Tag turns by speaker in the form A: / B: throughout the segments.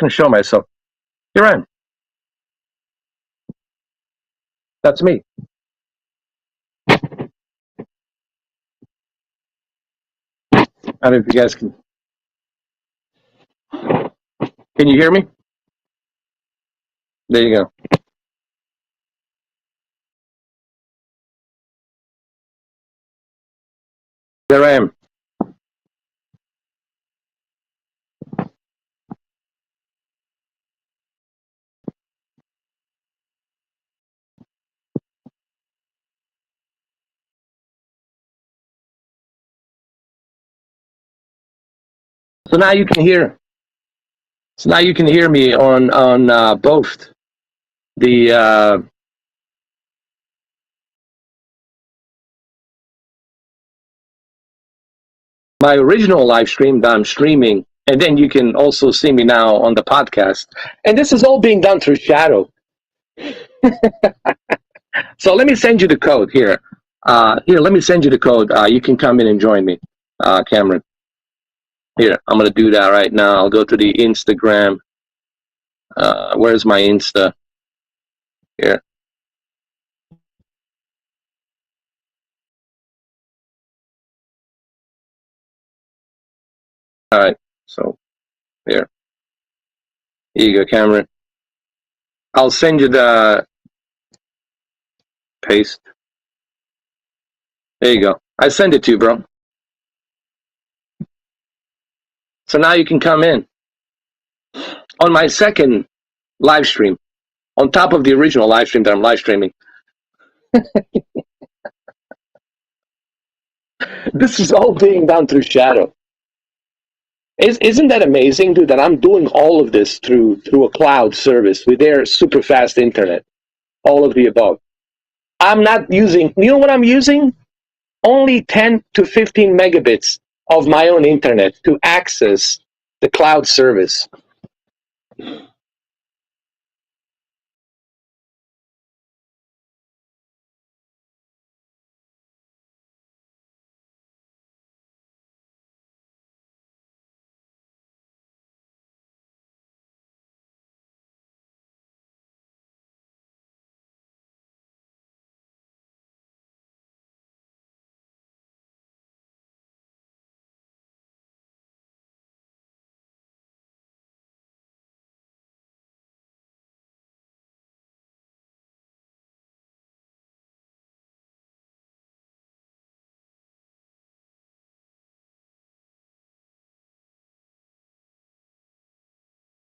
A: can show myself. Here I am. That's me. I don't know if you guys can. Can you hear me? There you go. There I am. So now you can hear. So now you can hear me on both the. My original live stream that I'm streaming, and then you can also see me now on the podcast. And this is all being done through Shadow. So let me send you the code here. Let me send you the code. You can come in and join me, Cameron. Here, I'm going to do that right now. I'll go to the Instagram. Where's my Insta? Here. All right. So, here. Here you go, Cameron. I'll send you the paste. There you go. I send it to you, bro. So now you can come in on my second live stream, on top of the original live stream that I'm live streaming. This is all being done through Shadow. Isn't that amazing, dude, that I'm doing all of this through a cloud service with their super fast internet, all of the above. I'm not using, you know what I'm using? Only 10 to 15 megabits of my own internet to access the cloud service.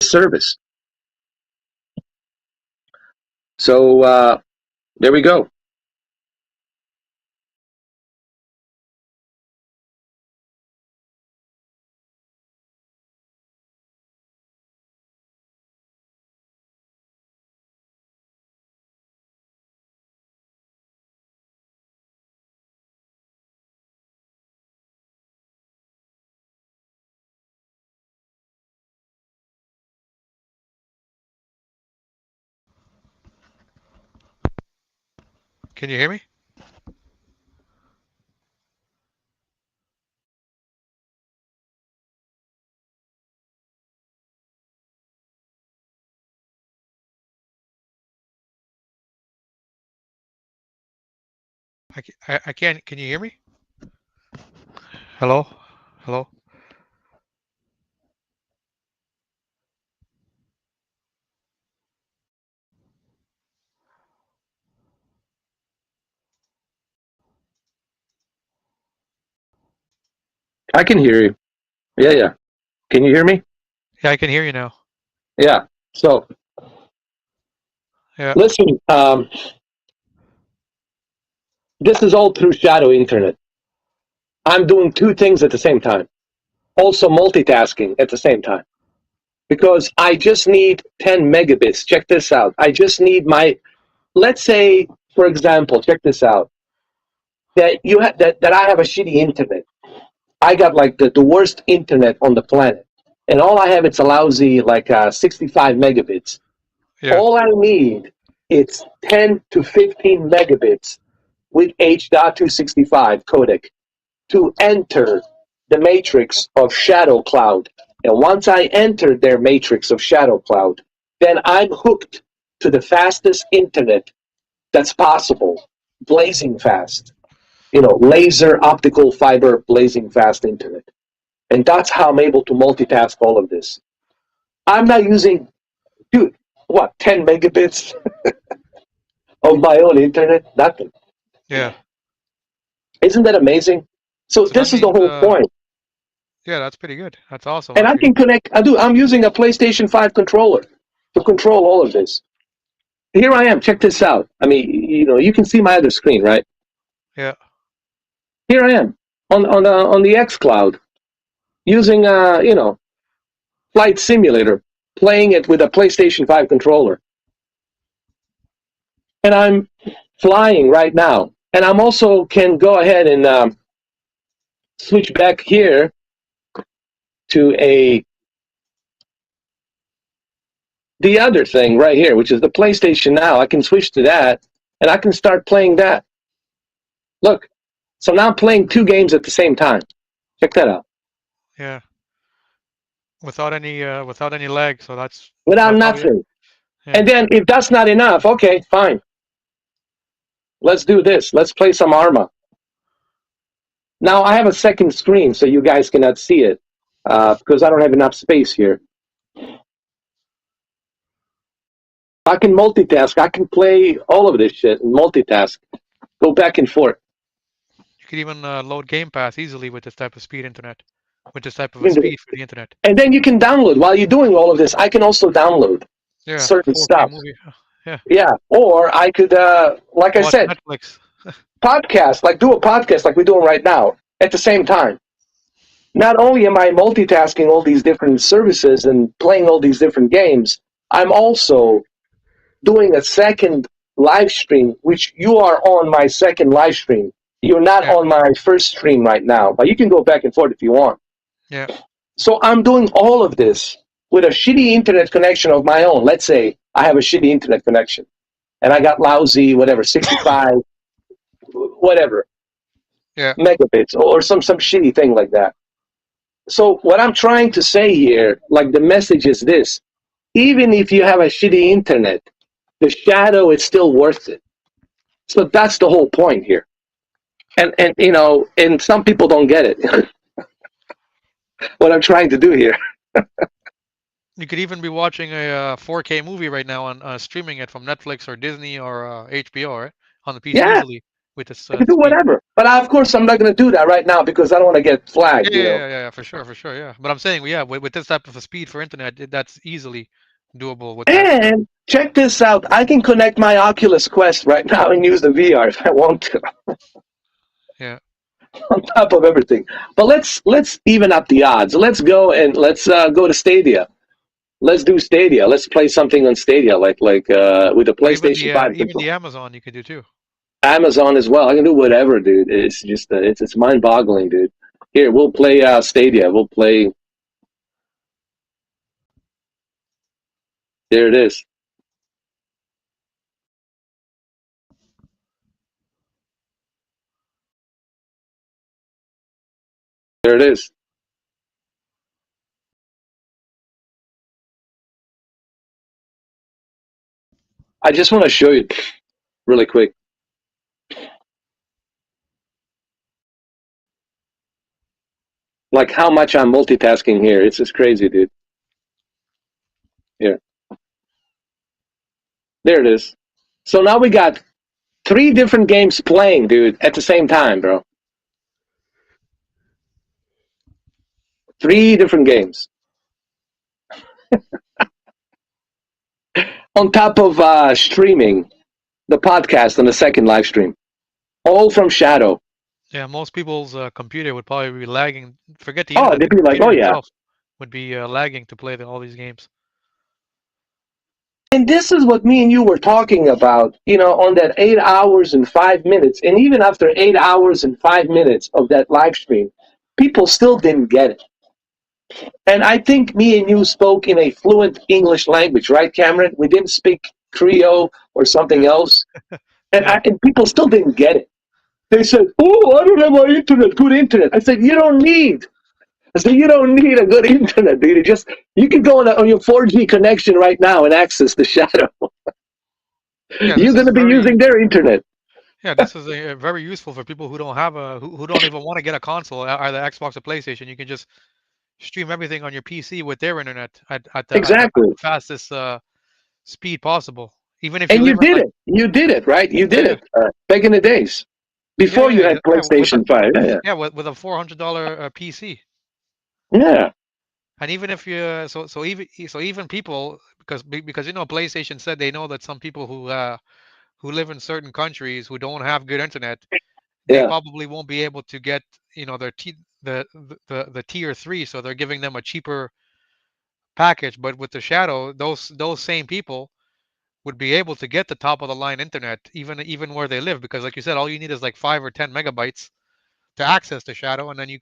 A: Service. So there we go.
B: Can you hear me? I can't. Can you hear me? Hello? Hello?
A: I can hear you. Yeah. Can you hear me?
B: Yeah, I can hear you now.
A: Yeah. So,
B: Yeah.
A: listen, this is all through Shadow Internet. I'm doing two things at the same time. Also multitasking at the same time. Because I just need 10 megabits. Check this out. I just need let's say, for example, check this out. That I have a shitty internet. I got like the worst internet on the planet. And all I have, it's a lousy 65 megabits.
B: Yeah.
A: All I need is 10 to 15 megabits with H.265 codec to enter the matrix of Shadow Cloud And once I enter their matrix of shadow cloud, then I'm hooked to the fastest internet that's possible, blazing fast. Laser optical fiber blazing fast internet. And that's how I'm able to multitask all of this. I'm not using, dude, what, 10 megabits of my own internet? Nothing.
B: Yeah.
A: Isn't that amazing? So
B: So that
A: this is the
B: means,
A: whole point.
B: yeah, that's pretty good. That's awesome,
A: And I
B: actually.
A: can connect, I'm using a PlayStation 5 controller to control all of this. Here I am, check this out. I mean, you can see my other screen, right?
B: Yeah.
A: Here I am on the X Cloud using Flight Simulator, playing it with a PlayStation 5 controller. And I'm flying right now. And I'm also can go ahead and switch back here to the other thing right here, which is the PlayStation Now. I can switch to that, and I can start playing that. Look, so now I'm playing two games at the same time. Check that out.
B: Yeah. Without any lag. So
A: Without
B: that's how you.
A: nothing.
B: Yeah.
A: And then if that's not enough, okay, fine. Let's do this. Let's play some Arma. Now I have a second screen, so you guys cannot see it because I don't have enough space here. I can multitask. I can play all of this shit and multitask. Go back and forth.
B: You could even load Game Pass easily with this type of speed internet, with this type of a speed for the internet.
A: And then you can download. While you're doing all of this, I can also download
B: Yeah.
A: certain
B: 4K
A: stuff.
B: movie. Yeah.
A: Yeah. Or I could, like I
B: Watch
A: said,
B: Netflix.
A: podcast, like do a podcast like we're doing right now at the same time. Not only am I multitasking all these different services and playing all these different games, I'm also doing a second live stream, which you are on my second live stream. You're not
B: Yeah.
A: on my first stream right now, but you can go back and forth if you want.
B: Yeah.
A: So I'm doing all of this with a shitty internet connection of my own. Let's say I have a shitty internet connection and I got lousy, whatever, 65, whatever,
B: Yeah.
A: megabits or some shitty thing like that. So what I'm trying to say here, like the message is this: even if you have a shitty internet, the shadow is still worth it. So that's the whole point here. And some people don't get it. What I'm trying to do here.
B: You could even be watching a 4K movie right now on streaming it from Netflix or Disney or HBO, right? On the PC
A: Yeah,
B: easily with this
A: I can do
B: speed.
A: whatever. But of course, I'm not going to do that right now because I don't want to get flagged.
B: Yeah, for sure, yeah. But I'm saying, yeah, with this type of a speed for internet, that's easily doable with that.
A: And check this out. I can connect my Oculus Quest right now and use the VR if I want to.
B: Yeah.
A: On top of everything. But let's even up the odds. Let's go and let's go to Stadia. Let's do Stadia. Let's play something on Stadia, like with the
B: Or even
A: PlayStation 5
B: even
A: control.
B: the Amazon you could do too.
A: Amazon as well. I can do whatever, dude. It's just it's mind-boggling, dude. Here, we'll play Stadia. We'll play. There it is. There it is. I just want to show you really quick. Like how much I'm multitasking here. It's just crazy, dude. Here. There it is. So now we got three different games playing, dude, at the same time, bro. Three different games. On top of streaming the podcast on the second live stream. All from Shadow.
B: Yeah, most people's computer would probably be lagging. Forget the
A: Oh,
B: internet,
A: they'd
B: the
A: be like,
B: computer
A: oh yeah.
B: itself would be lagging to play all these games.
A: And this is what me and you were talking about, on that 8 hours and 5 minutes. And even after 8 hours and 5 minutes of that live stream, people still didn't get it. And I think me and you spoke in a fluent English language, right, Cameron? We didn't speak Creole or something else. And,
B: Yeah.
A: and people still didn't get it. They said, oh, I don't have my internet, good internet. I said, you don't need So you don't need a good internet, dude. You can go on your 4G connection right now and access the shadow.
B: Yeah,
A: You're
B: this
A: going
B: is
A: to be
B: very
A: using their internet.
B: this is very useful for people who don't have who don't even want to get a console, either Xbox or PlayStation. You can just stream everything on your PC with their internet at
A: Exactly.
B: the fastest speed possible. Even if you
A: And you
B: live in
A: did
B: like
A: it. You did it, right? You
B: yeah
A: did
B: yeah
A: it back in the days
B: yeah
A: before
B: yeah
A: you had
B: yeah, yeah with a
A: PlayStation 5. Yeah.
B: with a $400 PC.
A: Yeah.
B: And even if you so even people because PlayStation said they know that some people who live in certain countries who don't have good internet, they
A: Yeah.
B: probably won't be able to get their the tier 3, so they're giving them a cheaper package. But with the shadow, those same people would be able to get the top of the line internet even where they live, because like you said, all you need is like 5 or 10 megabytes to access the shadow, and then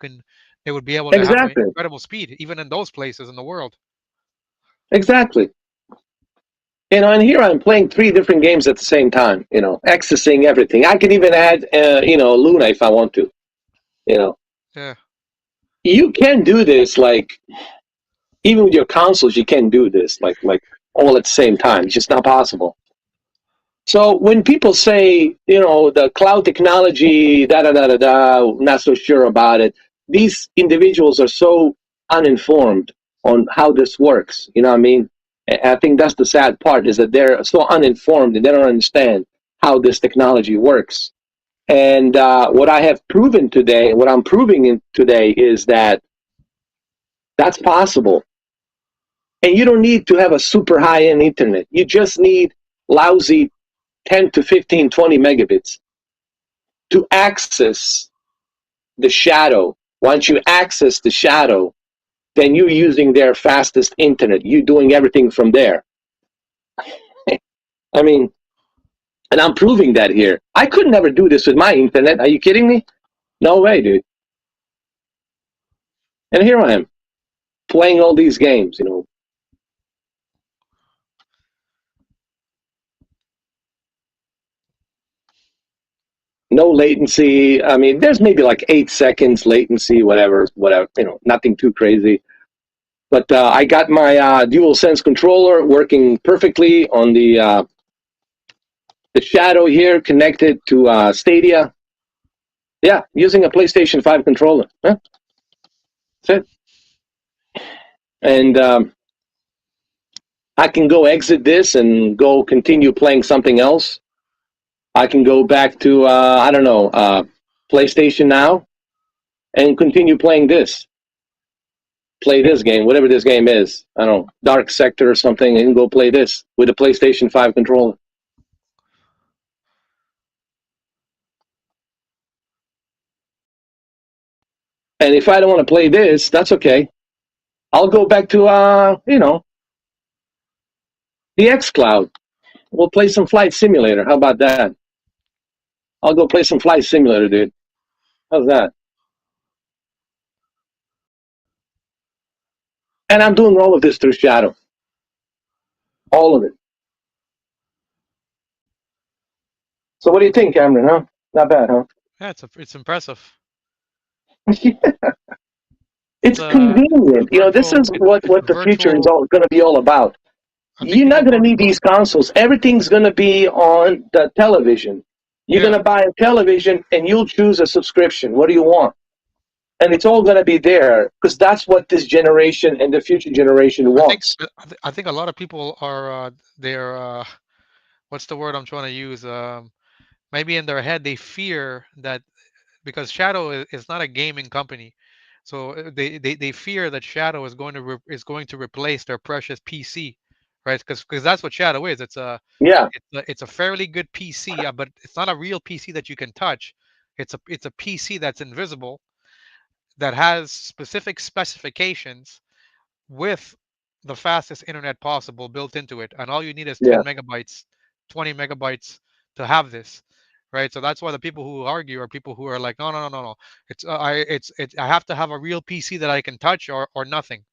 B: they would be able to have an
A: Exactly.
B: incredible speed even in those places in the world.
A: Exactly. And here I'm playing three different games at the same time, accessing everything. I can even add, Luna if I want to, you know.
B: Yeah.
A: You can do this, like, even with your consoles, you can do this, like all at the same time. It's just not possible. So when people say, the cloud technology, da da da da da, not so sure about it, these individuals are so uninformed on how this works. You know what I mean? I think that's the sad part, is that they're so uninformed and they don't understand how this technology works. And what I have proven today, what I'm proving today, is that that's possible. And you don't need to have a super high end internet. You just need lousy 10 to 15, 20 megabits to access the shadow. Once you access the shadow, then you're using their fastest internet. You're doing everything from there. I mean, and I'm proving that here. I could never do this with my internet. Are you kidding me? No way, dude. And here I am playing all these games. No latency. I mean, there's maybe like 8 seconds latency, whatever, nothing too crazy. But I got my dual sense controller working perfectly on the shadow here, connected to Stadia. Yeah, using a PlayStation 5 controller. Huh? That's it. And I can go exit this and go continue playing something else. I can go back to, I don't know, PlayStation Now and continue playing this. Play this game, whatever this game is. I don't know, Dark Sector or something, and go play this with a PlayStation 5 controller. And if I don't want to play this, that's okay. I'll go back to, the xCloud. We'll play some Flight Simulator. How about that? I'll go play some Flight Simulator, dude. How's that? And I'm doing all of this through Shadow. All of it. So what do you think, Cameron, huh? Not bad, huh?
B: Yeah, it's impressive. It's
A: It's
B: a
A: convenient. This
B: virtual
A: is what
B: it's a
A: the future is
B: virtual
A: all going to be all about.
B: I think
A: You're
B: people
A: not going to
B: don't
A: need these consoles. Everything's going to be on the television. You're going
B: yeah.
A: to buy a television and you'll choose a subscription. What do you want? And it's all going to be there because that's what this generation and the future generation wants.
B: I think a lot of people are they're what's the word I'm trying to use? Maybe in their head they fear that because Shadow is not a gaming company, so they fear that Shadow is going to replace their precious PC, right? Because that's what Shadow is.
A: Yeah,
B: It's a fairly good PC, but it's not a real PC that you can touch. It's a PC that's invisible, that has specific specifications with the fastest internet possible built into it, and all you need is
A: yeah.
B: 10 megabytes, 20 megabytes to have this, right? So that's why the people who argue are people who are like, no, no, no, no, no. I have to have a real PC that I can touch, or nothing.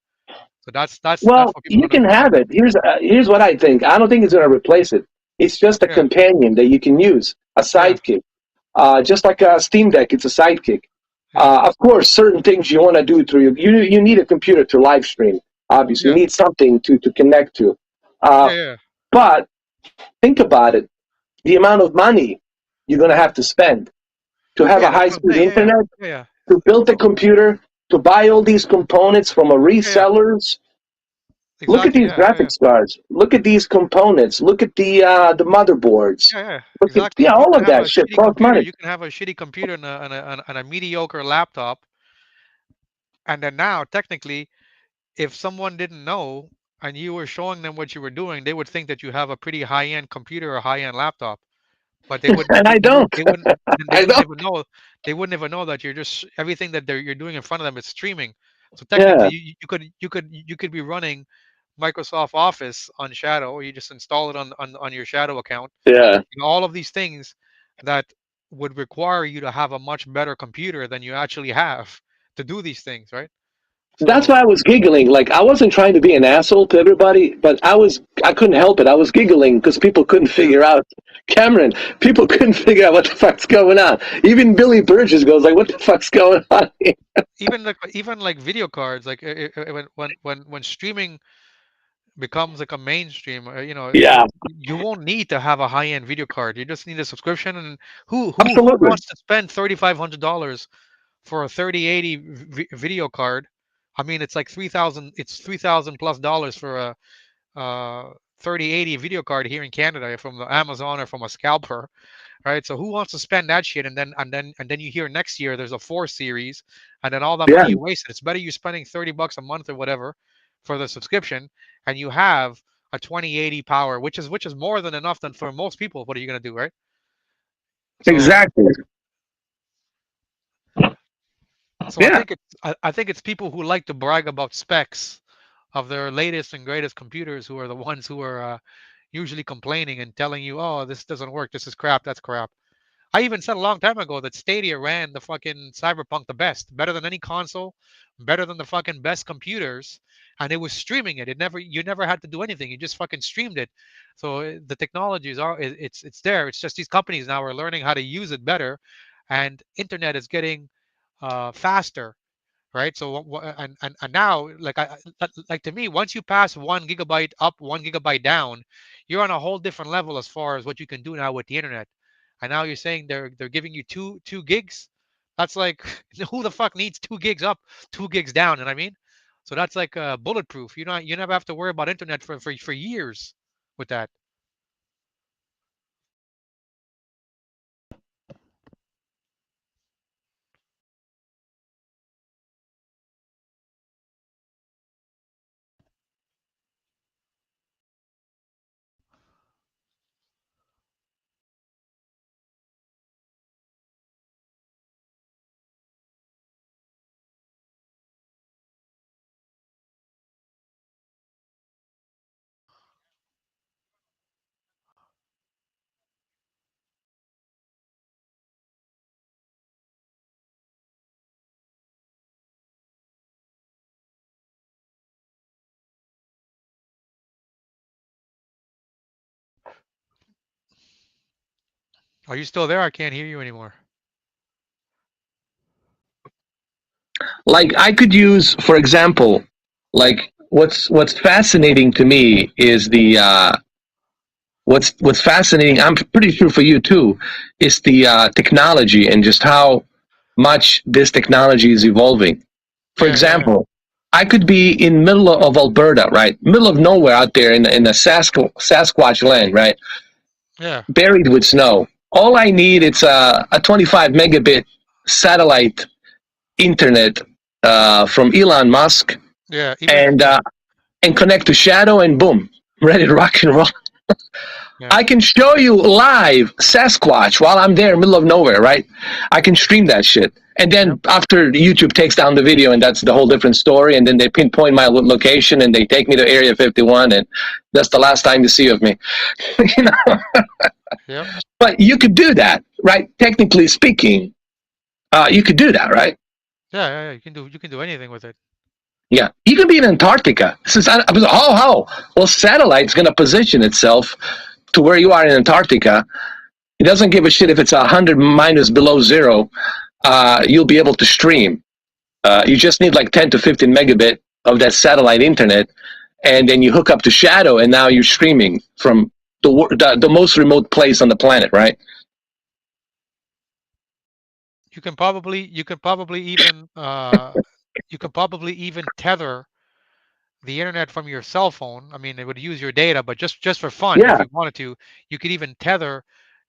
B: So that's
A: Well,
B: what people
A: you
B: don't
A: can have
B: understand.
A: it. Here's what I think. I don't think it's going to replace it. It's just a
B: Yeah,
A: companion that you can use, a
B: yeah,
A: sidekick. Just like a Steam Deck, it's a sidekick.
B: Yeah.
A: Of course, certain things you want to do through you need a computer to live stream. Obviously, you
B: Yeah.
A: need something to connect to.
B: Yeah.
A: Uh,
B: Yeah.
A: but think about it: the amount of money you're going to have to spend to have
B: Yeah.
A: a
B: That's what I'm
A: high-speed
B: saying. Yeah. Yeah.
A: internet,
B: Yeah. Yeah.
A: to build a
B: So
A: computer, to buy all these components from a
B: yeah. Yeah.
A: resellers. Look at
B: Exactly.
A: these
B: Yeah. Yeah. Yeah.
A: graphics cards. Look at these components. Look at the motherboards.
B: Yeah, yeah,
A: Look at
B: exactly. You
A: all
B: can
A: of
B: have
A: that
B: a
A: shit
B: shitty
A: costs
B: computer.
A: money.
B: You can have a shitty computer and a mediocre laptop. And then now, technically, if someone didn't know and you were showing them what you were doing, they would think that you have a pretty high-end computer or high-end laptop. But they wouldn't.
A: And I don't.
B: They wouldn't. They
A: I
B: wouldn't
A: don't.
B: even know. They wouldn't even know that you're just everything that you're doing in front of them is streaming. So technically,
A: Yeah,
B: you could be running Microsoft Office on Shadow, or you just install it on your Shadow account.
A: yeah.
B: All of these things that would require you to have a much better computer than you actually have to do these things, right?
A: That's
B: So
A: why I was giggling. Like I wasn't trying to be an asshole to everybody, but I couldn't help it. I was giggling because people couldn't
B: yeah,
A: figure out Cameron. People couldn't figure out what the fuck's going on. Even Billy Burgess goes like, "What the fuck's going on here?"
B: even like video cards, like when streaming becomes like a mainstream,
A: Yeah,
B: you won't need to have a high-end video card. You just need a subscription. And who
A: absolutely.
B: wants to spend $3,500 for a 3080 video card? I mean, it's like 3,000. It's 3,000 plus dollars for a 3080 video card here in Canada from the Amazon or from a scalper, right? So who wants to spend that shit? And then you hear next year there's a 4 series, and then all that
A: Yeah,
B: money you wasted. It's better you spending $30 a month or whatever for the subscription, and you have a 2080 power, which is more than enough than for most people. What are you gonna do, right? So
A: exactly.
B: so I
A: Yeah,
B: think it's people who like to brag about specs of their latest and greatest computers who are the ones who are usually complaining and telling you, "Oh, this doesn't work. This is crap. That's crap." I even said a long time ago that Stadia ran the fucking Cyberpunk the best, better than any console, better than the fucking best computers, and it was streaming it. You never had to do anything. You just fucking streamed it. So the technologies it's there. It's just these companies now are learning how to use it better, and internet is getting faster, right? So and now, like to me, once you pass 1 gigabyte up, 1 gigabyte down, you're on a whole different level as far as what you can do now with the internet. And now you're saying they're giving you two gigs. That's like who the fuck needs 2 gigs up, 2 gigs down? And I mean, so that's like bulletproof. You never have to worry about internet for years with that. Are you still there? I can't hear you anymore.
A: like I could use, for example, like what's fascinating to me is the what's fascinating. I'm pretty sure for you too, is the technology and just how much this technology is evolving. For
B: Yeah, yeah, yeah,
A: example, I could be in middle of Alberta, right, middle of nowhere out there in the Sasquatch land, right,
B: yeah,
A: buried with snow. All I need is a 25 megabit satellite internet from Elon Musk,
B: yeah. Even
A: and
B: yeah,
A: uh, and connect to Shadow, and boom, ready to rock and roll.
B: yeah,
A: I can show you live Sasquatch while I'm there, middle of nowhere, right? I can stream that shit. And
B: yeah,
A: then after YouTube takes down the video, and that's the whole different story, and then they pinpoint my location and they take me to Area 51, and that's the last time you see of me. you know?
B: yeah,
A: But you could do that, right? Technically speaking, you could do that, right?
B: yeah, yeah, yeah. You can do anything with it.
A: Yeah, you can be in Antarctica. This I was, how? Well, satellite's going to position itself to where you are in Antarctica. It doesn't give a shit if it's 100 minus below zero. you'll be able to stream. You just need like 10 to 15 megabit of that satellite internet, and then you hook up to Shadow, and now you're streaming from the most remote place on the planet, right?
B: You can probably even tether the internet from your cell phone. I mean, it would use your data, but just for fun, if
A: Yeah,
B: you wanted to, you could even tether,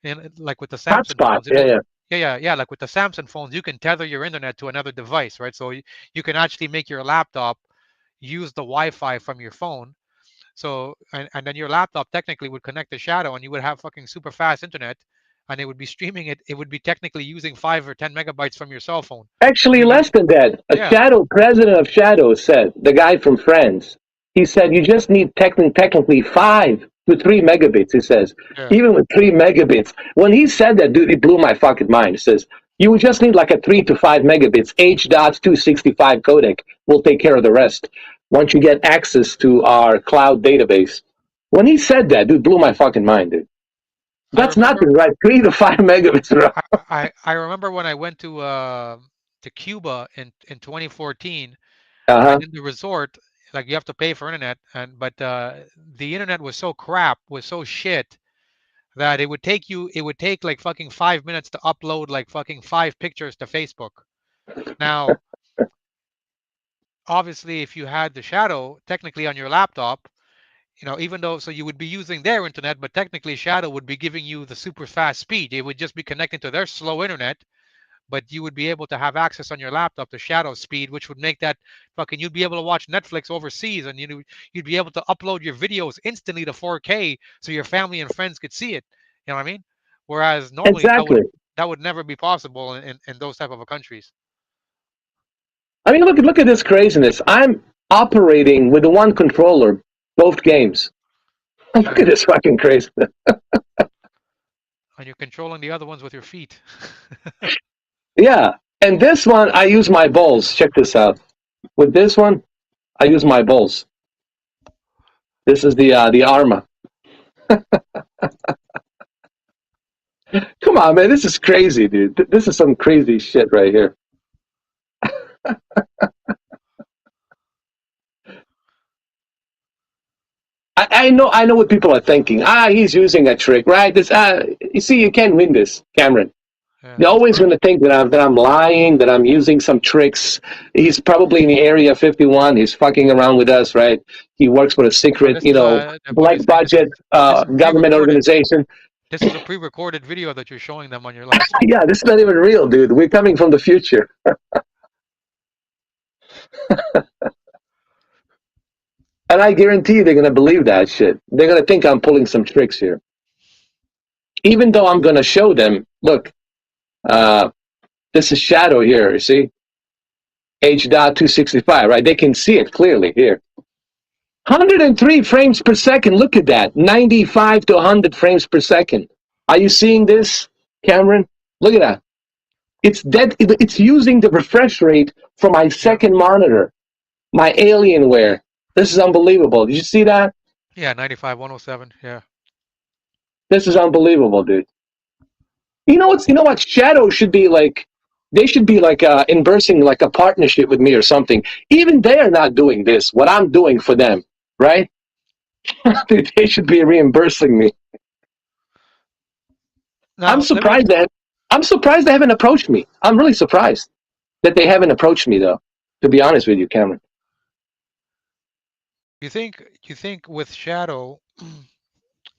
B: in like with the Samsung
A: hotspot.
B: phones.
A: Yeah, yeah.
B: Yeah. Like with the Samsung phones, you can tether your internet to another device, right? So you can actually make your laptop use the Wi-Fi from your phone. So and then your laptop technically would connect to Shadow, and you would have fucking super fast internet, and it would be streaming it. It would be technically using 5 or 10 megabytes from your cell phone, and
A: Actually,
B: you get
A: less than that. A
B: yeah,
A: Shadow president of Shadow said, the guy from France, he said, you just need technically 5 to 3 megabits. He says,
B: yeah.
A: even with 3 megabits. When he said that, dude, it blew my fucking mind. He says, you would just need like a 3 to 5 megabits. H.265 codec will take care of the rest once you get access to our cloud database. When he said that, dude, blew my fucking mind, dude.
B: I
A: That's
B: remember
A: nothing, right? 3 to 5 megabits, bro.
B: I remember when I went to Cuba in 2014,
A: Uh-huh.
B: and in the resort, like you have to pay for internet, and but the internet was so crap, was so shit that it would take like fucking 5 minutes to upload like fucking 5 pictures to Facebook. Now, obviously, if you had the Shadow technically on your laptop, even though so you would be using their internet, but technically Shadow would be giving you the super fast speed. It would just be connecting to their slow internet, but you would be able to have access on your laptop to Shadow speed, which would make that fucking you'd be able to watch Netflix overseas, and you'd be able to upload your videos instantly to 4K so your family and friends could see it. You know what I mean? Whereas normally
A: Exactly.
B: that would never be possible in those type of countries.
A: I mean, look at this craziness. I'm operating with the one controller, both games. Look
B: Yeah,
A: at this fucking craziness.
B: and you're controlling the other ones with your feet.
A: Yeah, and this one I use my balls. Check this out. With this one, I use my balls. This is the Arma. Come on, man, this is crazy, dude. This is some crazy shit right here. I know what people are thinking. He's using a trick, right? You see, you can't win this, Cameron.
B: Yeah,
A: They're
B: it's
A: always
B: pro-
A: going to think that I'm lying, that I'm using some tricks. He's probably in the Area 51. He's fucking around with us, right? He works for a
B: no,
A: secret,
B: this is what
A: black
B: you're saying.
A: budget
B: This is a
A: government
B: pre-recorded.
A: organization.
B: This is a pre-recorded video that you're showing them on your live stream.
A: Yeah, this is not even real, dude. We're coming from the future, and I guarantee they're going to believe that shit. They're going to think I'm pulling some tricks here, even though I'm going to show them. Look, uh, this is Shadow here. You see, H.265, right? They can see it clearly here. 103 frames per second. Look at that. 95 to 100 frames per second. Are you seeing this, Cameron? Look at that. It's dead. It's using the refresh rate from my
B: Yeah,
A: second monitor, my Alienware. This is unbelievable. Did you see that?
B: yeah, 95, 107. Yeah,
A: This is unbelievable, dude. You know what? Shadow should be like. They should be like embracing like a partnership with me or something. Even they are not doing this. What I'm doing for them, right? They should be reimbursing me. I'm
B: now let me
A: surprised that I'm surprised they haven't approached me. I'm really surprised that they haven't approached me though. To be honest with you, Cameron.
B: you think with Shadow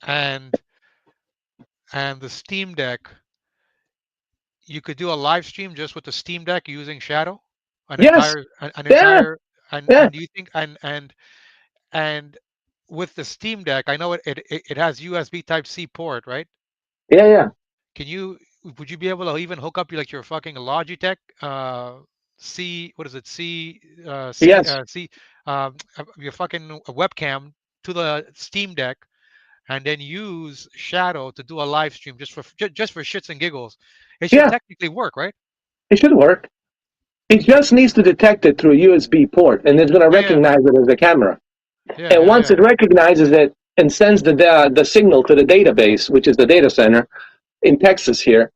B: and the Steam Deck, you could do a live stream just with the Steam Deck using Shadow, an
A: Yes.
B: entire an
A: Yeah.
B: entire
A: Yeah.
B: and do you think and with the Steam Deck, I know it has USB Type C port, right?
A: Yeah. Yeah.
B: Can you would you be able to even hook up your fucking Logitech C what is it
A: Yes.
B: your fucking webcam to the Steam Deck, and then use Shadow to do a live stream just for shits and giggles? It should
A: Yeah.
B: technically work, right?
A: It should work. It just needs to detect it through a USB port, and it's going to
B: Yeah, yeah,
A: recognize it as a camera.
B: yeah,
A: And
B: yeah,
A: once
B: yeah.
A: it recognizes it and sends the signal to the database, which is the data center in Texas here,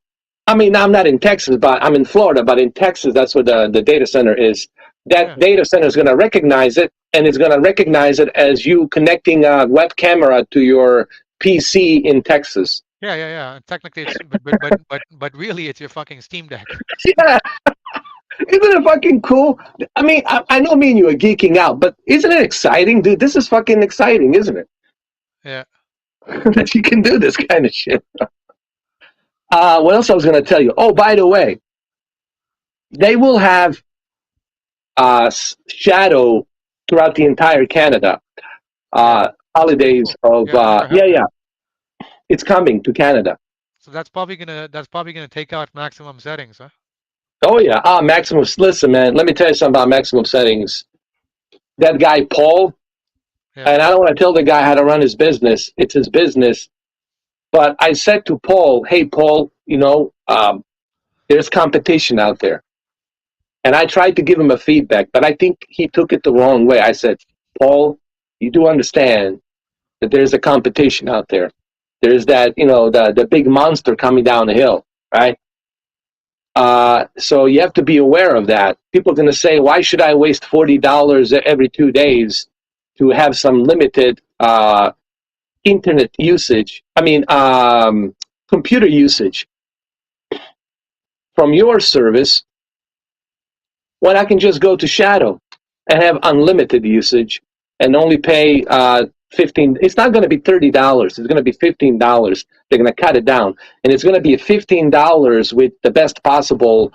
A: I mean, I'm not in Texas, but I'm in Florida. But in Texas, that's where the data center is. That
B: Yeah,
A: data center is going to recognize it, and it's going to recognize it as you connecting a web camera to your PC in Texas.
B: yeah. And technically, it's but really, it's your fucking Steam Deck.
A: Yeah, isn't it fucking cool? I mean, I know me and you are geeking out, but isn't it exciting, dude? This is fucking exciting, isn't it?
B: Yeah,
A: That you can do this kind of shit. What else I was going to tell you? Oh, by the way, they will have shadow throughout the entire Canada.
B: yeah. Oh,
A: Holidays
B: cool.
A: of
B: Yeah, I never
A: yeah,
B: had that.
A: yeah, it's coming to Canada.
B: So that's probably gonna take out maximum settings, huh?
A: Oh yeah, maximum. Listen, man, let me tell you something about maximum settings. That guy Paul,
B: Yeah,
A: and I don't want to tell the guy how to run his business. It's his business. But I said to Paul, "Hey, Paul, there's competition out there." And I tried to give him a feedback, but I think he took it the wrong way. I said, "Paul, you do understand that there's a competition out there. There's that, the big monster coming down the hill, right? So you have to be aware of that. People are going to say, why should I waste $40 every 2 days to have some limited internet usage? I mean, computer usage from your service when I can just go to Shadow and have unlimited usage and only pay 15. It's not going to be $30. It's going to be $15. They're going to cut it down, and it's going to be $15 with the best possible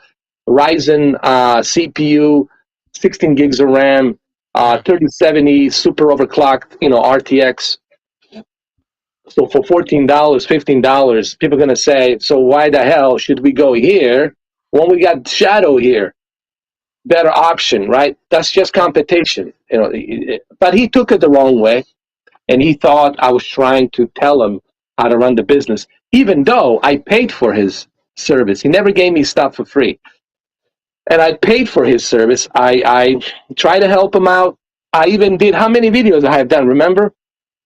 A: Ryzen CPU, 16 gigs of RAM,
B: yeah,
A: 3070 super overclocked, RTX. So for $14, $15, people are going to say, so why the hell should we go here when we got Shadow here? Better option, right? That's just competition, But he took it the wrong way, and he thought I was trying to tell him how to run the business, even though I paid for his service. He never gave me stuff for free, and I paid for his service. I tried to help him out. I even did how many videos I have done? Remember,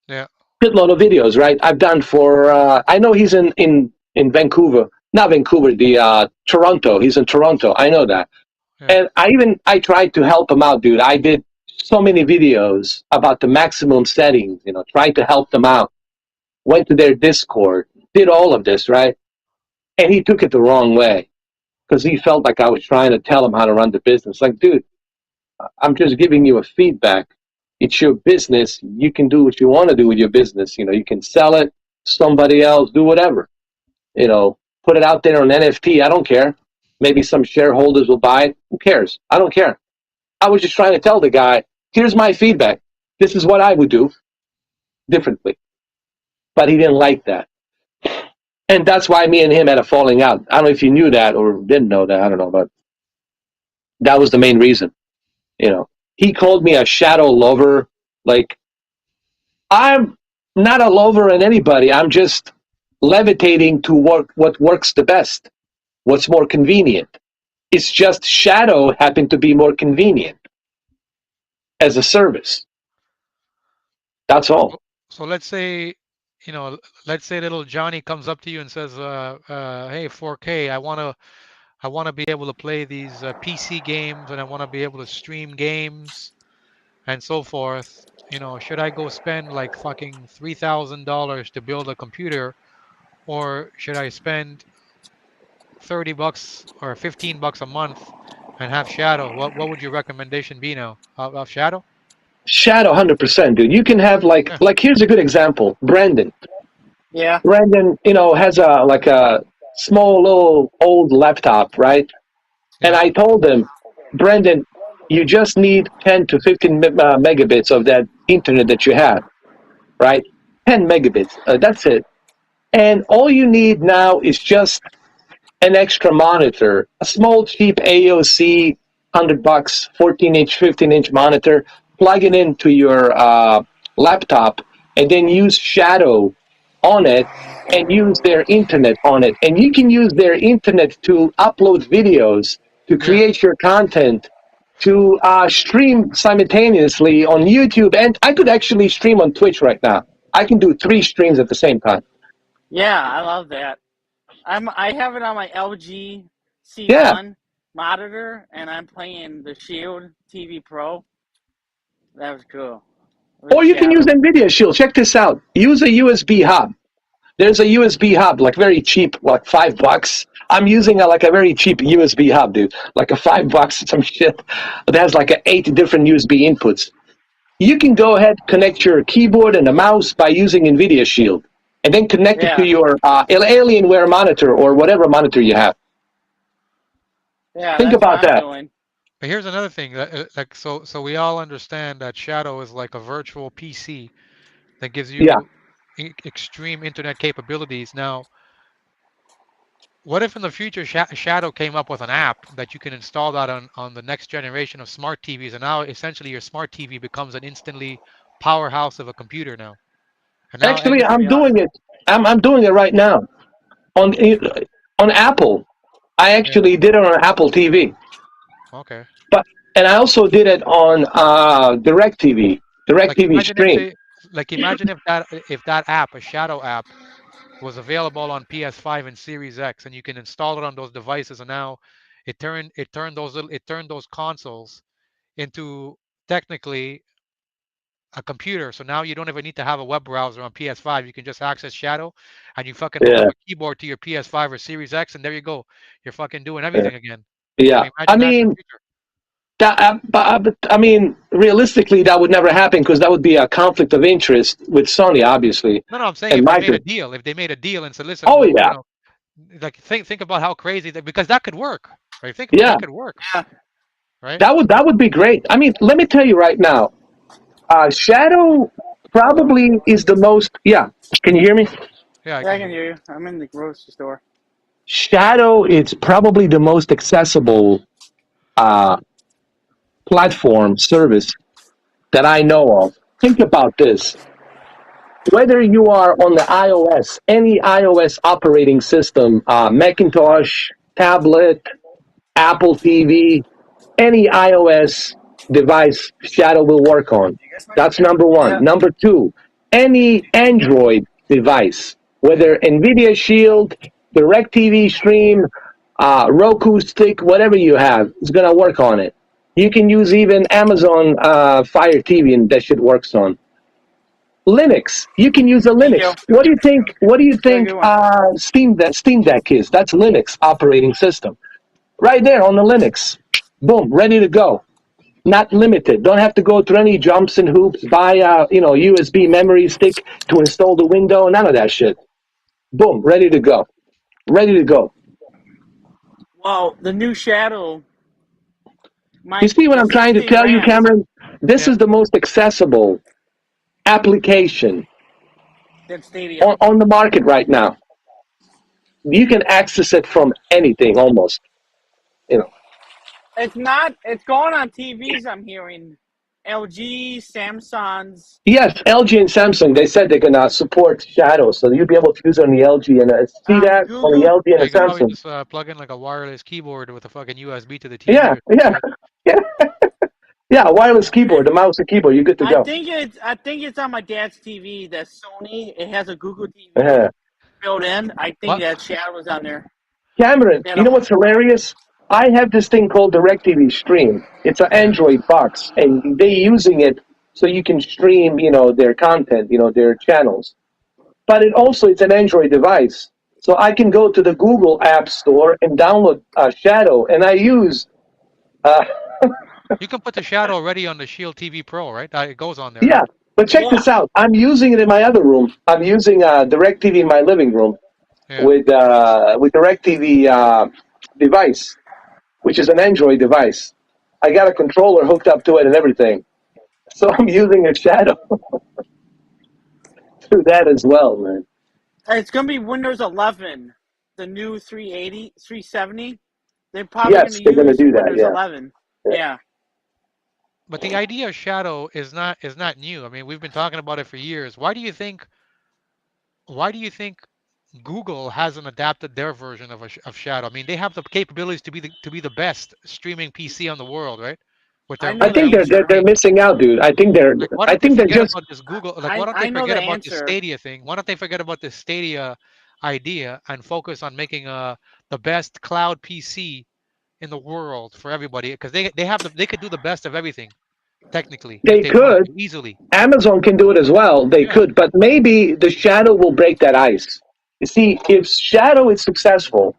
B: yeah,
A: shitload of videos, right? I've done for. I know he's in Vancouver, not Vancouver, the Toronto. He's in Toronto. I know that.
B: yeah,
A: And I tried to help them out, dude. I did so many videos about the maximum settings, trying to help them out. Went to their Discord, did all of this, right? And he took it the wrong way because he felt like I was trying to tell him how to run the business. Like, dude, I'm just giving you a feedback. It's your business. You can do what you want to do with your business. You can sell it, somebody else, do whatever. Put it out there on NFT. I don't care. Maybe some shareholders will buy it. Who cares? I don't care. I was just trying to tell the guy, here's my feedback. This is what I would do differently. But he didn't like that. And that's why me and him had a falling out. I don't know if you knew that or didn't know that. I don't know, but that was the main reason. He called me a shadow lover. Like, I'm not a lover in anybody. I'm just levitating to what works the best, what's more convenient. It's just shadow happened to be more convenient as a service. That's all.
B: So, so let's say little Johnny comes up to you and says, "Hey, 4K, I wanna be able to play these PC games, and I wanna be able to stream games and so forth. Should I go spend like fucking $3,000 to build a computer, or should I spend $30 or $15 a month and have Shadow? What would your recommendation be now? Of Shadow?
A: Shadow, 100%, dude. You can have
B: Yeah,
A: here's a good example. Brandon.
C: Yeah.
A: Brandon, has a small little old laptop, right? And
B: yeah,
A: I told him, Brandon, you just need 10 to 15 megabits of that internet that you have, right? 10 megabits. That's it. And all you need now is just an extra monitor, a small cheap AOC, $100, 14-inch, 15-inch monitor, plug it into your laptop, and then use Shadow on it and use their internet on it. And you can use their internet to upload videos, to
B: yeah,
A: create your content, to stream simultaneously on YouTube. And I could actually stream on Twitch right now. I can do 3 streams at the same time.
C: Yeah, I love that. I have it on my LG
A: Yeah.
C: C1 monitor, and I'm playing the Shield TV Pro. That was cool with
A: Or you can use
C: Shadow.
A: NVIDIA Shield. Check this out. Use a USB hub. There's a USB hub, like very cheap, like $5. I'm using like a very cheap USB hub, dude. Like a $5, some shit that has like eight different USB inputs. You can go ahead, connect your keyboard and a mouse by using NVIDIA Shield, and then connect it to
C: Yeah,
A: your Alienware monitor or whatever monitor you have.
C: yeah,
A: Think
C: that's what
A: about
C: I'm
A: that.
C: doing.
B: But here's another thing that like so we all understand that Shadow is like a virtual PC that gives
A: Yeah.
B: you extreme internet capabilities. Now, what if in the future Shadow came up with an app that you can install that on the next generation of smart TVs, and now essentially your smart TV becomes an instantly powerhouse of a computer now, and now
A: Actually,
C: That's
B: any
C: gonna
A: I'm
C: be
A: doing
C: awesome.
A: it. I'm doing it right now on on Apple. I
B: yeah,
A: actually did it on Apple TV,
B: okay.
A: but and I also did it on DirecTV,
B: Like
A: DirecTV
B: imagine if
A: Stream.
B: they like imagine if that app, a Shadow app, was available on PS5 and Series X, and you can install it on those devices, and now it turned those consoles into technically a computer. So now you don't even need to have a web browser on PS5. You can just access Shadow, and you fucking hook up
A: Yeah,
B: a keyboard to your PS5 or Series X, and there you go. You're fucking doing
A: yeah,
B: everything again. I
A: yeah.
B: mean,
A: I
B: imagine that in the
A: mean,
B: future.
A: but I mean, realistically, that would never happen because that would be a conflict of interest with Sony, obviously,
B: No, no, I'm saying
A: and
B: if they made a
A: Microsoft.
B: deal, if they made a deal and said, listen,
A: Oh
B: well,
A: yeah,
B: like think about how crazy that, because that could work, right? Think about it,
A: yeah.
B: that could work,
C: Yeah.
B: right?
A: That would be great. I mean, let me tell you right now, Shadow
C: Hello.
A: probably is the most. Yeah, can you hear me?
B: Yeah, I
C: Yeah,
B: can
C: I can
B: hear you.
C: hear you. I'm in the grocery store.
A: Shadow is probably the most accessible uh, platform service that I know of. Think about this. Whether you are on the iOS, any iOS operating system, Macintosh, tablet, Apple TV, any iOS device Shadow will work on. That's number one.
C: Yeah.
A: Number two, any Android device,
B: Yeah.
A: whether NVIDIA Shield, DirecTV Stream, Roku Stick, whatever you have, is going to work on it. You can use even Amazon Fire TV, and that shit works on Linux. You can use a
C: Thank you.
A: Linux. What do you think? What do you
C: You have a
A: think?
C: good one.
A: Steam Deck is? That's Linux operating system right there on the Linux. Boom, ready to go. Not limited. Don't have to go through any jumps and hoops. Buy a USB memory stick to install the window. None of that shit. Boom, ready to go. Ready to go.
C: Well, the new Shadow,
A: You
C: my
A: see what
C: the
A: I'm trying to
C: 16
A: tell you,
C: RAM
A: Cameron? This
B: Yeah.
A: is the most accessible application
C: than Stadia.
A: on the market right now. You can access it from anything almost. You know.
C: It's not. It's going on TVs. I'm hearing LG, Samsung's,
A: Yes, LG and Samsung. They said they're gonna support Shadow, so you'll be able to use it on the LG and see that on the
C: Google.
A: LG and
B: Yeah,
A: the
B: you could probably
A: Samsung.
B: just plug in like a wireless keyboard with a fucking USB to the TV
A: Yeah,
B: or some
A: yeah,
B: shit.
A: yeah, yeah. Wireless keyboard, the mouse and keyboard. You're good to go.
C: I think it's on my dad's TV. That Sony. It has a Google TV
A: Yeah.
C: built in. I think
B: What?
C: that Shadow was on there.
A: Cameron,
C: You
A: you know
C: know.
A: what's hilarious? I have this thing called DirecTV Stream. It's an
B: Yeah.
A: Android box, and they using it so you can stream, their content, their channels. But it also it's an Android device, so I can go to the Google App Store and download Shadow, and I use. Uh,
B: You can put the Shadow already on the Shield TV Pro, right? It goes on there,
A: yeah,
B: right?
A: but check
C: Yeah.
A: this out. I'm using it in my other room. I'm using DirecTV in my living room
B: Yeah.
A: with DirecTV device, which is an Android device. I got a controller hooked up to it and everything. So I'm using a shadow to that as well, man.
C: It's gonna be Windows 11, the new 380, 370. They're probably gonna
A: Yes, they're going to
C: use
A: do that.
C: Windows
A: Yeah.
C: 11.
A: Yeah.
C: Yeah.
B: But the idea of Shadow is not new. I mean, we've been talking about it for years. Why do you think Google hasn't adapted their version of Shadow? I mean, they have the capabilities to be the best streaming PC on the world, right? With
C: I
B: their
A: I
C: know
B: with
C: the
B: their
A: think
B: own
A: they're
C: answer.
A: they're
B: streaming.
A: missing out, dude.
B: Like, why
A: I
B: don't they
A: think they're
B: forget
A: just
B: about this Google? Like, why don't they
C: I know
B: forget
C: the
B: about this
C: answer.
B: Stadia thing? Why don't they forget about this Stadia idea and focus on making the best cloud PC in the world for everybody, because they have they could do the best of everything technically if
A: They
B: they wanted
A: could.
B: to easily.
A: Amazon can do it as well. They
B: Yeah,
A: could, but maybe the shadow will break that ice. You see, if shadow is successful,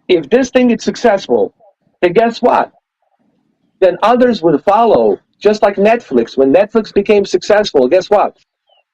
A: if this thing is successful, then guess what? Then others will follow. Just like Netflix. When Netflix became successful, guess what?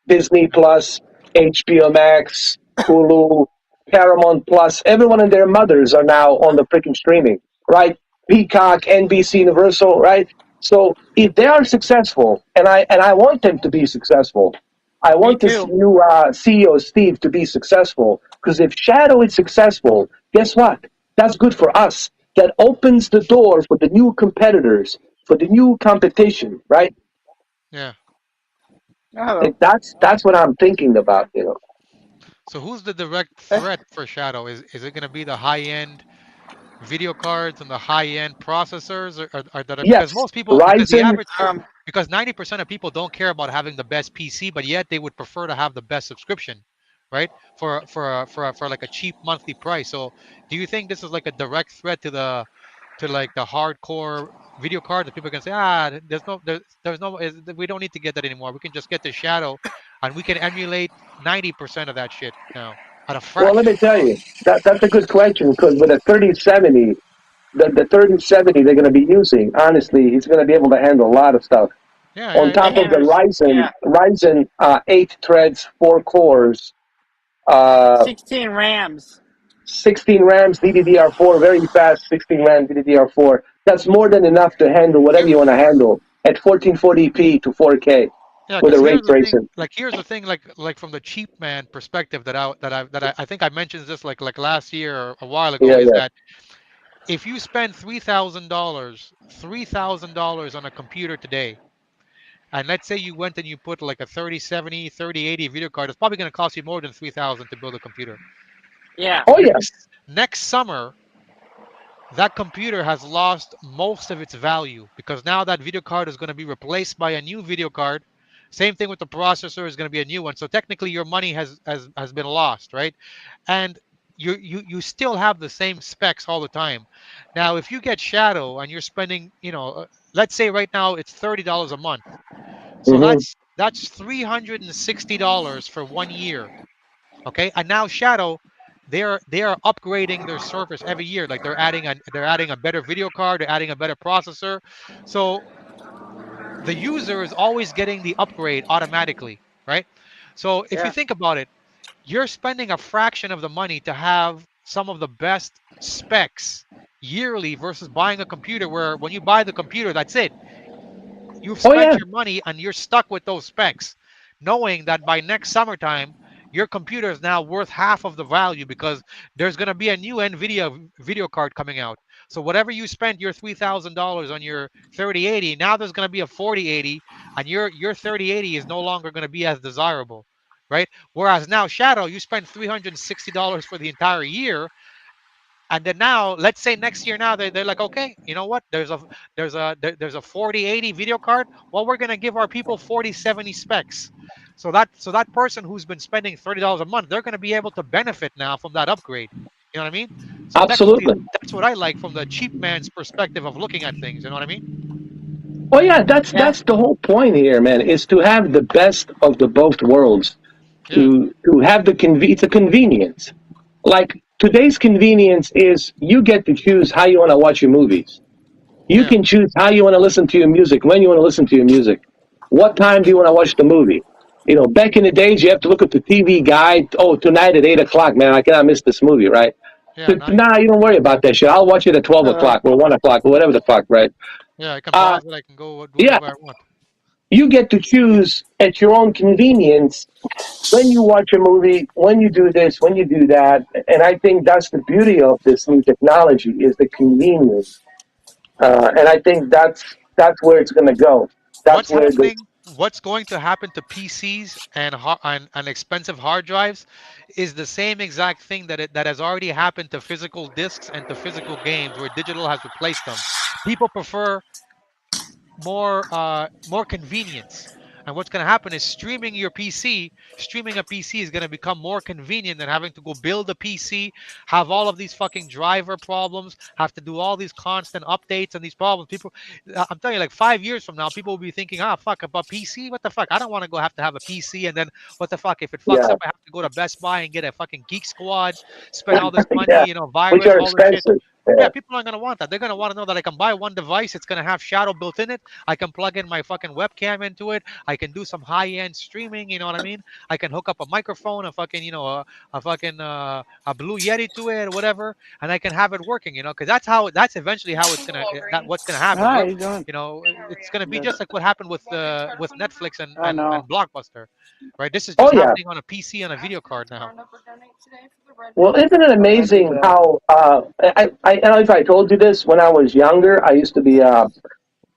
A: Disney Plus, HBO Max, Hulu, Paramount Plus, everyone and their mothers are now on the freaking streaming, right? Peacock, NBC Universal, right? So if they are successful, and I want them to be successful, I
C: Me
A: want this
C: too.
A: new CEO Steve to be successful. Because if Shadow is successful, guess what? That's good for us. That opens the door for the new competitors, for the new competition, right?
B: yeah.
C: Hello.
A: And that's what I'm thinking about, you know.
B: So who's the direct
C: Eh,
B: threat for Shadow? Is it going to be the high end video cards and the high end processors, or that are, because
A: Yes,
B: most people, because the
A: Ryzen.
B: average,
C: Um,
B: because 90% of people don't care about having the best PC, but yet they would prefer to have the best subscription, right? For like a cheap monthly price. So do you think this is like a direct threat to to like the hardcore video card that people can say, there's no, we don't need to get that anymore. We can just get the Shadow, and we can emulate 90% of that shit now at a
A: Well, let
B: fraction.
A: me tell you, that's a good question because with a 3070, the 3070 they're going to be using, honestly, it's going to be able to handle a lot of stuff.
B: Yeah,
A: On
B: yeah,
C: it
A: top of the
C: handles,
A: Ryzen,
C: yeah,
A: Ryzen 8 threads, 4 cores, uh,
C: 16 RAMs.
A: 16 RAMs, DDR4, very fast 16 RAM DDR4. That's more than enough to handle whatever you want to handle at 1440p to 4K
B: yeah.
A: with
B: Because
A: a ray
B: here's the thing.
A: tracing.
B: Like here's the thing. Like from the cheap man perspective I think I mentioned this like last year or a while ago,
A: Yeah,
B: is
A: yeah.
B: that if you spend $3,000 on a computer today, and let's say you went and you put like a 3080 video card, it's probably going to cost you more than 3,000 to build a computer.
C: Yeah,
A: Oh, yeah.
B: Next summer, that computer has lost most of its value because now that video card is going to be replaced by a new video card. Same thing with the processor, is going to be a new one. So technically your money has been lost, right? And you still have the same specs all the time. Now, if you get Shadow and you're spending, let's say right now it's $30 a month. So
A: Hmm.
B: that's $360 for 1 year. Okay, and now Shadow, they are upgrading their Surface every year. Like they're adding a better video card, they're adding a better processor. So the user is always getting the upgrade automatically, right? So if you
C: yeah,
B: think about it, you're spending a fraction of the money to have some of the best specs yearly versus buying a computer where when you buy the computer, that's it. You've
A: Oh,
B: spent
A: yeah.
B: your money and you're stuck with those specs, knowing that by next summertime, your computer is now worth half of the value because there's going to be a new NVIDIA video card coming out. So whatever you spent your $3,000 on your 3080, now there's going to be a 4080, and your 3080 is no longer going to be as desirable, right? Whereas now Shadow, you spent $360 for the entire year, and then now let's say next year, now they're like, okay, you know what, there's a 4080 video card. Well, we're going to give our people 4070 specs, so that person who's been spending $30 a month, they're going to be able to benefit now from that upgrade. You know what I mean? So technically,
A: Absolutely.
B: that's what I like from the cheap man's perspective of looking at things. You know what I mean?
A: Oh, yeah. That's
C: yeah,
A: that's the whole point here, man. Is to have the best of the both worlds.
B: Yeah,
A: To have it's a convenience. Like today's convenience is you get to choose how you want to watch your movies. You
B: yeah,
A: can choose how you want to listen to your music, when you want to listen to your music, what time do you want to watch the movie. You know, back in the days, you have to look at the TV guide. Oh, tonight at 8 o'clock, man, I cannot miss this movie, right?
B: yeah.
A: But
B: Now,
A: nah, you don't worry about that shit. I'll watch it at 12 o'clock or 1 o'clock or whatever the fuck, right?
B: yeah, I can
A: Uh,
B: pause it, I can go do
A: yeah,
B: whatever I want.
A: you get to choose at your own convenience when you watch a movie, when you do this, when you do that. And I think that's the beauty of this new technology is the convenience. And I think that's where it's going to go. That's where the
B: What's going to happen to PCs and expensive hard drives is the same exact thing that has already happened to physical discs and to physical games, where digital has replaced them. People prefer more convenience. And what's going to happen is streaming a PC is going to become more convenient than having to go build a PC, have all of these fucking driver problems, have to do all these constant updates and these problems. People, I'm telling you, like 5 years from now, people will be thinking, ah, fuck, about PC? What the fuck? I don't want to go have to have a PC. And then what the fuck? If it fucks
A: Yeah,
B: up, I have to go to Best Buy and get a fucking Geek Squad, spend all this money,
A: yeah, which
B: virus,
A: are
B: all this shit.
A: expensive.
B: Yeah,
A: Yeah,
B: people aren't gonna want that. They're gonna want to know that I can buy one device. It's gonna have Shadow built in it. I can plug in my fucking webcam into it. I can do some high-end streaming. You know what I mean? I can hook up a microphone, a fucking, a fucking a Blue Yeti to it or whatever, and I can have it working. Because that's eventually how it's gonna that what's gonna happen.
C: Hi, how
B: We're
C: you doing?
B: It's gonna be
C: Good.
B: just like what happened with Netflix and
C: I
B: and
C: know.
B: and Blockbuster, right? This is
A: oh
B: just
A: yeah.
B: happening on a PC and a video card now.
A: Well, isn't it
C: Oh, thank you for
A: amazing
C: that.
A: how I don't know if I told you this when I was younger. I used to be a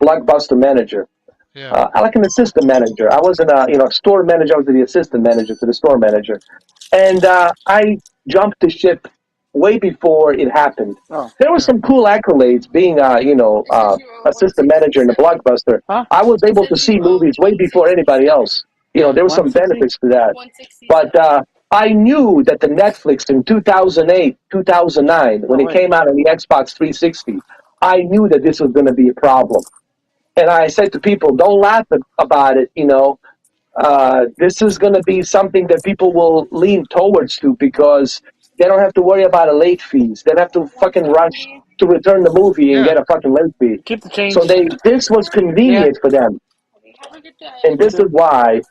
A: Blockbuster manager.
B: Yeah.
A: I like an assistant manager. I wasn't a store manager. I was the assistant manager to the store manager, and I jumped the ship way before it happened.
C: Oh,
A: There were
B: Yeah.
A: some cool accolades being assistant manager in the Blockbuster.
C: huh?
A: I was able to see movies way before anybody else.
B: Yeah.
A: There were some
C: 160?
A: benefits to that, but I knew that the Netflix in 2008, 2009, when
C: Oh,
A: it
C: wait.
A: came out on the Xbox 360, I knew that this was going to be a problem. And I said to people, don't laugh about it. This is going to be something that people will lean towards to because they don't have to worry about a late fees. They don't have to fucking rush to return the movie and
B: Yeah.
A: get a fucking late fee.
C: Keep the
A: So
C: change.
A: this was
C: Yeah.
A: convenient for them, and
C: You
A: this is
C: too.
A: why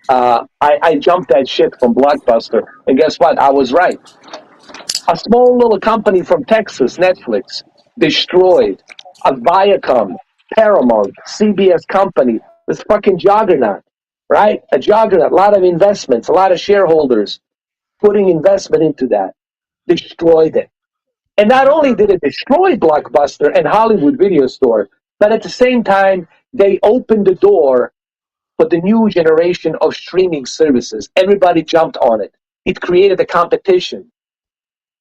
A: I jumped that shit from Blockbuster. And guess what? I was right. A small little company from Texas, Netflix, destroyed a Viacom, Paramount, CBS company, this fucking juggernaut, right? A juggernaut, a lot of investments, a lot of shareholders putting investment into that, destroyed it. And not only
B: Another
A: did it destroy Blockbuster and Hollywood Video Store, but at the same time, they opened the door for the new generation of streaming services. Everybody jumped on it. It created a competition,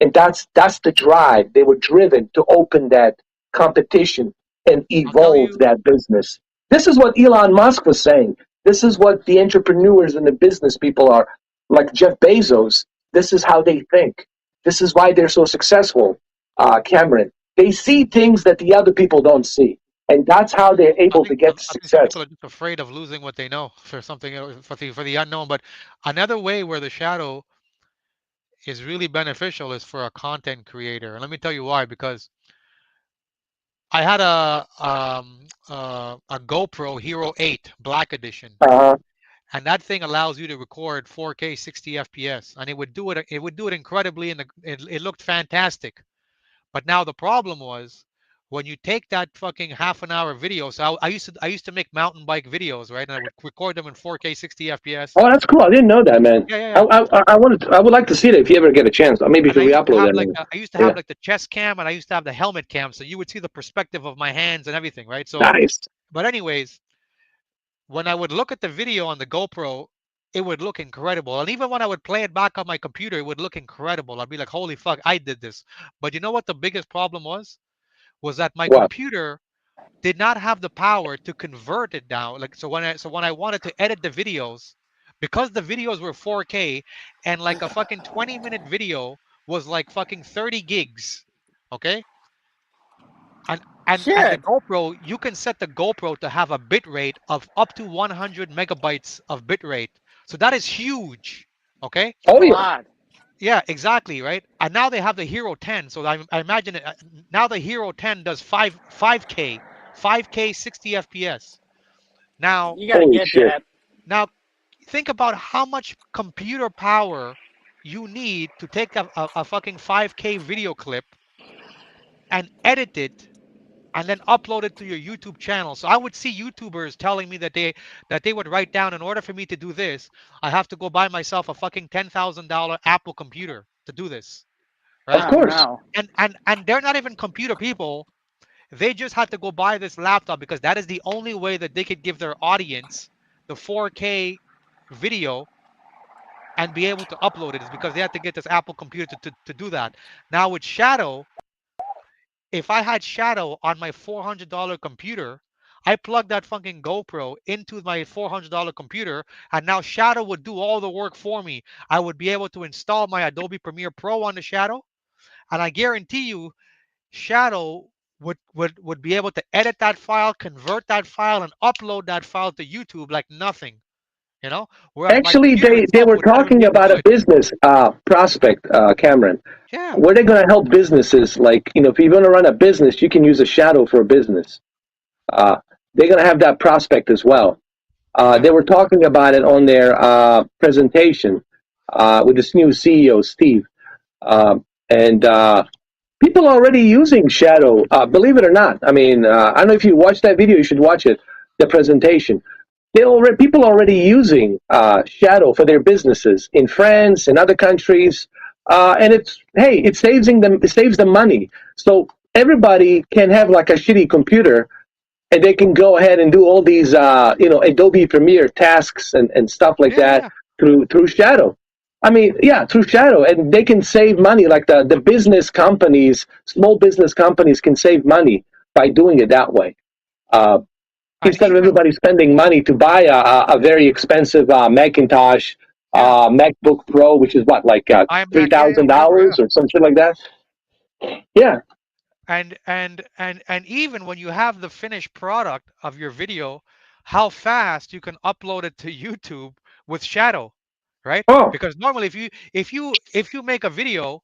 A: and that's the drive. They were driven to open that competition and
B: I'll tell
A: evolve
B: you
A: that business. This is what Elon Musk was saying. This is what the entrepreneurs and the business people are, like Jeff Bezos. This is how they think. This is why they're so successful, Cameron. They see things that the other people don't see, and that's how they're able to get
B: I think some
A: success.
B: people are just afraid of losing what they know for something for the unknown. But another way where the shadow is really beneficial is for a content creator, and let me tell you why. Because I had a GoPro Hero 8 Black Edition,
A: Uh,
B: and that thing allows you to record 4K 60 FPS, and it would do it. It would do it incredibly, and it looked fantastic. But now the problem was when you take that fucking half an hour video. So I used to make mountain bike videos, right? And I would record them in 4K 60 FPS.
A: oh, that's cool. I didn't know that, man.
B: Yeah, yeah,
A: I,
B: yeah.
A: I, I wanted. I would like to see it if you ever get a chance. Or maybe you
B: And
A: can re-upload that.
B: I used to have
A: Yeah,
B: like the chest cam, and I used to have the helmet cam, so you would see the perspective of my hands and everything, right? So,
A: nice.
B: but anyways, when I would look at the video on the GoPro, it would look incredible. And even when I would play it back on my computer, it would look incredible. I'd be like, holy fuck, I did this. But you know what the biggest problem was? Was that my
A: What?
B: computer did not have the power to convert it down. Like so when I wanted to edit the videos, because the videos were 4K and like a fucking 20-minute video was like fucking 30 gigs. Okay? And the
C: Shit.
B: GoPro, you can set the GoPro to have a bit rate of up to 100 megabytes of bit rate. So that is huge. Okay?
C: That's
A: Oh
C: a
A: yeah.
C: lot.
B: Yeah, exactly, right? And now they have the Hero 10. So I imagine it, now the Hero 10 does 5K 60 FPS. Now,
C: You gotta
A: Holy
C: get
A: shit.
C: that.
B: now think about how much computer power you need to take a fucking 5K video clip and edit it and then upload it to your YouTube channel. So I would see YouTubers telling me that they would write down, in order for me to do this, I have to go buy myself a fucking $10,000 Apple computer to do this,
A: Of
B: right?
C: Oh
A: course.
C: no.
B: And they're not even computer people. They just had to go buy this laptop because that is the only way that they could give their audience the 4K video and be able to upload it, is because they had to get this Apple computer to do that. Now with Shadow, if I had Shadow on my $400 computer, I plugged that fucking GoPro into my $400 computer, and now Shadow would do all the work for me. I would be able to install my Adobe Premiere Pro on the Shadow, and I guarantee you, Shadow would be able to edit that file, convert that file, and upload that file to YouTube like nothing. You know, whereas my
A: Actually,
B: computer
A: they
B: itself
A: were
B: would not even be
A: talking
B: able to
A: about
B: do
A: a
B: it.
A: business prospect, Cameron,
B: Yeah,
A: where they're going to help businesses. Like, if you're going to run a business, you can use a shadow for a business. Uh, they're going to have that prospect as well.
B: yeah,
A: They were talking about it on their presentation with this new CEO, Steve. And people are already using Shadow, believe it or not. I mean, I don't know if you watched that video, you should watch it, the presentation. People are already using Shadow for their businesses in France and other countries. And it saves them money. So everybody can have like a shitty computer and they can go ahead and do all these Adobe Premiere tasks and stuff like
B: yeah,
A: that
B: yeah.
A: through Shadow. I mean, yeah, through Shadow, and they can save money. Like the business companies, small business companies can save money by doing it that way. Uh,
B: And
A: Instead of
B: even
A: everybody spending money to buy a very expensive Macintosh,
B: yeah,
A: MacBook Pro, which is what, like three
B: iMac, yeah, yeah,
A: thousand
B: whatever, yeah.
A: dollars or some shit like that. Yeah.
B: And even when you have the finished product of your video, how fast you can upload it to YouTube with Shadow, right?
A: Oh.
B: Because normally if you make a video,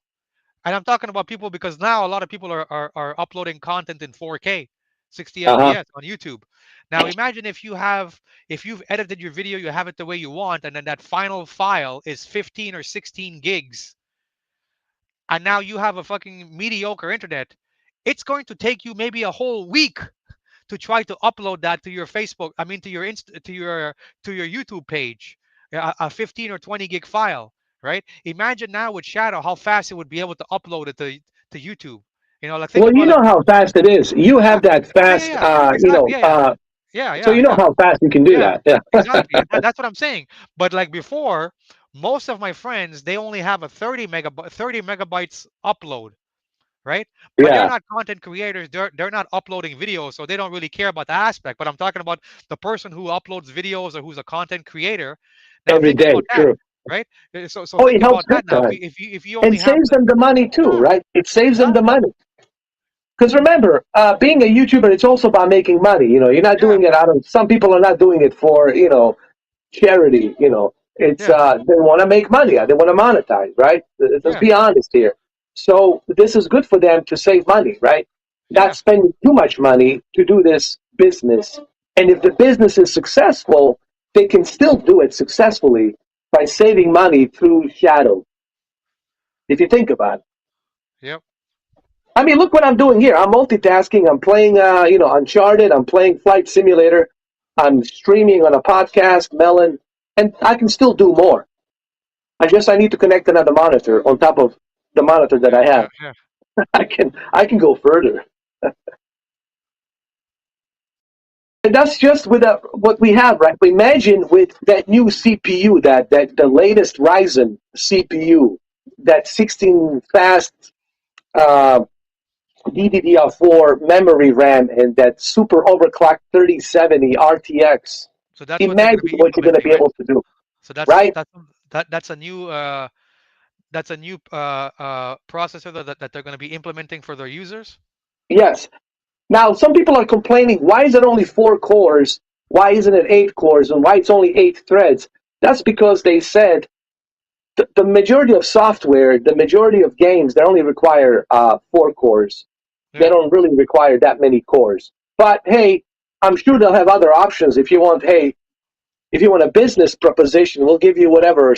B: and I'm talking about people because now a lot of people are uploading content in 4K, 60
A: Uh huh.
B: FPS on YouTube. Now imagine if you've edited your video, you have it the way you want, and then that final file is 15 or 16 gigs, and now you have a fucking mediocre internet. It's going to take you maybe a whole week to try to upload that to your Facebook, I mean to your to your YouTube page, a 15 or 20 gig file, right? Imagine now with Shadow how fast it would be able to upload it to YouTube. Like think
A: Well, you
B: about like
A: know how fast it is. You
B: yeah,
A: have that
B: yeah, yeah,
A: fast,
B: yeah, exactly, yeah, yeah, yeah,
A: so
B: yeah,
A: you know
B: yeah,
A: how fast you can do
B: yeah,
A: that. Yeah.
B: exactly. And that's what I'm saying. But like before, most of my friends they only have a 30 megabytes upload, right? But they're
A: Yeah.
B: not content creators. They're not uploading videos, so they don't really care about the aspect. But I'm talking about the person who uploads videos or who's a content creator. Now
A: Every
B: think
A: day.
B: about that,
A: True.
B: right? So
A: Oh, it
B: think
A: helps
B: about
A: big
B: that now. If
A: time.
B: you if you if you
A: And
B: only have
A: saves
B: the
A: them the money too,
B: yeah,
A: right? It saves them the
B: exactly,
A: money. Because remember, being a YouTuber, it's also about making money. You're not
B: yeah,
A: doing it out of, some people are not doing it for, charity. It's
B: yeah,
A: they want to make money. They want to monetize, right? Let's
B: yeah,
A: be honest here. So this is good for them to save money, right? Not
B: yeah,
A: spending too much money to do this business. And if the business is successful, they can still do it successfully by saving money through Shadow. If you think about it.
B: yep.
A: I mean, look what I'm doing here. I'm multitasking. I'm playing, Uncharted. I'm playing Flight Simulator. I'm streaming on a podcast, Melon, and I can still do more. I need to connect another monitor on top of the monitor that
B: Yeah,
A: I
B: yeah,
A: have.
B: yeah.
A: I can go further. And that's just with what we have, right? Imagine with that new CPU, that the latest Ryzen CPU, that 16 fast uh, DDR4 memory RAM, and that super overclocked 3070 RTX.
B: So that's what they're going to
A: Imagine
B: be
A: what you're going to
B: implementing,
A: be
B: right?
A: able to do,
B: So that's
A: right?
B: that's that's a new processor that they're going to be implementing for their users.
A: Yes. Now, some people are complaining, why is it only 4 cores? Why isn't it 8 cores? And why it's only 8 threads? That's because they said the majority of software, the majority of games, they only require 4 cores. They
B: Yeah,
A: don't really require that many cores. But hey, I'm sure they'll have other options if you want. Hey, if you want a business proposition, we'll give you whatever,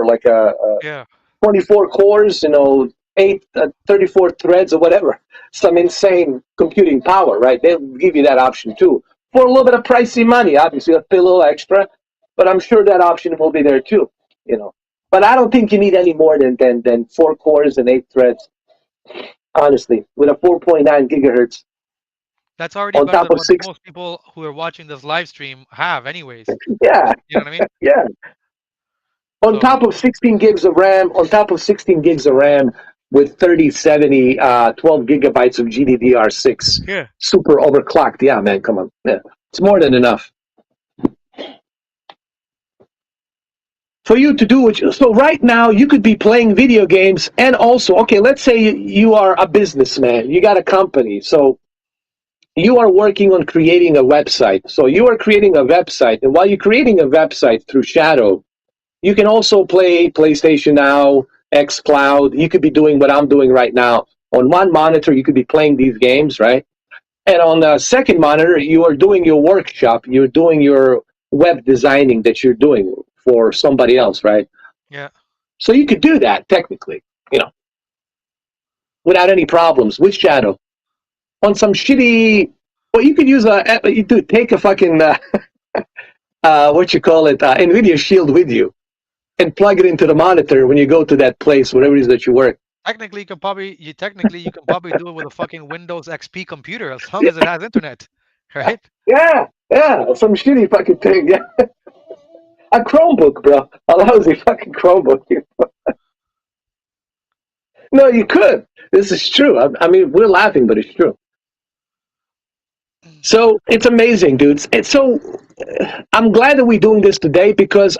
A: like a
B: yeah,
A: 24 cores, 34 threads or whatever, some insane computing power, right? They'll give you that option too for a little bit of pricey money. Obviously, you'll pay a little extra, but I'm sure that option will be there too. You know, but I don't think you need any more than 4 cores and 8 threads. Honestly, with a 4.9 gigahertz
B: that's already
A: on
B: about
A: top of
B: what
A: six,
B: most people who are watching this live stream have, anyways.
A: yeah,
B: You know what I mean?
A: yeah, on
B: So
A: top of 16 gigs of RAM, on top of 16 gigs of RAM, with 30, 70, 12 gigabytes of GDDR6,
B: Yeah.
A: super overclocked. Yeah, man, come on. Yeah. It's more than enough for you to do what you, so right now you could be playing video games and also, okay, let's say you are a businessman, you got a company, so you are working on creating a website. So you are creating a website, and while you're creating a website through Shadow, you can also play PlayStation Now, xCloud. You could be doing what I'm doing right now. On one monitor, you could be playing these games, right? And on the second monitor, you are doing your workshop. You're doing your web designing that you're doing for somebody else, right?
B: Yeah.
A: So you could do that technically, you know, without any problems with Shadow on some shitty. Well, you could use you do take a fucking what you call it, NVIDIA Shield with you and plug it into the monitor when you go to that place, whatever it is that you work.
B: Technically you can probably do it with a fucking Windows XP computer as long as it has internet, right?
A: Yeah, yeah, some shitty fucking thing. Yeah, a Chromebook, bro, a lousy fucking Chromebook. No, you could. This is true. I mean, we're laughing, but it's true. So it's amazing, dudes. And so I'm glad that we're doing this today because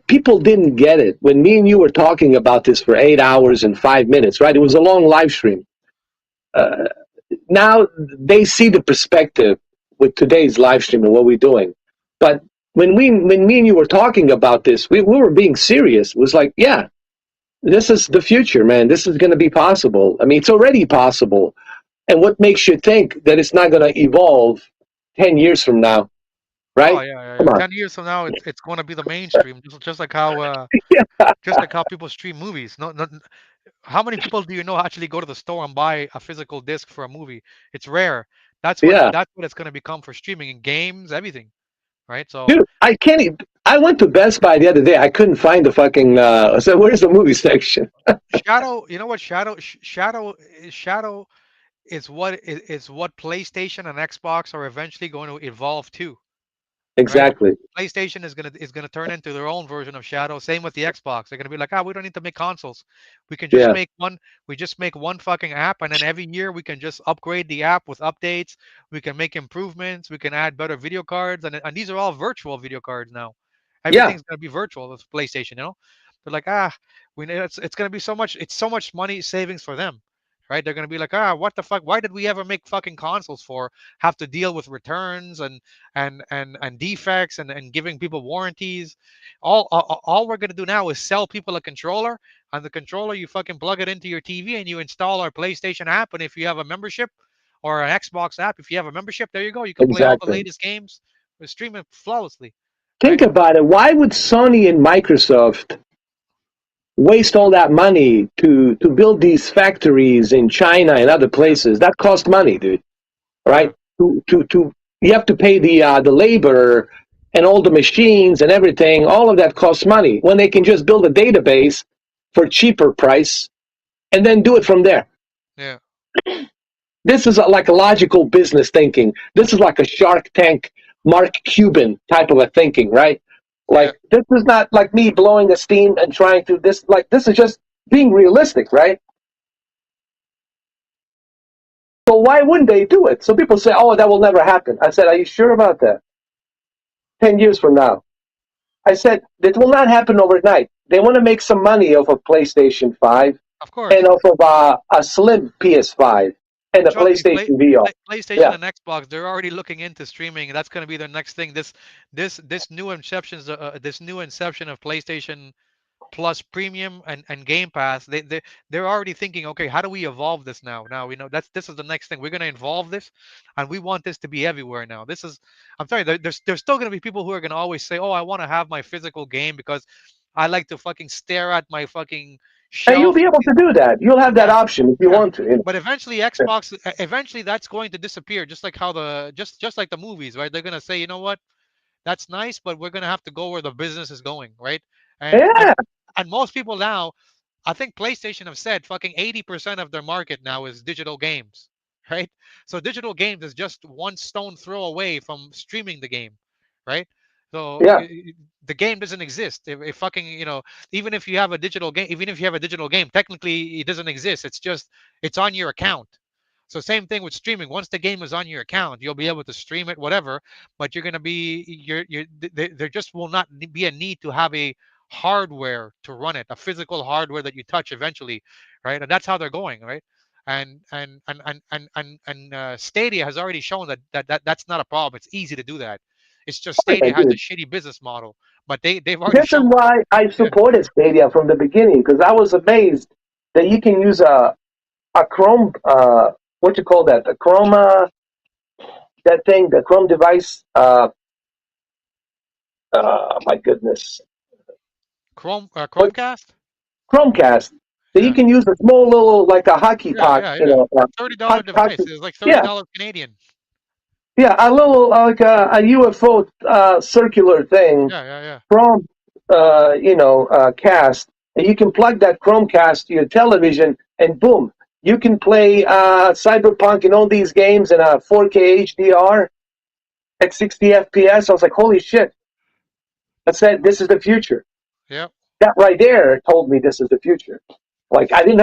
A: people didn't get it when me and you were talking about this for 8 hours and 5 minutes. Right? It was a long live stream. Uh, Now they see the perspective with today's live stream and what we're doing. But when me and you were talking about this, we were being serious. It was like, yeah, this is the future, man. This is going to be possible. I mean, it's already possible. And what makes you think that it's not going to evolve 10 years from now,
B: Oh
A: right?
B: yeah, yeah,
A: Come
B: yeah.
A: on.
B: 10 years from now, it's going to be the mainstream,
A: Yeah,
B: just like how people stream movies. How many people do you know actually go to the store and buy a physical disc for a movie? It's rare.
A: yeah.
B: That's what it's going to become for streaming and games, everything, right? So
A: Dude, I can't even, I went to Best Buy the other day. I couldn't find the fucking, I said, where's the movie section?
B: Shadow, you know what Shadow is what PlayStation and Xbox are eventually going to evolve to, right?
A: Exactly.
B: PlayStation is gonna turn into their own version of Shadow. Same with the Xbox. They're gonna be like, ah, we don't need to make consoles. We can just
A: Yeah.
B: make one. We just make one fucking app, and then every year we can just upgrade the app with updates. We can make improvements. We can add better video cards, and these are all virtual video cards now.
A: Yeah.
B: Everything's gonna be virtual with PlayStation. They're like, ah, we know it's gonna be so much. It's so much money savings for them. Right? They're gonna be like, ah, what the fuck? Why did we ever make fucking consoles for? Have to deal with returns and defects and giving people warranties. All we're gonna do now is sell people a controller. On the controller, you fucking plug it into your TV and you install our PlayStation app. And if you have a membership or an Xbox app, if you have a membership, there you go. You can play all the
A: Exactly.
B: latest games, stream it flawlessly,
A: Think
B: right?
A: about it. Why would Sony and Microsoft waste all that money to build these factories in China and other
B: Yeah,
A: places? That cost money, dude.
B: yeah,
A: Right? To you have to pay the labor and all the machines and everything. All of that costs money when they can just build a database for cheaper price and then do it from there.
B: yeah,
A: This is like a logical business thinking. This is like a Shark Tank, Mark Cuban type of a thinking, right?
B: yeah.
A: Like this is not like me blowing a steam and trying to this. Like this is just being realistic, right? So why wouldn't they do it? So people say, "Oh, that will never happen." I said, "Are you sure about that?" 10 years from now, I said it will not happen overnight. They want to make some money off of PlayStation 5
B: Of course.
A: and off of a slim PS5 and a
B: Trust me,
A: PlayStation VR.
B: PlayStation
A: Yeah,
B: and Xbox, they're already looking into streaming. That's going to be their next thing. This new inception of PlayStation Plus Premium and Game Pass, they're already thinking, okay, how do we evolve this now? Now we know this is the next thing. We're gonna evolve this, and we want this to be everywhere now. I'm sorry, there's still gonna be people who are gonna always say, oh, I want to have my physical game because I like to fucking stare at my fucking
A: and you'll
B: shelf.
A: be able to do that. You'll have that
B: Yeah,
A: option if you
B: yeah.
A: want to. You
B: But eventually that's going to disappear, just like how just like the movies, right? They're gonna say, you know what? That's nice, but we're gonna have to go where the business is going, right? And and
A: Yeah,
B: and most people now, I think PlayStation have said fucking 80% of their market now is digital games, right? So digital games is just one stone throw away from streaming the game, right? So
A: Yeah,
B: the game doesn't exist. If fucking, even if you have a digital game, even if you have a digital game, technically it doesn't exist. It's just it's on your account. So same thing with streaming. Once the game is on your account, you'll be able to stream it, whatever. But you're gonna be there just will not be a need to have a hardware to run it, a physical hardware that you touch eventually, right? And that's how they're going, right? And Stadia has already shown that's not a problem. It's easy to do that. It's just
A: oh, yeah,
B: Stadia has a
A: dude.
B: shitty business model, but they've already
A: This is
B: shown.
A: why I
B: Yeah,
A: supported Stadia from the beginning because I was amazed that you can use a Chrome what you call that, the Chrome that thing, the Chrome device. My goodness, what
B: Chromecast.
A: Chromecast that you
B: Yeah,
A: can use a small little like a hockey
B: yeah,
A: puck,
B: yeah, yeah. $30 device.
A: hockey,
B: It's like thirty
A: yeah,
B: dollars Canadian.
A: yeah, a little like a UFO circular thing
B: Yeah, yeah, yeah,
A: Chrome, cast, and you can plug that Chromecast to your television, and boom, you can play Cyberpunk and all these games in a 4K HDR at 60 FPS. I was like, holy shit! I said, this is the future.
B: yeah.
A: That right there told me this is the future. Like I didn't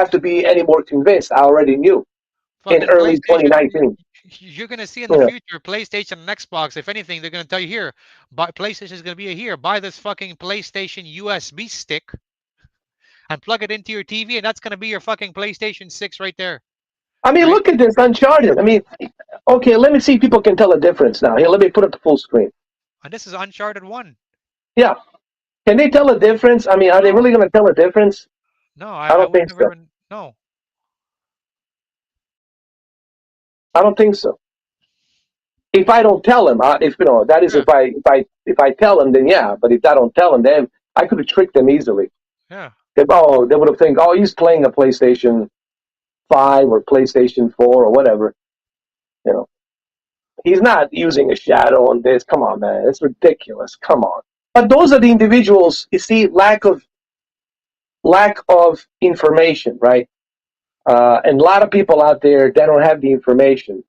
A: have to be any more convinced. I already knew in
B: Fucking
A: early
B: PlayStation.
A: 2019.
B: You're gonna see in the
A: Yeah.
B: future PlayStation and Xbox. If anything, they're gonna tell you here, buy PlayStation is gonna be here. Buy this fucking PlayStation USB stick and plug it into your TV, and that's gonna be your fucking PlayStation 6 right there,
A: I mean,
B: right?
A: look at this Uncharted. I mean, okay, let me see if people can tell a difference now. Here, let me put up the full screen.
B: And this is Uncharted One.
A: Yeah. Can they tell a difference? I mean, are they
B: No,
A: really going to tell a difference?
B: no,
A: I
B: I
A: don't
B: would
A: think
B: never
A: so.
B: even. No,
A: I don't think so. If I don't tell them, if you know, that is
B: yeah,
A: if I tell them, then yeah. But if I don't tell them, then I could have tricked them easily.
B: yeah.
A: They would have think, oh, he's playing a PlayStation 5 or PlayStation 4 or whatever. You know, he's not using a shadow on this. Come on, man, it's ridiculous. Come on. But those are the individuals. You see, lack of information, right? And a lot of people out there, they don't have the information.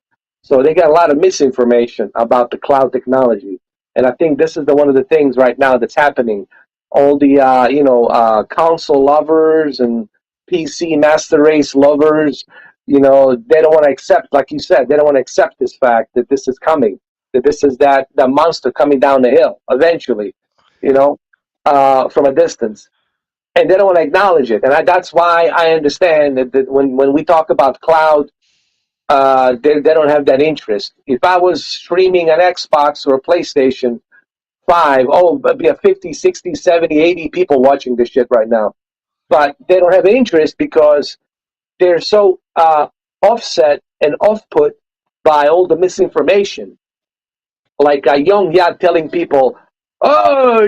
A: So they got a lot of misinformation about the cloud technology. And I think this is one of the things right now that's happening. All the, console lovers and PC master race lovers, they don't want to accept, like you said, they don't want to accept this fact that this is coming, that this is that monster coming down the hill eventually, you know, from a distance and they don't want to acknowledge it. And that's why I understand that when we talk about cloud, they don't have that interest. If I was streaming an Xbox or a PlayStation 5, it'd be a 50, 60, 70, 80 people watching this shit right now.
B: Yeah.
A: But they don't have interest because they're so offset and off-put by all the misinformation like a young yad telling people, "Oh,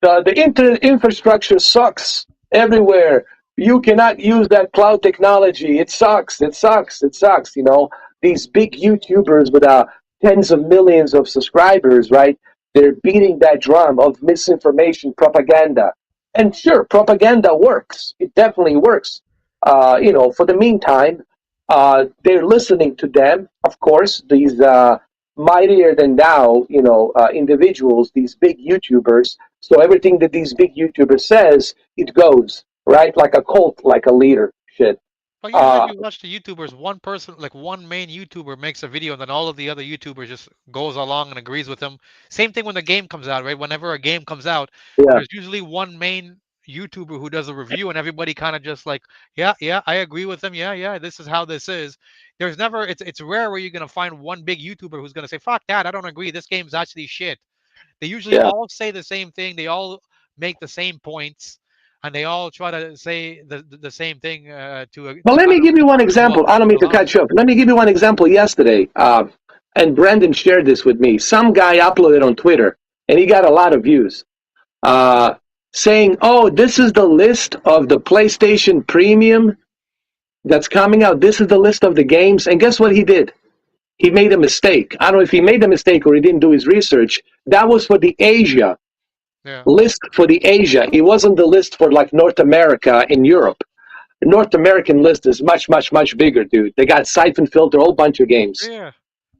A: the internet infrastructure sucks everywhere. You cannot use that cloud technology. It sucks. It sucks. It sucks." These big YouTubers with tens of millions of subscribers, right? They're beating that drum of misinformation propaganda. And sure, propaganda works. It definitely works. For the meantime, they're listening to them, of course, these mightier than thou, individuals, these big YouTubers. So everything that these big YouTubers says, it goes, right? Like a cult, like a leader. Shit.
B: But usually, if
A: Uh,
B: you watch the YouTubers, one person, like one main YouTuber, makes a video, and then all of the other YouTubers just goes along and agrees with them. Same thing when the game comes out, right? Whenever a game comes out,
A: yeah,
B: there's usually one main YouTuber who does a review, and everybody kind of just like, yeah, yeah, I agree with them. Yeah, yeah, this is how this is. There's never, it's rare where you're gonna find one big YouTuber who's gonna say, fuck that, I don't agree. This game's actually shit. They usually
A: yeah.
B: all say the same thing. They all make the same points, and they all try to say the same thing
A: But
B: to
A: let
B: kind
A: me
B: of
A: give you one
B: go
A: example. I don't mean to
B: along.
A: catch up. Let me give you one example yesterday. And Brandon shared this with me. Some guy uploaded on Twitter, and he got a lot of views. Uh, Saying, "Oh, this is the list of the PlayStation Premium that's coming out. This is the list of the games." And guess what he did? He made a mistake. I don't know if he made a mistake or he didn't do his research. That was for the Asia
B: Yeah.
A: list for the Asia. It wasn't the list for like North America and Europe. The North American list is much, much, much bigger, dude. They got Siphon Filter, a whole bunch of games.
B: Yeah.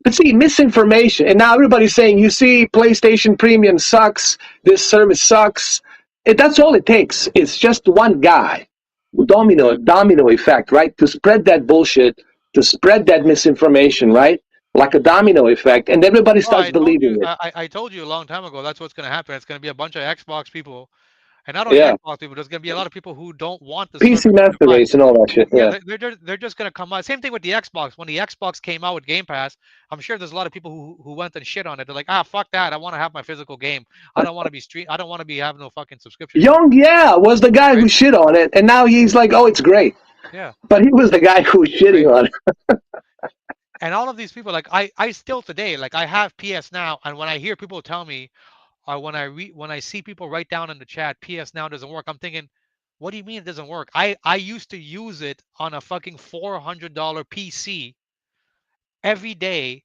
A: But see, misinformation, and now everybody's saying, you see, PlayStation Premium sucks, this service sucks. That's all it takes. It's just one guy, domino effect, right? To spread that bullshit, to spread that misinformation, right? Like a domino effect, and everybody
B: Oh,
A: starts believing it.
B: I told you a long time ago. That's what's going to happen. It's going to be a bunch of Xbox people, and not only
A: Yeah,
B: Xbox people. There's going to be a lot of people who don't want the
A: PC
B: service to
A: master
B: survive.
A: race and all that shit.
B: Yeah,
A: Yeah,
B: they're just going to come out. Same thing with the Xbox. When the Xbox came out with Game Pass, I'm sure there's a lot of people who went and shit on it. They're like, ah, fuck that. I want to have my physical game. I don't want to be stream. I don't want to be having no fucking subscription service.
A: Young, yeah, was the guy
B: Right?
A: who shit on it, and now he's like, oh, it's great.
B: Yeah.
A: But he was the guy who was
B: Right.
A: shitting on it.
B: And all of these people, like I still today, like I have PS Now, and when I hear people tell me, or when I see people write down in the chat, PS Now doesn't work, I'm thinking, what do you mean it doesn't work? I used to use it on a fucking $400 PC every day,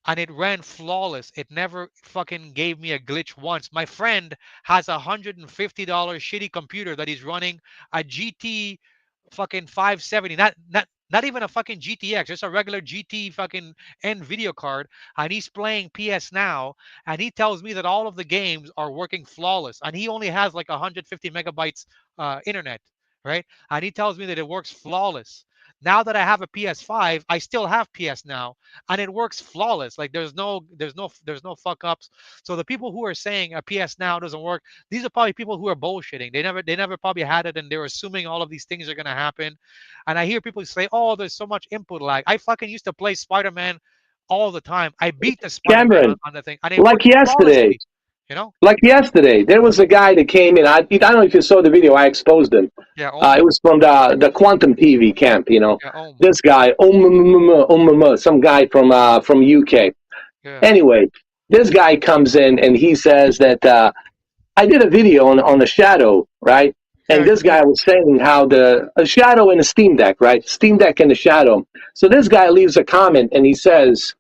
B: and it ran flawless. It never fucking gave me a glitch once. My friend has $150 shitty computer that he's running a GT fucking 570, not even a fucking GTX, just a regular GT fucking NVIDIA card, and he's playing PS Now, and he tells me that all of the games are working flawless, and he only has like 150 megabytes internet, right? And he tells me that it works flawless. Now that I have a PS5, I still have PS Now, and it works flawless. Like there's no fuck ups. So the people who are saying a PS Now doesn't work, these are probably people who are bullshitting. They never probably had it, and they're assuming all of these things are gonna happen. And I hear people say, "Oh, there's so much input lag." I fucking used to play Spider-Man all the time. I beat the Spider-Man
A: Cameron,
B: on the thing, and it
A: like
B: worked
A: yesterday,
B: flawlessly. You know?
A: there was a guy that came in. I don't know if you saw the video. I exposed him.
B: Yeah. Om.
A: It was from the Quantum TV camp.
B: Yeah. Om.
A: This guy, some guy from UK.
B: Yeah.
A: Anyway, this guy comes in and he says that I did a video on the shadow, right?
B: Yeah.
A: And
B: You
A: this
B: did.
A: guy was saying how a shadow and a Steam Deck, right? Steam Deck and the shadow. So this guy leaves a comment and he says,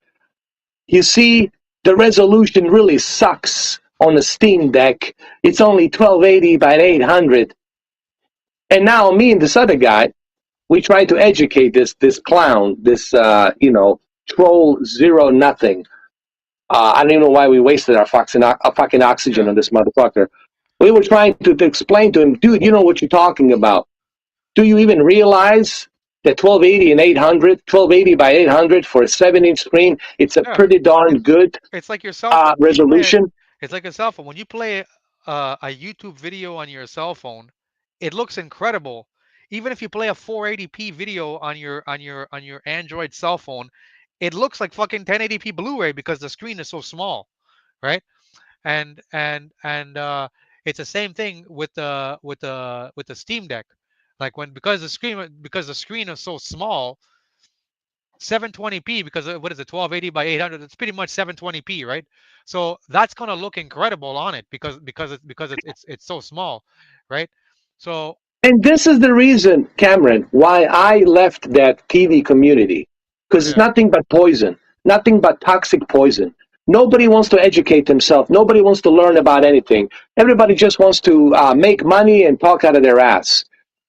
A: "You see, the resolution really sucks on the Steam Deck. It's only 1280 by 800." And now me and this other guy, we tried to educate this clown, this troll zero nothing. I don't even know why we wasted our fucking oxygen
B: Yeah.
A: on this motherfucker. We were trying to explain to him, dude, you know what you're talking about. Do you even realize that 1280 and 800, 1280 by 800 for a 7-inch screen, it's a
B: Yeah.
A: pretty darn good
B: It's like your cell phone. When you play
A: resolution?
B: It's like a cell phone. When you play a YouTube video on your cell phone, it looks incredible. Even if you play a 480p video on your Android cell phone, it looks like fucking 1080p Blu-ray because the screen is so small, right? And it's the same thing with the Steam Deck. Like when because the screen is so small, 720p because what is it, 1280 by 800, it's pretty much 720p, right? So that's going to look incredible on it because it's so small, right? So
A: And this is the reason, Cameron, why I left that TV community. Because it's
B: yeah,
A: nothing but poison, nothing but toxic poison. Nobody wants to educate themselves. Nobody wants to learn about anything. Everybody just wants to make money and talk out of their ass.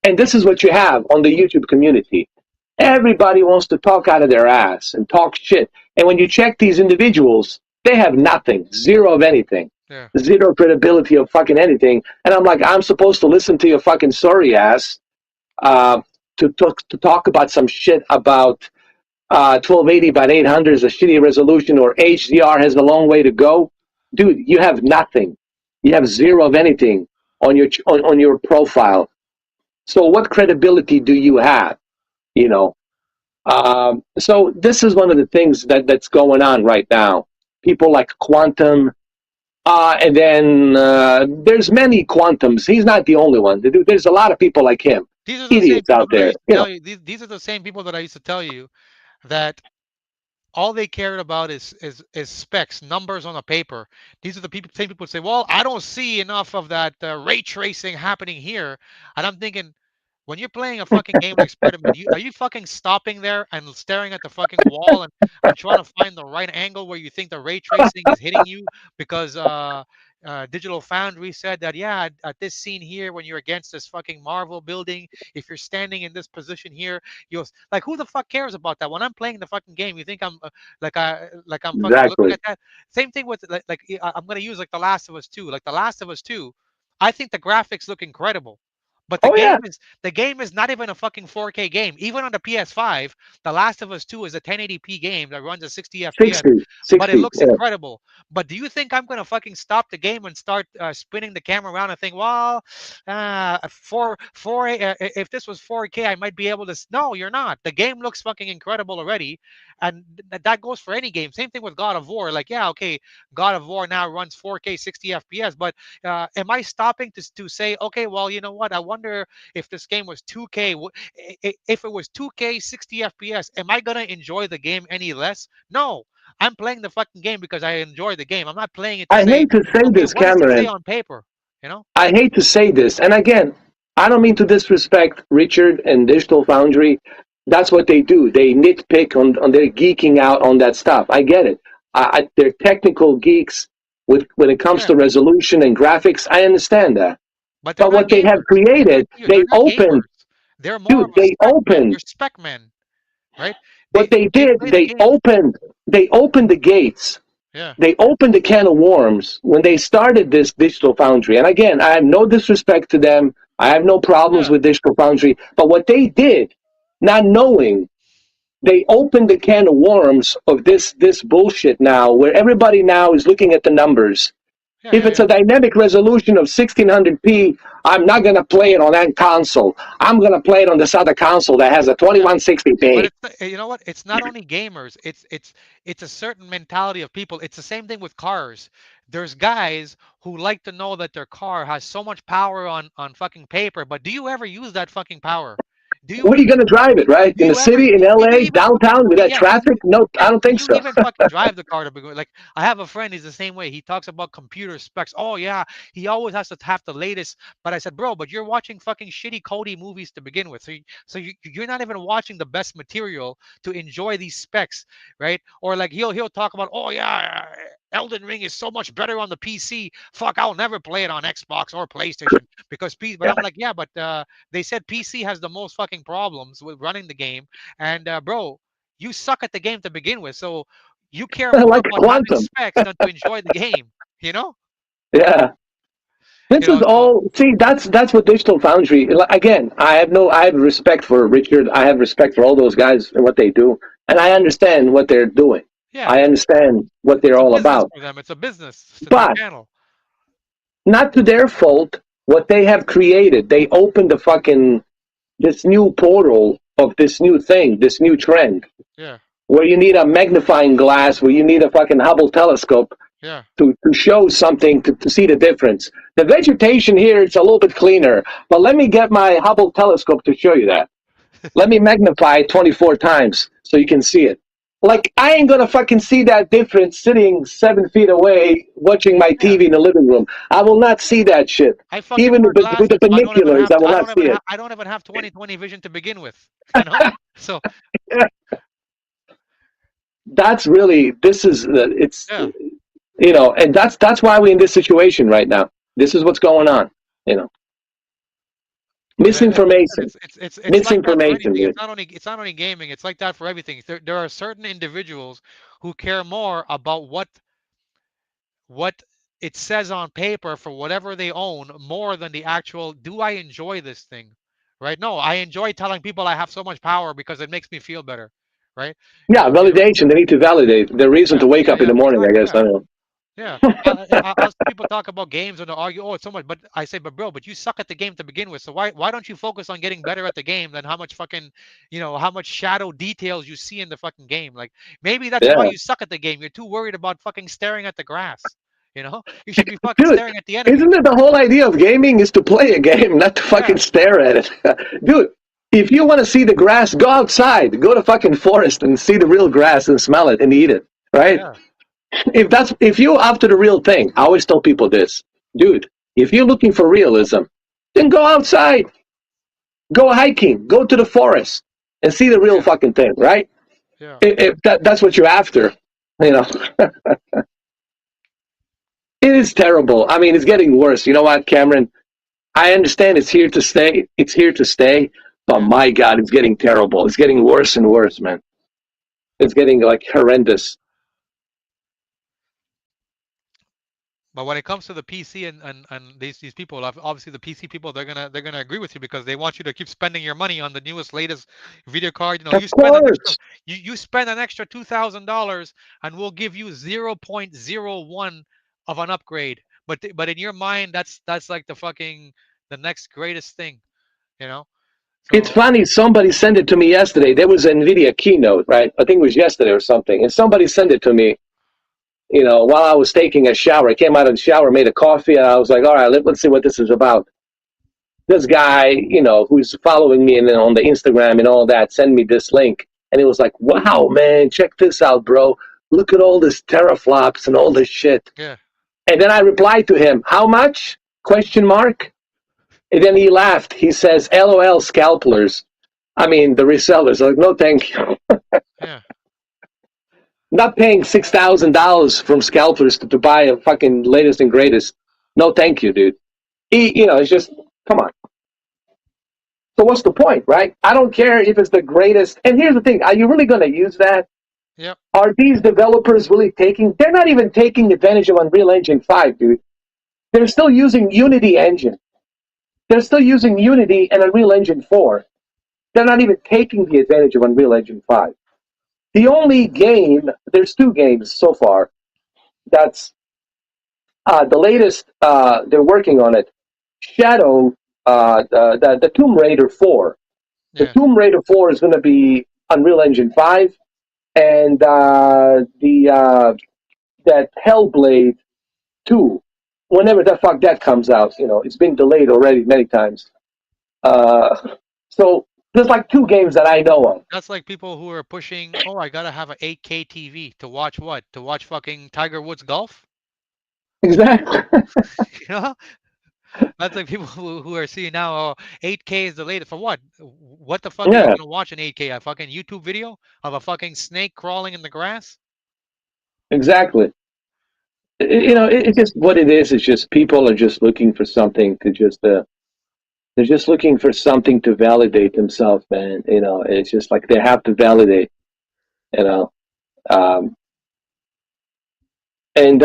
A: And this is what you have on the YouTube community. Everybody wants to talk out of their ass and talk shit. And when you check these individuals, they have nothing, zero of anything,
B: yeah,
A: zero credibility of fucking anything. And I'm like, I'm supposed to listen to your fucking sorry ass uh, to talk about some shit about 1280 by 800 is a shitty resolution or HDR has a long way to go. Dude, you have nothing. You have zero of anything on your profile. So what credibility do you have? You know, so this is one of the things that's going on right now. People like Quantum, and then there's many Quantums. He's not the only one. There's a lot of people like him,
B: these are the same
A: idiots
B: people
A: out
B: that I
A: there.
B: used to tell you. These are the same people that I used to tell you that all they cared about is specs, numbers on a paper. These are the people, same people who say, "Well, I don't see enough of that ray tracing happening here," and I'm thinking, when you're playing a fucking game like Spider-Man, are you fucking stopping there and staring at the fucking wall and trying to find the right angle where you think the ray tracing is hitting you because Digital Foundry said that, yeah, at this scene here, when you're against this fucking Marvel building, if you're standing in this position here, you'll like, who the fuck cares about that? When I'm playing the fucking game, you think I'm like I'm fucking looking
A: Exactly.
B: at that? Same thing with I'm gonna use like The Last of Us 2. Like The Last of Us 2, I think the graphics look incredible. But
A: Oh yeah,
B: the game is not even a fucking 4K game. Even on the PS5, The Last of Us 2 is a 1080p game that runs at 60 FPS,
A: 60,
B: but it
A: 60.
B: looks
A: Yeah.
B: incredible. But do you think I'm gonna fucking stop the game and start spinning the camera around and think, well, if this was 4K, I might be able to. No, you're not. The game looks fucking incredible already, and that goes for any game. Same thing with God of War. Like, yeah, okay, God of War now runs 4K 60 FPS, but am I stopping to say, okay, well, you know what? I wonder if this game was 2K. If it was 2K 60 FPS, am I gonna enjoy the game any less? No, I'm playing the fucking game because I enjoy the game. I'm not playing it to
A: I
B: say,
A: hate to say
B: okay,
A: this,
B: what does it say
A: Cameron.
B: on paper? You know?
A: I hate to say this, and again, I don't mean to disrespect Richard and Digital Foundry. That's what they do. They nitpick on their geeking out on that stuff. I get it. They're technical geeks when it comes
B: Yeah,
A: to resolution and graphics. I understand that.
B: but they're
A: But
B: not
A: what they have
B: gamers.
A: created,
B: They're
A: they
B: not
A: opened,
B: gamers. They're more of
A: dude.
B: a
A: They
B: spec man. They're
A: opened
B: spec men, right?
A: what they
B: They
A: did.
B: play the game.
A: They opened the gates.
B: Yeah,
A: They opened a can of worms when they started this Digital Foundry. And again, I have no disrespect to them. I have no problems
B: yeah,
A: with Digital Foundry. But what they did, not knowing, they opened the can of worms of this bullshit now, where everybody now is looking at the numbers.
B: yeah,
A: If
B: yeah,
A: it's
B: yeah.
A: a dynamic resolution of 1600p, I'm not going to play it on that console. I'm going to play it on this other console that has a
B: Yeah. But
A: 2160p.
B: you know what? It's not only gamers. It's a certain mentality of people. It's the same thing with cars. There's guys who like to know that their car has so much power on fucking paper, but do you ever use that fucking power? Do you
A: Where are you going to drive it, right?
B: do
A: In the
B: you ever
A: city, in
B: do you
A: LA,
B: even
A: downtown with that
B: yeah, do you
A: traffic? No, I
B: yeah,
A: don't
B: do
A: think
B: you
A: so.
B: even fucking drive the car to begin with? Like, I have a friend, he's the same way. He talks about computer specs. Oh yeah, he always has to have the latest. But I said, bro, but you're watching fucking shitty Cody movies to begin with. You're not even watching the best material to enjoy these specs, right? Or like he'll talk about, oh yeah, Elden Ring is so much better on the PC. Fuck, I'll never play it on Xbox or PlayStation because but
A: Yeah,
B: I'm like, yeah, but they said PC has the most fucking problems with running the game. And bro, you suck at the game to begin with, so you care more
A: like
B: about having
A: quantum.
B: specs than to enjoy the game. You know?
A: Yeah.
B: You
A: This is
B: know? So
A: all. See, that's what Digital Foundry. Again, I have respect for Richard. I have respect for all those guys and what they do, and I understand what they're doing.
B: yeah,
A: I understand what they're
B: it's a
A: all
B: business
A: about.
B: for them. It's a business. It's their
A: But
B: channel.
A: not to their fault. What they have created, they opened the fucking this new portal of this new thing, this new trend,
B: Yeah,
A: where you need a magnifying glass, where you need a fucking Hubble telescope
B: yeah.
A: to show something to see the difference. The vegetation here, it's a little bit cleaner, but let me get my Hubble telescope to show you that. Let me magnify it 24 times so you can see it. Like, I ain't gonna fucking see that difference sitting 7 feet away watching my
B: Yeah.
A: TV in the living room. I will not see that shit.
B: I fucking
A: Even
B: wear
A: with the
B: glasses, so
A: binoculars, I will not see it.
B: I don't even have 20/20 vision to begin with. You know? So
A: That's really, this is, it's,
B: yeah.
A: and that's why we're in this situation right now. This is what's going on, you know.
B: But as I said,
A: Misinformation.
B: it's like that for
A: Misinformation,
B: anything.
A: dude.
B: It's not only gaming. It's like that for everything. There are certain individuals who care more about what it says on paper for whatever they own more than the actual, do I enjoy this thing? Right? No, I enjoy telling people I have so much power because it makes me feel better. Right?
A: Yeah,
B: You know,
A: validation. They need to validate the reason
B: yeah,
A: to wake
B: yeah,
A: up in
B: yeah,
A: the morning, I
B: exactly.
A: guess.
B: Yeah.
A: I don't know.
B: Yeah, I'll see people talk about games and they argue, oh, it's so much. But I say, but bro, but you suck at the game to begin with. So why don't you focus on getting better at the game than how much fucking, how much shadow details you see in the fucking game? Like maybe that's why
A: Yeah.
B: you suck at the game. You're too worried about fucking staring at the grass. You should be fucking
A: Dude,
B: staring at the enemy.
A: isn't it the whole idea of gaming is to play a game, not to fucking
B: Yeah,
A: stare at it? Dude, if you want to see the grass, go outside. Go to fucking forest and see the real grass and smell it and eat it, right?
B: yeah,
A: If you're after the real thing, I always tell people this, dude. If you're looking for realism, then go outside, go hiking, go to the forest, and see the real
B: yeah,
A: fucking thing, right?
B: yeah.
A: If that's what you're after, you know. It is terrible. I mean, it's getting worse. You know what, Cameron? I understand it's here to stay. It's here to stay. But
B: Yeah.
A: my God, it's getting terrible. It's getting worse and worse, man. It's getting like horrendous.
B: But when it comes to the PC and these people, obviously the PC people, they're gonna agree with you because they want you to keep spending your money on the newest, latest video card. You know,
A: Of
B: you spend an extra,
A: course.
B: you spend an extra $2,000, and we'll give you 0.01 of an upgrade. But in your mind, that's like the next greatest thing, you know.
A: It's
B: So
A: funny. Somebody sent it to me yesterday. There was an NVIDIA keynote, right? I think it was yesterday or something. And somebody sent it to me, while I was taking a shower. I came out of the shower, made a coffee, and I was like, all right, let's see what this is about. This guy, who's following me and on the Instagram and all that, sent me this link. And it was like, wow, man, check this out, bro. Look at all this teraflops and all this shit.
B: yeah,
A: And then I replied to him, how much? Question mark. And then he laughed. He says, LOL scalpers. I mean, the resellers. Like, no, thank you.
B: yeah.
A: Not paying $6,000 from scalpers to buy a fucking latest and greatest. No, thank you, dude. It's just, come on. So what's the point, right? I don't care if it's the greatest. And here's the thing: are you really going to use that?
B: Yep.
A: Are these developers really taking? They're not even taking advantage of Unreal Engine 5, dude. They're still using Unity engine. They're still using Unity and Unreal Engine 4. They're not even taking the advantage of Unreal Engine 5. The only game, there's two games so far. That's the latest. They're working on it. Shadow, the Tomb Raider 4. The
B: Yeah.
A: Tomb Raider 4 is going to be Unreal Engine 5, and that Hellblade 2, whenever the fuck that comes out, it's been delayed already many times. So there's like two games that I know of.
B: That's like people who are pushing. Oh, I gotta have an 8K TV to watch what? To watch fucking Tiger Woods golf?
A: Exactly.
B: You know, that's like people who are seeing now. Oh, 8K is the latest for what? What the fuck are you
A: Yeah,
B: gonna watch in 8K? A fucking YouTube video of a fucking snake crawling in the grass?
A: exactly.
B: You know?
A: It's just what it is. It's just people are just looking for something to just. They're just looking for something to validate themselves, man. It's just like they have to validate. You know, um, and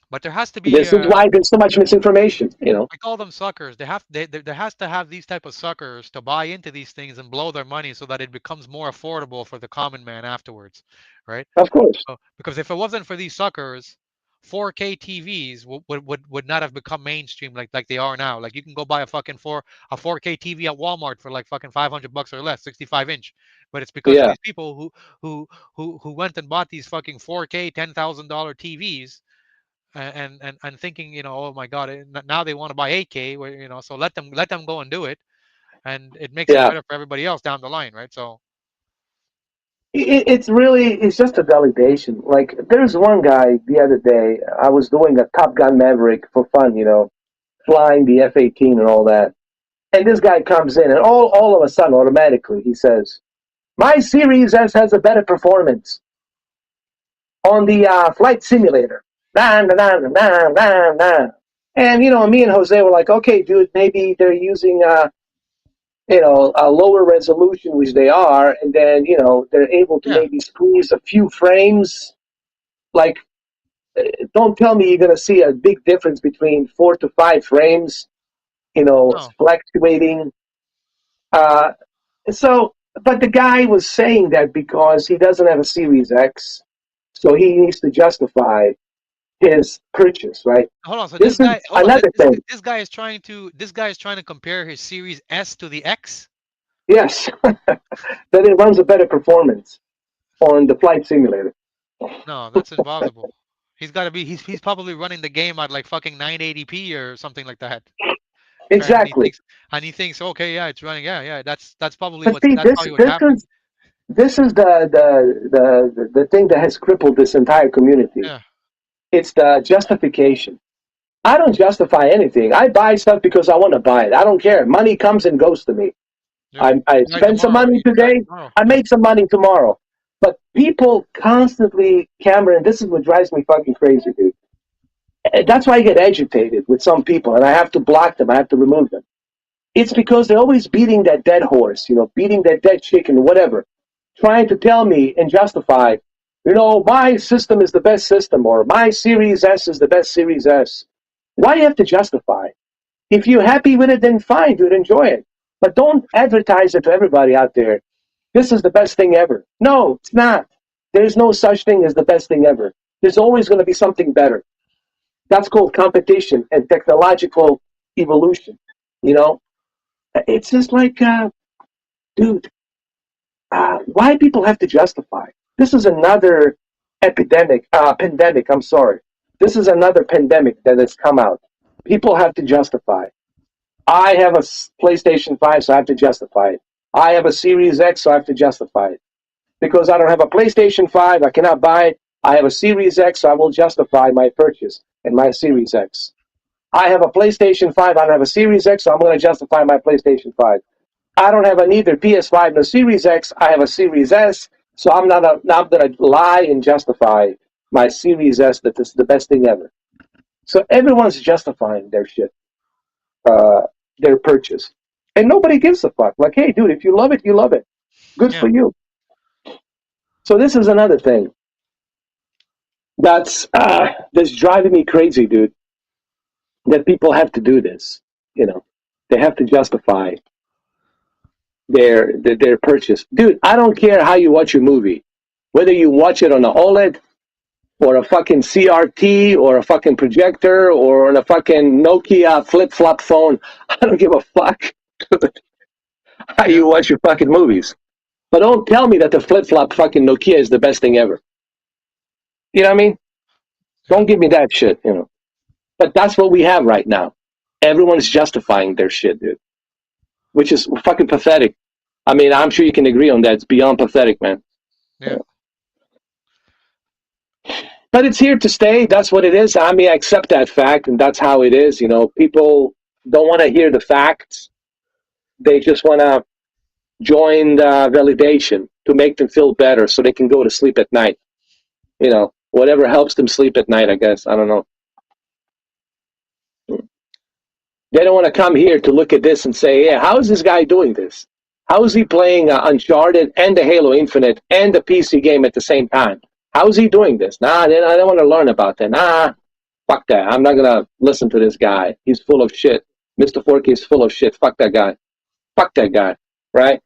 B: But there has to be.
A: this is why there's so much misinformation.
B: I call them suckers. There has to have these type of suckers to buy into these things and blow their money so that it becomes more affordable for the common man afterwards, right?
A: Of course.
B: Because if it wasn't for these suckers, 4K TVs would not have become mainstream like they are now. Like you can go buy a 4K TV at Walmart for like fucking $500 or less, 65-inch. But it's because of
A: Yeah,
B: these people who went and bought these fucking 4K $10,000 TVs and thinking, oh my God, now they want to buy 8K, where so let them go and do it, and it makes it
A: yeah.
B: better for everybody else down the line, right? So
A: It's just a validation. Like there's one guy the other day. I was doing a Top Gun Maverick for fun, flying the F-18 and all that. And this guy comes in, and all of a sudden, automatically, he says, "My Series S has a better performance on the flight simulator." Nah, nah, nah, nah, nah, nah. And me and Jose were like, "Okay, dude, maybe they're using a lower resolution, which they are, and then they're able to
B: yeah,
A: maybe squeeze a few frames. Like, don't tell me you're going to see a big difference between 4 to 5 frames,
B: no,
A: fluctuating." Uh, so, but the guy was saying that because he doesn't have a Series X, so he needs to justify his purchase, right?
B: hold on. So
A: This
B: this
A: is
B: guy, hold on,
A: another thing.
B: this guy is trying to compare his Series S to the X.
A: Yes, that it runs a better performance on the flight simulator.
B: No, that's impossible. He's got to be. He's probably running the game at like fucking 980p or something like that. Right? And he
A: Exactly.
B: thinks, okay, yeah, it's running. Yeah, yeah. That's probably
A: But see,
B: that's probably what's happening.
A: this is the thing that has crippled this entire community.
B: Yeah,
A: It's the justification. I don't justify anything. I buy stuff because I want to buy it. I don't care. Money comes and goes to me.
B: yeah.
A: I
B: Die
A: spend some
B: tomorrow.
A: money
B: You die
A: today.
B: tomorrow.
A: I make some money tomorrow. But people constantly, Cameron, this is what drives me fucking crazy, dude. That's why I get agitated with some people, and I have to block them. I have to remove them. It's because they're always beating that dead horse, beating that dead chicken, whatever, trying to tell me and justify, my system is the best system, or my Series S is the best Series S. Why do you have to justify? If you're happy with it, then fine, dude, enjoy it. But don't advertise it to everybody out there. This is the best thing ever. No, it's not. There's no such thing as the best thing ever. There's always going to be something better. That's called competition and technological evolution. You know, it's just like, dude, why people have to justify? This is another pandemic. I'm sorry. This is another pandemic that has come out. People have to justify. I have a PlayStation 5, so I have to justify it. I have a Series X, so I have to justify it. Because I don't have a PlayStation 5, I cannot buy it. I have a Series X, so I will justify my purchase and my Series X. I have a PlayStation 5, I don't have a Series X, so I'm going to justify my PlayStation 5. I don't have a neither PS5 nor Series X, I have a Series S, so I'm not going to lie and justify my Series S that this is the best thing ever. So everyone's justifying their shit, uh, their purchase. And nobody gives a fuck. Like, hey, dude, if you love it, you love it. Good
B: Yeah.
A: for you. So this is another thing that's driving me crazy, dude. That people have to do this. They have to justify their purchase. Dude, I don't care how you watch your movie, whether you watch it on an OLED or a fucking CRT or a fucking projector or on a fucking Nokia flip flop phone. I don't give a fuck how
B: Yeah.
A: you watch your fucking movies. But don't tell me that the flip flop fucking Nokia is the best thing ever. You know what I mean?
B: Yeah.
A: Don't give me that shit. But that's what we have right now. Everyone's justifying their shit, dude, which is fucking pathetic. I mean, I'm sure you can agree on that. It's beyond pathetic, man.
B: Yeah.
A: But it's here to stay. That's what it is. I mean, I accept that fact, and that's how it is. People don't want to hear the facts. They just want to join the validation to make them feel better so they can go to sleep at night. Whatever helps them sleep at night, I guess. I don't know. They don't want to come here to look at this and say, yeah, how is this guy doing this? How is he playing Uncharted and the Halo Infinite and the PC game at the same time? How is he doing this? Nah, I don't want to learn about that. Nah, fuck that. I'm not going to listen to this guy. He's full of shit. Mr. Forky is full of shit. Fuck that guy. Fuck that guy. Right?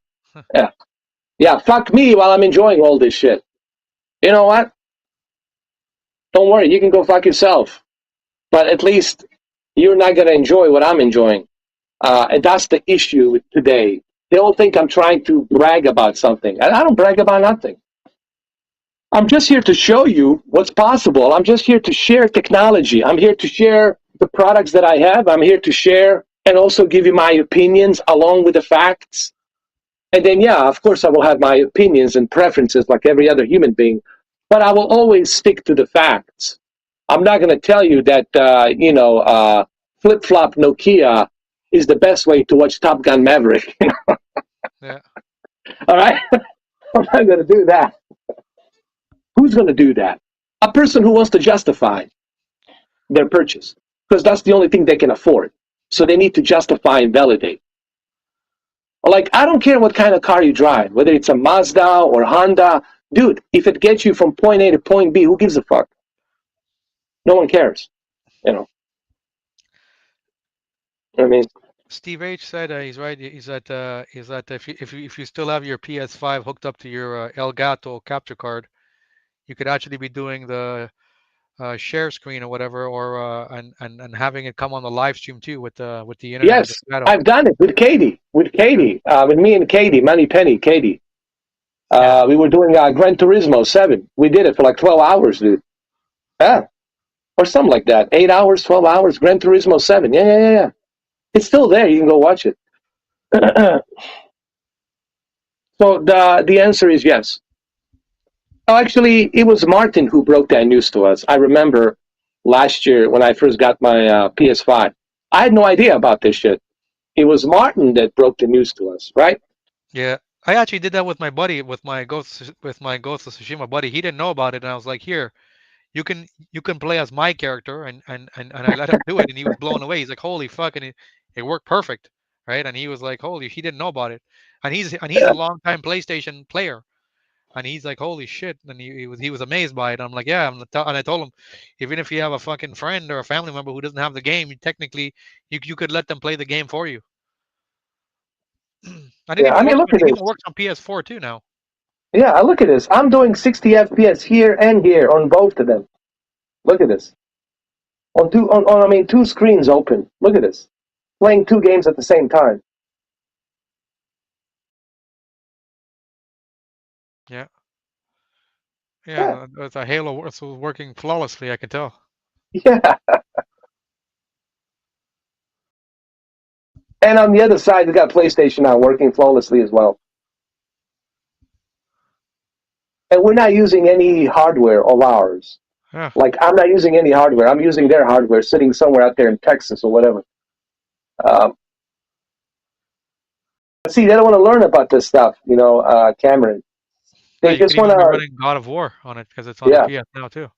A: Yeah. Yeah, fuck me while I'm enjoying all this shit. You know what? Don't worry. You can go fuck yourself. But at least you're not going to enjoy what I'm enjoying. And that's the issue today. They all think I'm trying to brag about something. I don't brag about nothing. I'm just here to show you what's possible. I'm just here to share technology. I'm here to share the products that I have. I'm here to share and also give you my opinions along with the facts. And then, yeah, of course, I will have my opinions and preferences like every other human being, but I will always stick to the facts. I'm not going to tell you that, flip flop Nokia is the best way to watch Top Gun Maverick.
B: Yeah.
A: All right? I'm not going to do that. Who's going to do that? A person who wants to justify their purchase, because that's the only thing they can afford. So they need to justify and validate. Like, I don't care what kind of car you drive, whether it's a Mazda or Honda. Dude, if it gets you from point A to point B, who gives a fuck? No one cares. You know. I mean,
B: Steve H said he's right. Is that if you still have your PS5 hooked up to your Elgato capture card, you could actually be doing the share screen or whatever, or and having it come on the live stream too with the internet with the
A: yes,
B: shadow.
A: I've done it with Katie, with me and Katie, Money Penny, Katie.
B: Yeah.
A: We were doing Gran Turismo 7. We did it for like 12 hours, dude. Yeah, or something like that. 8 hours, 12 hours, Gran Turismo 7. Yeah, yeah, yeah, yeah. It's still there. You can go watch it. So the answer is yes. Oh, actually, it was Martin who broke that news to us. I remember last year when I first got my PS5. I had no idea about this shit. It was Martin that broke the news to us, right?
B: Yeah. I actually did that with my buddy, with my Ghost of Tsushima buddy. He didn't know about it, and I was like, "Here, you can play as my character, and I let him do it, and he was blown away. He's like, holy fuck, and it worked perfect, right? And he was like, holy, he didn't know about it, and he's a long time PlayStation player, and he's like, holy shit, and he was amazed by it. I'm like, yeah, and I told him, even if you have a fucking friend or a family member who doesn't have the game, technically you could let them play the game for you. And
A: Yeah, I mean, look at
B: it
A: this.
B: even works on PS4 too now.
A: Yeah, look at this. I'm doing 60 FPS here and here on both of them. Look at this. I mean, two screens open. Look at this. Playing two games at the same time.
B: Yeah,
A: Yeah,
B: yeah, it's a Halo. It's working flawlessly. I can tell.
A: yeah. And on the other side, we got PlayStation now working flawlessly as well. And we're not using any hardware of ours.
B: Yeah,
A: Like, I'm not using any hardware. I'm using their hardware sitting somewhere out there in Texas or whatever. Um, See, they don't want to learn about this stuff, Cameron.
B: yeah.
A: They
B: You
A: just
B: can
A: want
B: even be
A: to,
B: running God of War on it because it's on the
A: yeah.
B: PS now too.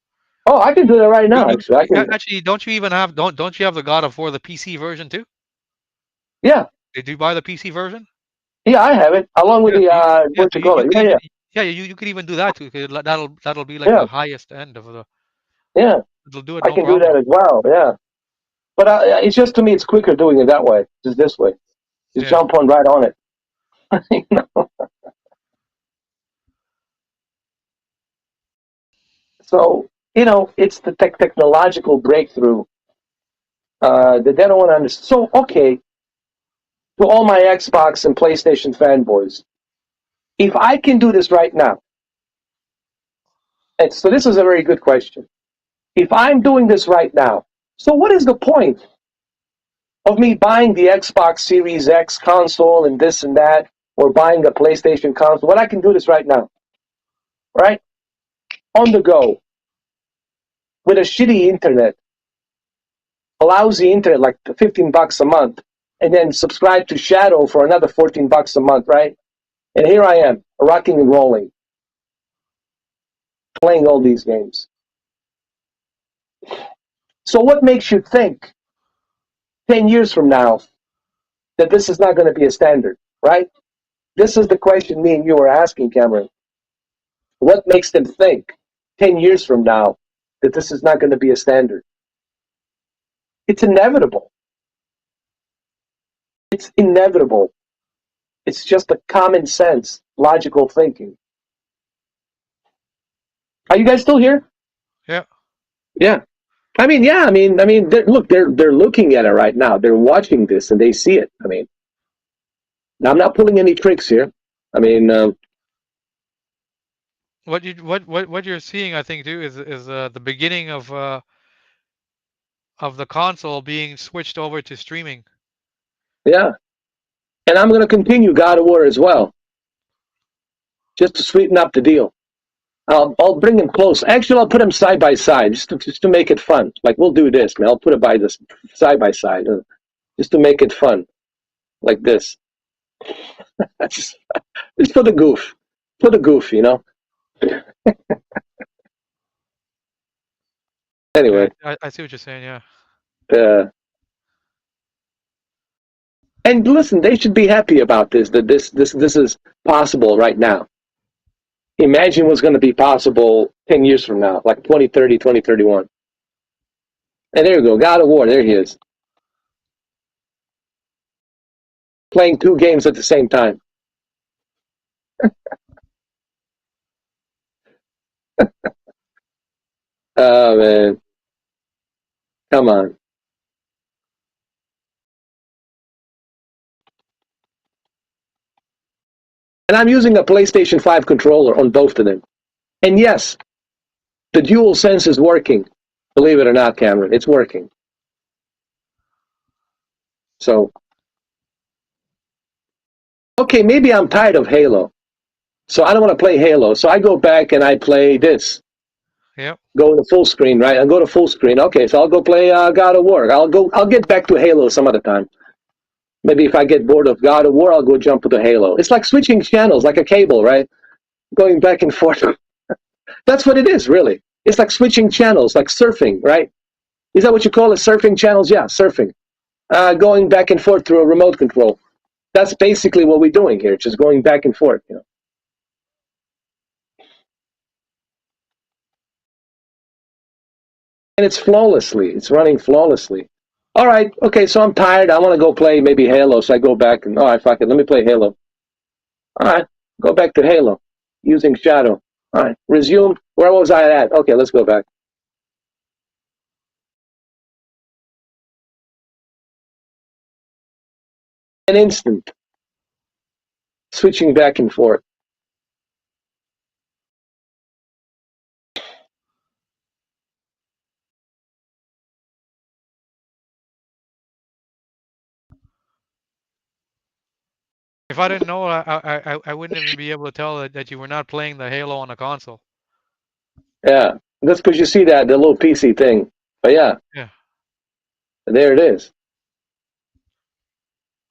A: Oh, I can do that right now, actually. I can,
B: Actually, don't you even have don't you have the God of War the PC version too?
A: yeah.
B: Did you buy the PC version?
A: Yeah, I have it, along with
B: Yeah,
A: the,
B: so
A: what you call
B: you
A: it.
B: could
A: Yeah,
B: even
A: yeah,
B: you could even do that too. 'Cause that'll be like
A: yeah,
B: the highest end of the.
A: yeah.
B: It'll do it
A: I
B: no
A: can do that
B: problem.
A: as well, yeah. But it's just, to me, it's quicker doing it that way, just this way. Just
B: Yeah,
A: jump on right on it. You know? So, it's the technological breakthrough that they don't want to understand. So, okay, to all my Xbox and PlayStation fanboys, if I can do this right now, and so this is a very good question. If I'm doing this right now, so what is the point of me buying the Xbox Series X console and this and that, or buying a PlayStation console when I can do this right now, right? On the go, with a shitty internet, a lousy internet like $15 a month, and then subscribe to Shadow for another $14 a month, right? And here I am, rocking and rolling, playing all these games. So what makes you think 10 years from now that this is not going to be a standard, right? This is the question me and you are asking, Cameron. What makes them think 10 years from now that this is not going to be a standard? It's inevitable. It's inevitable. It's just a common sense, logical thinking. Are you guys still here?
B: yeah.
A: Yeah. Look, they're looking at it right now. They're watching this and they see it. I mean, I'm not pulling any tricks here. I mean,
B: What you're seeing, I think, too, is the beginning of the console being switched over to streaming.
A: yeah. And I'm going to continue God of War as well, just to sweeten up the deal. I'll bring them close. Actually, I'll put them side by side, just to make it fun. Like, we'll do this, man. I'll put it by this side by side, just to make it fun, like this. just, just for the goof,
B: Yeah,
A: Anyway,
B: I see what you're saying. Yeah,
A: uh, and listen, they should be happy about this. That this is possible right now. Imagine what's going to be possible 10 years from now, like 2030, 2031. And there you go, God of War. There he is, playing two games at the same time. Oh man, come on. And I'm using a PlayStation 5 controller on both of them. And yes, the dual sense is working. Believe it or not, Cameron, it's working. So, okay, maybe I'm tired of Halo. So I don't want to play Halo. So I go back and I play this.
B: yeah.
A: Go to full screen, right? I go to full screen. Okay, so I'll go play God of War. I'll get back to Halo some other time. Maybe if I get bored of God of War, I'll go jump to Halo. It's like switching channels, like a cable, right? Going back and forth. That's what it is, really. It's like switching channels, like surfing, right? Is that what you call it? Surfing channels? Yeah, surfing. Going back and forth through a remote control. That's basically what we're doing here, just going back and forth. And it's flawlessly. It's running flawlessly. All right, okay, so I'm tired. I want to go play maybe Halo, so I go back and, all right, fuck it, let me play Halo. All right, go back to Halo using Shadow. All right, resume. Where was I at? Okay, let's go back. An instant. Switching back and forth.
B: If I didn't know, I wouldn't even be able to tell that you were not playing the Halo on a console.
A: Yeah, that's because you see that, the little PC thing. But yeah,
B: Yeah.
A: there it is.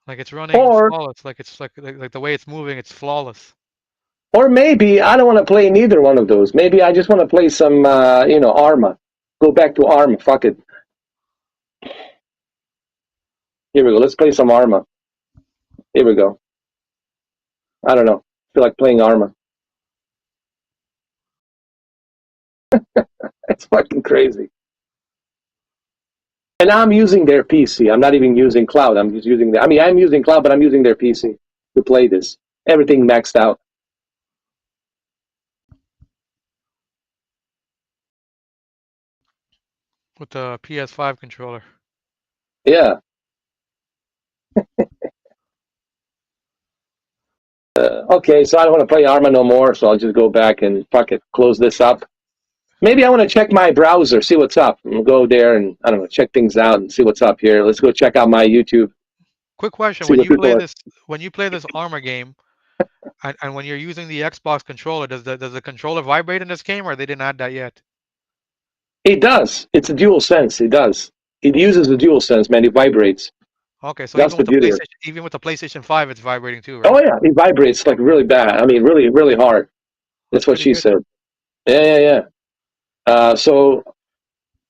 B: Like it's running
A: Or
B: flawless. Like it's like the way it's moving, it's flawless.
A: or maybe I don't want to play neither one of those. Maybe I just want to play some, Arma. Go back to Arma. Fuck it. Here we go. Let's play some Arma. Here we go. I don't know. I feel like playing Arma. It's fucking crazy. And I'm using their PC. I'm not even using cloud. I'm just using I'm using cloud, but I'm using their PC to play this. Everything maxed out.
B: With the PS5 controller.
A: Yeah. Okay, so I don't want to play Arma no more, so I'll just go back and fuck it, close this up. Maybe I want to check my browser, see what's up. I'll go there and, I don't know, check things out and see what's up here. Let's go check out my YouTube.
B: Quick question:
A: See what people are.
B: when you play this Armor game, and when you're using the Xbox controller, does the controller vibrate in this game, or they didn't add that yet?
A: It does. It's a dual sense. It does. It uses the dual sense, man. It vibrates.
B: Okay, so
A: That's the beauty of it.
B: Even with the PlayStation 5, it's vibrating too, right?
A: Oh yeah, it vibrates like really bad. I mean, really, really hard. That's what she
B: good.
A: said. Yeah. So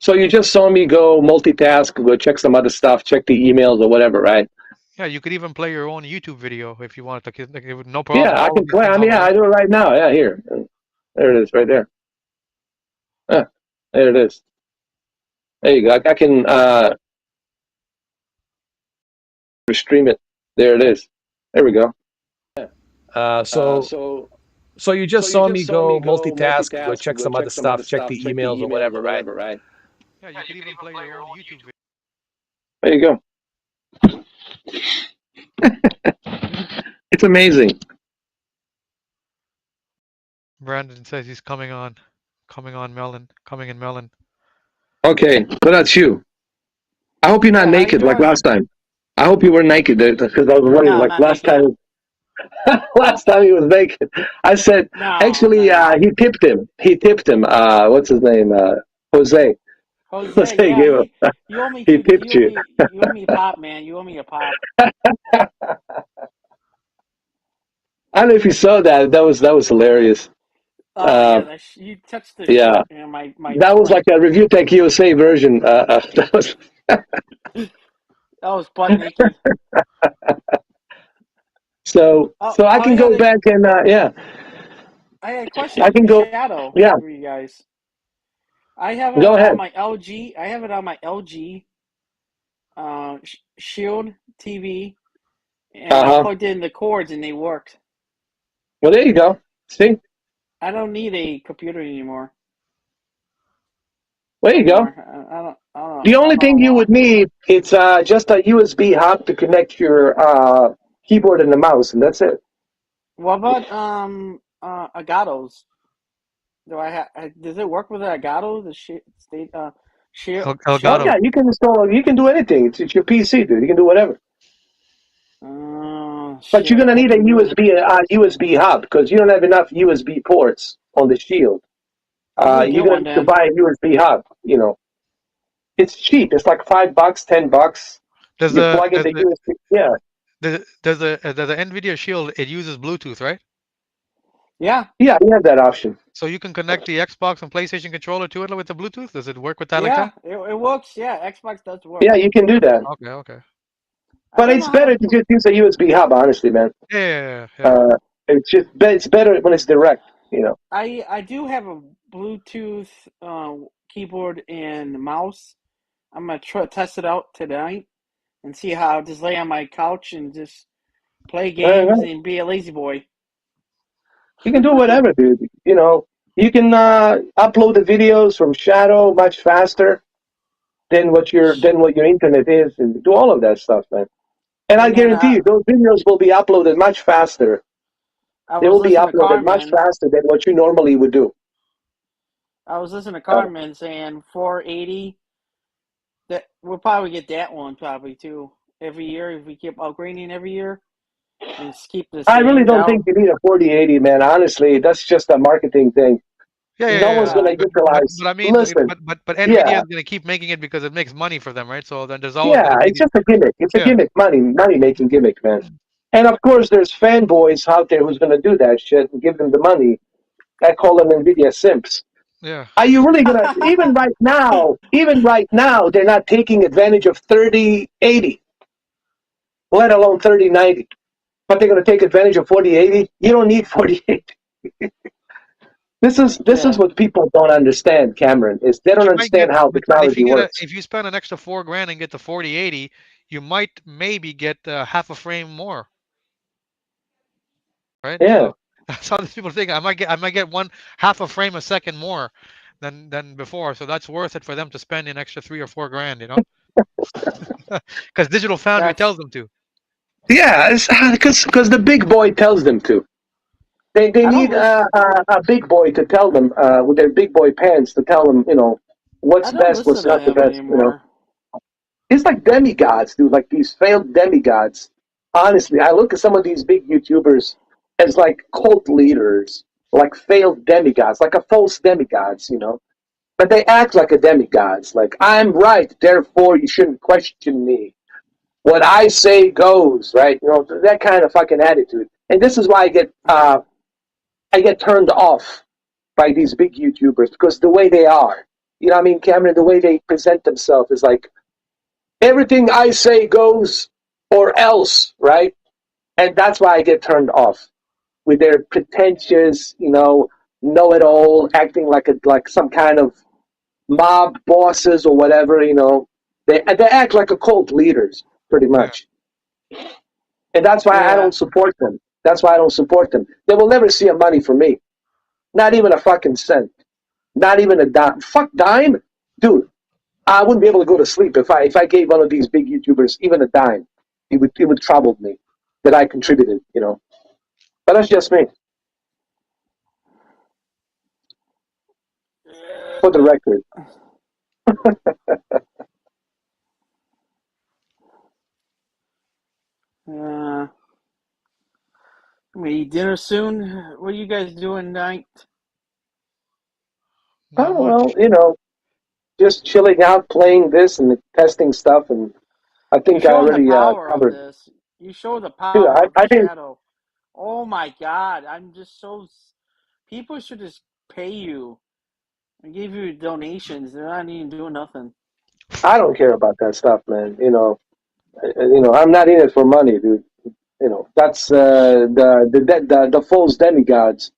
A: you just saw me go multitask, go check some other stuff, check the emails or whatever, right?
B: Yeah, you could even play your own YouTube video if you wanted to. Like, no problem.
A: Yeah, I can play. I mean, yeah, I do it right now. Yeah, here. There it is, right there. Yeah, there it is. There you go. I can stream it. There it is. There we go. So you just saw me go multitask, go check some other stuff, check the emails or whatever, right?
B: Yeah, you could even play your own YouTube video.
A: There you go. It's amazing.
B: Brandon says he's coming on Melon, coming in Melon.
A: Okay, but that's you. I hope you're not naked like last time. I hope you were naked because I was wondering, like last time. Last time he was naked. I said, actually, he tipped him. What's his name? Jose.
C: Jose, yeah.
A: Gave him.
C: You owe me
A: He tipped you.
C: You owe me a pop, man. You owe me a pop.
A: I don't know if you saw that. That was hilarious.
C: Yeah, you touched the
A: yeah.
C: My
A: that was like a Review Tech USA version. That was
C: that was butt naked.
A: So I can go back and yeah.
C: I had a question.
A: I can go.
C: Shadow for you guys. I have it on my LG. I have it on my LG Shield TV, and I plugged in the cords and they worked.
A: Well, there you go. See?
C: I don't need a computer anymore.
A: There you go.
C: I don't
A: the only thing you would need it's just a USB hub to connect your keyboard and the mouse, and that's it.
C: What about Elgato's? Does it work with Elgato? The Shield.
B: Elgato.
A: Yeah, you can install. You can do anything. It's your PC, dude. You can do whatever. But you're gonna need a USB hub because you don't have enough USB ports on the Shield. You're gonna need to buy a USB hub. You know, it's cheap. It's like $5, $10.
B: Does
A: you plug in the USB? Yeah.
B: Does the NVIDIA Shield? It uses Bluetooth, right?
C: Yeah.
A: Yeah, you have that option.
B: So you can connect the Xbox and PlayStation controller to it with the Bluetooth. Does it work with that like
C: Yeah,
B: that?
C: it works. Yeah, Xbox does work.
A: Yeah, you can do that.
B: Okay, okay.
C: I
A: But
C: don't
A: it's
C: know how to
A: better to
C: put.
A: just use a USB hub, honestly, man.
B: Yeah, yeah, yeah.
A: Uh, it's better when it's direct, you know.
C: I do have a Bluetooth keyboard and mouse. I'm gonna test it out tonight and see how. Just lay on my couch and just play games
A: Right.
C: and be a lazy boy.
A: You can do whatever, dude. You know, you can upload the videos from Shadow much faster than what your internet is, and do all of that stuff, man. And I
C: And then
A: guarantee you, those videos will be uploaded much faster.
C: I
A: They
C: was
A: will be
C: listening to
A: uploaded much
C: Carmen.
A: faster than what you normally would do.
C: I was listening to
A: Uh,
C: Carmen saying 480. That we'll probably get that one probably too every year if we keep upgrading every year and just keep the
A: I really
C: same
A: don't think
C: down.
A: you need a 4080, man. Honestly, that's just a marketing thing.
B: Yeah, yeah,
A: No
B: yeah,
A: one's
B: yeah.
A: going
C: Yeah,
A: to utilize.
B: But I mean,
A: Listen,
B: but
A: yeah,
B: Nvidia is gonna keep making it because it makes money for them, right? So then there's always
A: yeah,
B: gonna be
A: it's
B: these.
A: just a gimmick. It's a
B: Yeah,
A: gimmick, money making gimmick, man. And of course, there's fanboys out there who's going to do that shit and give them the money. I call them Nvidia simps.
B: yeah,
A: Are you really gonna even right now, they're not taking advantage of 3080, let alone 3090. But they're gonna take advantage of 4080? You don't need 4080. This is
C: yeah.
A: what people don't understand, Cameron, is they
B: but
A: don't
B: you might get,
A: understand how
B: but if
A: technology
B: you get a,
A: works.
B: if you spend an extra 4 grand and get the 4080, you might maybe get half a frame more, right?
A: Yeah.
B: So that's how these people think. I might get one half a frame a second more than before. So that's worth it for them to spend an extra 3 or 4 grand, because Digital Foundry
C: That's
B: tells them to.
A: Yeah, it's because the big boy tells them to. They
C: I don't
A: need
C: listen.
A: a big boy to tell them with their big boy pants to tell them,
C: I
A: what's
C: don't
A: best, what's
C: listen to
A: not the
C: him
A: best.
C: anymore.
A: It's like demigods, dude, like these failed demigods. Honestly, I look at some of these big YouTubers as like cult leaders, like failed demigods, like a false demigods. But they act like a demigods, like I'm right, therefore you shouldn't question me. What I say goes, right? That kind of fucking attitude. And this is why I get turned off by these big YouTubers because the way they are. You know what I mean, Cameron, the way they present themselves is like everything I say goes or else, right? And that's why I get turned off with their pretentious, know it all, acting like some kind of mob bosses or whatever. They act like a cult leaders, pretty
B: Yeah,
A: much. And that's why I
C: Yeah,
A: don't support them. That's why I don't support them. They will never see a money from me. Not even a fucking cent. Not even a dime. Fuck dime? Dude, I wouldn't be able to go to sleep if I gave one of these big YouTubers even a dime. It would trouble me that I contributed. But that's just me, for the record.
C: uh, we eat dinner soon. What are you guys doing tonight?
B: not
A: Oh
B: much.
A: well, just chilling out, playing this and testing stuff, and I
C: You're
A: think I
C: showing the
A: already
C: power of
A: covered.
C: this. You show the
A: Dude,
C: power
A: I,
C: of the
A: I think
C: shadow. Oh my God! I'm just so. People should just pay you and give you donations. They're not even doing nothing.
A: I don't care about that stuff, man. I'm not in it for money, dude. That's the false demigods.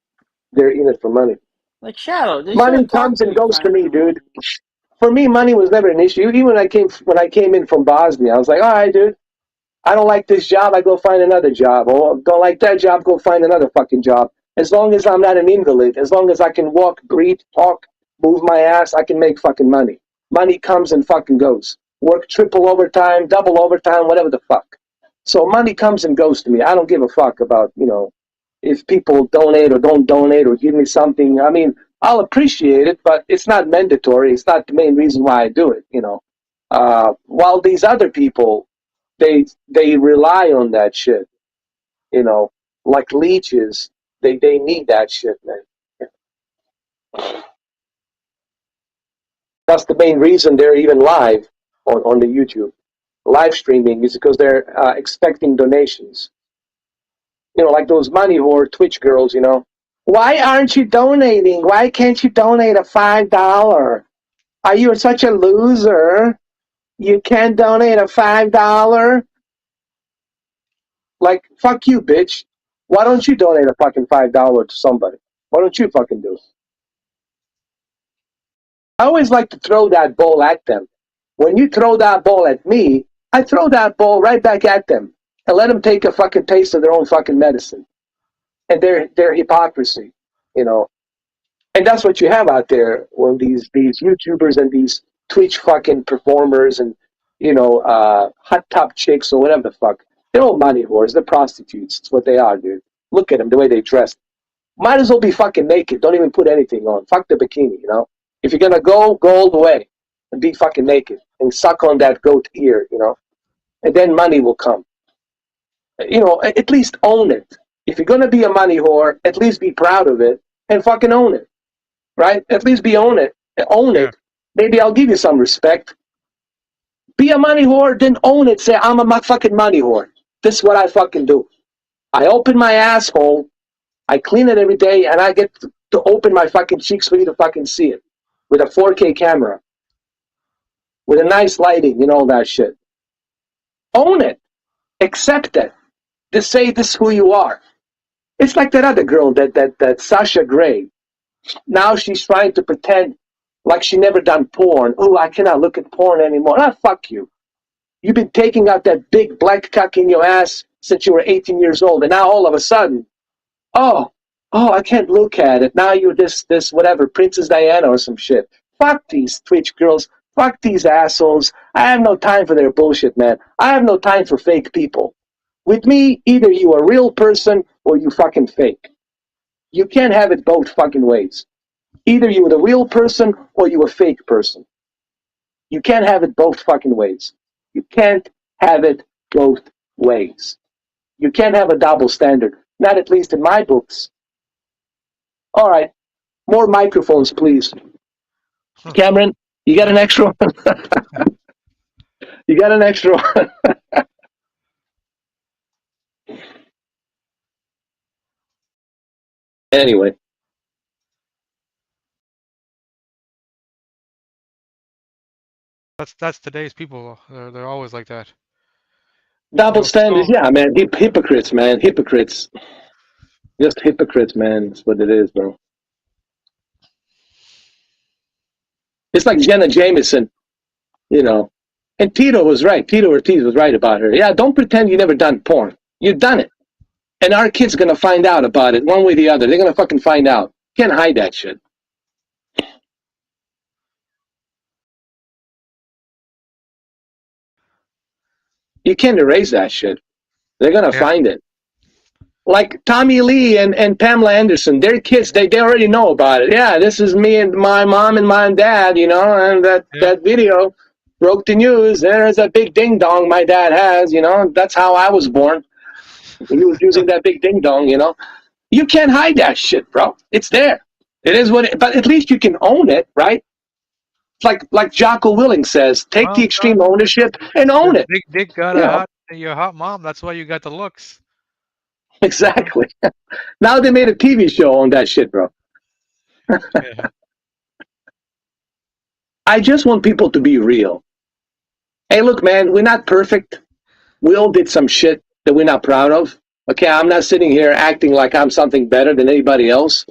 A: They're in it for money.
C: Like Shadow, they should
A: Money
C: have talked
A: comes
C: to
A: and
C: you
A: goes to me, dude.
C: finally.
A: For me, money was never an issue. Even when I came in from Bosnia, I was like, all right, dude. I don't like this job, I go find another job. Or don't like that job, go find another fucking job. As long as I'm not an invalid, as long as I can walk, breathe, talk, move my ass, I can make fucking money. Money comes and fucking goes. Work triple overtime, double overtime, whatever the fuck. So money comes and goes to me. I don't give a fuck about, if people donate or don't donate or give me something. I mean, I'll appreciate it, but it's not mandatory. It's not the main reason why I do it. While these other people, they rely on that shit, you know, like leeches. They need that shit, man. That's the main reason they're even live on the YouTube. Live streaming is because they're expecting donations. Like those money whore Twitch girls. Why aren't you donating? Why can't you donate a $5? Are you such a loser? You can't donate a $5? Like, fuck you, bitch. Why don't you donate a fucking $5 to somebody? Why don't you fucking do it? I always like to throw that ball at them. When you throw that ball at me, I throw that ball right back at them and let them take a fucking taste of their own fucking medicine and their hypocrisy, you know. And that's what you have out there when these YouTubers and these Twitch fucking performers and hot top chicks or whatever the fuck. They're all money whores. They're prostitutes. It's what they are, dude. Look at them, the way they dress. Might as well be fucking naked. Don't even put anything on. Fuck the bikini, you know. If you're gonna go all the way and be fucking naked and suck on that goat ear, you know, and then money will come. You know, at least own it. If you're gonna be a money whore, at least be proud of it and fucking own it, right? At least own it.
B: Yeah.
A: Maybe I'll give you some respect. Be a money whore, then own it. Say I'm a fucking money whore. This is what I fucking do. I open my asshole, I clean it every day, and I get to open my fucking cheeks for you to fucking see it with a 4K camera, with a nice lighting and all that shit. Own it. Accept it. Just say this is who you are. It's like that other girl, that Sasha Grey. Now she's trying to pretend like she never done porn. Oh, I cannot look at porn anymore. Ah, fuck you. You've been taking out that big black cock in your ass since you were 18 years old, and now all of a sudden, oh, I can't look at it. Now you're this whatever, Princess Diana or some shit. Fuck these Twitch girls. Fuck these assholes. I have no time for their bullshit, man. I have no time for fake people. With me, either you a real person or you fucking fake. You can't have it both fucking ways. Either you the real person or you a fake person. You can't have it both fucking ways. You can't have it both ways. You can't have a double standard. Not at least in my books. All right. More microphones, please. Cameron, you got an extra one? You got an extra one? Anyway.
B: That's today's people. They're always like that.
A: Double standards, yeah, man. Hypocrites, man. Hypocrites. Just hypocrites, man. That's what it is, bro. It's like Jenna Jameson, you know. And Tito was right. Tito Ortiz was right about her. Yeah, don't pretend you never done porn. You've done it. And our kids are going to find out about it one way or the other. They're going to fucking find out. Can't hide that shit. You can't erase that shit. They're going to find it. Like Tommy Lee and Pamela Anderson, their kids, they already know about it. Yeah, this is me and my mom and my dad, you know, and that video broke the news. There's a big ding dong my dad has, you know. That's how I was born. He was using that big ding dong, you know. You can't hide that shit, bro. It's there. It is what it, but at least you can own it, right? It's like Jocko Willing says, take the extreme ownership and own it.
B: Big dick got your hot mom. That's why you got the looks.
A: Exactly. Now they made a TV show on that shit, bro.
B: Yeah.
A: I just want people to be real. Hey, look, man, we're not perfect. We all did some shit that we're not proud of. Okay, I'm not sitting here acting like I'm something better than anybody else.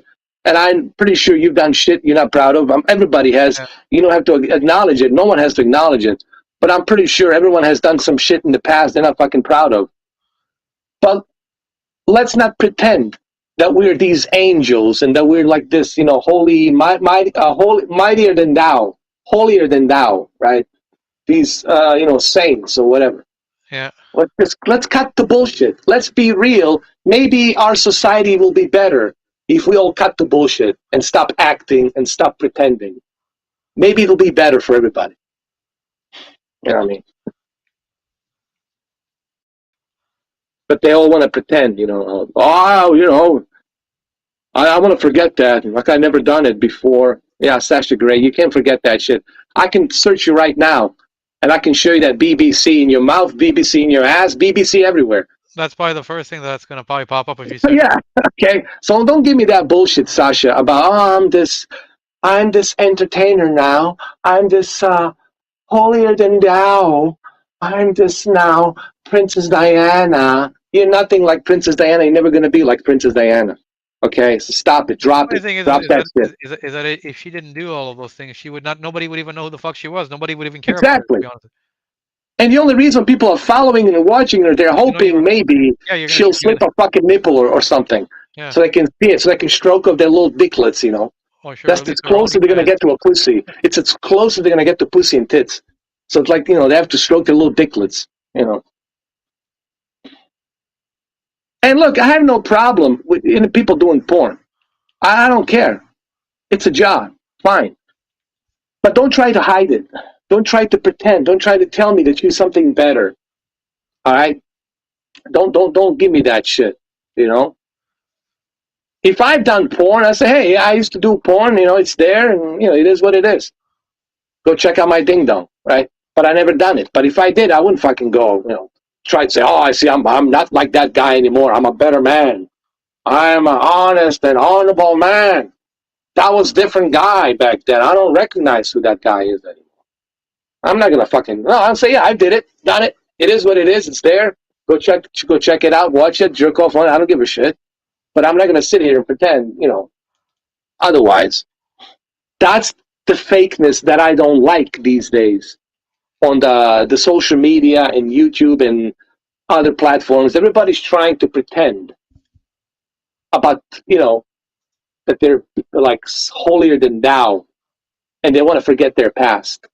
A: And I'm pretty sure you've done shit you're not proud of. Everybody has. Yeah. You don't have to acknowledge it. No one has to acknowledge it. But I'm pretty sure everyone has done some shit in the past they're not fucking proud of. But let's not pretend that we're these angels and that we're like this, you know, holy, mightier than thou, holier than thou, right? These, you know, saints or whatever.
B: Yeah.
A: Let's cut the bullshit. Let's be real. Maybe our society will be better if we all cut the bullshit and stop acting and stop pretending. Maybe it'll be better for everybody. You know what I mean? But they all want to pretend, you know. Oh, you know, I want to forget that. Like I never done it before. Yeah, Sasha Grey, you can't forget that shit. I can search you right now, and I can show you that BBC in your mouth, BBC in your ass, BBC everywhere.
B: That's probably the first thing that's gonna probably pop up if you search.
A: Yeah, okay. So don't give me that bullshit, Sasha, about I'm this entertainer now. I'm this holier than thou. I'm this now Princess Diana. You're nothing like Princess Diana. You're never gonna be like Princess Diana. Okay, so stop it, drop
B: The
A: it,
B: thing
A: drop that shit.
B: is that if she didn't do all of those things, she would not. Nobody would even know who the fuck she was. Nobody would even care about her. To
A: Exactly.
B: be honest,
A: And the only reason people are following and watching her, they're
B: you know,
A: hoping maybe
B: yeah,
A: she'll slip a fucking nipple or something,
B: yeah.
A: so they can see it, so they can stroke of their little dicklets. You know,
B: Oh, sure.
A: that's
B: Release
A: as
B: her
A: close as they're gonna
B: OnlyFans.
A: get to a pussy. It's as close as they're gonna get to pussy and tits. So it's like they have to stroke their little dicklets. You know. And look, I have no problem with people doing porn. I don't care. It's a job. Fine. But don't try to hide it. Don't try to pretend. Don't try to tell me that you're something better. All right? Don't give me that shit. You know? If I've done porn, I say, hey, I used to do porn, it's there, and it is what it is. Go check out my ding dong, right? But I never done it. But if I did, I wouldn't fucking go, try to say, oh, I see, I'm not like that guy anymore. I'm a better man. I am an honest and honorable man. That was a different guy back then. I don't recognize who that guy is anymore. I'm not gonna fucking no. I'll say, yeah, I did it, done it. It is what it is. It's there. Go check it out, watch it, jerk off on it. I don't give a shit. But I'm not gonna sit here and pretend, otherwise. That's the fakeness that I don't like these days on the social media and YouTube and other platforms. Everybody's trying to pretend about that they're like holier than thou, and they want to forget their past.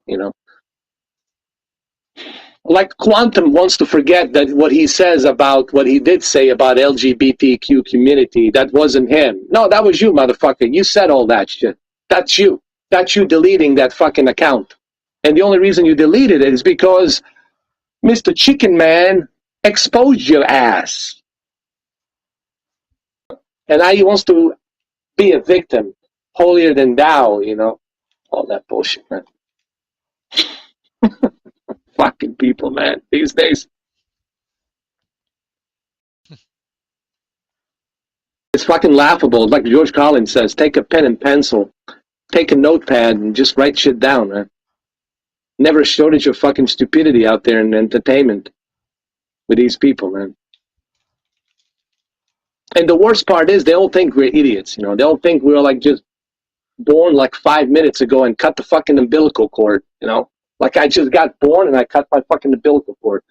A: Like Quantum wants to forget that what he says about what he did say about LGBTQ community, that wasn't him. No, that was you, motherfucker. You said all that shit. That's you. That's you deleting that fucking account. And the only reason you deleted it is because Mr. Chicken Man exposed your ass. And now he wants to be a victim, holier than thou. All that bullshit, man. Fucking people, man, these days. It's fucking laughable. Like George Carlin says, take a pen and pencil, take a notepad, and just write shit down, man. Never a shortage of fucking stupidity out there in entertainment with these people, man. And the worst part is they all think we're idiots, They all think we're like just born like 5 minutes ago and cut the fucking umbilical cord. Like I just got born and I cut my fucking umbilical cord.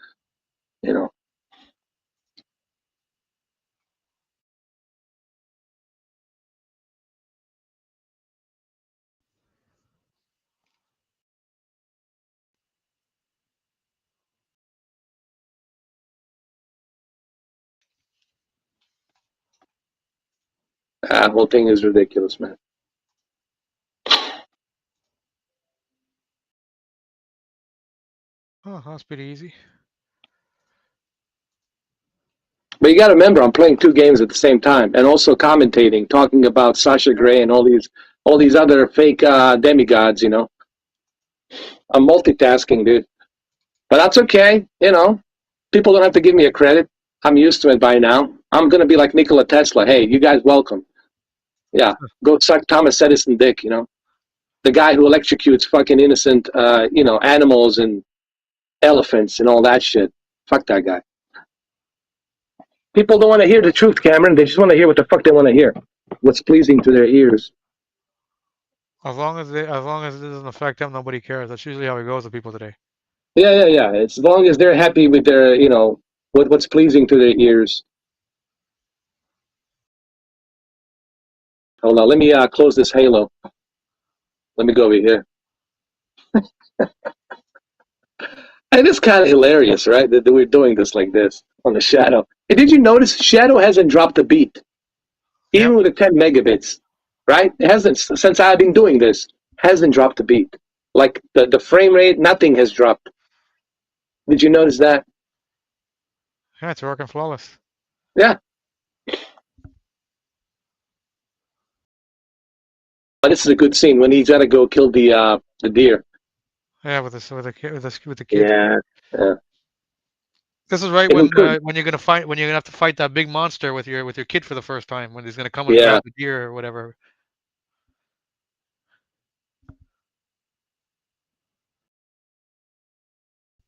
A: That whole thing is ridiculous, man.
B: Oh, that's pretty easy.
A: But you got to remember, I'm playing two games at the same time, and also commentating, talking about Sasha Grey and all these other fake demigods. I'm multitasking, dude. But that's okay. People don't have to give me a credit. I'm used to it by now. I'm gonna be like Nikola Tesla. Hey, you guys, welcome. Yeah, go suck Thomas Edison dick. The guy who electrocutes fucking innocent, animals and elephants and all that shit. Fuck that guy. People don't want to hear the truth, Cameron. They just want to hear what the fuck they want to hear. What's pleasing to their ears.
B: As long as it doesn't affect them, nobody cares. That's usually how it goes with people today.
A: Yeah. As long as they're happy with their, what's pleasing to their ears. Hold on, let me close this Halo. Let me go over here. And it's kind of hilarious, right? That we're doing this like this on the Shadow. And did you notice Shadow hasn't dropped a beat, even
B: Yep.
A: with the 10 megabits, right? It hasn't, since I've been doing this, hasn't dropped a beat. Like the frame rate, nothing has dropped. Did you notice that?
B: Yeah, it's working flawless.
A: Yeah. But this is a good scene when he's got to go kill the deer.
B: Yeah, with the kid.
A: Yeah.
B: This is right
A: If we could.
B: when you're gonna have to fight that big monster with your kid for the first time when he's gonna come and
A: Yeah.
B: grab the deer or whatever.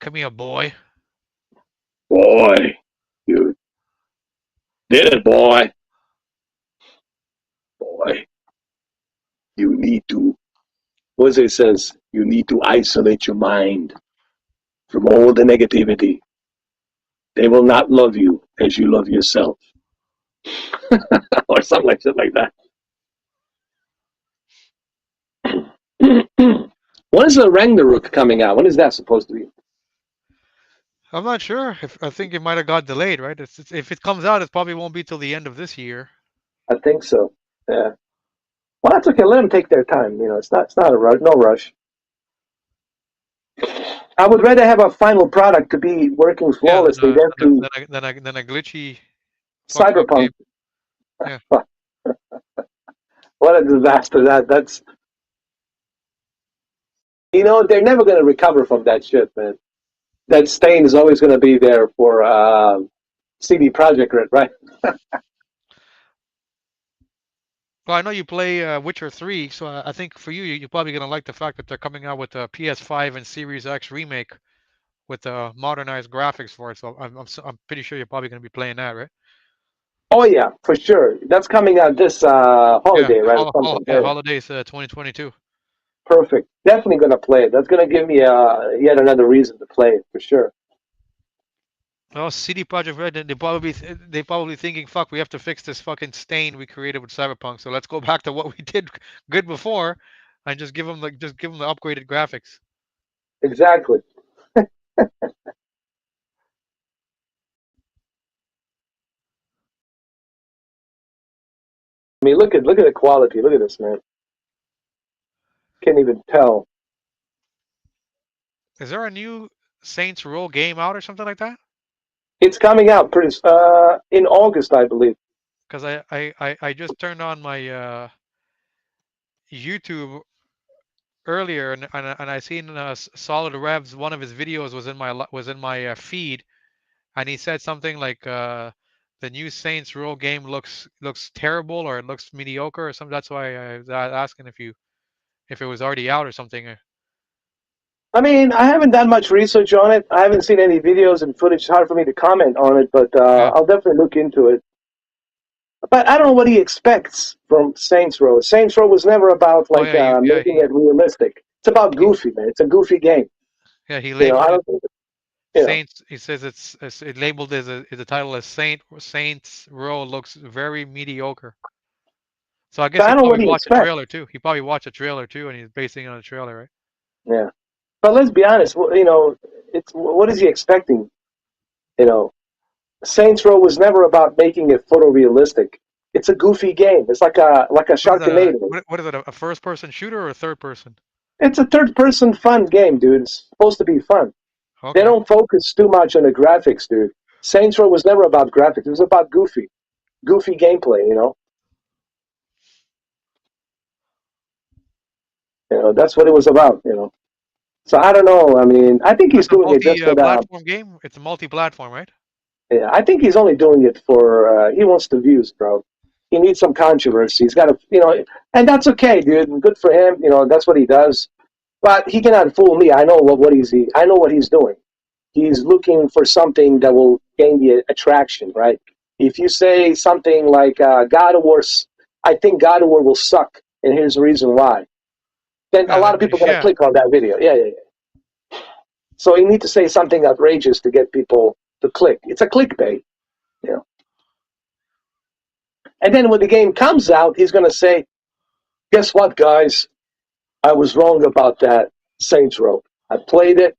B: Come here, boy.
A: Boy, you did it, boy. Boy, you need to, what does it says? You need to isolate your mind from all the negativity. They will not love you as you love yourself. Or something like that. When is the Ragnarok coming out? When is that supposed to be?
B: I'm not sure. If I think it might have got delayed, right? If it comes out, it probably won't be till the end of this year.
A: I think so. Yeah. Well, that's okay. Let them take their time. You know, it's not a rush. No rush. I would rather have a final product to be working
B: Yeah,
A: flawlessly than to
B: then a glitchy, fucked up
A: cyberpunk.
B: game. Yeah.
A: What a disaster that's. You know, they're never going to recover from that shit, man. That stain is always going to be there for CD Projekt Red, right?
B: Well, I know you play Witcher 3, so I think for you, you're probably gonna like the fact that they're coming out with a PS5 and Series X remake with modernized graphics for it. So I'm pretty sure you're probably gonna be playing that, right?
A: Oh yeah, for sure. That's coming out this
B: Yeah,
A: holiday, right? Or something. Yeah,
B: holidays 2022.
A: perfect. Definitely going to play it. That's going to give me yet another reason to play it for sure.
B: Well, CD Projekt Red, they probably thinking, fuck, we have to fix this fucking stain we created with Cyberpunk. So let's go back to what we did good before, and just give them the upgraded graphics.
A: Exactly. I mean, look at the quality. Look at this, man. Can't even tell.
B: Is there a new Saints Row game out or something like that?
A: It's coming out pretty in August, I believe.
B: Because I just turned on my YouTube earlier and I seen Solid Revs. One of his videos was in my feed, and he said something like the new Saints Row game looks terrible or it looks mediocre or something. That's why I was asking if it was already out or something.
A: I mean, I haven't done much research on it. I haven't seen any videos and footage. It's hard for me to comment on it, but
B: Yeah.
A: I'll definitely look into it. But I don't know what he expects from Saints Row. Saints Row was never about
B: Oh
A: like
B: yeah,
A: making it realistic. It's about goofy, man. It's a goofy game.
B: he
A: You know, I
B: labeled it
A: don't think, you know.
B: Saints. He says it labeled as the title as Saints Row looks very mediocre. So I
A: So
B: guess
A: I
B: he
A: don't know what
B: probably
A: he
B: watched a
A: expects.
B: trailer too. He probably watched a trailer too, and he's basing it on a trailer, right?
A: Yeah. But let's be honest. You know, it's what is he expecting? You know, Saints Row was never about making it photorealistic. It's a goofy game. It's like a
B: What is that?
A: Sharknado.
B: What is it? A first person shooter or a third person?
A: It's a third person fun game, dude. It's supposed to be fun. They
B: Okay.
A: don't focus too much on the graphics, dude. Saints Row was never about graphics. It was about goofy gameplay. You know that's what it was about. You know. So I don't know. I mean, I think he's
B: That's a
A: doing it just for the.
B: platform game. It's a multi-platform, right?
A: Yeah, I think he's only doing it for. He wants the views, bro. He needs some controversy. He's got to, and that's okay, dude. Good for him. You know, that's what he does. But he cannot fool me. I know I know what he's doing. He's looking for something that will gain the attraction, right? If you say something like God of War, I think God of War will suck, and here's the reason why. Then a
B: Yeah,
A: lot of people are going to
B: yeah.
A: click on that video. Yeah. So you need to say something outrageous to get people to click. It's a clickbait, you know. And then when the game comes out, he's going to say, "Guess what, guys? I was wrong about that Saints Row. I played it.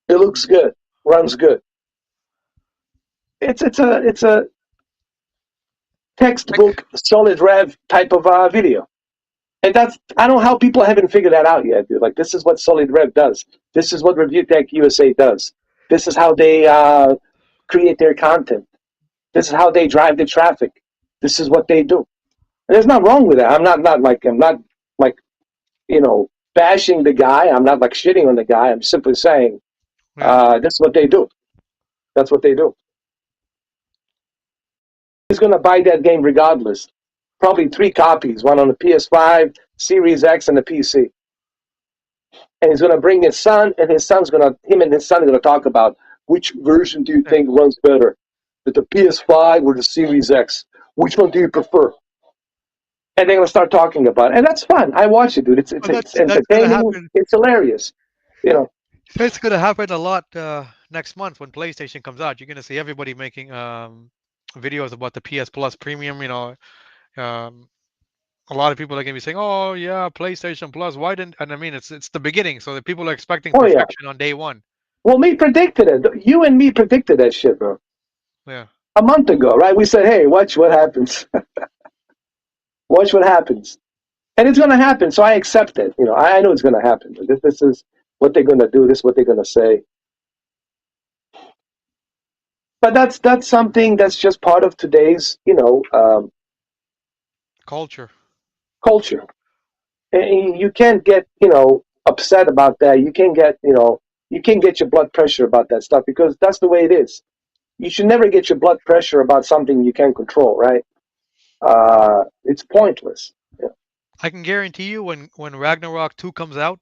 A: It looks good. Runs good. It's a textbook solid rev type of video." And I don't know how people haven't figured that out yet, dude. Like, this is what Solid Rev does. This is what Review Tech USA does. This is how they create their content. This is how they drive the traffic. This is what they do. And there's nothing wrong with that. I'm not like, bashing the guy. I'm not like shitting on the guy. I'm simply saying
B: Yeah.
A: this is what they do. That's what they do. He's going to buy that game regardless. Probably three copies, one on the PS5, Series X, and the PC. And he's going to bring his son, and him and his son are going to talk about which version do you
B: Yeah.
A: think runs better, the PS5 or the Series X? Which one do you prefer? And they're going to start talking about it. And that's fun. I watch it, dude. It's
B: Well,
A: it's
B: that's gonna
A: entertaining.
B: happen.
A: It's hilarious. You know.
B: That's gonna happen a lot next month when PlayStation comes out. You're gonna see everybody making videos about the PS Plus Premium. Um, a lot of people are gonna be saying, "Oh yeah, PlayStation Plus. Why didn't?" And I mean, it's the beginning, so the people are expecting
A: Oh yeah.
B: perfection on day one.
A: Well, me predicted it. You and me predicted that shit, bro.
B: Yeah.
A: A month ago, right? We said, "Hey, watch what happens. Watch what happens." And it's going to happen. So I accept it. You know, I know it's going to happen. This is what they're going to do. This is what they're going to say. But that's something that's just part of today's,
B: Culture.
A: culture. And you can't get, upset about that. You can't get your blood pressure about that stuff because that's the way it is. You should never get your blood pressure about something you can't control, right? It's pointless. Yeah.
B: I can guarantee you when Ragnarok 2 comes out,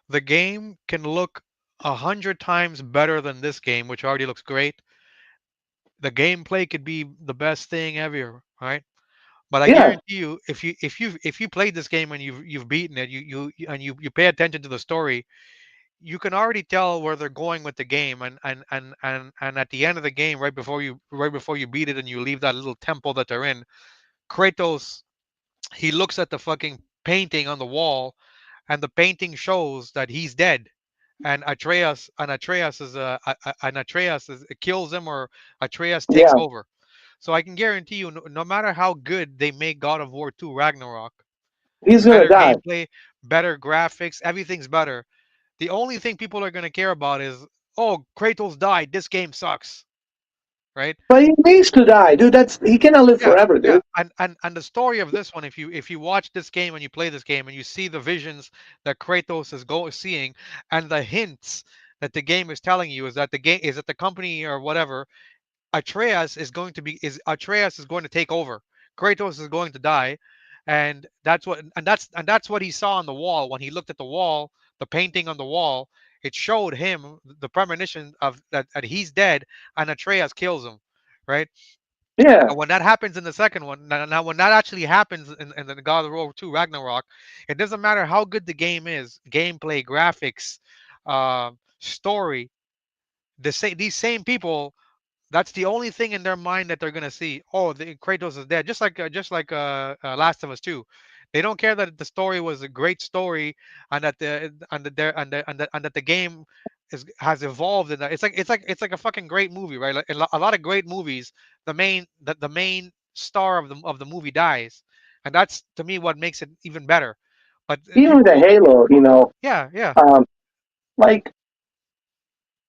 B: the game can look 100 times better than this game, which already looks great. The gameplay could be the best thing ever, right? But I
A: Yeah.
B: guarantee you, if you played this game and you've beaten it, and you pay attention to the story, you can already tell where they're going with the game, and at the end of the game, right before you beat it and you leave that little temple that they're in, Kratos, he looks at the fucking painting on the wall, and the painting shows that he's dead. And Atreus kills him, or Atreus takes
A: Yeah.
B: over. So I can guarantee you, no matter how good they make God of War 2 Ragnarok,
A: He's going to
B: better
A: die.
B: gameplay, better graphics, everything's better. The only thing people are going to care about is, oh, Kratos died. This game sucks, right?
A: But he needs to die, dude. He cannot live
B: Yeah,
A: forever,
B: yeah.
A: dude.
B: And the story of this one, if you watch this game and you play this game and you see the visions that Kratos is seeing, and the hints that the game is telling you, is that the company or whatever, Atreus is going to take over. Kratos is going to die, and that's what he saw on the wall when he looked at the wall, the painting on the wall. It showed him the premonition of that he's dead, and Atreus kills him, right?
A: Yeah.
B: Now, when that happens in the second one, now when that actually happens in the God of War 2 Ragnarok, it doesn't matter how good the game is, gameplay, graphics, story. These same people, that's the only thing in their mind that they're gonna see. Oh, Kratos is dead, just like Last of Us 2. They don't care that the story was a great story, and that the and that there and that the game has evolved. And it's like a fucking great movie, right? Like a lot of great movies, the main star of the movie dies, and that's to me what makes it even better. But
A: Even with
B: people
A: the
B: will,
A: Halo,
B: yeah, yeah,
A: um, like,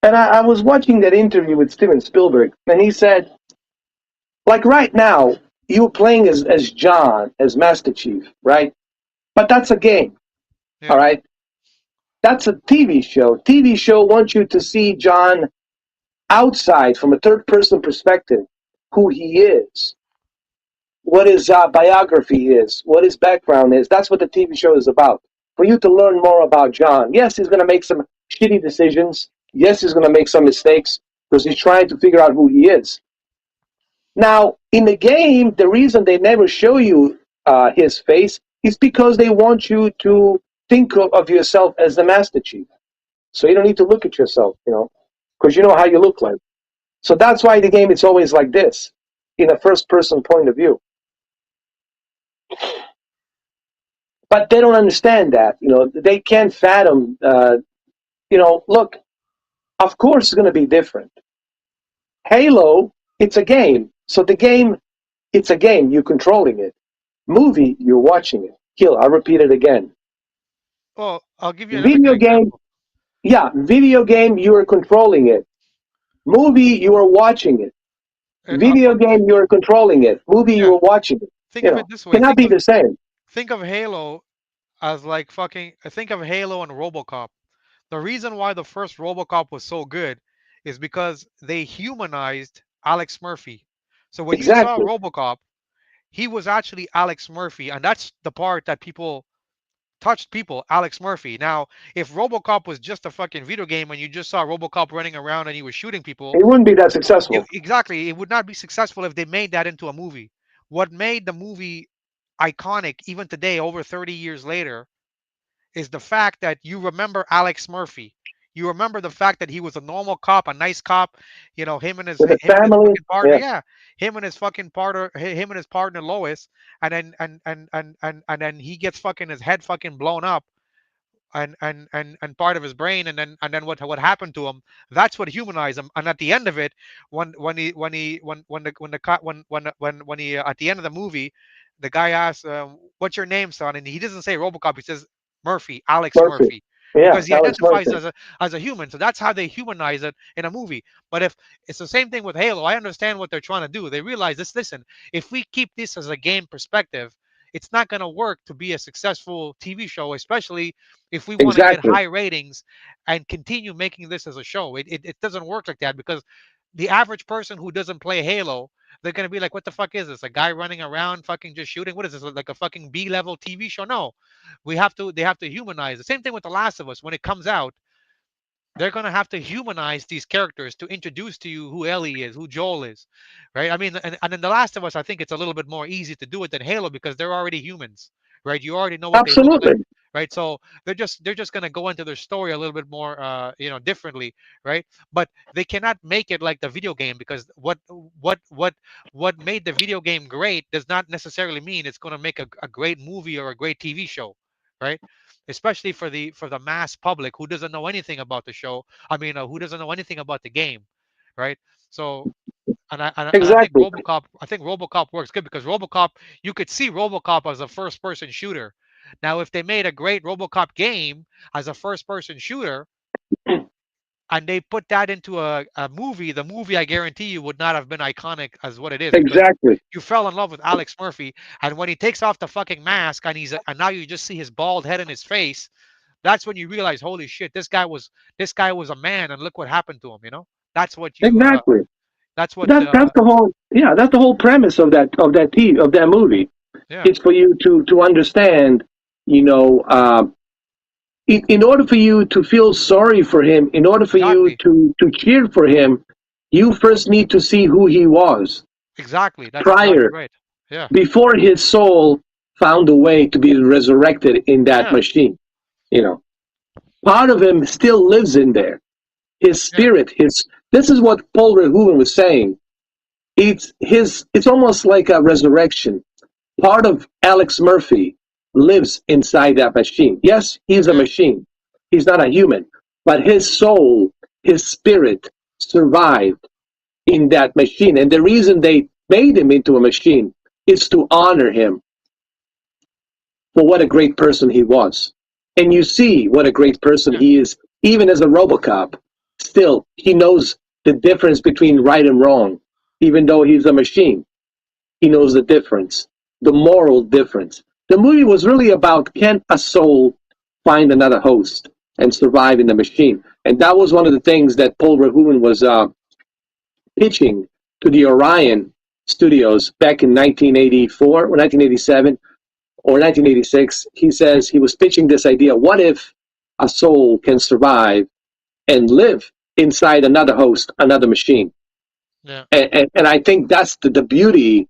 A: and I was watching that interview with Steven Spielberg, and he said, like, right now, you're playing as John, as Master Chief, right? But that's a game, all
B: yeah.
A: right? That's a TV show. TV show wants you to see John outside from a third person perspective, who he is, what his biography is, what his background is. That's what the TV show is about. For you to learn more about John. Yes, he's going to make some shitty decisions. Yes, he's going to make some mistakes because he's trying to figure out who he is. Now, in the game, the reason they never show you his face is because they want you to think of yourself as the Master Chief. So you don't need to look at yourself, because you know how you look like. So that's why the game is always like this, in a first person point of view. But they don't understand that. They can't fathom. Look, of course it's going to be different. Halo, it's a game. So the game, it's a game. You're controlling it. Movie, you're watching it. Kill. I'll repeat it again.
B: Well, I'll give you another good
A: Video game,
B: example.
A: yeah, video game, you are controlling it. Movie, you are watching it. Video game, you are controlling it. Movie, you
B: Yeah,
A: are watching it.
B: think of it this way.
A: Cannot be the same.
B: Think of Halo as like fucking. Think of Halo and RoboCop. The reason why the first RoboCop was so good is because they humanized Alex Murphy. So when you saw
A: Exactly.
B: RoboCop, he was actually Alex Murphy, and that's the part that people touched people. Alex Murphy. Now, if RoboCop was just a fucking video game and you just saw RoboCop running around and he was shooting people,
A: It wouldn't be that successful.
B: exactly, it would not be successful if they made that into a movie. What made the movie iconic, even today, over 30 years later, is the fact that you remember Alex Murphy. You remember the fact that he was a normal cop, a nice cop. You know
A: With a
B: him and his
A: family,
B: fucking partner.
A: yeah,
B: Yeah, him and his partner Lois, and then and then he gets fucking his head fucking blown up, and part of his brain, and then what happened to him. That's what humanized him. And at the end of it, when he at the end of the movie, the guy asks, what's your name, son? And he doesn't say RoboCop, he says Murphy, Alex
A: Murphy.
B: Murphy,
A: Yeah,
B: because he
A: Alex
B: identifies
A: Murphy.
B: as a human. So that's how they humanize it in a movie. But if it's the same thing with Halo, I understand what they're trying to do. They realize this. Listen, if we keep this as a game perspective, it's not going to work to be a successful TV show, especially if we want to get
A: Exactly.
B: high ratings and continue making this as a show. It doesn't work like that, because the average person who doesn't play Halo, they're gonna be like, "What the fuck is this? A guy running around, fucking just shooting? What is this? Like a fucking B-level TV show?" No, we have to. They have to humanize. The same thing with The Last of Us. When it comes out, they're gonna have to humanize these characters to introduce to you who Ellie is, who Joel is, right? I mean, and in The Last of Us, I think it's a little bit more easy to do it than Halo, because they're already humans, right? You already know what they look like,
A: Absolutely.
B: right? So they're just gonna go into their story a little bit more, differently, right? But they cannot make it like the video game, because what made the video game great does not necessarily mean it's gonna make a great movie or a great TV show, right? Especially for the mass public who doesn't know anything about the show. I mean, who doesn't know anything about the game, right? So, and I think
A: Exactly.
B: RoboCop works good, because RoboCop, you could see RoboCop as a first person shooter. Now, if they made a great RoboCop game as a first person shooter, and they put that into a movie, the movie, I guarantee you, would not have been iconic as what it is, because
A: Exactly.
B: you fell in love with Alex Murphy, and when he takes off the fucking mask and now you just see his bald head and his face, that's when you realize, holy shit, this guy was a man, and look what happened to him. That's what you.
A: Exactly.
B: That's what.
A: That's the whole, yeah, that's the whole premise of that movie.
B: Yeah.
A: It's for you to understand, you know, in order for you to feel sorry for him, in order for you
B: Exactly.
A: to cheer for him, you first need to see who he was
B: Exactly. That's exactly
A: prior,
B: right. Yeah.
A: before his soul found a way to be resurrected in that
B: Yeah.
A: machine. You know, part of him still lives in there. His
B: Yeah.
A: spirit, his, this is what Paul Verhoeven was saying. It's almost like a resurrection. Part of Alex Murphy lives inside that machine. Yes, he's a
B: Yeah.
A: machine. He's not a human, but his soul, his spirit survived in that machine. And the reason they made him into a machine is to honor him for what a great person he was. And you see what a great person
B: Yeah.
A: he is, even as a Robocop. Still, he knows the difference between right and wrong, even though he's a machine. He knows the difference, the moral difference. The movie was really about, can a soul find another host and survive in the machine? And that was one of the things that Paul Verhoeven was pitching to the Orion studios back in 1984 or 1987 or 1986. He says he was pitching this idea: what if a soul can survive and live inside another host, another machine?
B: Yeah.
A: And I think that's the beauty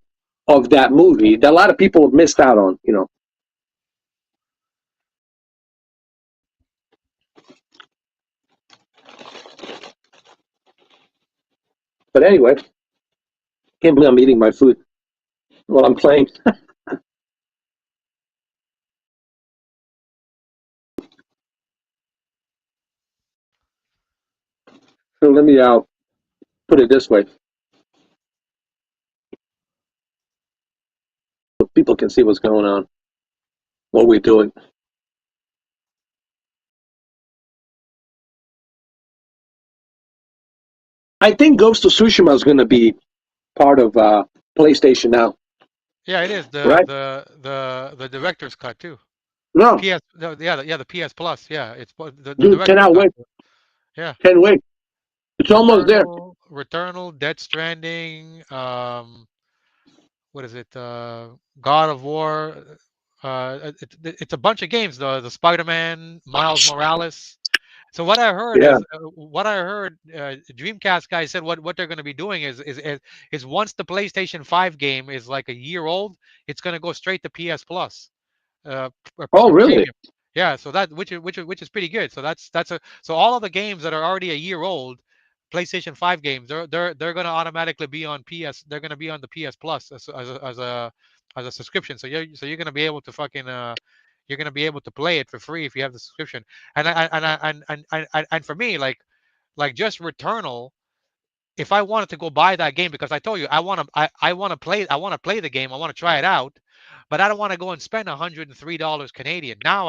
A: of that movie that a lot of people have missed out on, you know. But anyway, can't believe I'm eating my food while I'm playing. So let me put it this way, so people can see what's going on, what we're doing. I think Ghost of Tsushima is going to be part of PlayStation now,
B: Yeah. It is the
A: right?
B: the the director's cut too.
A: No,
B: PS. No, yeah. The PS Plus. Yeah. It's the
A: dude,
B: director's
A: cannot
B: cut.
A: wait.
B: Yeah.
A: Can't wait. It's almost there.
B: Returnal, Death Stranding, what is it? God of War. It's a bunch of games. The Spider-Man, Miles Morales. So what I heard
A: Yeah.
B: is Dreamcast guy said what they're going to be doing is once the PlayStation 5 game is like a year old, it's going to go straight to PS Plus,
A: Oh, really?
B: premium. Yeah, so that which is pretty good. So so all of the games that are already a year old, PlayStation 5 games, they're going to automatically be on PS. They're going to be on the PS Plus as a subscription. So you're going to be able to you're going to be able to play it for free if you have the subscription. And for me, like just Returnal, if I wanted to go buy that game, because I told you I want to play the game, I want to try it out, but I don't want to go and spend $103 Canadian. Now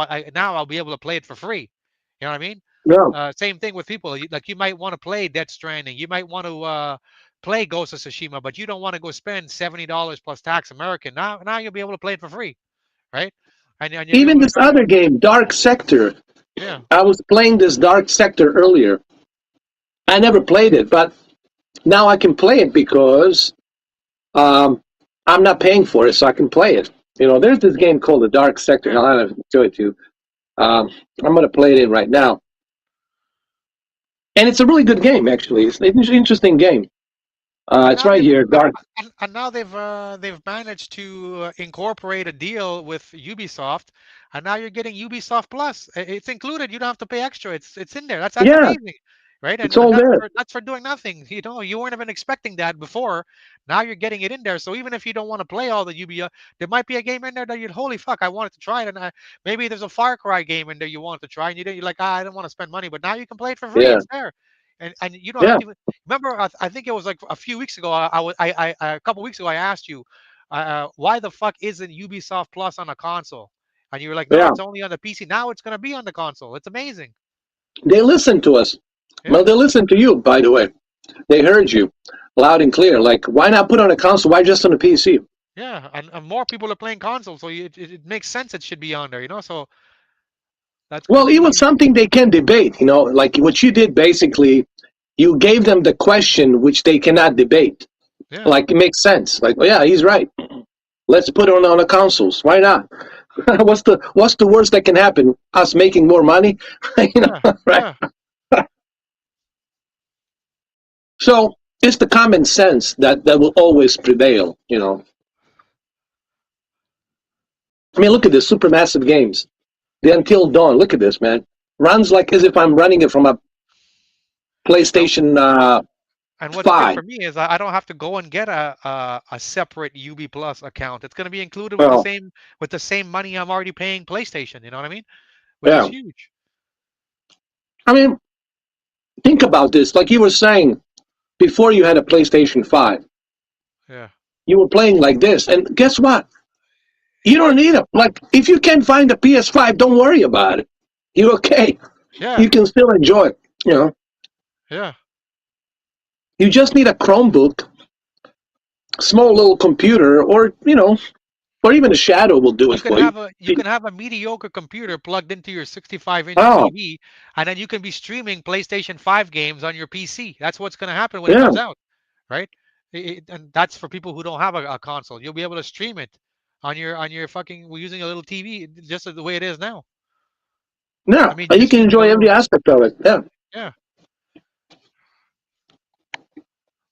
B: I'll be able to play it for free. You know what I mean?
A: Yeah.
B: Same thing with people. Like you might want to play Death Stranding, you might want to play Ghost of Tsushima, but you don't want to go spend $70 plus tax American. Now you'll be able to play it for free, right? And you'll be
A: Even
B: able to
A: this
B: try it
A: other
B: out.
A: game, Dark Sector.
B: Yeah,
A: I was playing this Dark Sector earlier. I never played it, but now I can play it because um, I'm not paying for it, so I can play it. There's this game called the Dark Sector.
B: yeah.
A: Now, I'll show it to you. I'm going to play it in right now. And it's a really good game, actually. It's an interesting game.
B: And
A: It's
B: now
A: right here, Dark.
B: now they've managed to incorporate a deal with Ubisoft, and now you're getting Ubisoft Plus. It's included. You don't have to pay extra. It's in there. That's
A: Yeah,
B: amazing, right?
A: it's
B: And
A: all there.
B: that's for doing nothing. You weren't even expecting that before. Now you're getting it in there. So even if you don't want to play all the Ubisoft, there might be a game in there that you'd holy fuck, I wanted to try it, and maybe there's a Far Cry game in there you want to try, and you're like, I don't want to spend money, but now you can play it for free.
A: Yeah,
B: It's there. And you don't have
A: yeah,
B: to even remember. I think it was like a few weeks ago. A couple weeks ago, I asked you, why the fuck isn't Ubisoft Plus on a console? And you were like, no,
A: yeah.
B: it's only on the PC. Now it's going to be on the console. It's amazing.
A: They listen to us. Well,
B: Yeah,
A: they listen to you, by the way. They heard you loud and clear. Like, why not put on a console? Why just on a PC?
B: yeah. And more people are playing console, so it makes sense it should be on there. So that's going to
A: Well, it was
B: be
A: something they can debate. Like what you did basically, you gave them the question which they cannot debate.
B: yeah,
A: Like, it makes sense. Like, well, yeah, he's right. Let's put it on the consoles. Why not? what's the worst that can happen? Us making more money,
B: yeah,
A: right?
B: yeah.
A: So it's the common sense that will always prevail. I mean, look at this supermassive games. The Until Dawn. Look at this, man. Runs like as if I'm running it from a
B: And
A: PlayStation
B: and what's good
A: 5.
B: for me is I don't have to go and get a separate UB Plus account. It's going to be included
A: Well,
B: with the same money I'm already paying PlayStation. You know what I mean? Which is
A: yeah.
B: huge.
A: I mean, think about this. Like you were saying, before you had a PlayStation 5,
B: Yeah,
A: you were playing like this. And guess what? You
B: yeah,
A: don't need it. Like, if you can't find a PS5, don't worry about it. You're okay.
B: yeah,
A: You can still enjoy it.
B: yeah.
A: You just need a Chromebook, small little computer, or even a Shadow will do it for you.
B: You can have a mediocre computer plugged into your 65-inch
A: Oh,
B: TV, and then you can be streaming PlayStation 5 games on your PC. That's what's going to happen when it
A: yeah.
B: comes out, right? And that's for people who don't have a console. You'll be able to stream it on your fucking using a little TV, just the way it is now. I
A: Yeah.
B: mean,
A: You
B: just
A: can
B: using a
A: enjoy every
B: little.
A: aspect of it. Yeah,
B: Yeah.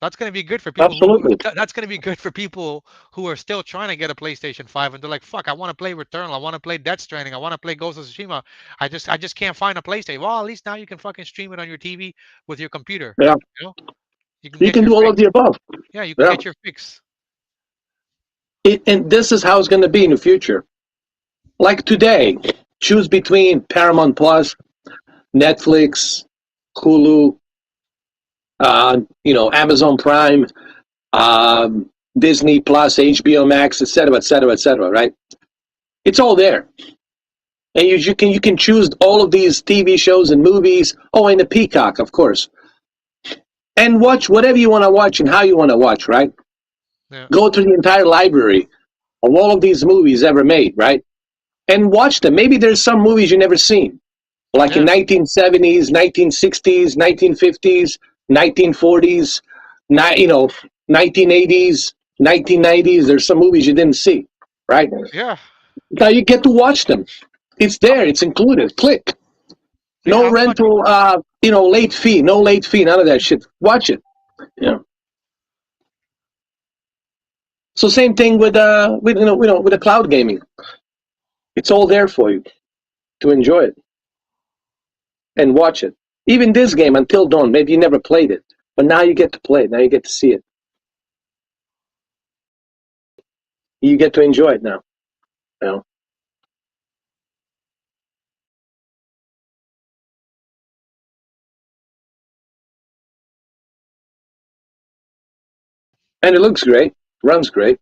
B: That's going to be good for people
A: absolutely.
B: that's going to be good for people who are still trying to get a PlayStation 5 and they're like, "Fuck, I want to play Returnal, I want to play Death Stranding, I want to play Ghost of Tsushima. I just can't find a PlayStation." Well, at least now you can fucking stream it on your TV with your computer.
A: Yeah.
B: You know? You can
A: You
B: get
A: can
B: your
A: do all of
B: fix.
A: the above.
B: Yeah, you can
A: Yeah.
B: get your fix.
A: And this is how it's going to be in the future. Like today, choose between Paramount Plus, Netflix, Hulu, Amazon Prime, Disney Plus, HBO Max, et cetera, right? It's all there. And you can choose all of these TV shows and movies. Oh, and the Peacock, of course. And watch whatever you want to watch and how you want to watch, right?
B: Yeah.
A: Go through the entire library of all of these movies ever made, right? And watch them. Maybe there's some movies you never seen, like in
B: Yeah.
A: 1970s, 1960s, 1950s. 1940s, 1980s, 1990s. There's some movies you didn't see, right?
B: Yeah.
A: Now you get to watch them. It's there. It's included. Click.
B: Yeah.
A: No rental. Late fee. No late fee. None of that shit. Watch it. Yeah. So same thing with the cloud gaming. It's all there for you to enjoy it and watch it. Even this game, Until Dawn, maybe you never played it, but now you get to play it. Now you get to see it. You get to enjoy it now. You know? And it looks great. Runs great.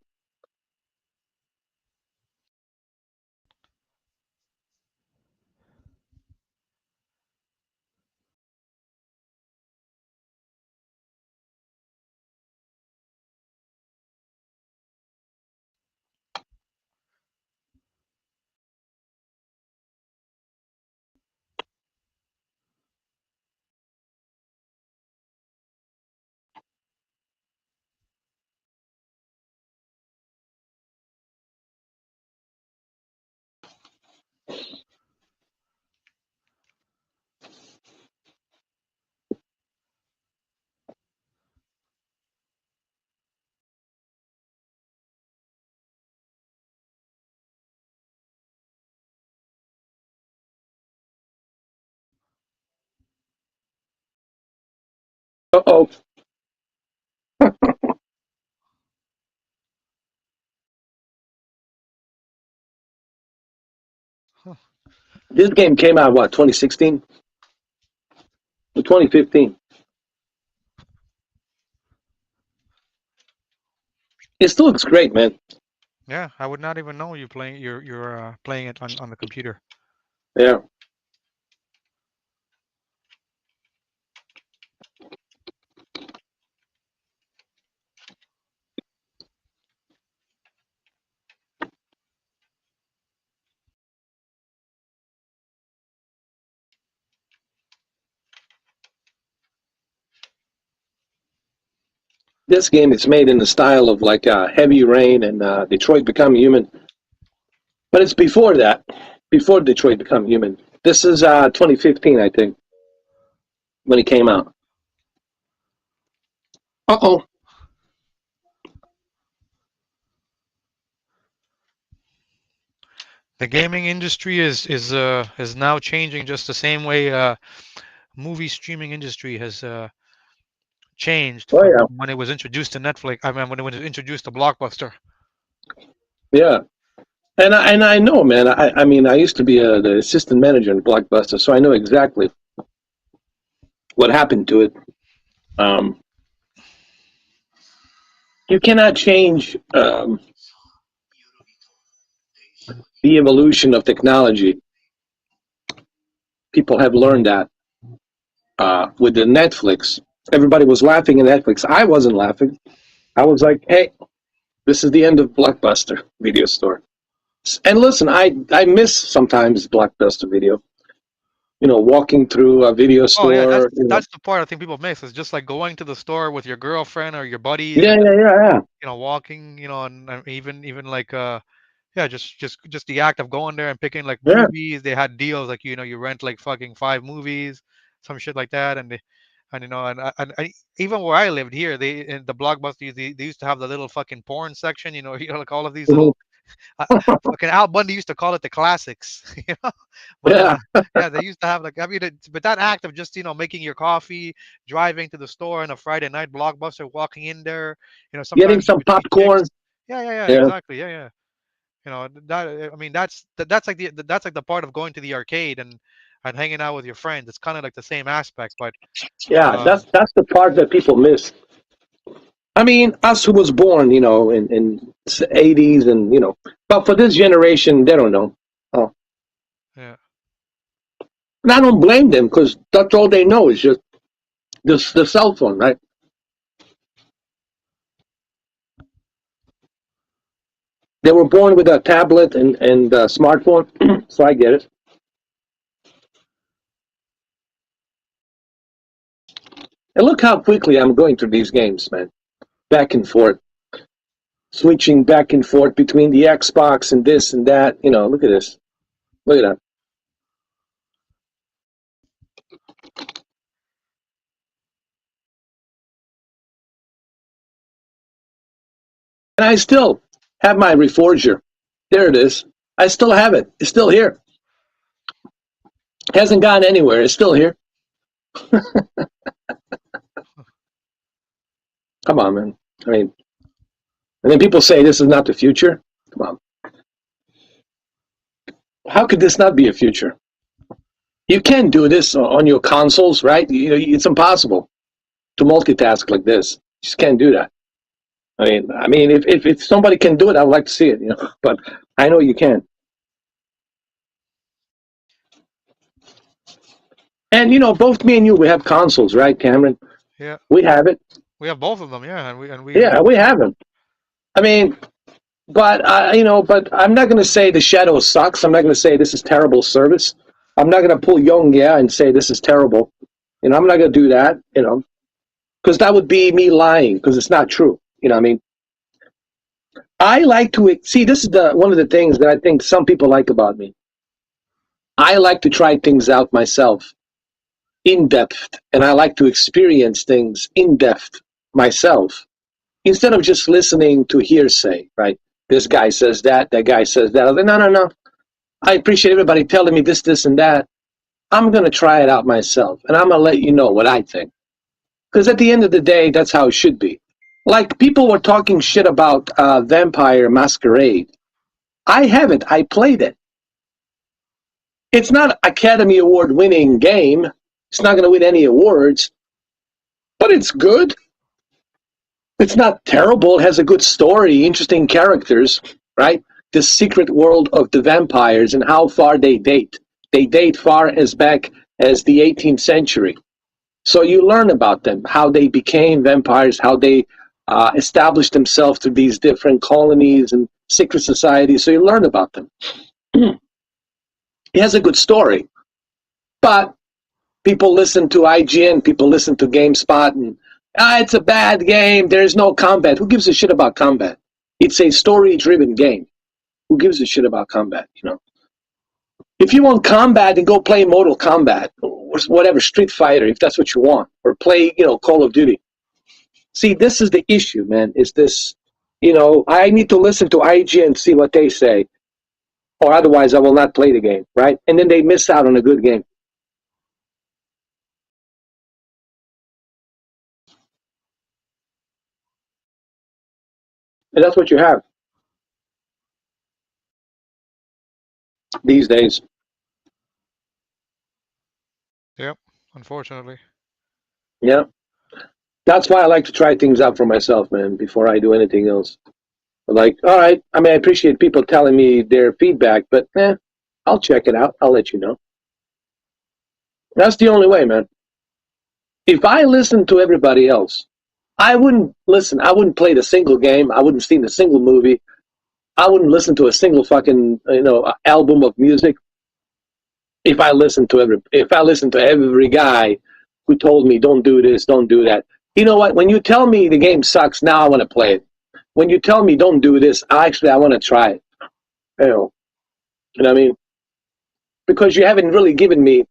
A: Uh-oh. This game came out, what, 2016? 2015. It still looks great, man.
B: Yeah. I would not even know you're playing it on the computer.
A: Yeah. This game is made in the style of like Heavy Rain and Detroit Become Human. But it's before that, before Detroit Become Human. This is 2015, I think, when it came out. Uh-oh.
B: The gaming industry is now changing just the same way movie streaming industry has changed
A: Oh,
B: from
A: yeah.
B: when it was introduced to Netflix. I mean, when it was introduced to Blockbuster.
A: Yeah. And I know, man. I mean, I used to be the assistant manager in Blockbuster, so I know exactly what happened to it. Um, you cannot change the evolution of technology. People have learned that with the Netflix. Everybody was laughing at Netflix. I wasn't laughing. I was like, hey, this is the end of Blockbuster Video Store. And listen, I miss sometimes Blockbuster Video. Walking through a video
B: Oh yeah,
A: store.
B: that's the part I think people miss. It's just like going to the store with your girlfriend or your buddies,
A: Yeah,
B: and
A: yeah, yeah, yeah.
B: walking, and even like yeah, just the act of going there and picking like
A: Yeah.
B: movies. They had deals like you rent like fucking 5 movies, some shit like that, and even where I lived here, they in the Blockbuster they used to have the little fucking porn section. Like all of these
A: Mhm.
B: little uh, fucking Al Bundy used to call it the classics, but
A: Yeah.
B: yeah, they used to have like but that act of just making your coffee, driving to the store on a Friday night, Blockbuster, walking in there,
A: Getting
B: sometimes you
A: some
B: would see
A: popcorn.
B: chicks. Yeah,
A: Yeah.
B: exactly, yeah. That I mean that's like the part of going to the arcade and hanging out with your friends. It's kind of like the same aspect, but
A: Yeah.
B: uh,
A: That's the part that people miss. I mean, us who was born, in '80s, but for this generation, they don't know. Oh,
B: yeah.
A: and I don't blame them because that's all they know is just the cell phone, right? They were born with a tablet and a smartphone, so I get it. And look how quickly I'm going through these games, man. Back and forth, switching back and forth between the Xbox and this and that. You know, look at this. Look at that. And I still have my Reforger. There it is. I still have it. It's still here. It hasn't gone anywhere. It's still here. Come on, man. I mean, and then people say this is not the future. Come on. How could this not be a future? You can do this on your consoles, right? You know, it's impossible to multitask like this. You just can't do that. I mean, if somebody can do it, I'd like to see it. You know, but I know you can. And you know, both me and you, we have consoles, right, Cameron?
B: Yeah,
A: We have it.
B: we have both of them. Yeah, and we
A: Yeah, we have them. I mean, but but I'm not going to say the Shadow sucks. I'm not going to say this is terrible service. I'm not going to pull Young Yeah and say this is terrible. You know, I'm not going to do that. You know, because that would be me lying because it's not true. You know, what I mean, I like to see. This is the one of the things that I think some people like about me. I like to try things out myself in depth, and I like to experience things in depth myself instead of just listening to hearsay. Right? This guy says that. That guy says that. I'm like, no, no, no. I appreciate everybody telling me this, and that. I'm going to try it out myself, and I'm going to let you know what I think. Because at the end of the day, that's how it should be. Like people were talking shit about Vampire Masquerade. I haven't. I played it. It's not Academy Award winning game. It's not going to win any awards, but it's good. It's not terrible. It has a good story, interesting characters, right? The secret world of the vampires and how far they date. They date far as back as the 18th century. So you learn about them, how they became vampires, how they established themselves through these different colonies and secret societies. So you learn about them. It has a good story, but people listen to IGN, people listen to GameSpot, and it's a bad game. There's no combat. Who gives a shit about combat? It's a story-driven game. Who gives a shit about combat? You know, if you want combat, then go play Mortal Kombat or whatever, Street Fighter, if that's what you want, or play, Call of Duty. See, this is the issue, man. Is this, I need to listen to IGN and see what they say, or otherwise I will not play the game, right? And then they miss out on a good game. And that's what you have these days.
B: yep. Unfortunately,
A: Yeah. That's why I like to try things out for myself, man, before I do anything else. Like, all right, I mean, I appreciate people telling me their feedback, but I'll check it out. I'll let you know. That's the only way, man. If I listened to everybody else, I wouldn't listen. I wouldn't play the single game. I wouldn't see the single movie. I wouldn't listen to a single fucking album of music. If I listened to every guy who told me don't do this, don't do that. You know what? When you tell me the game sucks, now I want to play it. When you tell me don't do this, I want to try it. You know what I mean? Because you haven't really given me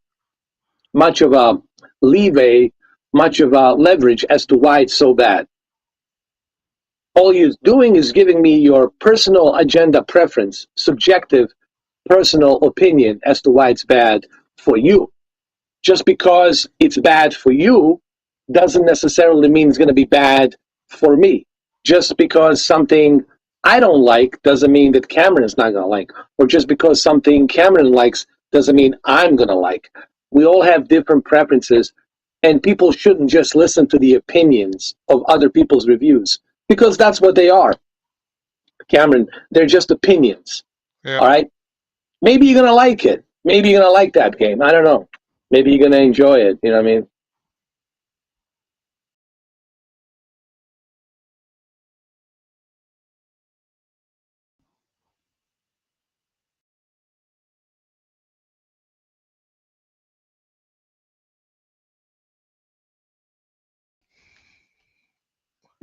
A: much of a leeway, much of a leverage as to why it's so bad. All you're doing is giving me your personal agenda preference, subjective personal opinion as to why it's bad for you. Just because it's bad for you doesn't necessarily mean it's going to be bad for me. Just because something I don't like doesn't mean that Cameron is not going to like. Or just because something Cameron likes doesn't mean I'm going to like. We all have different preferences, and people shouldn't just listen to the opinions of other people's reviews because that's what they are. Cameron, they're just opinions.
B: yeah.
A: All right? Maybe you're going to like it. Maybe you're going to like that game. I don't know. Maybe you're going to enjoy it. You know what I mean?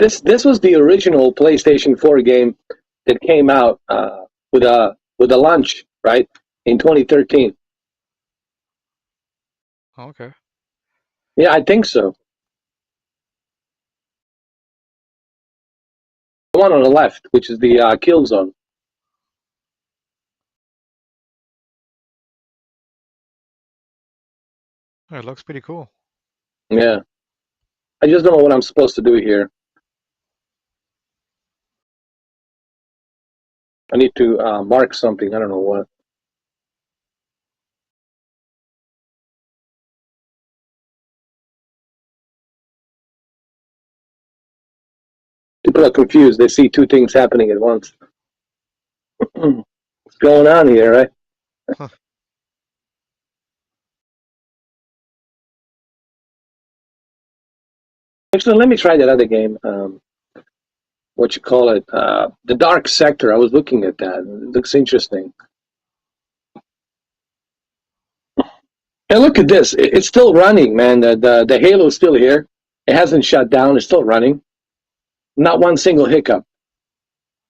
A: This was the original PlayStation 4 game that came out with a launch, right, in 2013.
B: Okay.
A: Yeah, I think so. The one on the left, which is the kill zone.
B: It looks pretty cool.
A: Yeah, I just don't know what I'm supposed to do here. I need to mark something. I don't know what. People are confused. They see two things happening at once. What's going on here, right? Actually, let me try that other game. What you call it? The Dark Sector. I was looking at that. It looks interesting. And look at this. It's still running, man. The Halo is still here. It hasn't shut down. It's still running. Not one single hiccup.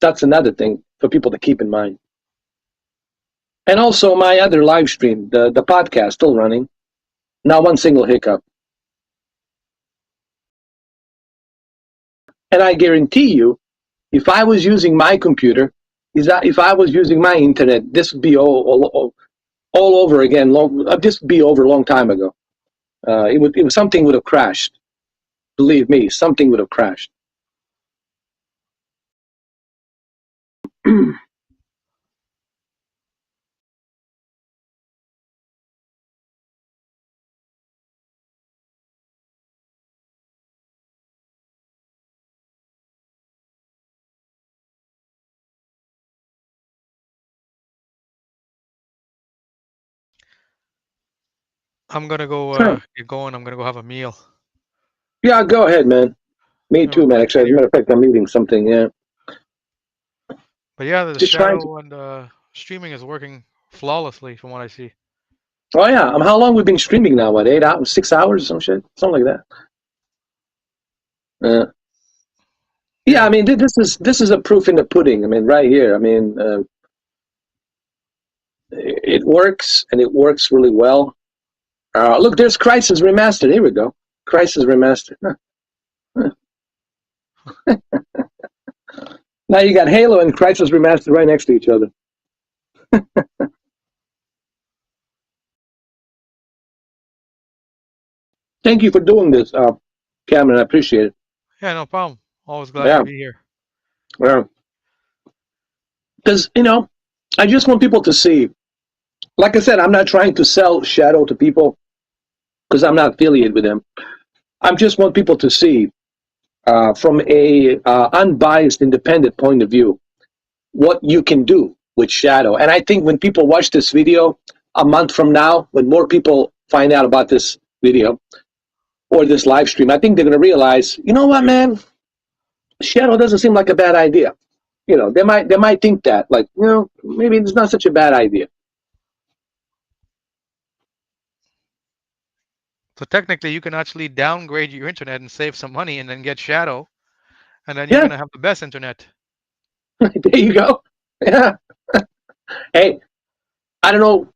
A: That's another thing for people to keep in mind. And also my other live stream, the podcast, still running. Not one single hiccup. And I guarantee you, if I was using my computer, if I was using my internet, this would be all over again. This would be over a long time ago. Something would have crashed. Believe me, something would have crashed.
B: I'm gonna go get going. I'm gonna go have a meal.
A: Yeah, go ahead, man. Me
B: Yeah, we'll
A: too, man.
B: connect
A: Actually, as a
B: later.
A: matter of fact, I'm eating something. Yeah,
B: But yeah, the
A: just trying to.
B: shadow and streaming is working flawlessly from what I see.
A: Oh yeah, how long we've been streaming now? What, 8 hours, 6 hours, or some shit, something like that. Yeah,
B: Yeah.
A: I mean, this is a proof in the pudding. I mean, right here. I mean, it works, and it works really well. Look, there's Crisis Remastered. Here we go. Crisis Remastered. Now you got Halo and Crisis Remastered right next to each other. Thank you for doing this, Cameron. I appreciate it.
B: Yeah, no problem. Always glad to
A: Yeah,
B: be here.
A: yeah. Because I just want people to see. Like I said, I'm not trying to sell Shadow to people because I'm not affiliated with them. I just want people to see from a unbiased, independent point of view what you can do with Shadow. And I think when people watch this video a month from now, when more people find out about this video or this live stream, I think they're going to realize, you know what, man, Shadow doesn't seem like a bad idea. They might think that, like, maybe it's not such a bad idea.
B: So technically, you can actually downgrade your internet and save some money, and then get shadow, and then you're
A: Yeah,
B: gonna have the best internet.
A: there you go. Yeah. Hey, I don't know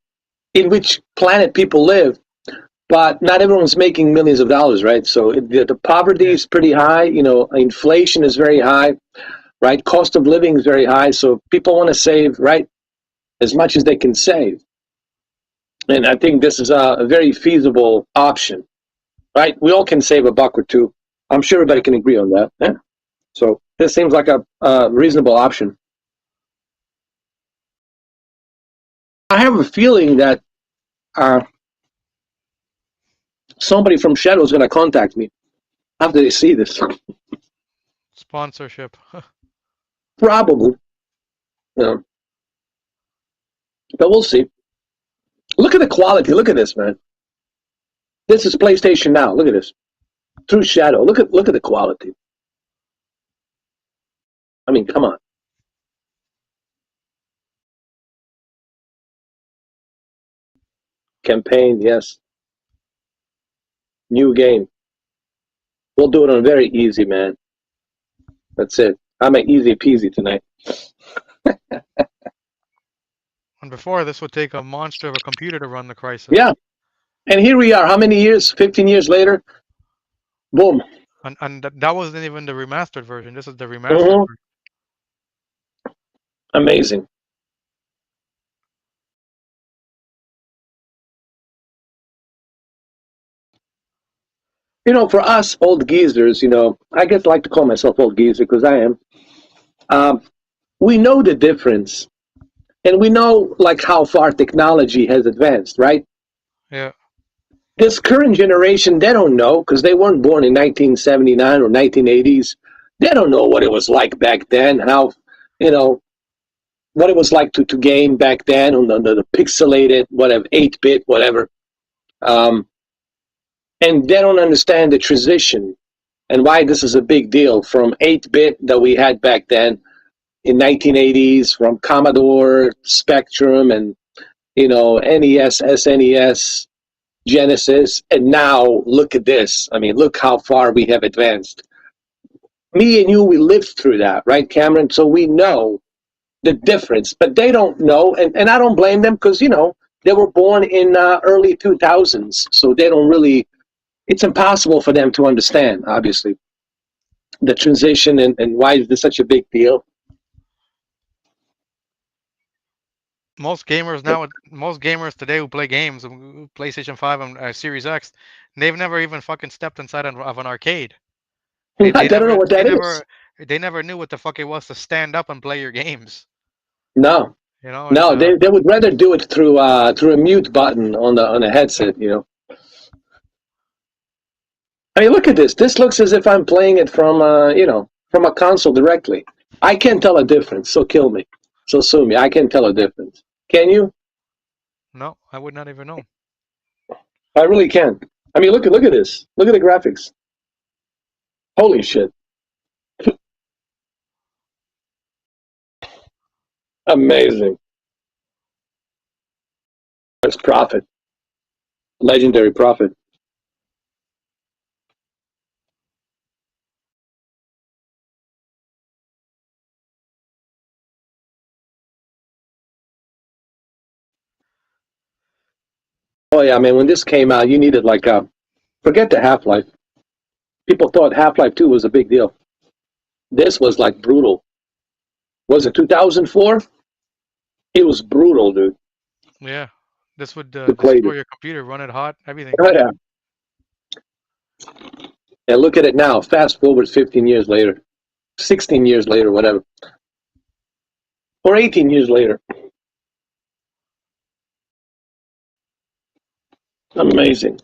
A: in which planet people live, but not everyone's making millions of dollars, right? So the poverty
B: Yeah.
A: is pretty high. Inflation is very high, right? Cost of living is very high. So people want to save, right, as much as they can save. And I think this is a very feasible option, right? We all can save a buck or two. I'm sure everybody
B: Yeah.
A: can agree on that. Yeah. So this seems like a reasonable option. I have a feeling that uh, somebody from Shadow is going to contact me after they see this.
B: Sponsorship.
A: Probably. Yeah. But we'll see. Look at the quality. Look at this, man. This is PlayStation Now. Look at this. Through Shadow. Look at the quality. I mean, come on. Campaign, yes. New game. We'll do it on very easy, man. That's it. I'm an easy peasy tonight.
B: And before, this would take a monster of a computer to run the Crisis.
A: Yeah. And here we are. How many years? 15 years later? Boom.
B: And that wasn't even the remastered version. This is the remastered
A: Hmm.
B: version.
A: Amazing. For us old geezers, I guess I like to call myself old geezer because I am. Um, we know the difference, and we know like how far technology has advanced, right?
B: Yeah.
A: This current generation, they don't know because they weren't born in 1979 or 1980s. They don't know what it was like back then, how, you know, what it was like to game back then on the pixelated, whatever, 8-bit, whatever. Um, and they don't understand the transition and why this is a big deal from 8-bit that we had back then in 1980s, from Commodore, Spectrum, and, NES, SNES, Genesis, and now look at this. I mean, look how far we have advanced. Me and you, we lived through that, right, Cameron? So we know the difference, but they don't know, and I don't blame them because, they were born in early 2000s, so they don't really, it's impossible for them to understand, obviously, the transition and why is this such a big deal.
B: Most gamers today who play games, PlayStation 5 and Series X, they've never even fucking stepped inside of an arcade. They,
A: I
B: they
A: don't know
B: never
A: what
B: they
A: that is.
B: never they never knew what the fuck it was to stand up and play your games.
A: No,
B: And
A: no, they would rather do it through a mute button on a headset. I mean, look at this. This looks as if I'm playing it from a console directly. I can't tell a difference, so kill me. So sue me. I can't tell a difference. Can you?
B: no, I would not even know.
A: I really can't. I mean, look at this. Look at the graphics. Holy shit. Amazing. There's Prophet. Legendary Prophet. Oh yeah, man, when this came out, you needed forget the Half-Life. People thought Half-Life 2 was a big deal. This was like brutal. Was it 2004? It was brutal, dude.
B: Yeah, this would
A: Who played
B: destroy
A: it?
B: your computer, run it hot, everything.
A: Oh, yeah. And look at it now. Fast forward 15 years later, 16 years later, whatever, or 18 years later. Amazing.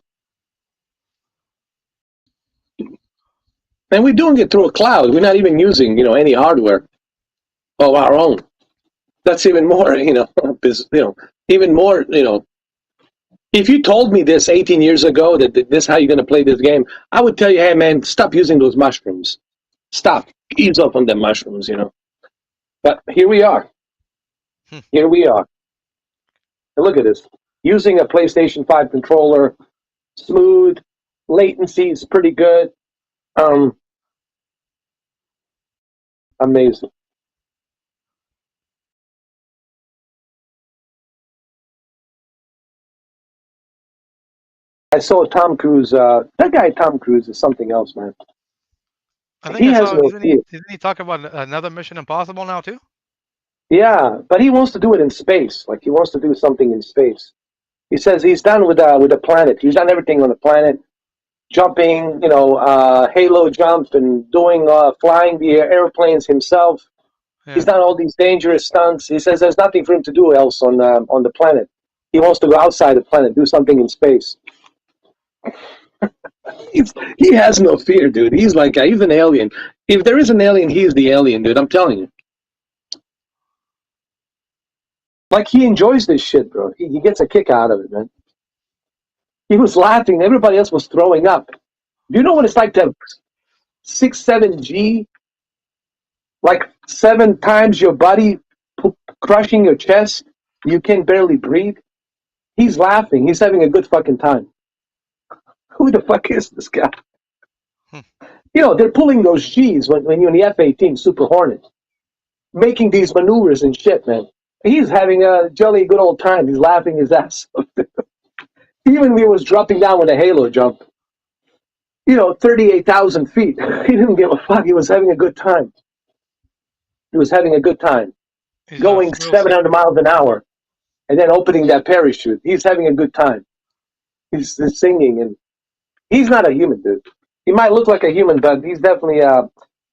A: And we're doing it through a cloud. We're not even using, any hardware of our own. That's even more, even more, if you told me this 18 years ago that this is how you're going to play this game, I would tell you, hey, man, stop using those mushrooms. Stop. Ease up on the mushrooms. But here we are.
B: Hmm.
A: Here we are. And look at this. Using a PlayStation 5 controller, smooth, latency is pretty good. Amazing. I saw Tom Cruise. That guy, Tom Cruise, is something else, man.
B: I think
A: He
B: I
A: has
B: saw.
A: no fear.
B: Isn't he talking about another Mission Impossible now too?
A: Yeah, but he wants to do it in space. Like he wants to do something in space. He says he's done with the planet. He's done everything on the planet, jumping, halo jump and doing flying the airplanes himself. He's
B: Yeah.
A: done all these dangerous stunts. He says there's nothing for him to do else on the planet. He wants to go outside the planet, do something in space. He has no fear, dude. He's like he's an alien. If there is an alien, he's the alien, dude. I'm telling you. Like he enjoys this shit, bro. He gets a kick out of it, man. He was laughing. Everybody else was throwing up. Do you know what it's like to have 6, 7 G, like 7 times your body crushing your chest? You can barely breathe. He's laughing. He's having a good fucking time. Who the fuck is this guy?
B: Hmm.
A: They're pulling those G's when you're in the F-18 Super Hornet, making these maneuvers and shit, man. He's having a jolly good old time. He's laughing his ass off. Even when he was dropping down with a halo jump, 38,000 feet. He didn't give a fuck. He was having a good time. He was having a good time.
B: He's a
A: Going
B: thrill
A: 700
B: seeker.
A: miles an hour and then opening that parachute. He's having a good time. He's singing, and he's not a human, dude. He might look like a human, but he's definitely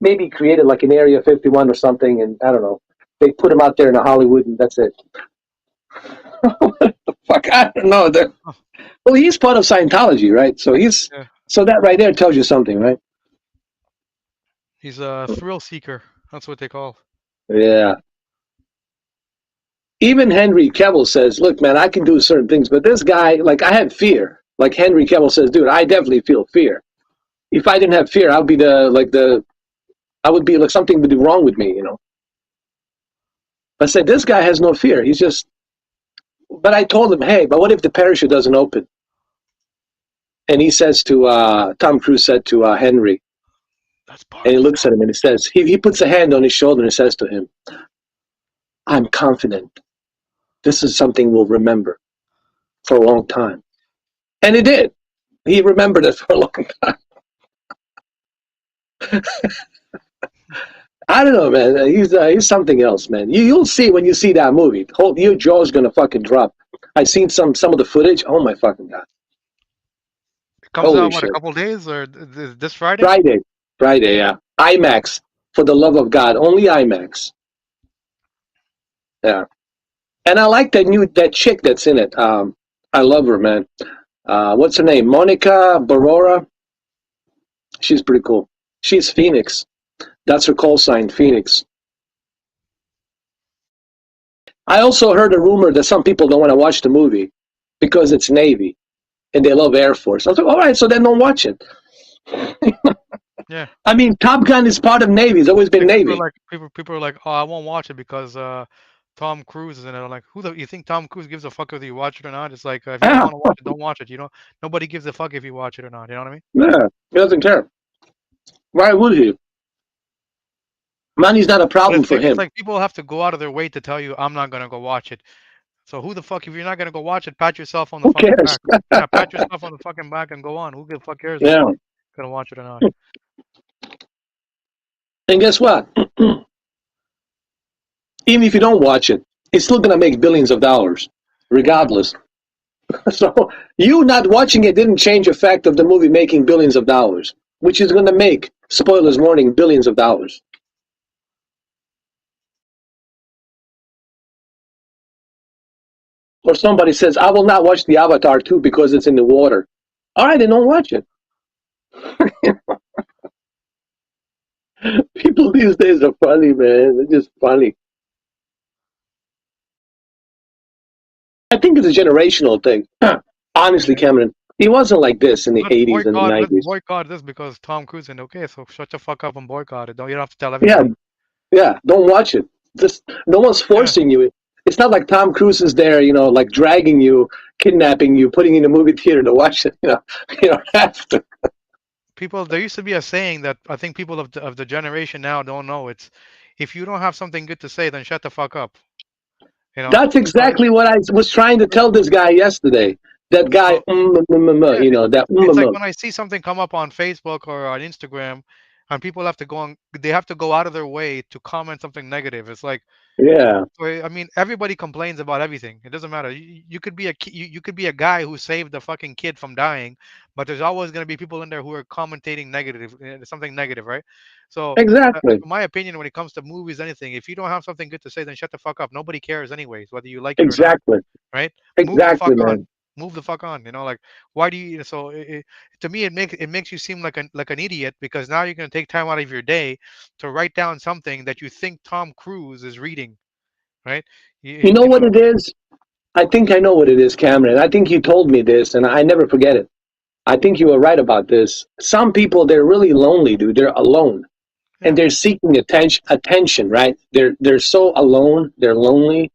A: maybe created like an Area 51 or something, and I don't know. They put him out there in Hollywood, and that's it. What the fuck? I don't know. Well, he's part of Scientology, right? So
B: Yeah.
A: so that right there tells you something, right?
B: He's a thrill seeker. That's what they call.
A: Yeah. Even Henry Cavill says, "Look, man, I can do certain things, but this guy, like, I have fear." Like Henry Cavill says, "Dude, I definitely feel fear. If I didn't have fear, I would be I would be like something would be wrong with me, I said, this guy has no fear. He's just. But I told him, hey, but what if the parachute doesn't open? And he says to Tom Cruise said to Henry,
B: That's part
A: and he
B: of
A: looks at him and he says, he puts a hand on his shoulder and says to him, "I'm confident. This is something we'll remember for a long time." And he did. He remembered it for a long time. I don't know, man. He's something else, man. You'll see when you see that movie. Your jaw's gonna fucking drop. I've seen some of the footage. Oh my fucking god!
B: It comes
A: Holy
B: out what, a
A: shit!
B: couple days or this Friday?
A: Friday, yeah. IMAX, for the love of God, only IMAX. Yeah, and I like that chick that's in it. I love her, man. What's her name? Monica Barora. She's pretty cool. She's Phoenix. That's her call sign, Phoenix. I also heard a rumor that some people don't want to watch the movie because it's Navy and they love Air Force. I was like, all right, so then don't watch it.
B: Yeah.
A: I mean, Top Gun is part of Navy. It's always been Navy.
B: People are like, oh, I won't watch it because Tom Cruise is in it. I'm like, you think Tom Cruise gives a fuck whether you watch it or not? It's like if you don't
A: Yeah,
B: want to watch it, don't watch it. Nobody gives a fuck if you watch it or not. You know what I mean?
A: yeah, he doesn't care. Why would he? Money's not a
B: But
A: problem for
B: it's
A: him.
B: like people have to go out of their way to tell you I'm not gonna go watch it. So who the fuck, if you're not gonna go watch it, pat yourself on the
A: Who
B: fucking
A: cares?
B: back. Yeah, pat yourself on the fucking back and go on. Who the fuck cares if
A: Yeah,
B: you're gonna watch it or not?
A: and guess what? Even if you don't watch it, it's still gonna make billions of dollars, regardless. So you not watching it didn't change the fact of the movie making billions of dollars, which is gonna make, spoilers warning, billions of dollars. Or somebody says, "I will not watch the Avatar 2 because it's in the water." All right, then don't watch it. People these days are funny, man. They're just funny. I think it's a generational thing. Honestly, Cameron, it wasn't like this in the
B: Let's
A: 80s and the
B: let's
A: 90s.
B: boycott this because Tom Cruise and okay, so shut the fuck up and boycott it. You don't have to tell
A: Yeah,
B: everybody.
A: yeah, don't watch it. Just no one's
B: Yeah.
A: forcing you. It's not like Tom Cruise is there, like dragging you, kidnapping you, putting you in a movie theater to watch it. You don't have to.
B: People, there used to be a saying that I think people of the generation now don't know. It's if you don't have something good to say, then shut the fuck up. You know.
A: That's
B: So
A: exactly what I was trying to tell this guy yesterday. That guy,
B: so yeah,
A: that
B: it's like when I see something come up on Facebook or on Instagram, and people have to they have to go out of their way to comment something negative. It's like,
A: yeah,
B: I mean, everybody complains about everything. It doesn't matter. You could be you could be a guy who saved the fucking kid from dying, but there's always going to be people in there who are commentating negative, something negative, right? So,
A: exactly,
B: in my opinion, when it comes to movies, anything, if you don't have something good to say, then shut the fuck up. Nobody cares anyways, whether you like it or not,
A: exactly,
B: right? Move the
A: exactly,
B: fuck on.
A: man.
B: Move the fuck on. Like, why do you? So, to me, it makes you seem like an idiot because now you're going to take time out of your day to write down something that you think Tom Cruise is reading, right?
A: You know what it is? I think I know what it is, Cameron. I think you told me this, and I never forget it. I think you were right about this. Some people, they're really lonely, dude. They're alone,
B: Yeah.
A: and they're seeking attention, right? They're so alone, they're lonely,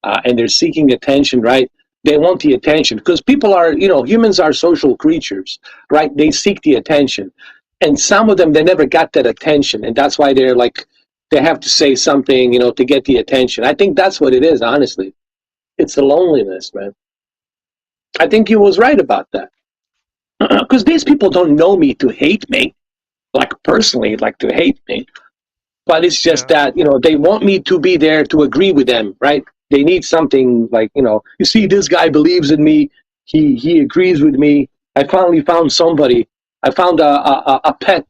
A: and they're seeking attention, right? They want the attention because people are, humans are social creatures, right? They seek the attention. And some of them, they never got that attention, and that's why they're like, they have to say something, to get the attention. I think that's what it is, honestly. It's the loneliness, man. I think you was right about that. Because these people don't know me to hate me, like personally, like to hate me. But it's just
B: Yeah.
A: that, they want me to be there to agree with them, right? They need something like, you see, this guy believes in me. He agrees with me. I finally found somebody. I found a pet,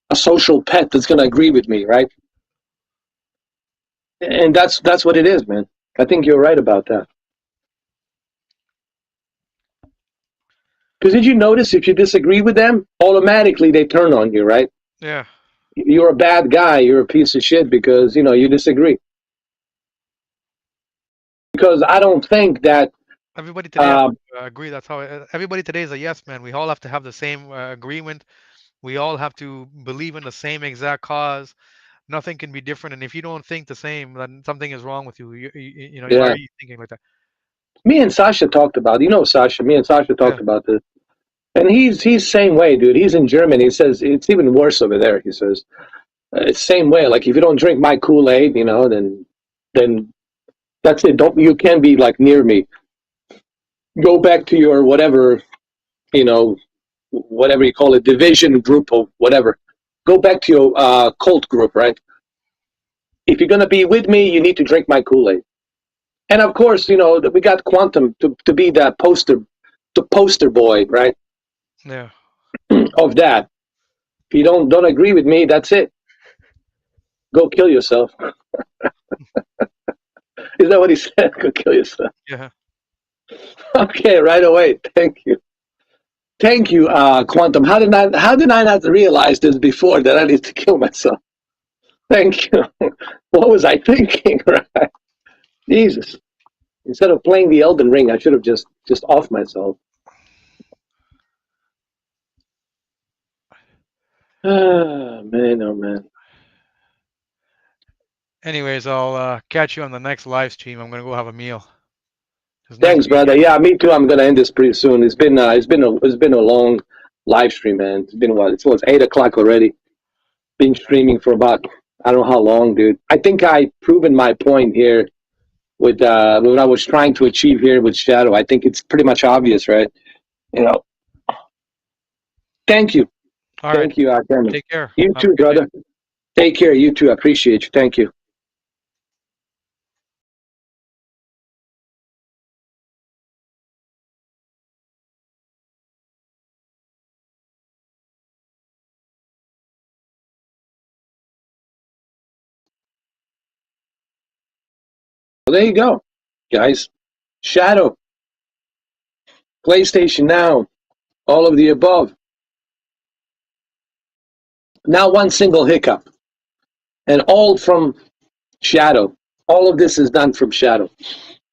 A: a social pet that's going to agree with me, right? And that's what it is, man. I think you're right about that. Because did you notice if you disagree with them, automatically they turn on you, right?
B: Yeah.
A: You're a bad guy. You're a piece of shit because you disagree. Because I don't think that.
B: Everybody today has
A: Uh,
B: to agree. That's how everybody today is a yes man. We all have to have the same agreement. We all have to believe in the same exact cause. Nothing can be different. And if you don't think the same, then something is wrong with you. Why
A: yeah,
B: are you thinking like that?
A: me and Sasha talked about. Sasha. Me and Sasha
B: Yeah.
A: talked about this, and he's same way, dude. He's in Germany. He says it's even worse over there. He says it's same way. Like if you don't drink my Kool Aid, then that's it. Don't you can't be like near me. Go back to your whatever you know whatever you call it, division group or whatever. Go back to your cult group, right? If you're gonna be with me, you need to drink my Kool Aid. And of course, we got Quantum to be the poster boy, right?
B: Yeah.
A: Of that. If you don't agree with me, that's it. Go kill yourself. Is that what he said? Go kill yourself.
B: Yeah.
A: Okay, right away. Thank you, Quantum. How did I not realize this before that I need to kill myself? Thank you. What was I thinking? Right? Jesus. Instead of playing the Elden Ring, I should have just off myself. Ah, man, oh man.
B: Anyways, I'll catch you on the next live stream. I'm gonna go have a meal. It's nice
A: Thanks,
B: being
A: brother.
B: here.
A: Yeah, me too. I'm gonna end this pretty soon. It's been a long live stream, man. It's been what? It's 8 o'clock already. Been streaming for about I don't know how long, dude. I think I proven my point here with what I was trying to achieve here with Shadow. I think it's pretty much obvious, right? You know. Thank you,
B: All right.
A: thank you, Cameron.
B: Take care.
A: You
B: Have a
A: too,
B: good day.
A: brother. Take care. You too. I appreciate you. Thank you. Well, there you go, guys. Shadow, PlayStation Now, all of the above. Not one single hiccup, and all from Shadow. All of this is done from Shadow.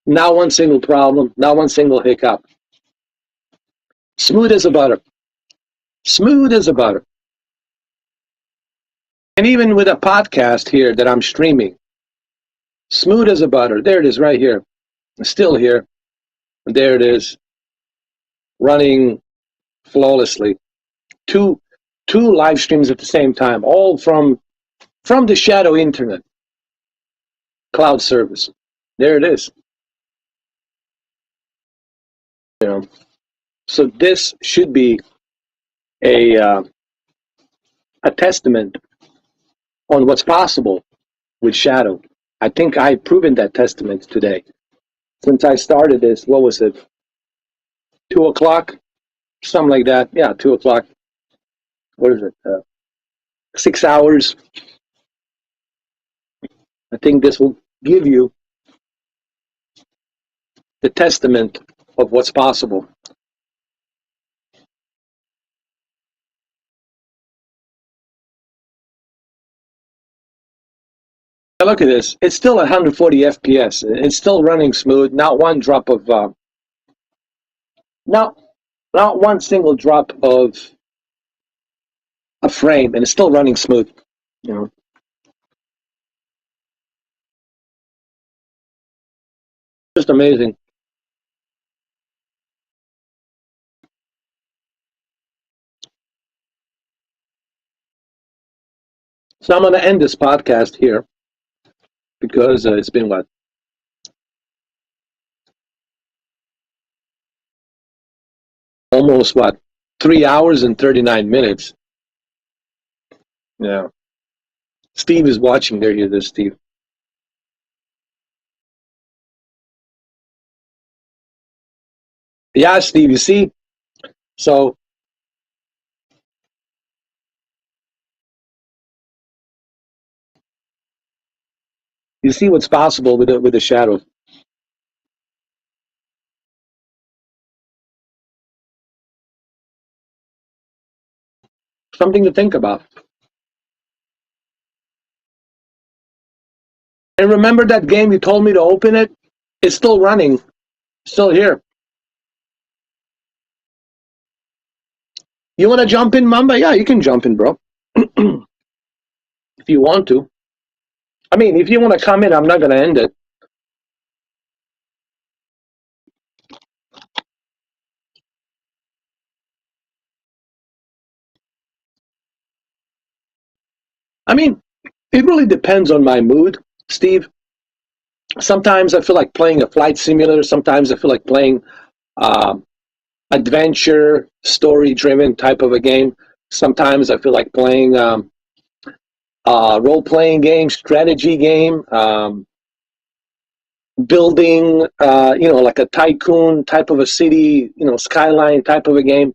A: Not one single problem, not one single hiccup. Smooth as a butter. Smooth as a butter. And even with a podcast here that I'm streaming, smooth as a butter. There it is right here. Still here. There it is. Running flawlessly. Two two live streams at the same time, all from the Shadow Internet cloud service. There it is. You know. So this should be a a testament on what's possible with Shadow. I think I've proven that testament today. Since I started this, what was it? 2 o'clock, something like that. Yeah, 2 o'clock. What is it? 6 hours. I think this will give you the testament of what's possible. Now look at this. It's still 140 FPS. It's still running smooth. Not one drop of, not not one single drop of a frame, and it's still running smooth. You know, just amazing. So I'm going to end this podcast here because it's been what? Almost what? 3 hours and 39 minutes. Yeah. Steve is watching. There he is, Steve. Yeah, Steve, you see? So you see what's possible with the shadow. Something to think about. And remember that game you told me to open it? It's still running, still here. You want to jump in, Mamba? Yeah, you can jump in, bro. If you want to. I mean, if you want to come in, I'm not going to end it. I mean, it really depends on my mood, Steve. Sometimes I feel like playing a flight simulator. Sometimes I feel like playing uh, adventure, story-driven type of a game. Sometimes I feel like playing role-playing game, strategy game, building, like a tycoon type of a city, skyline type of a game.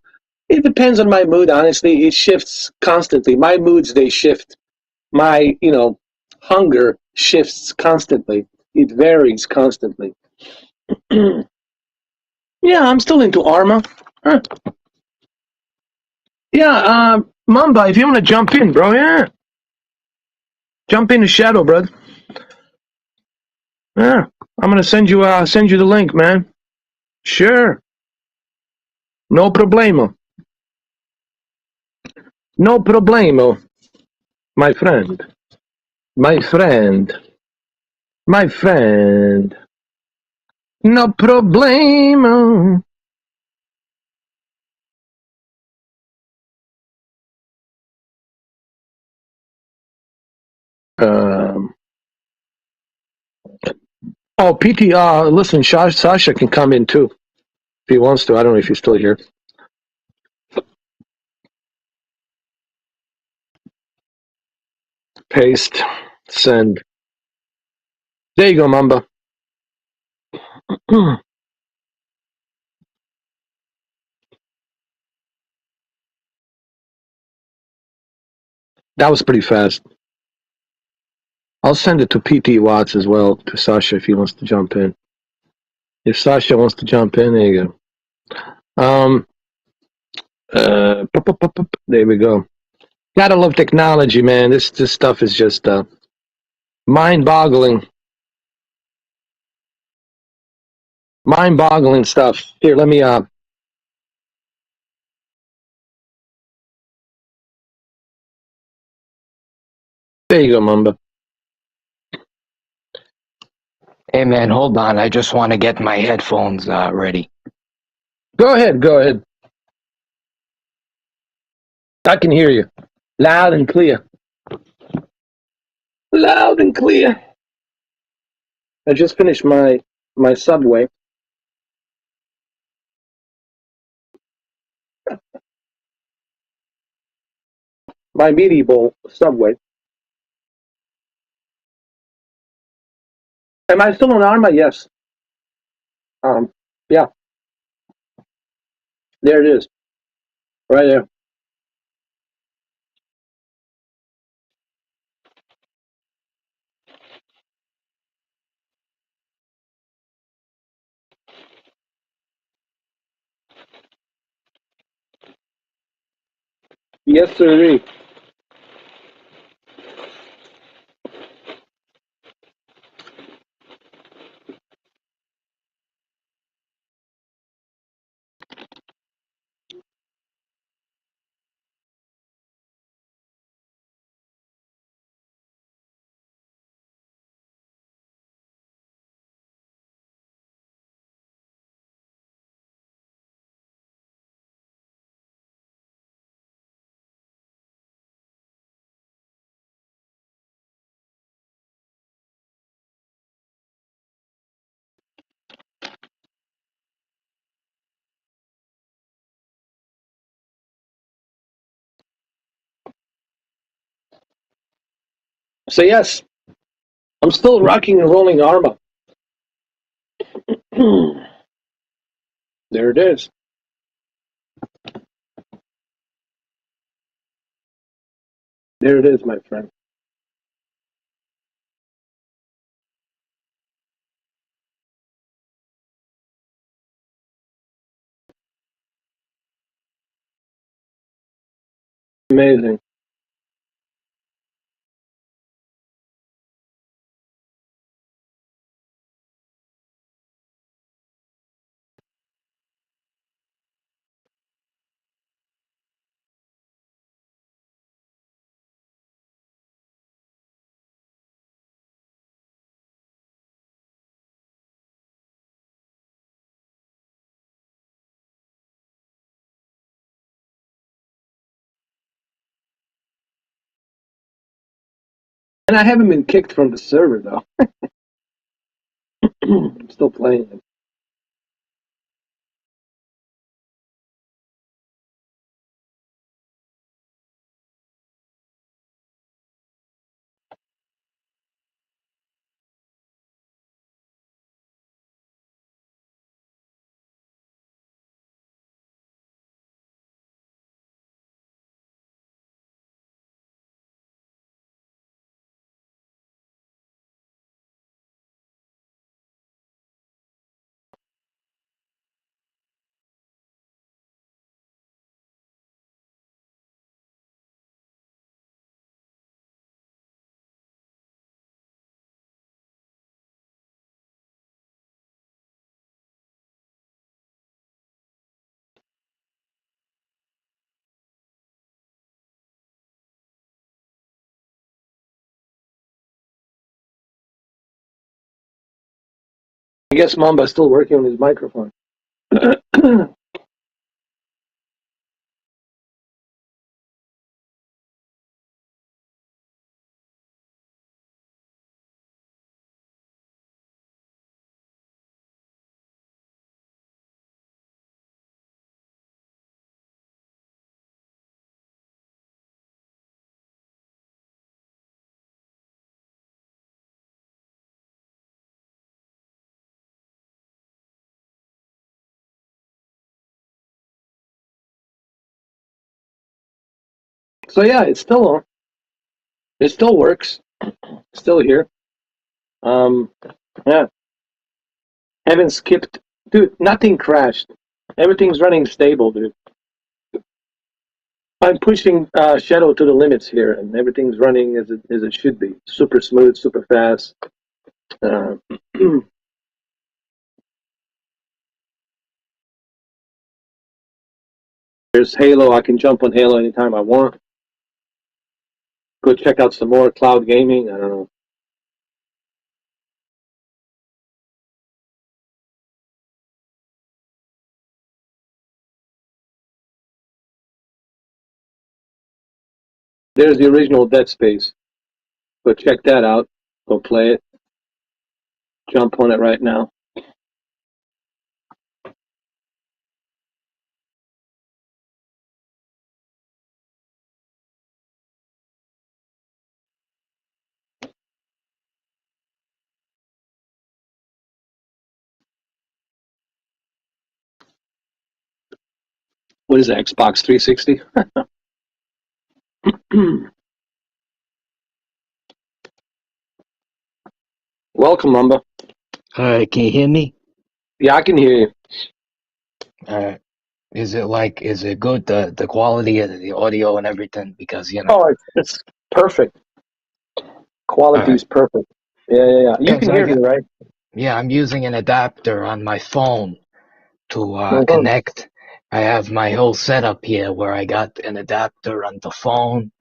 A: It depends on my mood, honestly. It shifts constantly. My moods, they shift. My, hunger shifts constantly. It varies constantly. Yeah, I'm still into Arma. Huh. Yeah, Mamba, if you want to jump in, bro, yeah. Jump into Shadow, bro. Yeah, I'm gonna send you the link, man. Sure, no problemo, no problemo, my friend, my friend, my friend, no problemo. Um, PT. Listen, Sasha can come in too if he wants to. I don't know if he's still here. Paste, send. There you go, Mamba. That was pretty fast. I'll send it to PT Watts as well, to Sasha if he wants to jump in. If Sasha wants to jump in, there you go. There we go. Gotta love technology, man. This stuff is just mind-boggling, mind-boggling stuff. Here, let me. There you go, Mamba.
D: Hey man, hold on. I just want to get my headphones ready.
A: Go ahead, go ahead. I can hear you, loud and clear. Loud and clear. I just finished my Subway. My meaty bowl Subway. Am I still on Arma? Yes. Yeah. There it is, right there. Yes, sir. So yes, I'm still rocking and rolling Arma. There it is. There it is, my friend. Amazing. And I haven't been kicked from the server though. I'm still playing it. I guess Mamba's still working on his microphone. So yeah, it's still on. It still works. Still here. Um, yeah. Haven't skipped, dude. Nothing crashed. Everything's running stable, dude. I'm pushing Shadow to the limits here, and everything's running as it should be. Super smooth, super fast. Uh, there's Halo. I can jump on Halo anytime I want. Go check out some more cloud gaming. I don't know. There's the original Dead Space. Go check that out. Go play it. Jump on it right now. What is that, Xbox 360? Welcome, Mamba.
D: All right, can you hear me?
A: Yeah, I can hear you.
D: Is it good, the quality of the audio and everything? Because,
A: Oh, it's perfect. Quality's perfect. Yeah. You
D: because
A: can hear me, right?
D: I'm using an adapter on my phone to
A: Mhm.
D: connect. I have my whole setup here where I got an adapter on the phone,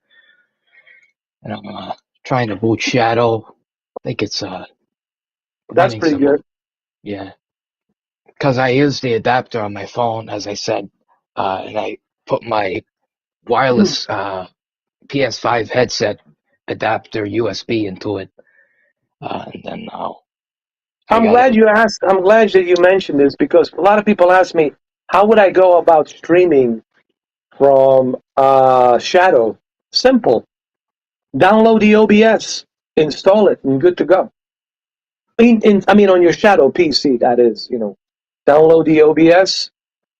D: and I'm trying to boot Shadow. I think it's
A: That's
D: running
A: pretty
D: some,
A: good.
D: yeah. Because I use the adapter on my phone, as I said, and I put my wireless PS5 headset adapter USB into it, and then I
A: I'm
D: got it.
A: glad you asked. I'm glad that you mentioned this because a lot of people ask me, how would I go about streaming from Shadow? Simple. Download the OBS. install it, and good to go. I mean, on your Shadow PC, that is, download the OBS,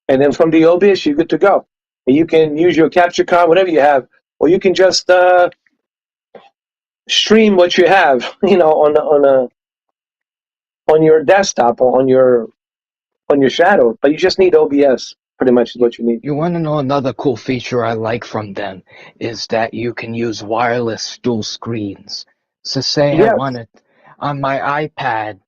A: and then from the OBS, you're good to go. And you can use your capture card, whatever you have, or you can just stream what you have, on your desktop or on your Shadow. But you just need OBS. Pretty much is what you need.
D: You want to know another cool feature I like from them is that you can use wireless dual screens. So say I
A: Yes,
D: wanted on my iPad,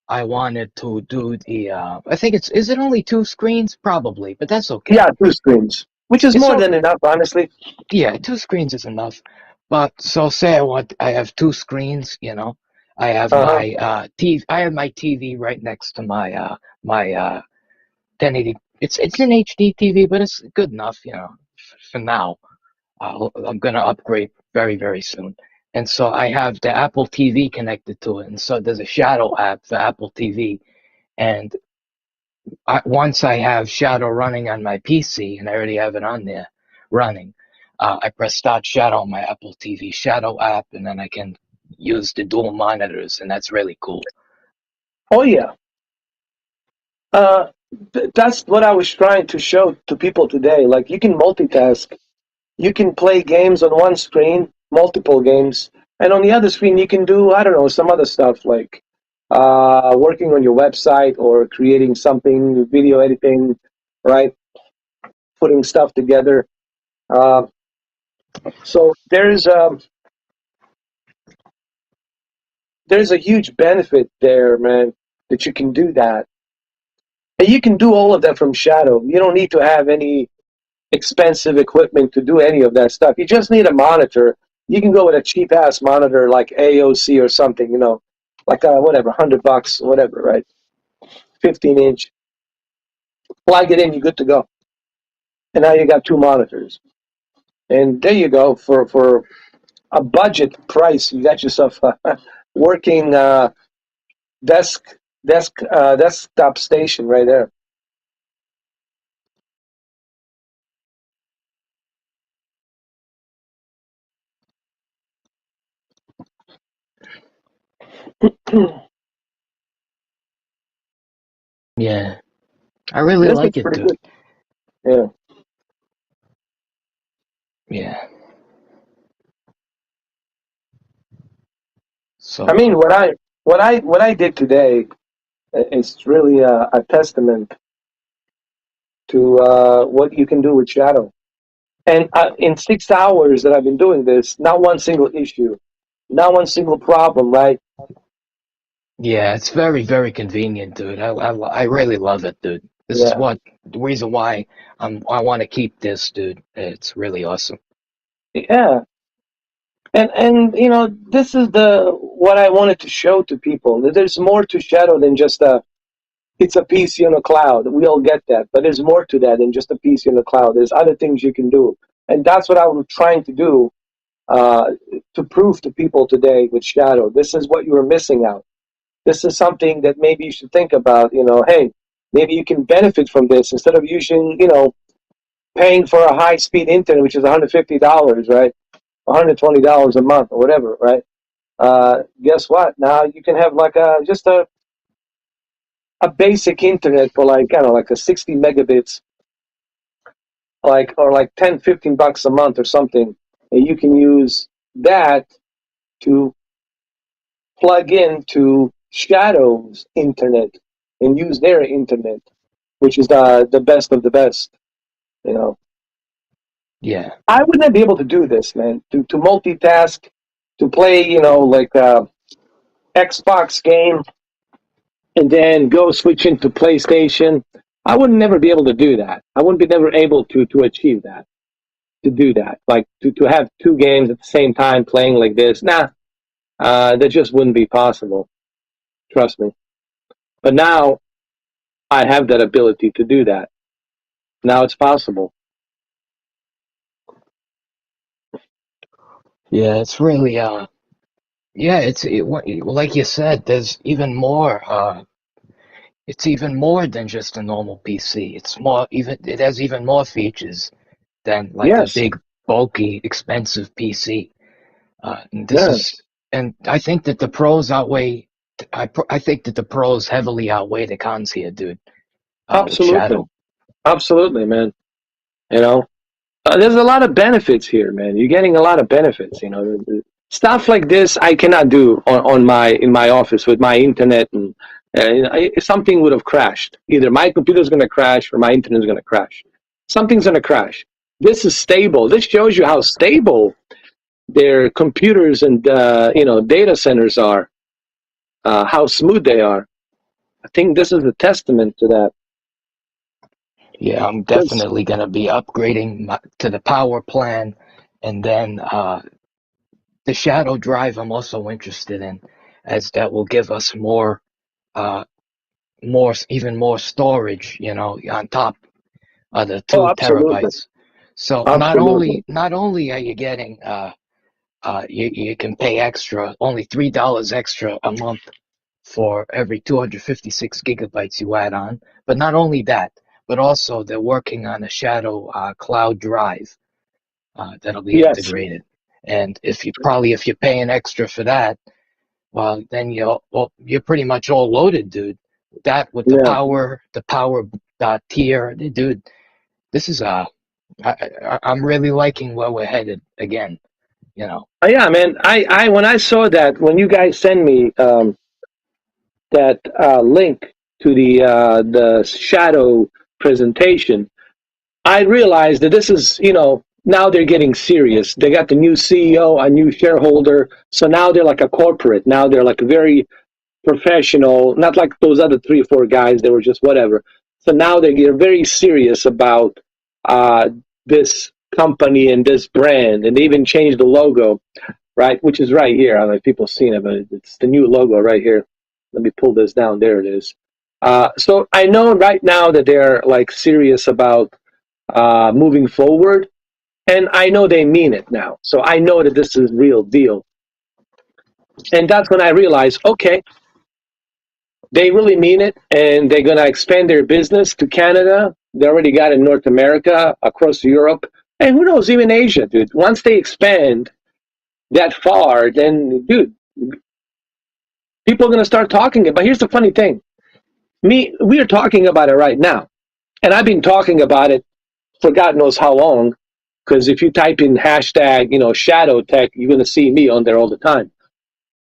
D: I wanted to do the I think is it only two screens? Probably, but that's okay.
A: yeah, two screens, which is
D: It's
A: more
D: so
A: than enough, honestly.
D: yeah, two screens is enough. But so say I have two screens, I have
A: Uh huh.
D: my I have my TV right next to my 1080. It's an HD TV, but it's good enough, for now. I'm gonna upgrade very, very soon. And so I have the Apple TV connected to it, and so there's a Shadow app for Apple TV. And once I have Shadow running on my PC, and I already have it on there running, I press Start Shadow on my Apple TV Shadow app, and then I can use the dual monitors, and that's really cool.
A: Oh yeah. Uh, that's what I was trying to show to people today. Like you can multitask. You can play games on one screen, multiple games, and on the other screen you can do, I don't know, some other stuff like working on your website or creating something, video editing, right? Putting stuff together. Uh, so there's a huge benefit there, man, that you can do that, and you can do all of that from Shadow. You don't need to have any expensive equipment to do any of that stuff. You just need a monitor. You can go with a cheap ass monitor like AOC or something, like whatever, $100, whatever, right? 15-inch. Plug it in, you're good to go. And now you got two monitors. And there you go. For a budget price, you got yourself a working desktop station right there.
D: Yeah, I really
A: This is
D: like it,
A: pretty
D: dude.
A: good. Yeah.
D: Yeah.
A: I
D: So,
A: mean, what I did today is really a testament to what you can do with Shadow. And in 6 hours that I've been doing this, not one single issue, not one single problem, right?
D: yeah, it's very, very convenient, dude. I really love it, dude. This is
A: Yeah,
D: the reason why I want to keep this, dude. It's really awesome.
A: yeah. And this is the what I wanted to show to people. That there's more to Shadow than just it's a PC on a cloud. We all get that, but there's more to that than just a PC on a cloud. There's other things you can do, and that's what I was trying to do uh, to prove to people today with Shadow. This is what you were missing out. This is something that maybe you should think about. Hey, maybe you can benefit from this instead of using, paying for a high speed internet, which is $150, right? $120 a month or whatever, right? Guess what? Now you can have like just a basic internet for like, I don't know, like a 60 megabits, or like 10, $15 a month or something. And you can use that to plug into Shadow's internet and use their internet, which is the best of the best. You know,
D: Yeah,
A: I would not be able to do this, man. To multitask, to play, like Xbox game, and then go switch into PlayStation. I would never be able to do that. I wouldn't be never able to achieve that. To do that, like to have two games at the same time playing like this. Nah, that just wouldn't be possible. Trust me. But now I have that ability to do that. Now it's possible.
D: yeah, it's really yeah, like you said, there's even more. It's even more than just a normal PC. It has even more features than like a
A: Yes.
D: big, bulky, expensive PC. And this is
A: Yes.
D: and I think that the pros outweigh. I think that the pros heavily outweigh the cons here, dude. With
A: Absolutely,
D: Shadow.
A: absolutely, man. You know, there's a lot of benefits here, man. You're getting a lot of benefits. You know, stuff like this I cannot do on my in my office with my internet, and something would have crashed. Either my computer's going to crash or my internet's going to crash. Something's going to crash. This is stable. This shows you how stable their computers and data centers are, how smooth they are. I think this is a testament to that.
D: Yeah, I'm
A: 'Cause-
D: definitely gonna be upgrading to the power plan, and then the Shadow Drive. I'm also interested in, as that will give us uh, even more storage. You know, on top of the
A: oh,
D: two
A: absolutely,
D: terabytes. So
A: absolutely.
D: not only are you getting you can pay extra, only $3 extra a month for every 256 gigabytes you add on. But not only that, but also they're working on a Shadow cloud drive that'll be
A: Yes,
D: integrated. And if you're paying extra for that, well, then you're pretty much all loaded, dude. That with
A: yeah.
D: the power tier, dude. This is I'm really liking where we're headed again. You know.
A: Yeah, man. I when I saw that, when you guys send me that link to the shadow presentation, I realized that this is, now they're getting serious. They got the new CEO, a new shareholder, so now they're like a corporate. Now they're like very professional, not like those other 3 or 4 guys. They were just whatever. So now they're very serious about uh, this company and this brand, and they even changed the logo, right? Which is right here. I don't know if people have seen it, but it's the new logo right here. Let me pull this down. There it is. So I know right now that they're like serious about moving forward, and I know they mean it now. So I know that this is real deal. And that's when I realized, okay, they really mean it, and they're going to expand their business to Canada. They already got in North America, across Europe, and who knows, even Asia, dude. Once they expand that far, then, dude, people are going to start talking about. But here's the funny thing: we are talking about it right now, and I've been talking about it for God knows how long. Because if you type in hashtag, shadow tech, you're going to see me on there all the time.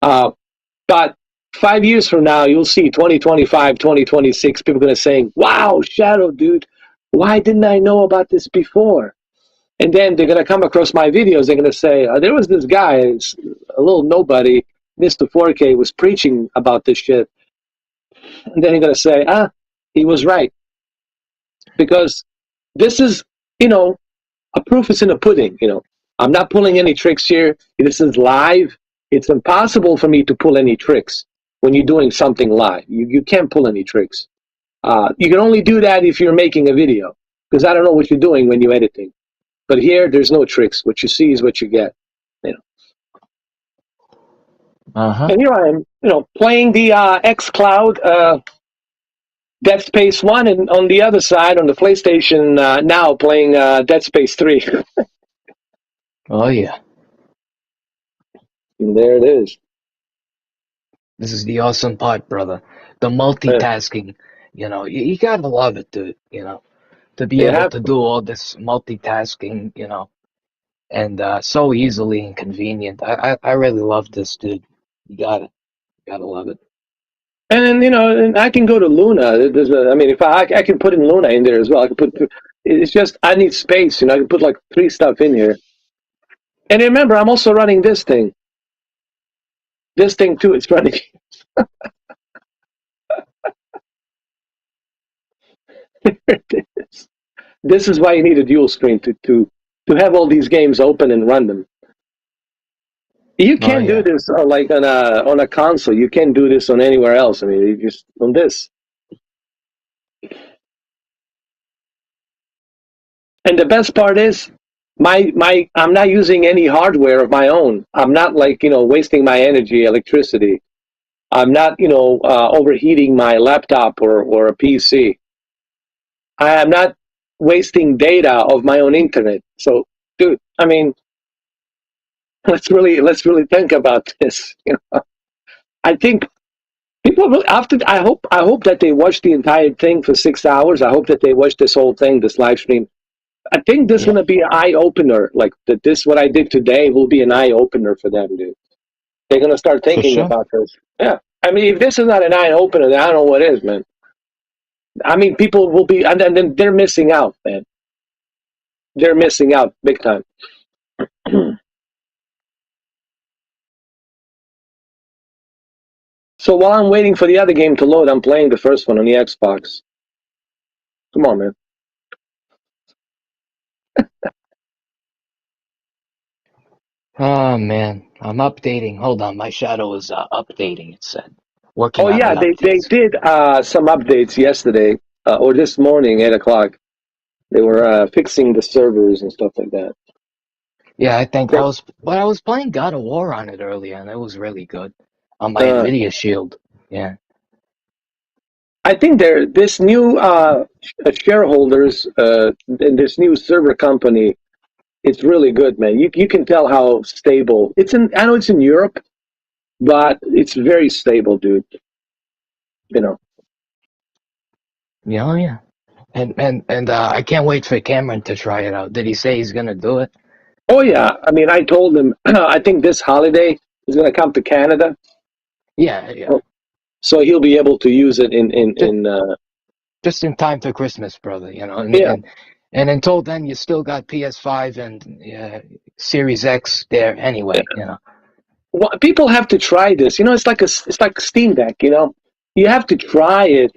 A: But 5 years from now, you'll see 2025, 2026, people are going to say, wow, shadow, dude, why didn't I know about this before? And then they're going to come across my videos. They're going to say, there was this guy, a little nobody, Mr. 4K, was preaching about this shit. And then you're going to say, he was right. Because this is, a proof is in the pudding. I'm not pulling any tricks here. This is live. It's impossible for me to pull any tricks when you're doing something live. You can't pull any tricks. You can only do that if you're making a video, because I don't know what you're doing when you're editing. But here, there's no tricks. What you see is what you get.
D: Uh-huh.
A: And here I am, playing the xCloud Dead Space 1, and on the other side, on the PlayStation now, playing Dead Space 3.
D: Oh yeah.
A: And there it is.
D: This is the awesome part, brother. The
A: Uh,
D: multitasking, you gotta love it, dude, to be
A: you
D: able
A: have
D: to
A: to.
D: do all this multitasking, and so easily and convenient. I really love this, dude. You gotta love it.
A: And and I can go to Luna. I mean, if I can put in Luna in there as well. I can put. It's just I need space. I can put like 3 stuff in here. And remember, I'm also running this thing. This thing too. It's running. This is why you need a dual screen to have all these games open and run them. You
D: Oh
A: can't do
D: yeah.
A: this like on a console. You can't do this on anywhere else. I mean, you just on this. And the best part is, my I'm not using any hardware of my own. I'm not like wasting my energy, electricity. I'm not overheating my laptop or a PC. I am not wasting data of my own internet. So, dude, I mean, let's really think about this. I think people really after. I hope that they watch the entire thing for 6 hours. I hope that they watch this whole thing, this live stream. I think this is
D: Yeah,
A: gonna be an eye opener. Like that, this what I did today will be an eye opener for them, dude. They're gonna start
D: for
A: thinking
D: sure.
A: about this. Yeah, I mean, if this is not an eye opener, then I don't know what is, man. I mean, people will be, and then they're missing out, man. They're missing out big time. So while I'm waiting for the other game to load, I'm playing the first one on the Xbox. Come on, man.
D: Oh man, I'm updating. Hold on, my shadow is updating. It said working
A: Oh
D: on the
A: yeah, they
D: updates.
A: did some updates yesterday or this morning, 8 o'clock. They were fixing the servers and stuff like that.
D: Yeah, I think
A: So,
D: I was playing God of War on it earlier, and it was really good on my
A: uh,
D: Nvidia Shield. Yeah,
A: I think this new shareholders in this new server company. It's really good, man. You can tell how stable it's in. I know it's in Europe, but it's very stable, dude. You know.
D: yeah, oh, yeah. And I can't wait for Cameron to try it out. Did he say he's gonna do it?
A: Oh yeah. I mean, I told him. I think this holiday he's gonna come to Canada,
D: Yeah, yeah.
A: so he'll be able to use it
D: Just,
A: in.
D: just in time for Christmas, brother.
A: Yeah.
D: And until then, you still got PS5 and Series X there anyway.
A: Well, people have to try this. It's like Steam Deck. You have to try it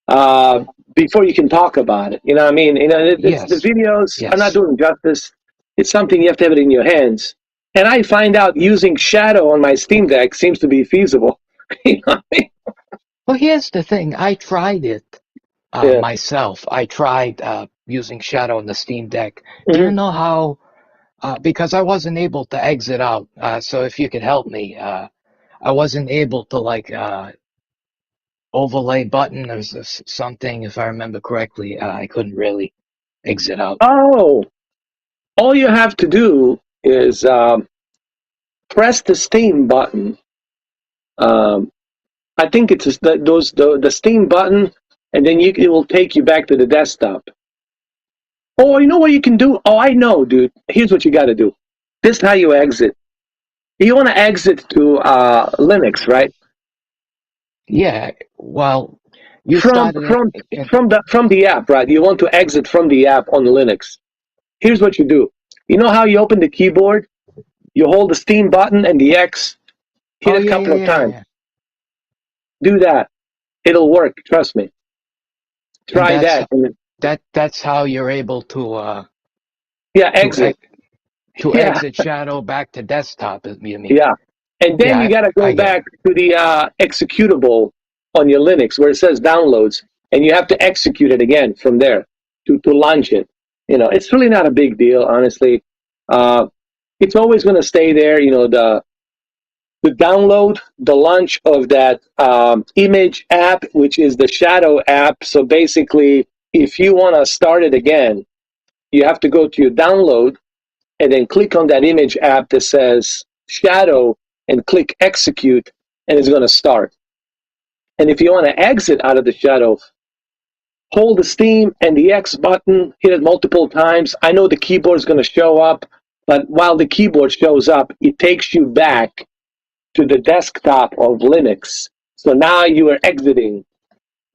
A: uh, before you can talk about it. You know what I mean? It's the
D: Yes,
A: videos are not
D: yes.
A: doing justice. It's something you have to have it in your hands. And I find out using Shadow on my Steam Deck seems to be feasible. You know what I mean?
D: Well, here's the thing. I tried it
A: Yeah.
D: myself. I tried using Shadow on the Steam Deck. Do you
A: Mhm.
D: know how? Because I wasn't able to exit out. So if you could help me, I wasn't able to like overlay button or something. If I remember correctly, I couldn't really exit out.
A: Oh, all you have to do is press the Steam button. Um, I think it's the Steam button, and then it will take you back to the desktop. Oh, you know what you can do? Oh, I know, dude. Here's what you got to do. This is how you exit. You want to exit to Linux, right?
D: Yeah. Well, you
A: From
D: started
A: from
D: it. In,
A: from the app, right? You want to exit from the app on Linux. Here's what you do. You know how you open the keyboard? You hold the Steam button and the X, hit
D: oh
A: it a
D: yeah, yeah,
A: couple of
D: yeah,
A: times.
D: yeah.
A: Do that. It'll work. Trust me.
D: And
A: Try that.
D: that's how you're able
A: Yeah,
D: to
A: exit.
D: to
A: Yeah,
D: exit Shadow back to desktop. You mean?
A: yeah. And then
D: Yeah,
A: you got to go
D: I get it.
A: back to the executable on your Linux where it says downloads, and you have to execute it again from there to launch it. It's really not a big deal, honestly. Uh, it's always going to stay there. The download, the launch of that image app, which is the Shadow app. So basically, if you want to start it again, you have to go to your download and then click on that image app that says Shadow and click execute, and it's going to start. And if you want to exit out of the Shadow, hold the Steam and the X button, hit it multiple times. I know the keyboard is going to show up, but while the keyboard shows up, it takes you back to the desktop of Linux. So now you are exiting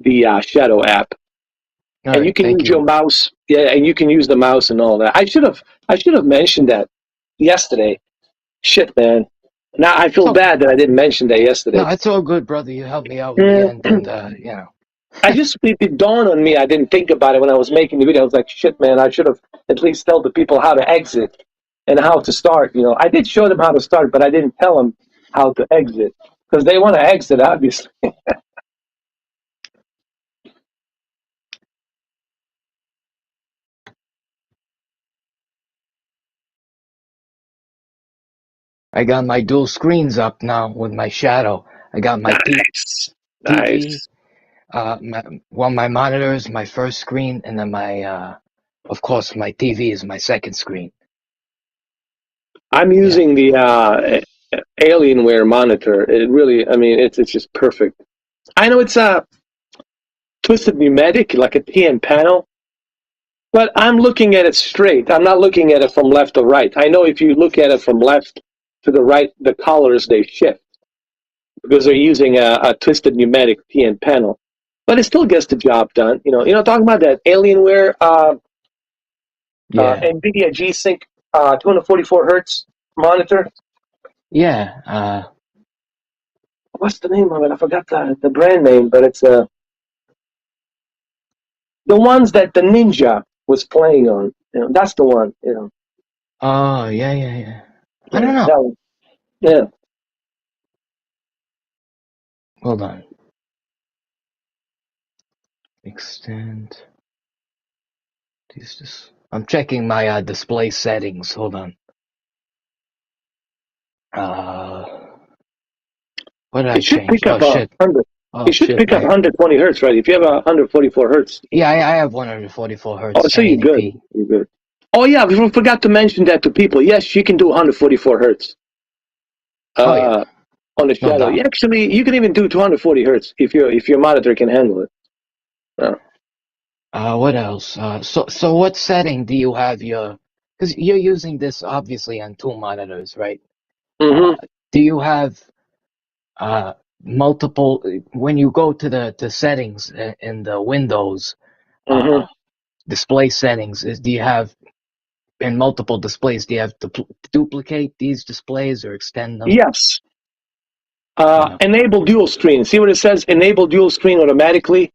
A: the Shadow app,
D: All
A: and you
D: right,
A: can
D: thank
A: use your
D: you.
A: mouse. Yeah, and you can use the mouse and all that. I should have mentioned that yesterday. Shit, man. Now I feel
D: So
A: bad that I didn't mention that
D: no,
A: yesterday.
D: it's all good, brother. You helped me out in the
A: Mm,
D: end, and
A: it dawned on me. I didn't think about it when I was making the video. I was like, shit, man. I should have at least told the people how to exit and how to start. I did show them how to start, but I didn't tell them how to exit because they want to exit, obviously.
D: I got my dual screens up now with my Shadow. I got my
A: Nice,
D: TV.
A: nice.
D: My monitor is my first screen, and then of course, my TV is my second screen.
A: I'm
D: Yeah.
A: using the Alienware monitor. It really, I mean, it's just perfect. I know it's a twisted pneumatic, like a TN panel, but I'm looking at it straight. I'm not looking at it from left to right. I know if you look at it from left to the right, the colors they shift because they're using a twisted pneumatic TN panel. But it still gets the job done. Talking about that Alienware
D: Yeah.
A: NVIDIA G-Sync 244 hertz monitor.
D: Yeah.
A: What's the name of it? I forgot the brand name, but it's the ones that the Ninja was playing on. That's the one.
D: Oh, yeah, yeah, yeah. I
A: Yeah,
D: don't know.
A: that one. Yeah.
D: Hold on. Extend. I'm checking my display settings. Hold on. Uh, what did I
A: It should
D: change?
A: pick
D: Oh
A: up a
D: shit.
A: hundred.
D: Oh
A: It should
D: shit.
A: pick up 120 hertz, right? If you have 144 hertz.
D: Yeah, I have 144
A: Oh,
D: hertz
A: so you're good.
D: 1080p.
A: You're good. Oh yeah, we forgot to mention that to people. Yes, you can do 144 hertz.
D: Oh yeah,
A: Uh, on the
D: no
A: shadow.
D: doubt.
A: Actually, you can even do 240 hertz if your monitor can handle it.
D: What else? So what setting do you have your? Because you're using this obviously on two monitors, right? Uh,
A: Mm-hmm.
D: do you have uh multiple? When you go to the settings in the Windows
A: Mm-hmm.
D: display settings, do you have in multiple displays? Do you have to duplicate these displays or extend them?
A: Yes.
D: Uh,
A: Enable dual screen. See what it says? Enable dual screen automatically.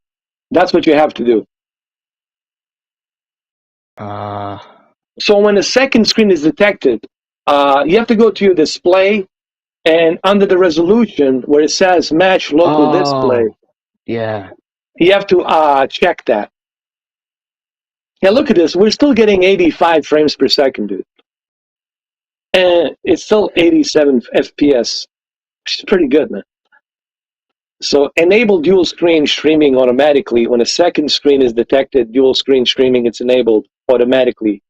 A: That's what you have to do.
D: uh,
A: So when a second screen is detected, you have to go to your display and under the resolution where it says match local display,
D: oh, yeah.
A: you have to check that. Yeah, look at this. We're still getting 85 frames per second, dude. And it's still 87 FPS, which is pretty good, man. So enable dual screen streaming automatically. When a second screen is detected, dual screen streaming, it's enabled automatically,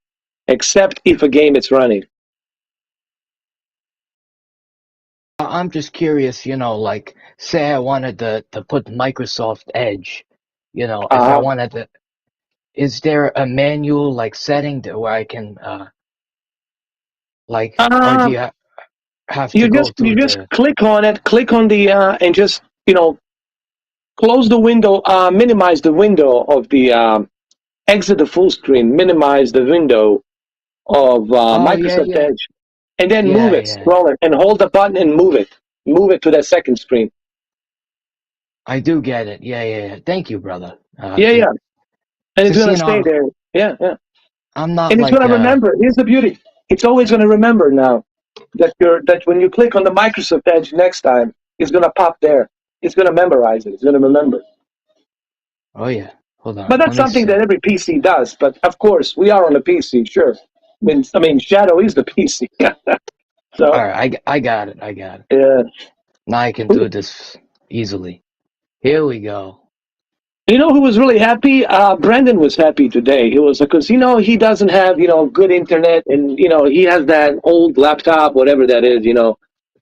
A: except if a game is running.
D: I'm just curious, like say I wanted to put Microsoft Edge, if I
A: Uh,
D: wanted to, is there a manual like setting where I can or do
A: uh,
D: you have to
A: you
D: go
A: just
D: through
A: you just
D: the
A: click on it, click on the and just close the window, minimize the window of the exit the full screen, minimize the window of
D: Oh yeah,
A: Microsoft
D: yeah.
A: Edge, and then move
D: Yeah,
A: it,
D: yeah.
A: scroll it, and hold the button and move it to that second screen.
D: I do get it. Yeah, yeah, yeah. Thank you, brother.
A: Yeah, yeah, and it's
D: 'Cause
A: gonna stay there. Yeah, yeah,
D: I'm not
A: and it's
D: like
A: gonna remember. Here's the beauty: it's always gonna remember now that when you click on the Microsoft Edge next time, it's gonna pop there. It's gonna memorize it. It's gonna remember.
D: oh yeah. Hold
A: But
D: on. Let
A: that's
D: me
A: something
D: see.
A: that every PC does. But of course, we are on a PC, sure. I mean, Shadow is the PC.
D: All
A: So,
D: right, I got it. I got it.
A: yeah.
D: Now I can do this easily. Here we go.
A: You know who was really happy? Brendan was happy today. He was because he doesn't have good internet, and he has that old laptop, whatever that is.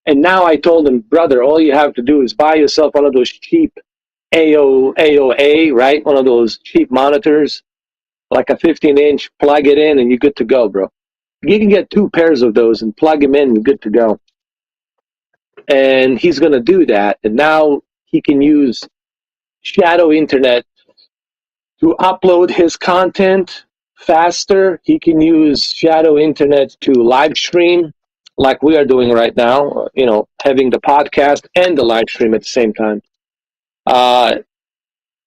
A: And now I told him, brother, all you have to do is buy yourself one of those cheap AOA, right? One of those cheap monitors, like a 15-inch. Plug it in, and you're good to go, bro. You can get 2 pairs of those and plug them in, and good to go. And he's going to do that, and now he can use shadow internet to upload his content faster. He can use shadow internet to live stream like we are doing right now, having the podcast and the live stream at the same time. Uh,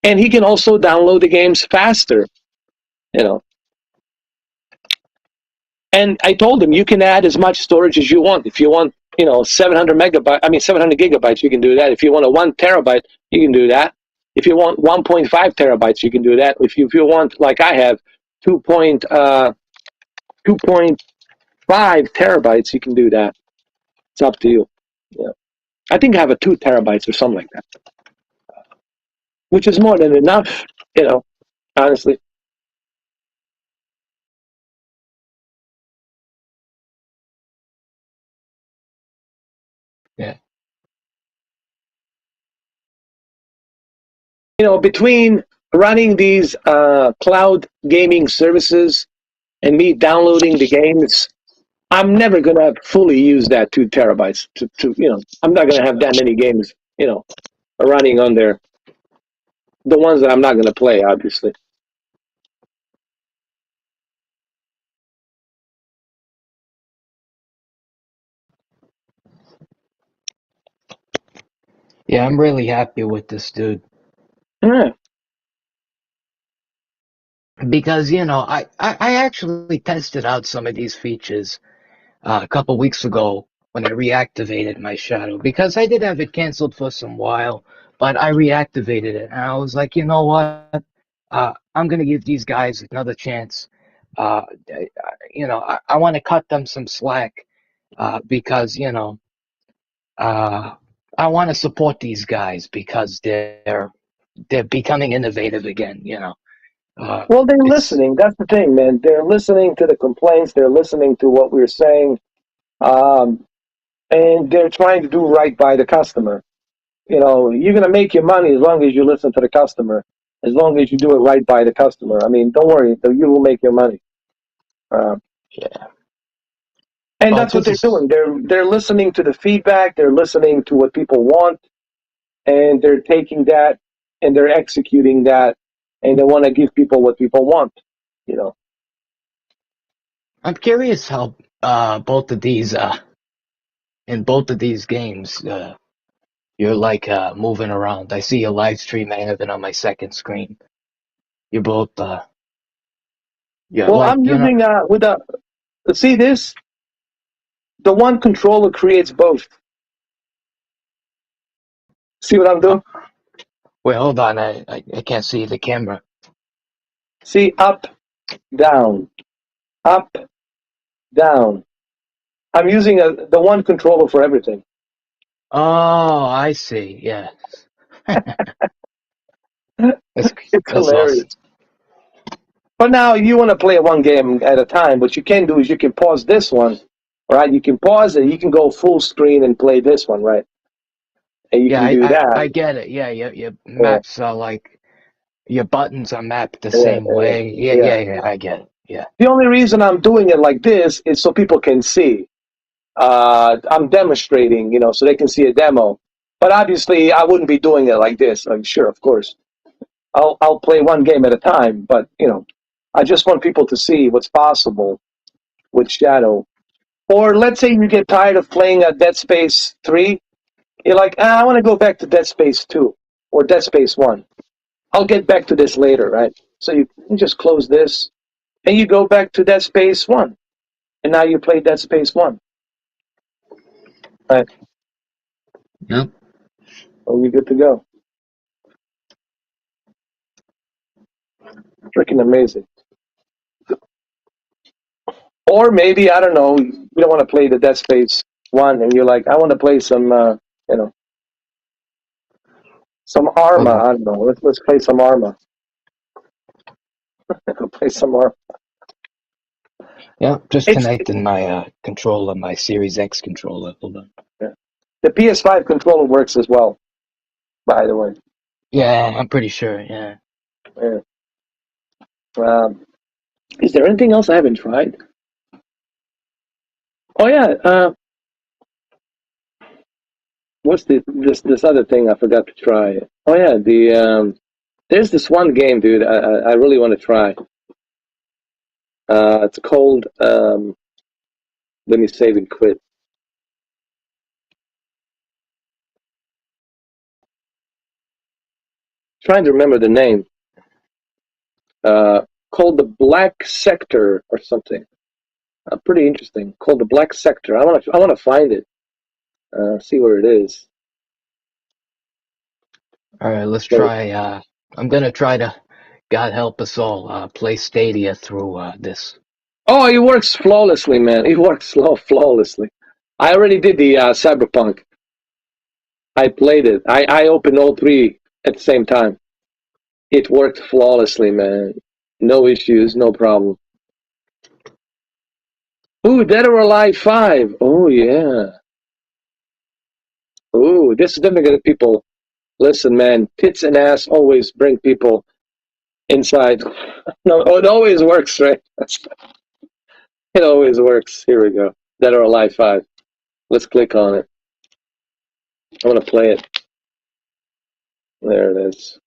A: and he can also download the games faster, you know. And I told him you can add as much storage as you want. If you want, 700 gigabytes, you can do that. If you want a 1 terabyte, you can do that. If you want 1.5 terabytes, you can do that. If you want, like I have, 2.5 terabytes, you can do that. It's up to you. Yeah. I think I have a 2 terabytes or something like that, which is more than enough, honestly.
D: Yeah.
A: You know, between running these cloud gaming services and me downloading the games, I'm never gonna fully use that 2 terabytes to you know. I'm not gonna have that many games, you know, running on there. The ones that I'm not gonna play, obviously.
D: Yeah, I'm really happy with this dude
A: Yeah.
D: because I actually tested out some of these features a couple weeks ago when I reactivated my shadow because I did have it canceled for some while, but I reactivated it and I was like, you know what? I'm gonna give these guys another chance. I want to cut them some slack because uh, I want to support these guys because they're becoming innovative again.
A: Well, they're
D: It's
A: listening. That's the thing, man. They're listening to the complaints. They're listening to what we're saying, um, and they're trying to do right by the customer. You know, you're gonna make your money as long as you listen to the customer. As long as you do it right by the customer. I mean, don't worry, you will make your money. Um,
D: yeah.
A: and
D: Well,
A: that's what
D: this
A: they're
D: is
A: doing. They're listening to the feedback. They're listening to what people want, and they're taking that and they're executing that, and they want to give people what people want. You know.
D: I'm curious how both of these in both of these games you're like moving around. I see a live stream. I have it on my second screen. You're both you're
A: Well,
D: like
A: I'm using with a see this. The one controller creates both. See what I'm
D: uh,
A: doing?
D: wait, hold on. I can't see the camera.
A: See up, down, up, down. I'm using the one controller for everything.
D: Oh, I see. Yeah. That's
A: It's
D: that's awesome.
A: hilarious. But now you want to play one game at a time. What you can do is you can pause this one, right? You can pause it. You can go full screen and play this one, right? And you
D: Yeah,
A: can do that.
D: I get it. Yeah, your
A: Yeah,
D: maps are like your buttons are mapped the
A: yeah,
D: same
A: yeah,
D: way. Yeah,
A: yeah.
D: yeah, yeah. I get it. Yeah.
A: The only reason I'm doing it like this is so people can see. I'm demonstrating, you know, so they can see a demo. But obviously, I wouldn't be doing it like this. Like, sure, of course, I'll play one game at a time. But you know, I just want people to see what's possible with Shadow. Or let's say you get tired of playing a Dead Space 3. You're like, I want to go back to Dead Space 2 or Dead Space 1. I'll get back to this later, right? So you just close this and you go back to Dead Space 1. And now you play Dead Space 1. Right?
D: Yep.
A: So you're good to go. Freaking amazing. Or maybe, I don't know, you don't want to play the Dead Space 1 and you're like, I want to play some, you know, some Arma.
D: Hold on.
A: I don't know. Let's play some Arma. Play some Arma.
D: Yeah, just
A: It's
D: connecting my controller, my Series X controller. Hold on.
A: yeah. The PS5 controller works as well, by the way.
D: Yeah, I'm pretty sure. Yeah.
A: Yeah. Um, is there anything else I haven't tried? Oh yeah. What's this other thing I forgot to try? Oh yeah, there's this one game, dude. I really want to try. It's called. Let me save and quit. Trying to remember the name. Uh, called the Black Sector or something. Pretty interesting. Called the Black Sector. I want to find it. See where it is.
D: All right, let's
A: So,
D: try. I'm gonna try to, God help us all, play Stadia through this.
A: oh, it works flawlessly, man. It works flawlessly. I already did the Cyberpunk. I played it. I opened all three at the same time. It worked flawlessly, man. No issues, no problem. Ooh, Dead or Alive 5. Oh, yeah. Ooh, this is definitely gonna people. Listen, man, tits and ass always bring people inside. No, it always works, right? It always works. Here we go. Dead or Alive 5. Let's click on it. I want to play it. There it is.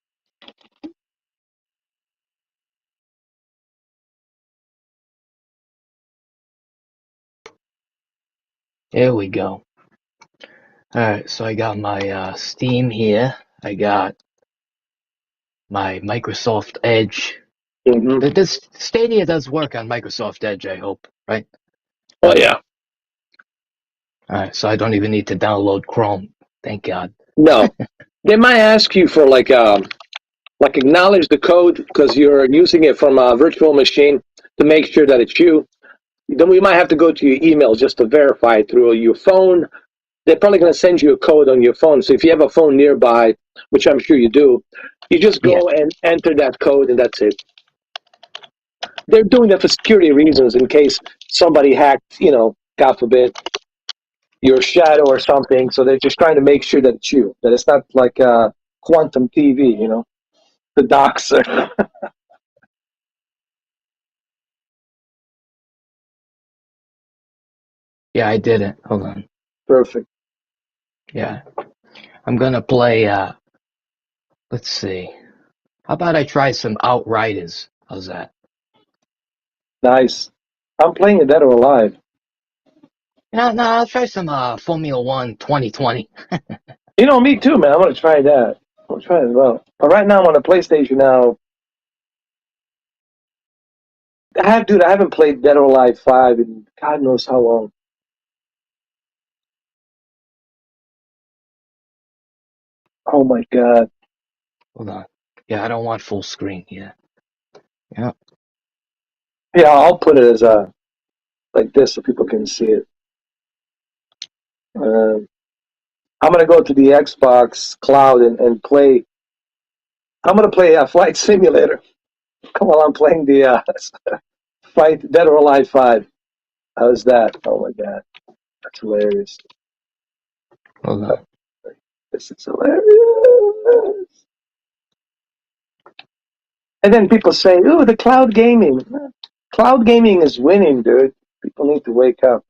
D: Here we go. Alright, so I got my Steam here. I got my Microsoft Edge.
A: Mm-hmm.
D: This Stadia does work on Microsoft Edge, I hope, right?
A: Oh, yeah.
D: Alright, so I don't even need to download Chrome. Thank God.
A: No. They might ask you for like acknowledge the code because you're using it from a virtual machine to make sure that it's you. Then we might have to go to your email just to verify it through your phone. They're probably going to send you a code on your phone. So if you have a phone nearby, which I'm sure you do, you just
D: Yeah.
A: go and enter that code and that's it. They're doing that for security reasons in case somebody hacked, God forbid, your shadow or something. So they're just trying to make sure that it's you, that it's not like quantum TV, the doxer.
D: Yeah, I did it. Hold on.
A: Perfect.
D: Yeah. I'm gonna play, let's see. How about I try some Outriders? How's that?
A: Nice. I'm playing it Dead or Alive.
D: No, I'll try some Formula One 2020.
A: Me too, man. I want to try that. I want to try it as well. But right now I'm on a PlayStation now. I haven't played Dead or Alive 5 in God knows how long. Oh my God.
D: Hold on. Yeah, I don't want full screen here. Yeah.
A: Yeah, I'll put it as like this so people can see it. I'm gonna go to the Xbox cloud and play. I'm gonna play a Flight Simulator while I'm playing the Fight Dead or Alive 5. How's that? Oh my God, that's hilarious.
D: Hold on.
A: This is hilarious. And then people say, "Ooh, the cloud gaming." Cloud gaming is winning, dude. People need to wake up.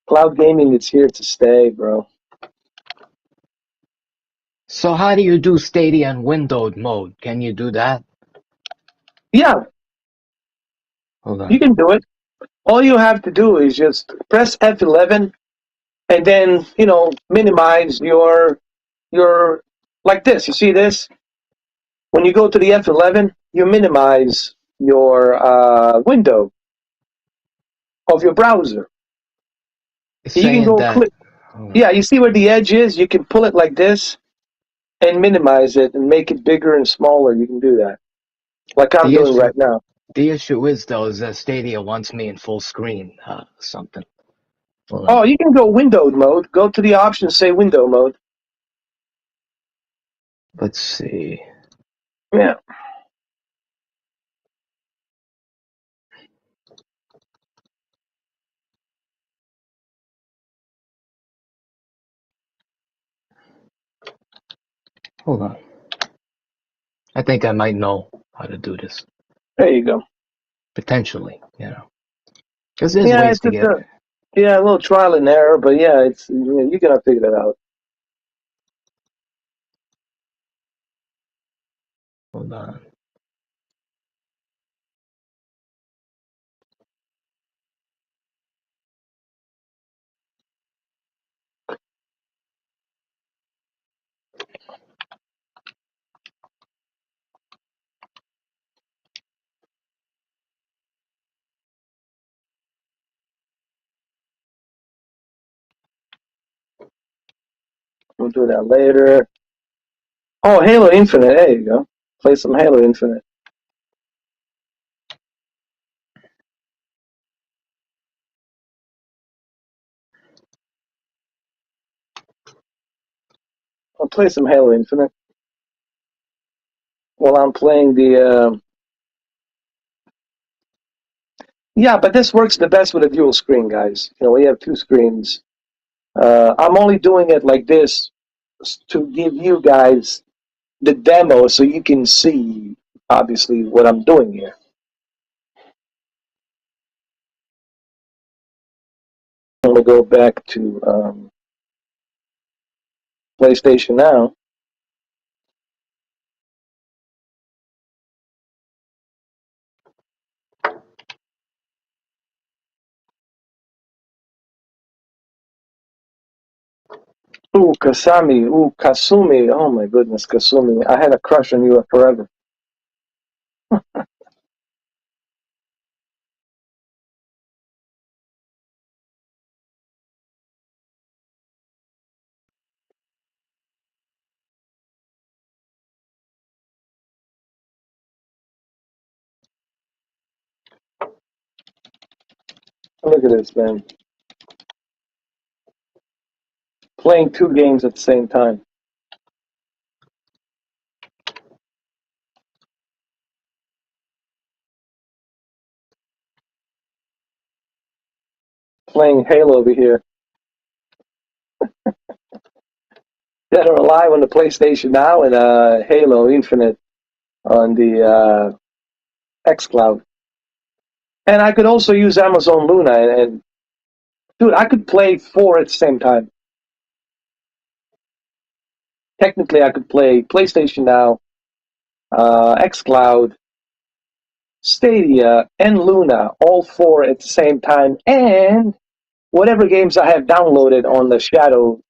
A: Cloud gaming is here to stay, bro.
D: So how do you do Stadia in windowed mode? Can you do that?
A: Yeah,
D: Hold
A: you
D: on.
A: can do it. All you have to do is just press F11 and then, minimize your like this. You see this? When you go to the F11, you minimize your window of your browser.
D: It's
A: You can
D: saying
A: go
D: that.
A: click.
D: Hold on.
A: Yeah, you see where the edge is? You can pull it like this and minimize it and make it bigger and smaller. You can do that, like I'm
D: The
A: doing
D: issue,
A: right now.
D: the issue is though, is that Stadia wants me in full screen, something. Hold
A: Oh,
D: on.
A: you can go windowed mode. Go to the options, say window mode.
D: Let's see.
A: Yeah.
D: Hold on. I think I might know how to do this.
A: There you go.
D: Potentially, because there's
A: Yeah,
D: ways
A: it's
D: to
A: just
D: get.
A: a little trial and error, but yeah, it's you're gonna figure it out.
D: Hold on.
A: We'll do that later. Oh, Halo Infinite. There you go. Play some Halo Infinite. I'll play some Halo Infinite while I'm playing the. Yeah, but this works the best with a dual screen, guys. We have two screens. I'm only doing it like this to give you guys the demo so you can see, obviously, what I'm doing here. I'm going to go back to PlayStation Now. Ooh, Kasami. Ooh, Kasumi. Oh my goodness, Kasumi. I had a crush on you forever. Look at this, man. Playing two games at the same time. Playing Halo over here. Dead or Alive on the PlayStation Now and Halo Infinite on the xCloud. And I could also use Amazon Luna. And dude, I could play four at the same time. Technically, I could play PlayStation Now, xCloud, Stadia, and Luna, all four at the same time, and whatever games I have downloaded on the Shadow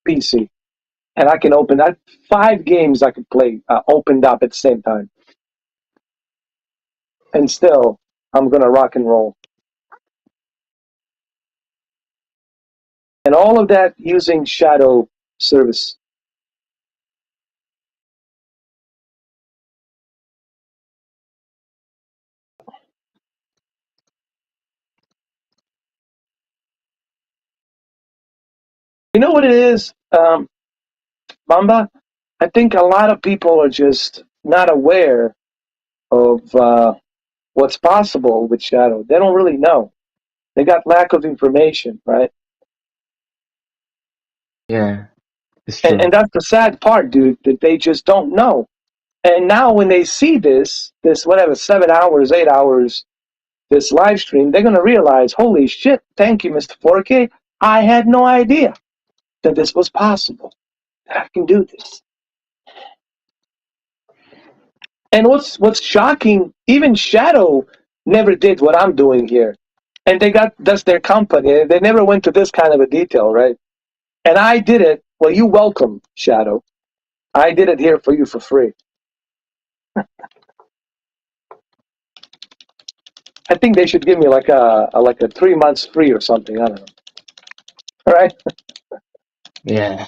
A: PC. And I can open that 5 games I could play opened up at the same time. And still, I'm going to rock and roll. And all of that using Shadow service. You know what it is, Mamba? I think a lot of people are just not aware of what's possible with Shadow. They don't really know. They got lack of information, right?
D: Yeah, it's
A: And,
D: true.
A: and that's the sad part, dude, that they just don't know. And now when they see this whatever, 7 hours, 8 hours, this live stream, they're going to realize, holy shit, thank you, Mr. 4K. I had no idea that this was possible, that I can do this. And what's shocking, even Shadow never did what I'm doing here. And that's their company. They never went to this kind of a detail, right? And I did it. Well, you welcome, Shadow. I did it here for you for free. I think they should give me like a 3 months free or something. I don't know. All right.
D: Yeah,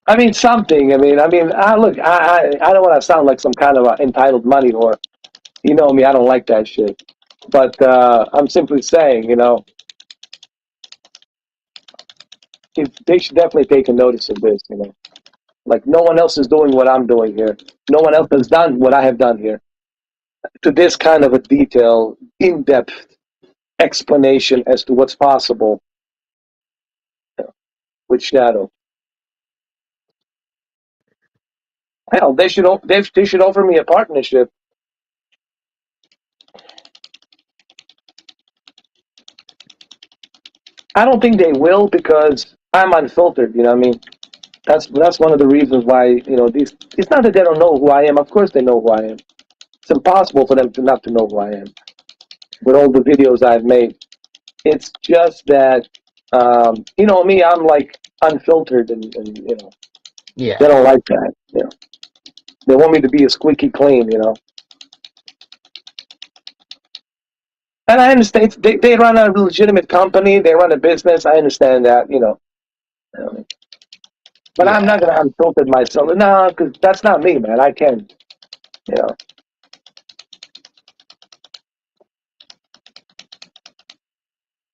A: I mean something. Look. I don't want to sound like some kind of entitled money whore. You know me. I don't like that shit. But I'm simply saying, they should definitely take a notice of this. Like no one else is doing what I'm doing here. No one else has done what I have done here to this kind of a detail, in-depth explanation as to what's possible with Shadow. Hell, they should offer me a partnership. I don't think they will because I'm unfiltered. You know what I mean? That's one of the reasons why these. It's not that they don't know who I am. Of course they know who I am. It's impossible for them to not to know who I am with all the videos I've made. It's just that me. I'm like unfiltered, and they
D: yeah,
A: don't like that. They want me to be a squeaky clean. And I understand they run a legitimate company. They run a business. I understand that. But I'm not gonna
D: yeah,
A: unfilter myself. No, because that's not me, man. I can't. You know,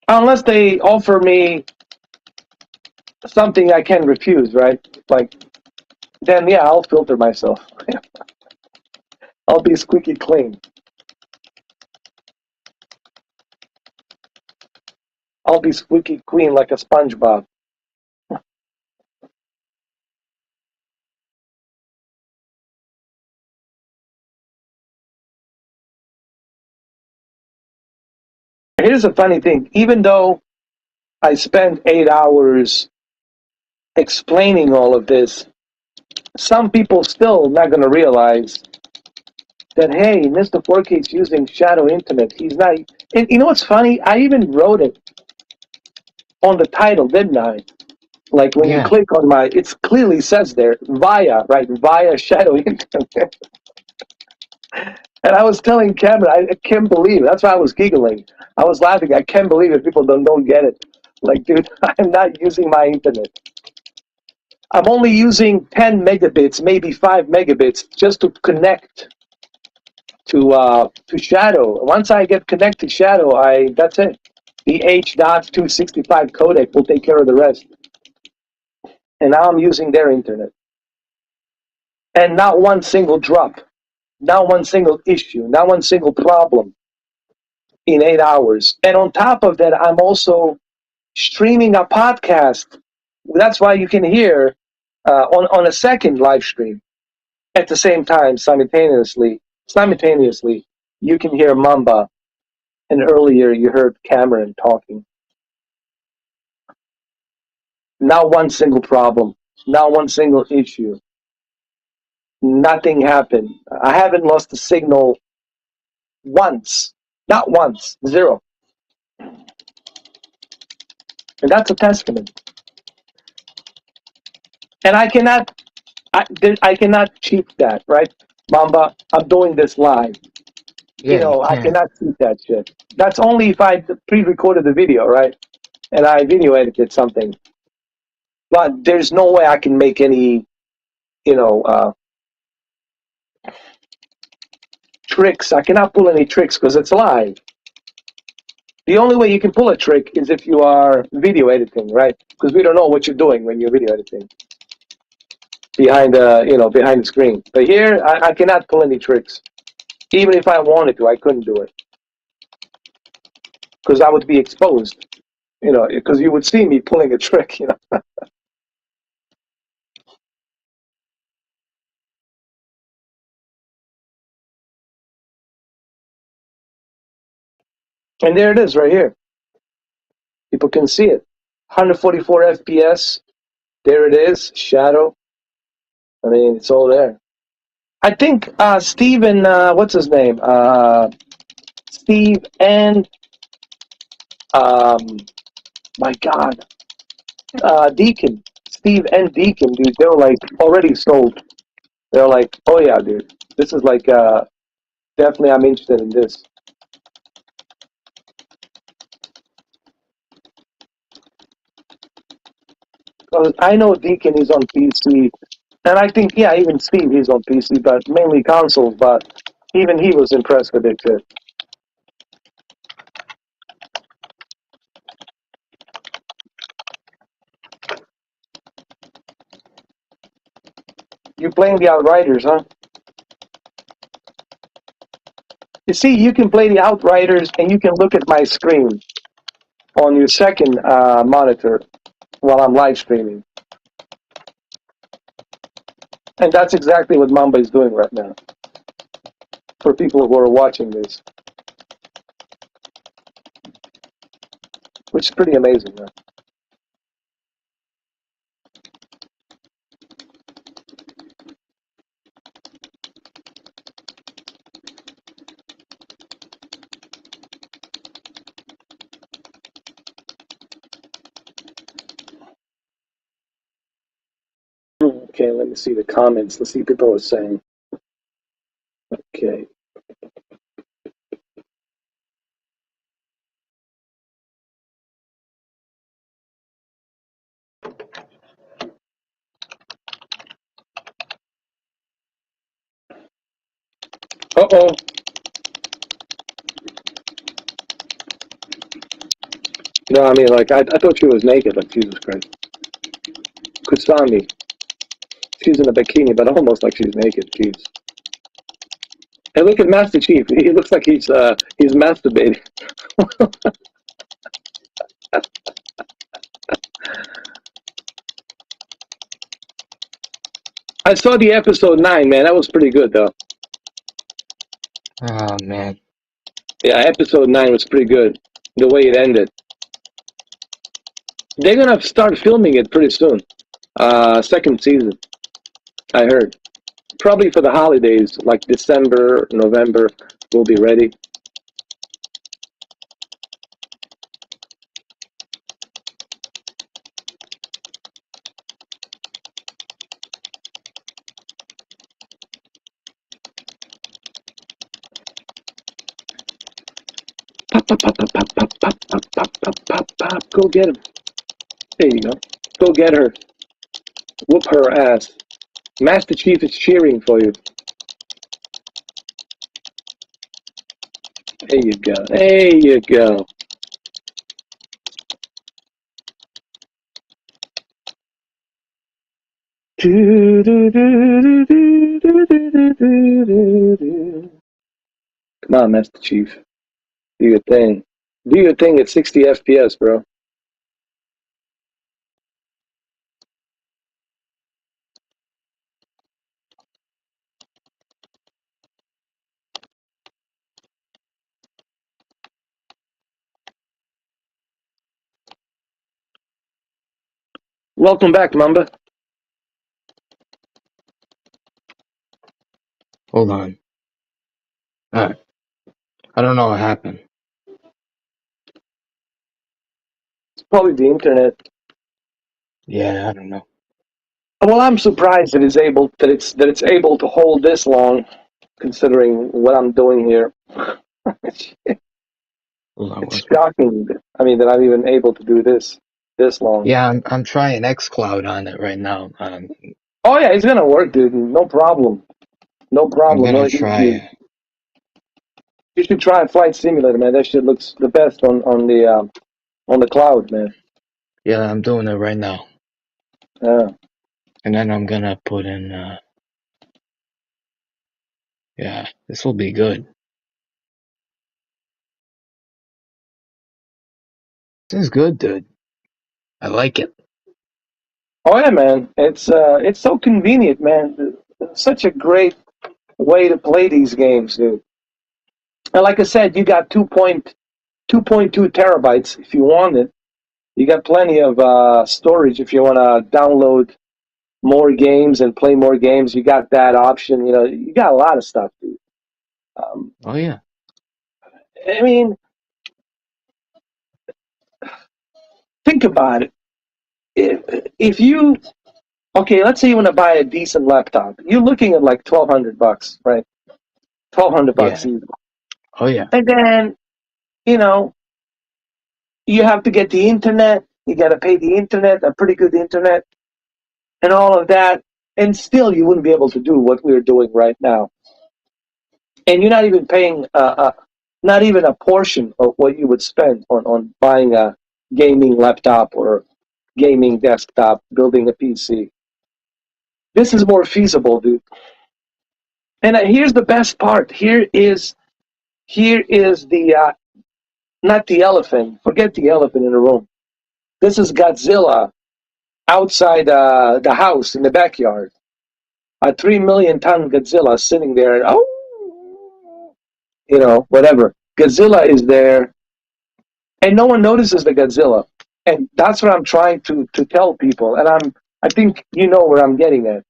A: unless they offer me something I can refuse, right? Like, then yeah, I'll filter myself. I'll be squeaky clean. I'll be squeaky clean like a SpongeBob. Here's a funny thing. Even though I spent 8 hours explaining all of this, some people still not going to realize that, hey, Mr. 4K is using shadow internet. He's not. And you know what's funny? I even wrote it on the title, didn't I? Like when you click on it clearly says there, via shadow internet. And I was telling Cameron, I can't believe it. That's why I was giggling. I was laughing. I can't believe it. People don't get it. Like, dude, I'm not using my internet. I'm only using 10 megabits, maybe 5 megabits, just to connect to Shadow. Once I get connected to Shadow, that's it. The H.265 codec will take care of the rest. And now I'm using their internet. And not one single drop, not one single issue, not one single problem in 8 hours. And on top of that, I'm also streaming a podcast. That's why you can hear on a second live stream at the same time, simultaneously, you can hear Mamba, and earlier you heard Cameron talking. Not one single problem, not one single issue. Nothing happened. I haven't lost a signal once. Not once. Zero. And that's a testament. And I cannot cheat that, right? Mamba, I'm doing this live. I cannot cheat that shit. That's only if I pre-recorded the video, right? And I video edited something. But there's no way I can make any, tricks. I cannot pull any tricks because it's live. The only way you can pull a trick is if you are video editing, right? Because we don't know what you're doing when you're video editing behind the screen. But here, I cannot pull any tricks. Even if I wanted to, I couldn't do it because I would be exposed. Because you would see me pulling a trick. And there it is, right here. People can see it. 144 FPS. There it is. Shadow. I mean, it's all there. I think Steven, what's his name? Steve and, my God, Deacon. Steve and Deacon, dude, they were like already sold. They're like, oh yeah, dude, this is like, definitely I'm interested in this. I know Deacon is on PC, and I think, yeah, even Steve, he's on PC, but mainly consoles, but even he was impressed with it too. You playing the Outriders, huh? You see, you can play the Outriders, and you can look at my screen on your second monitor while I'm live streaming. And that's exactly what Mamba is doing right now for people who are watching this, which is pretty amazing, right? Okay, let me see the comments. Let's see what people are saying. Okay. Uh-oh. No, I mean, like, I thought she was naked, like, Jesus Christ. Kusami. She's in a bikini, but almost like she's naked. Jeez. And look at Master Chief. He looks like he's masturbating. I saw the episode 9, man. That was pretty good, though.
D: Oh man.
A: Yeah, episode 9 was pretty good. The way it ended. They're gonna start filming it pretty soon. Second season, I heard. Probably for the holidays, like December, November, we'll be ready. Pop, pop, pop, pop, pop, pop, pop, pop, pop, pop, pop, pop. Go get him. There you go. Go get her. Whoop her ass. Master Chief is cheering for you. There you go. There you go. Come on, Master Chief. Do your thing. Do your thing at 60 FPS, bro. Welcome back, Mamba.
D: Hold on. Alright. I don't know what happened.
A: It's probably the internet.
D: Yeah, I don't know.
A: Well, I'm surprised that it's able to hold this long, considering what I'm doing here.
D: Hold on.
A: It's shocking. I mean, that I'm even able to do this long.
D: Yeah, I'm trying xCloud on it right now.
A: Oh yeah, it's gonna work, dude. No problem. No
D: I'm
A: problem. No
D: gonna
A: issue.
D: try.
A: You should try Flight Simulator, man. That shit looks the best on the cloud, man.
D: Yeah, I'm doing it right now.
A: Yeah.
D: And then I'm gonna put in. Yeah, this will be good. This is good, dude. I like it.
A: Oh yeah, man. It's so convenient, man. It's such a great way to play these games, dude. And like I said, you got 2.2 terabytes if you want it. You got plenty of storage if you want to download more games and play more games. You got that option. You know, you got a lot of stuff, dude.
D: Oh yeah.
A: I mean, think about it. If you okay, let's say you want to buy a decent laptop, you're looking at like $1,200, right? $1,200
D: Yeah.
A: easy.
D: Oh yeah.
A: And then you know you have to get the internet. You got to pay the internet, a pretty good internet, and all of that. And still, you wouldn't be able to do what we're doing right now. And you're not even paying, not even a portion of what you would spend on buying a gaming laptop or gaming desktop, building a PC. This is more feasible, dude. And here's the best part. Here is the not the elephant. Forget the elephant in the room. This is Godzilla outside the house in the backyard. A 3 million ton Godzilla sitting there, and whatever. Godzilla is there, and no one notices the Godzilla. And that's what I'm trying to tell people. And I think you know where I'm getting at.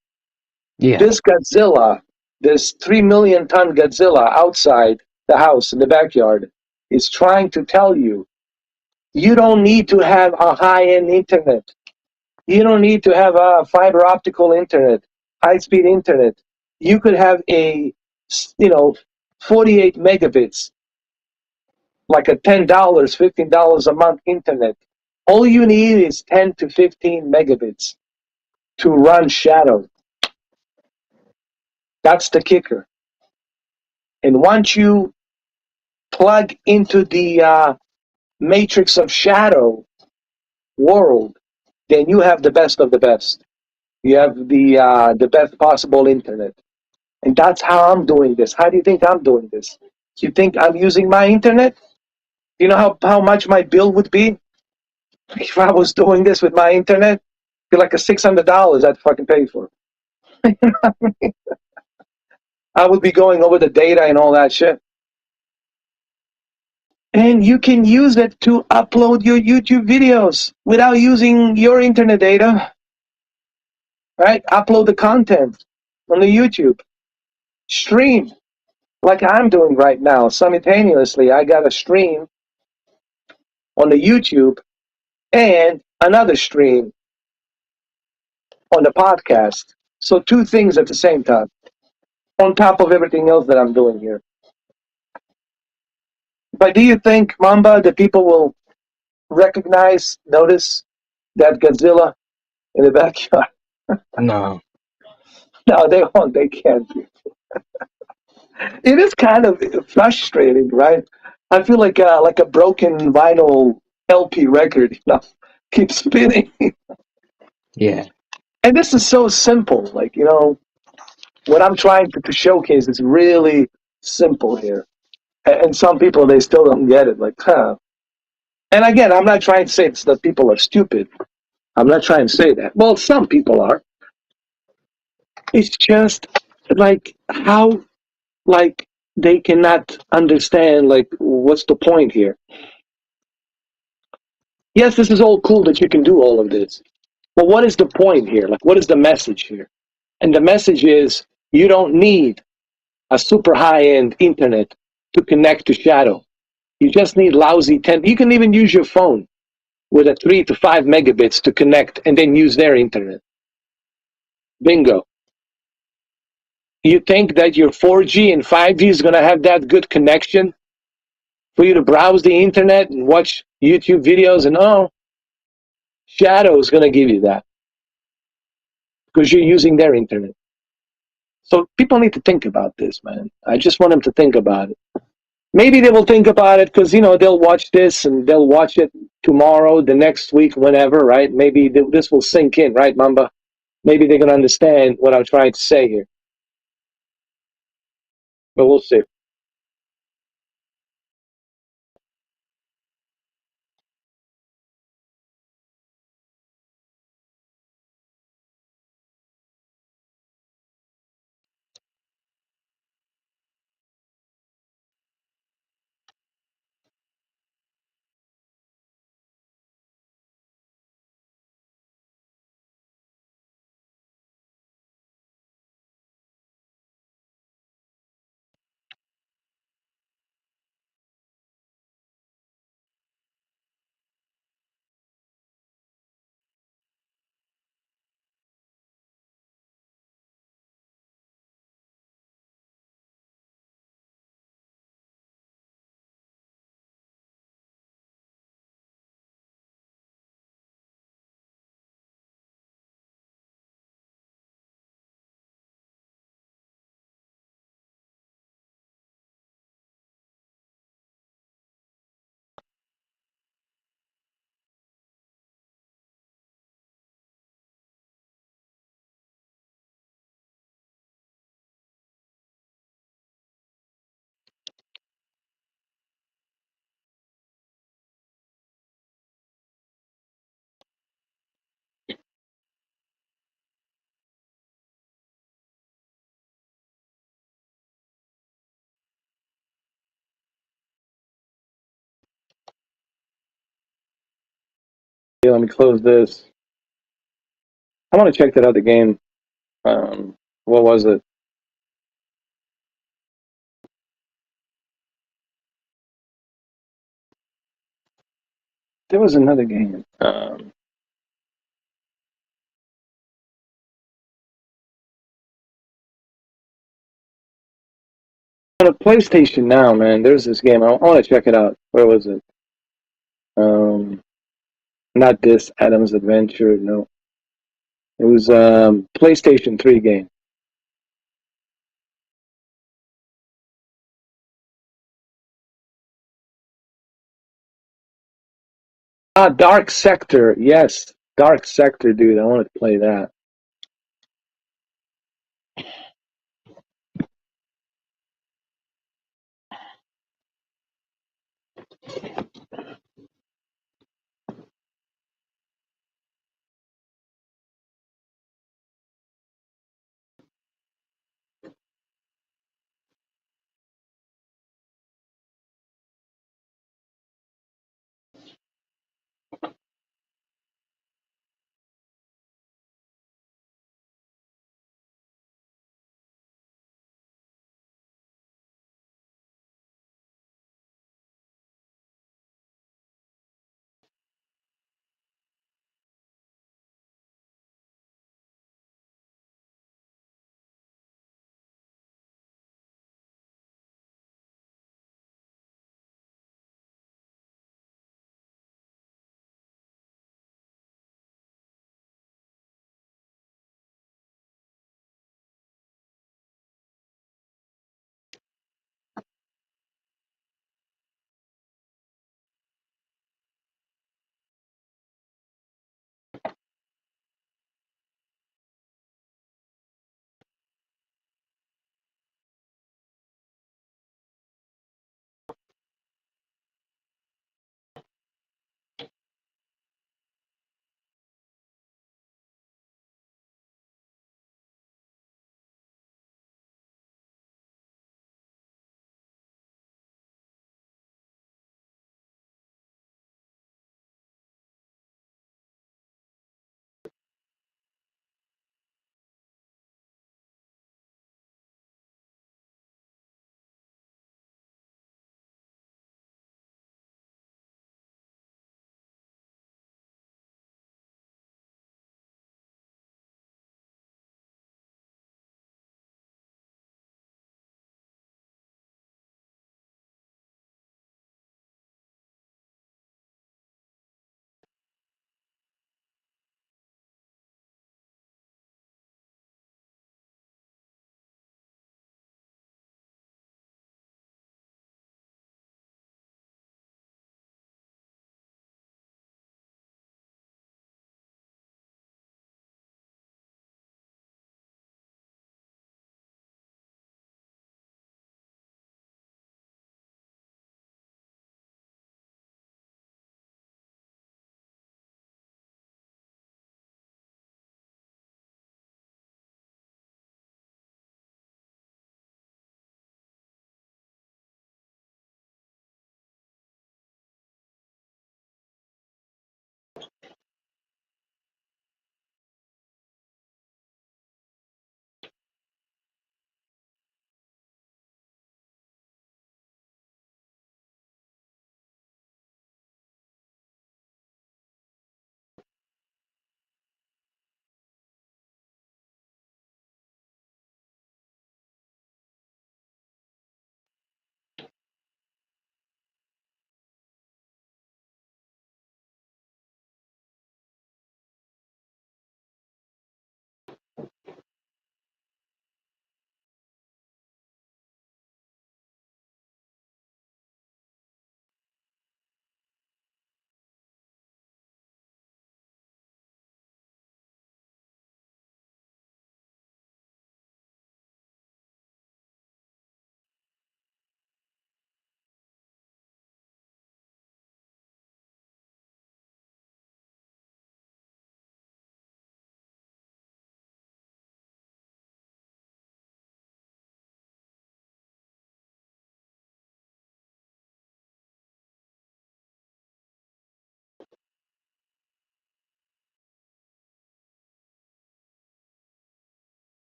D: Yeah.
A: This Godzilla, this 3 million ton Godzilla outside the house in the backyard, is trying to tell you you don't need to have a high-end internet. You don't need to have a fiber optical internet, high-speed internet. You could have a, 48 megabits, like a $10, $15 a month internet. All you need is 10 to 15 megabits to run Shadow. That's the kicker. And once you plug into the matrix of Shadow world, then you have the best of the best. You have the best possible internet. And that's how I'm doing this. How do you think I'm doing this? Do you think I'm using my internet? Do you know how much my bill would be? If I was doing this with my internet, it'd be like a $600 I'd fucking pay for. You know what I mean? I would be going over the data and all that shit. And you can use it to upload your YouTube videos without using your internet data, right? Upload the content on the YouTube. Stream, like I'm doing right now. Simultaneously, I got a stream on the YouTube and another stream on the podcast. So two things at the same time, on top of everything else that I'm doing here. But do you think, Mamba, that people will notice that Godzilla in the backyard?
D: No.
A: No, they won't. They can't. It is kind of frustrating, right? I feel like a broken vinyl LP record, keeps spinning.
D: Yeah.
A: And this is so simple. Like, what I'm trying to showcase is really simple here. And some people, they still don't get it. Like, huh. And again, I'm not trying to say that people are stupid. I'm not trying to say that. Well, some people are. It's just like how, like, they cannot understand, like, what's the point here? Yes, this is all cool that you can do all of this. But what is the point here? Like, what is the message here? And the message is you don't need a super high-end internet to connect to Shadow. You just need lousy 10. You can even use your phone with a 3 to 5 megabits to connect and then use their internet. Bingo. You think that your 4G and 5G is going to have that good connection for you to browse the internet and watch YouTube videos? And Shadow is going to give you that because you're using their internet. So people need to think about this, man. I just want them to think about it. Maybe they will think about it because, they'll watch this and they'll watch it tomorrow, the next week, whenever, right? Maybe this will sink in, right, Mamba? Maybe they're going to understand what I'm trying to say here. But we'll see. Yeah, let me close this. I want to check that other game. What was it? There was another game. On a PlayStation Now, man, there's this game. I want to check it out. Where was it? Not this Adam's Adventure. No, it was PlayStation 3 game. Dark Sector. Yes, Dark Sector, dude. I want to play that.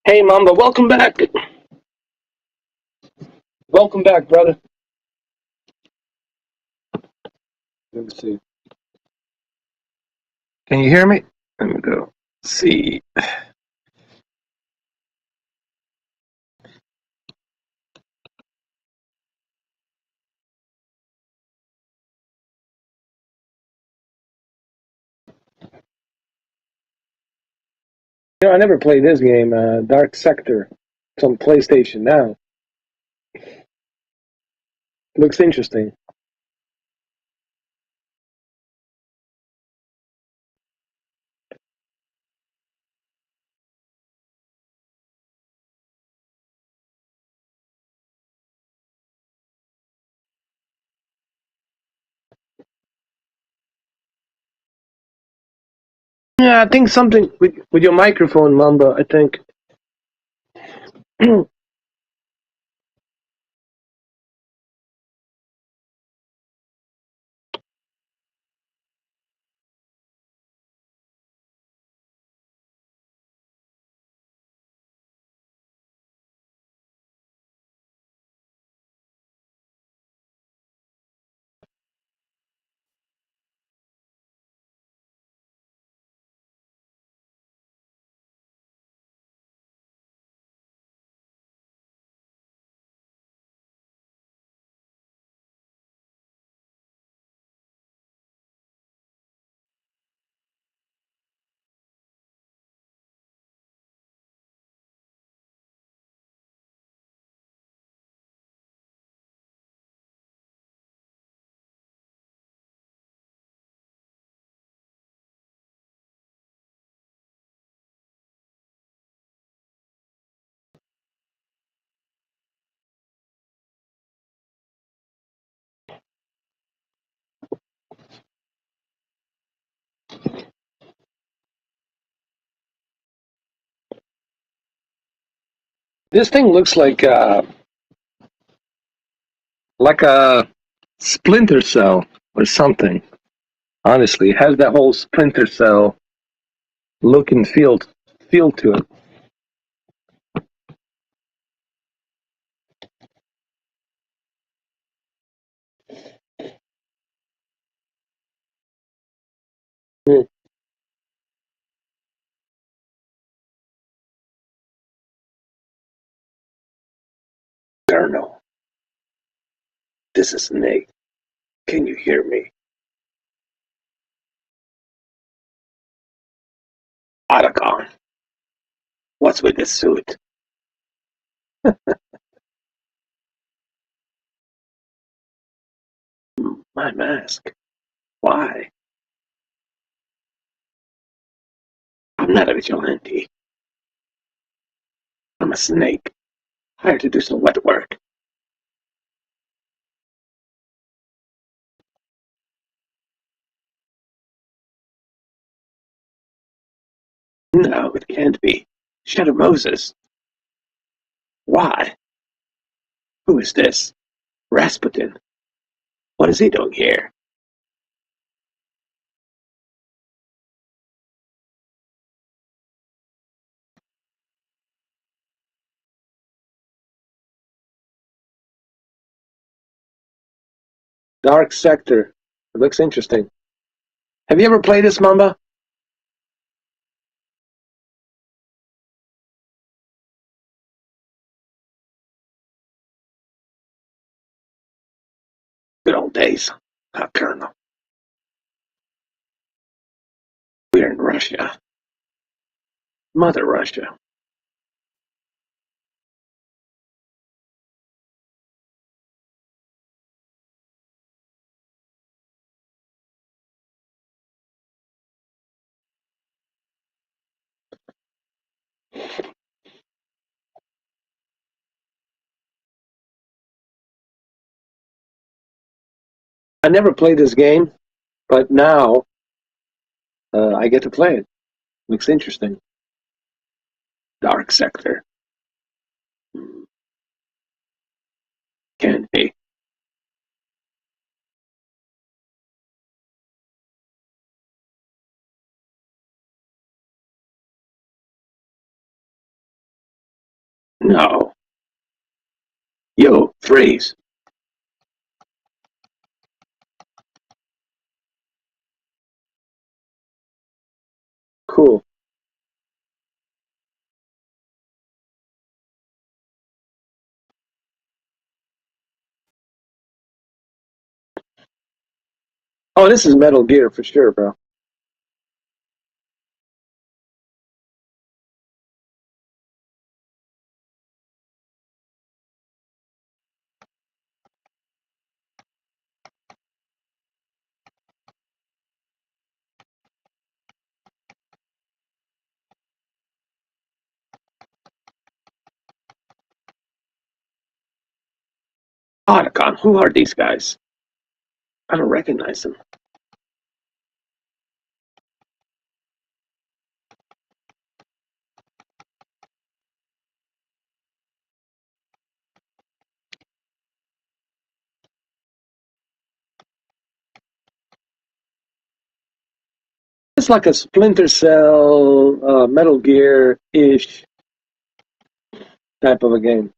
A: Hey, Mamba, welcome back. Welcome back, brother. Let me see. Can you hear me? Let me go. See. I never played this game, Dark Sector. It's on PlayStation now. Looks interesting. Yeah, I think something with your microphone, Mamba. I think. This thing looks like a Splinter Cell or something. Honestly, it has that whole Splinter Cell look and feel to it. Hmm. Colonel, this is Nate. Can you hear me? Otacon, what's with this suit? My mask. Why? I'm not a vigilante. I'm a snake, hired to do some wet work. No, it can't be. Shadow Moses. Why? Who is this? Rasputin. What is he doing here? Dark Sector. It looks interesting. Have you ever played this, Mamba? Good old days. Colonel. We're in Russia. Mother Russia. I never played this game, but now I get to play it. Looks interesting. Dark Sector. Can be. No. Yo, freeze. Cool. Oh, this is Metal Gear for sure, bro. Otacon, who are these guys? I don't recognize them. It's like a Splinter Cell, Metal Gear-ish type of a game.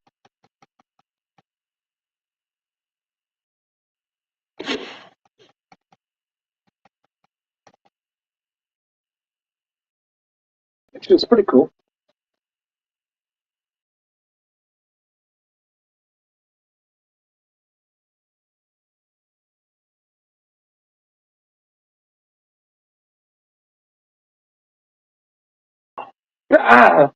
A: Which was pretty cool. Ah!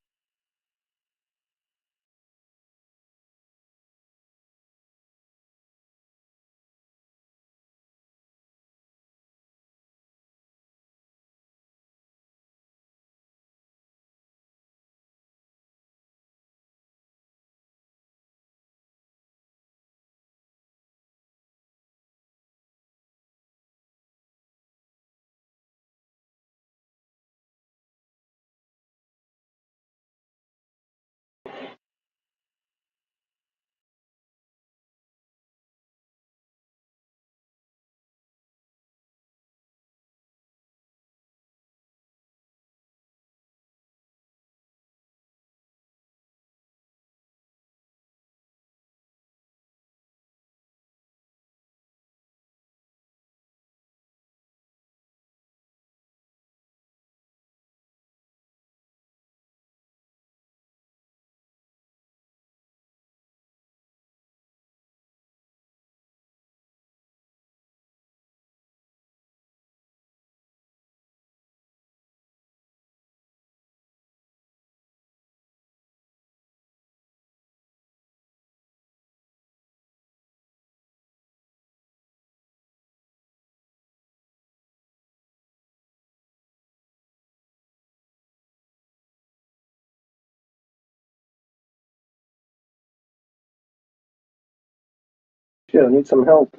A: Shit, I need some help.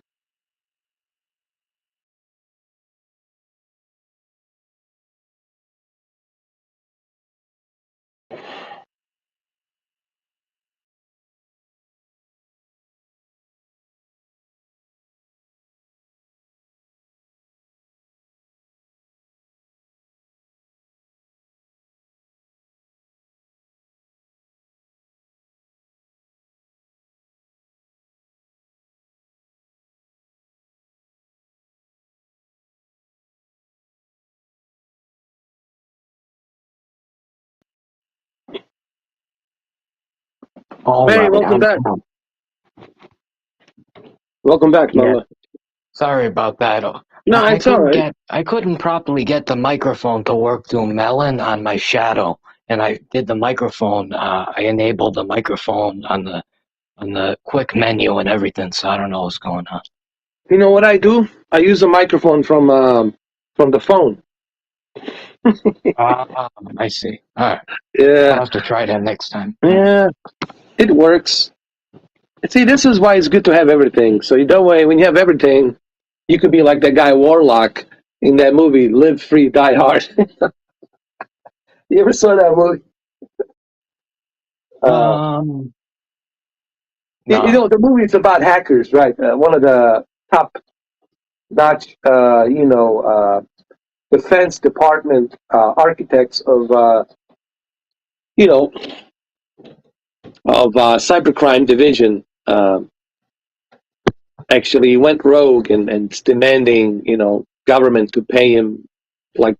D: All
A: Hey,
D: right,
A: welcome back.
D: I'm
A: Welcome back,
D: yeah.
A: Mama.
D: Sorry about that.
A: No, it's all right.
D: I couldn't properly get the microphone to work through Melon on my shadow, and I did the microphone. I enabled the microphone on the quick menu and everything, so I don't know what's going on.
A: You know what I do? I use a microphone from the phone.
D: I see. All right, I'll
A: Yeah,
D: have to try that next time.
A: yeah, it works. See, this is why it's good to have everything. So that way, when you have everything, you could be like that guy Warlock in that movie, Live Free, Die Hard. You ever saw that movie? Uh,
D: Um,
A: you
D: no.
A: know, the movie is about hackers, right? One of the top-notch, Defense Department architects of, you know, of cybercrime division actually went rogue and is demanding, government to pay him like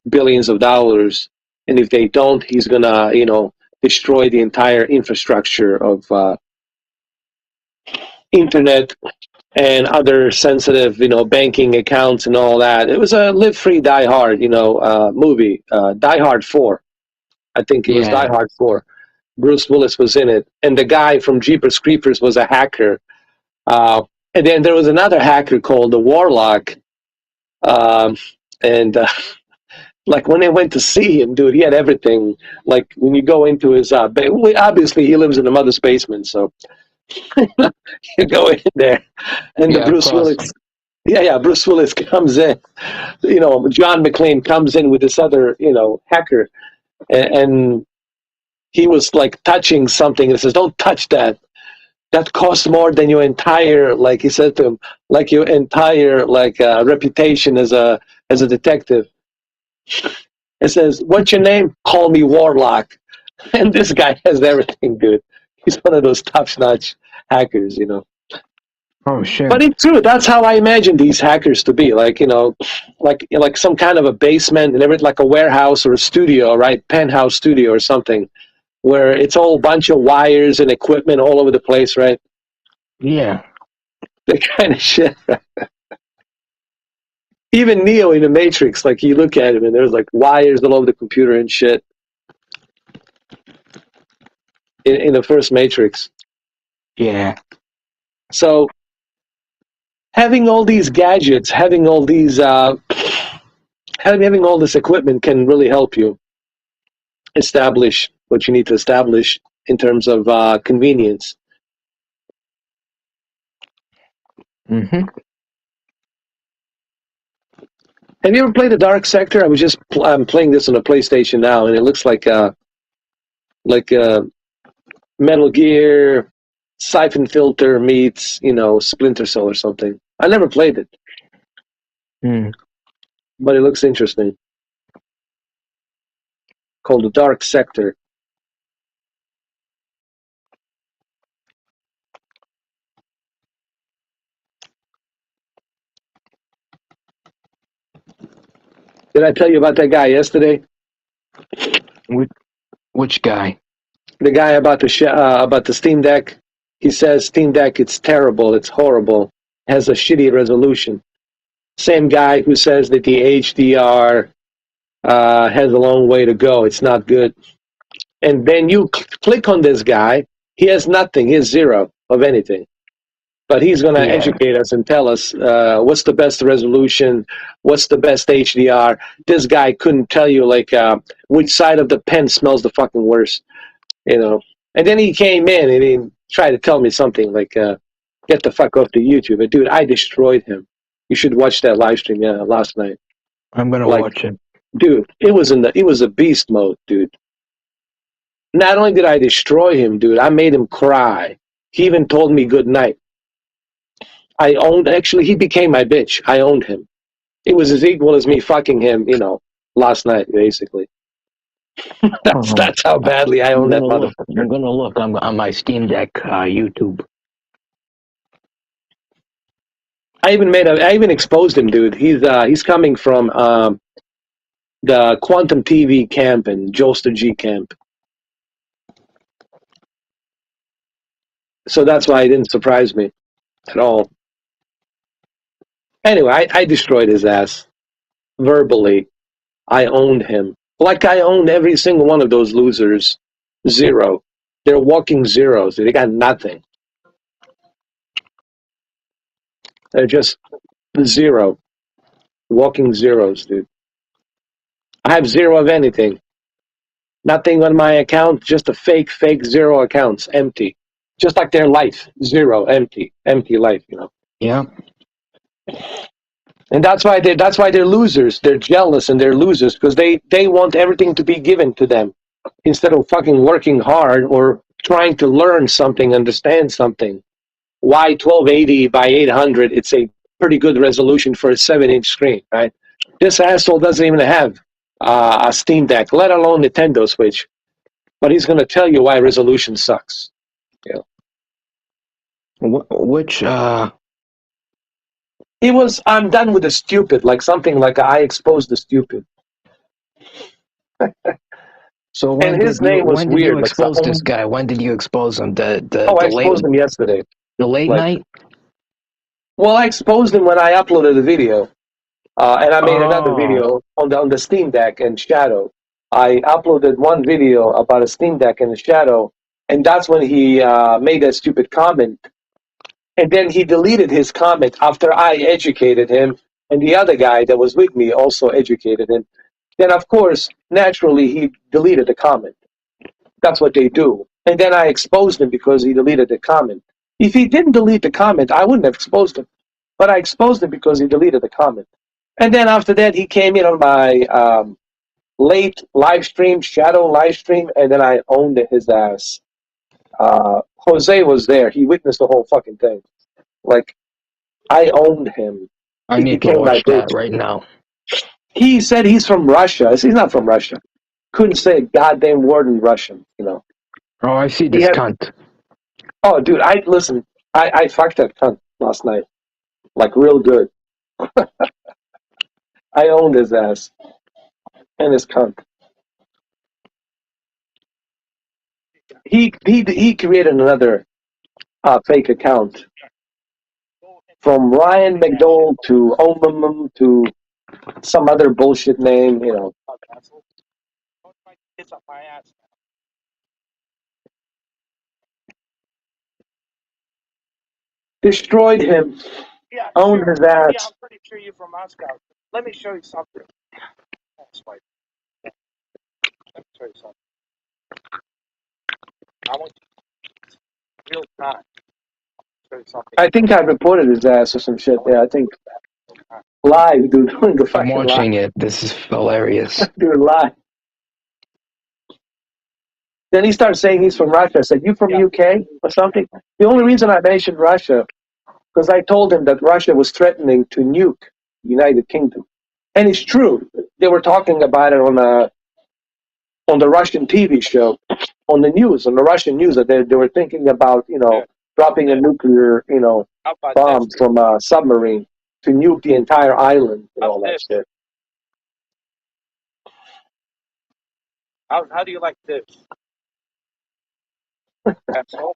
A: billions of dollars, and if they don't, he's gonna, destroy the entire infrastructure of internet and other sensitive, banking accounts and all that. It was a Live Free, Die Hard, movie, Die Hard 4. I think it was Die
D: Yeah.
A: Hard 4. Bruce Willis was in it, and the guy from Jeepers Creepers was a hacker. And then there was another hacker called the Warlock, um, and like when they went to see him, dude, he had everything. Like when you go into his, obviously he lives in the mother's basement, so you go in there, and the
D: Yeah, of
A: Bruce
D: course.
A: Willis, yeah, Bruce Willis comes in. John McClane comes in with this other, hacker, and he was like touching something and says, "Don't touch that. That costs more than your entire," like he said to him, like your entire like reputation as a detective. It says, "What's your name?" "Call me Warlock." And this guy has everything, dude. He's one of those top-notch hackers.
D: Oh shit.
A: But it's true. That's how I imagine these hackers to be. Like, like some kind of a basement and everything, like a warehouse or a studio, right? Penthouse studio or something, where it's all a bunch of wires and equipment all over the place, right?
D: Yeah.
A: That kind of shit. Even Neo in the Matrix, like you look at him and there's like wires all over the computer and shit in the first Matrix.
D: Yeah.
A: So having all these gadgets, having all these, having all this equipment can really help you establish what you need to establish in terms of convenience.
D: Mm-hmm.
A: Have you ever played the Dark Sector? I'm playing this on a PlayStation now, and it looks like Metal Gear, Siphon Filter meets Splinter Cell or something. I never played it,
D: Mm.
A: but it looks interesting. Called the Dark Sector. Did I tell you about that guy yesterday?
D: Which guy?
A: The guy about the Steam Deck. He says Steam Deck, it's terrible, it's horrible, has a shitty resolution. Same guy who says that the HDR has a long way to go. It's not good. And then you click on this guy. He has nothing. He has zero of anything. But he's going to
D: Yeah.
A: educate us and tell us what's the best resolution, what's the best HDR. This guy couldn't tell you like which side of the pen smells the fucking worst. And then he came in and he tried to tell me something like, get the fuck off the YouTube. But dude, I destroyed him. You should watch that live stream last night.
D: I'm gonna
A: Like,
D: watch it.
A: dude, it was a beast mode, dude. Not only did I destroy him, dude, I made him cry. He even told me good night. Actually, he became my bitch. I owned him. It was as equal as me fucking him, last night, basically. That's how badly I own that motherfucker.
D: I'm gonna look on my Steam Deck YouTube.
A: I even exposed him, dude. He's coming from the Quantum TV camp and Joester G camp. So that's why it didn't surprise me at all. Anyway, I destroyed his ass verbally. I owned him. Like I owned every single one of those losers. Zero. They're walking zeros. They got nothing. They're just zero. Walking zeros, dude. I have zero of anything. Nothing on my account, just a fake zero accounts, empty. Just like their life. Zero, empty life,
D: Yeah.
A: And that's why they're losers. They're jealous and they're losers because they want everything to be given to them instead of fucking working hard or trying to learn something, understand something. Why 1280 by 800? It's a pretty good resolution for a 7-inch screen, right? This asshole doesn't even have a Steam Deck, let alone Nintendo Switch. but he's going to tell you why resolution sucks.
D: Which
A: It was, I'm done with the stupid, like something like I exposed the stupid.
D: So
A: And his name was
D: when did you
A: weird. Like,
D: expose this guy? When did you expose him?
A: oh, I exposed him yesterday.
D: The late
A: Like,
D: night?
A: well, I exposed him when I uploaded the video. And I made another
D: Oh,
A: video on the Steam Deck and Shadow. I uploaded one video about a Steam Deck and the Shadow, and that's when he made that stupid comment. And then he deleted his comment after I educated him, and the other guy that was with me also educated him. Then, of course, naturally, he deleted the comment. That's what they do. And then I exposed him because he deleted the comment. If he didn't delete the comment, I wouldn't have exposed him. But I exposed him because he deleted the comment. And then after that, he came in on my late live stream, shadow live stream, and then I owned his ass. Jose was there. He witnessed the whole fucking thing. Like, I owned him.
D: I
A: He
D: need to
A: became my
D: watch that
A: bitch.
D: right now.
A: He said he's from Russia. He's not from Russia. Couldn't say a goddamn word in Russian, you know.
D: Oh, I see
A: He
D: this
A: had,
D: cunt.
A: oh, dude, I fucked that cunt last night. Like, real good. I owned his ass and his cunt. He created another fake account from Ryan McDowell to Omum to some other bullshit name, you know. Destroyed him, owned his ass.
E: Yeah, I'm pretty sure you're from Moscow. Let me show you something. Let me show you something. I want you real time. Show you something.
A: I think I reported his ass or some shit. Yeah, I think live, dude, doing the
D: I'm
A: fucking live,
D: watching it. This is hilarious.
A: dude, live. Then he started saying he's from Russia. I said, "You from UK or something?" The only reason I mentioned Russia because I told him that Russia was threatening to nuke the United Kingdom, and it's true. They were talking about it on the Russian TV show, on the news, on the Russian news, that they were thinking about, you know, dropping a nuclear, you know,
E: How about
A: bomb
E: this?
A: from a submarine to nuke the entire island and all that shit.
E: How do you like this? Asshole.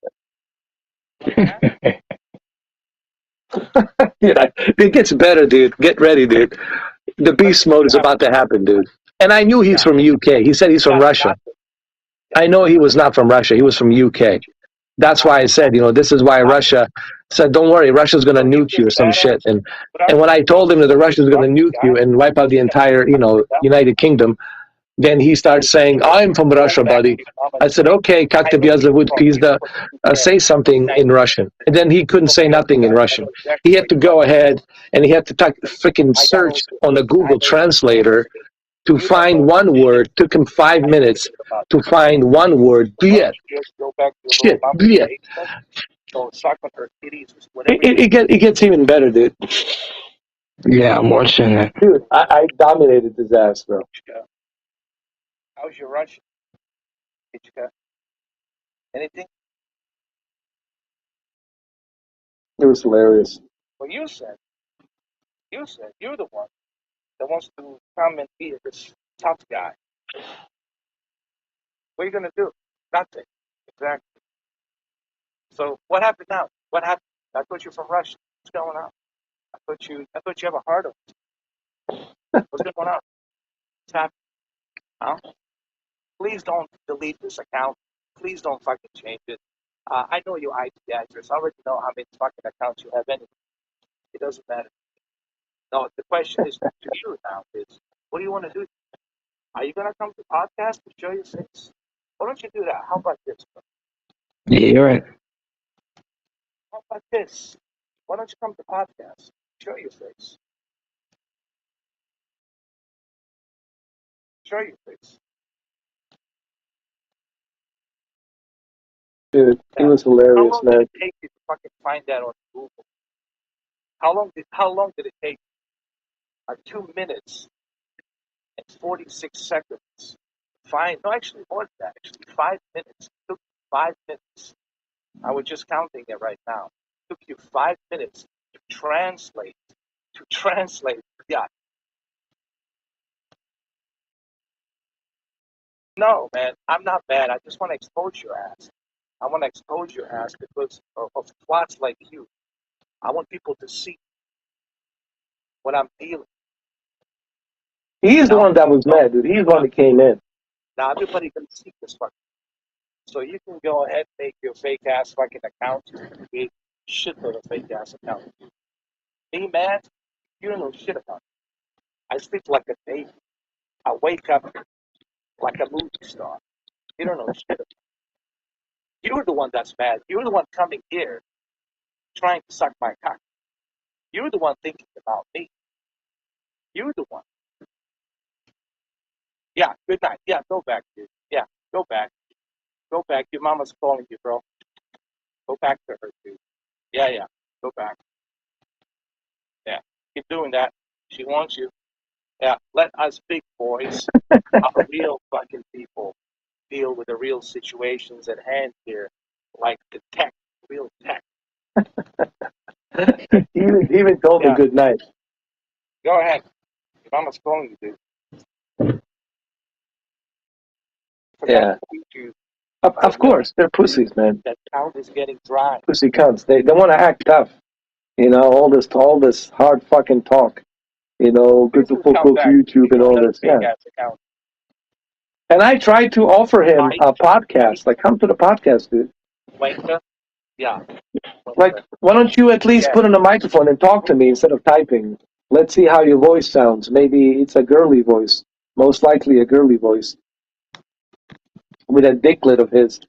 A: Dude, it gets better, dude. Get ready, dude. The beast mode is about to happen, dude. And I knew he's from UK. He said he's from Russia. I know he was not from Russia. He was from UK. That's why I said, you know, this is why Russia said, don't worry, Russia's going to nuke you or some shit. And when I told him that the Russians going to nuke you and wipe out the entire, you know, United Kingdom, then he starts saying, I'm from Russia, buddy. I said, okay, как тебя зовут, пизда? Say something in Russian. And then he couldn't say nothing in Russian. He had to go ahead and he had to freaking search on a Google translator to find one word. Took him 5 minutes to find one word. Shit, it gets even better, dude.
D: Yeah, I'm watching it.
A: Dude, I dominated his ass, bro.
E: How's your Russian? Did you got anything?
A: It was hilarious.
E: Well, you said you're the one that wants to come and be this tough guy. What are you gonna do? Nothing. Exactly. So what happened now? What happened? I thought you're from Russia. What's going on? I thought you have a heart of it. What's going on? What's happening? Huh? Please don't delete this account. Please don't fucking change it. I know your IP address. I already know how many fucking accounts you have anyway. It doesn't matter. No, the question is to you now is, what do you want to do? Are you gonna come to podcast to show your face? Why don't you do that? How about this?
D: Yeah, you're right.
E: How about this? Why don't you come to podcast? Show your face. Show your face.
A: Dude, it was
E: How
A: hilarious,
E: long did
A: man.
E: it take you to fucking find that on Google? How long did it take? 2 minutes and 46 seconds to Fine. No, actually more than that. Actually, 5 minutes. It took 5 minutes. I was just counting it right now. It took you 5 minutes to translate. To translate. Yeah. No, man, I'm not bad. I just want to expose your ass. I want to expose your ass because of plots like you. I want people to see what I'm dealing.
A: He's the one that was mad, dude. He's the one that came in.
E: Now everybody can see this fucking. So you can go ahead and make your fake ass fucking account. Create shitload of fake ass accounts. Me, man, you don't know shit about it. I sleep like a baby. I wake up like a movie star. You don't know shit about it. You're the one that's mad. You're the one coming here trying to suck my cock. You're the one thinking about me. You're the one. Yeah, good night. Yeah, go back, dude. Yeah, go back. Go back. Your mama's calling you, bro. Go back to her, dude. Yeah, yeah. Go back. Yeah. Keep doing that. She wants you. Yeah. Let us big boys, our real fucking people, deal with the real situations at hand here, like the tech, real tech.
A: He even told me
E: Yeah.
A: good night.
E: Go ahead. Your mama's calling you, dude.
A: Yeah.
E: You.
A: Of course, they're pussies, man.
E: That count is getting dry.
A: Pussy cunts. They want to act tough. You know, all this hard fucking talk. You know, good to
E: People
A: fuck
E: come
A: off
E: back.
A: YouTube and all this. Yeah.
E: Account.
A: And I tried to offer him a podcast. Like, come to the podcast, dude.
E: Wanker? Yeah.
A: Like, why don't you at least put on a microphone and talk to me instead of typing? Let's see how your voice sounds. Maybe it's a girly voice. Most likely a girly voice. With a dicklet of his.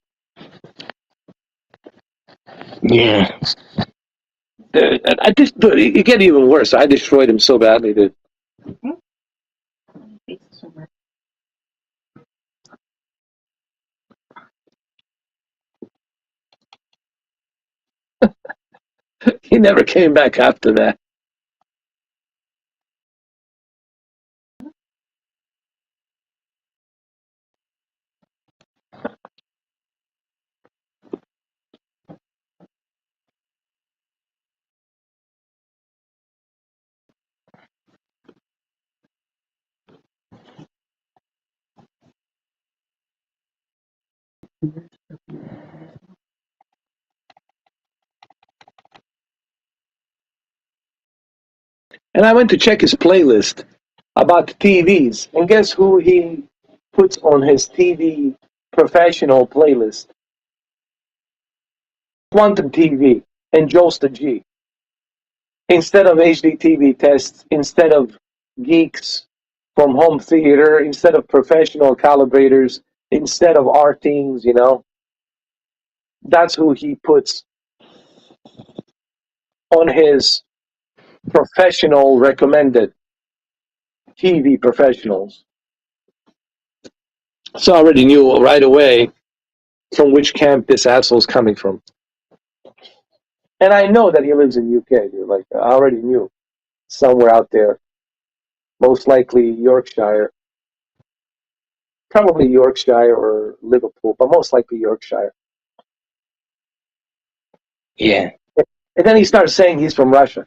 D: Yeah.
A: Dude, it get even worse. I destroyed him so badly, dude. He never came back after that. And I went to check his playlist about TVs. And guess who he puts on his TV professional playlist? Quantum TV and Josta G. Instead of HDTV tests, instead of geeks from home theater, instead of professional calibrators, instead of our teams, you know, that's who he puts on his professional recommended TV professionals. So I already knew right away from which camp this asshole's coming from. And I know that he lives in UK, dude. Like, I already knew. Somewhere out there. Most likely Yorkshire. Probably Yorkshire or Liverpool, but most likely Yorkshire.
D: Yeah.
A: And then he starts saying he's from Russia,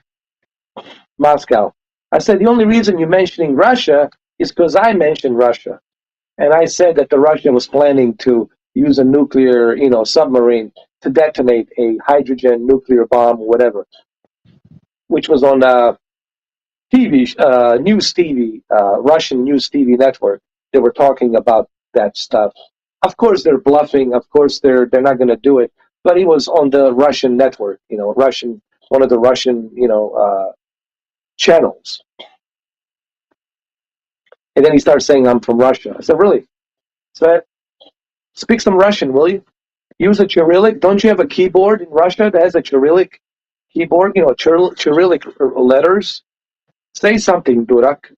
A: Moscow. I said, the only reason you're mentioning Russia is because I mentioned Russia. And I said that the Russia was planning to use a nuclear, submarine to detonate a hydrogen nuclear bomb, whatever, which was on news TV, Russian news TV network. They were talking about that stuff. Of course, they're bluffing. Of course, they're not going to do it. But he was on the Russian network, one of the Russian, channels. And then he starts saying, "I'm from Russia." I said, "Really?" So speak some Russian, will you? Use a Cyrillic. Don't you have a keyboard in Russia that has a Cyrillic keyboard? Cyrillic letters. Say something, Durak.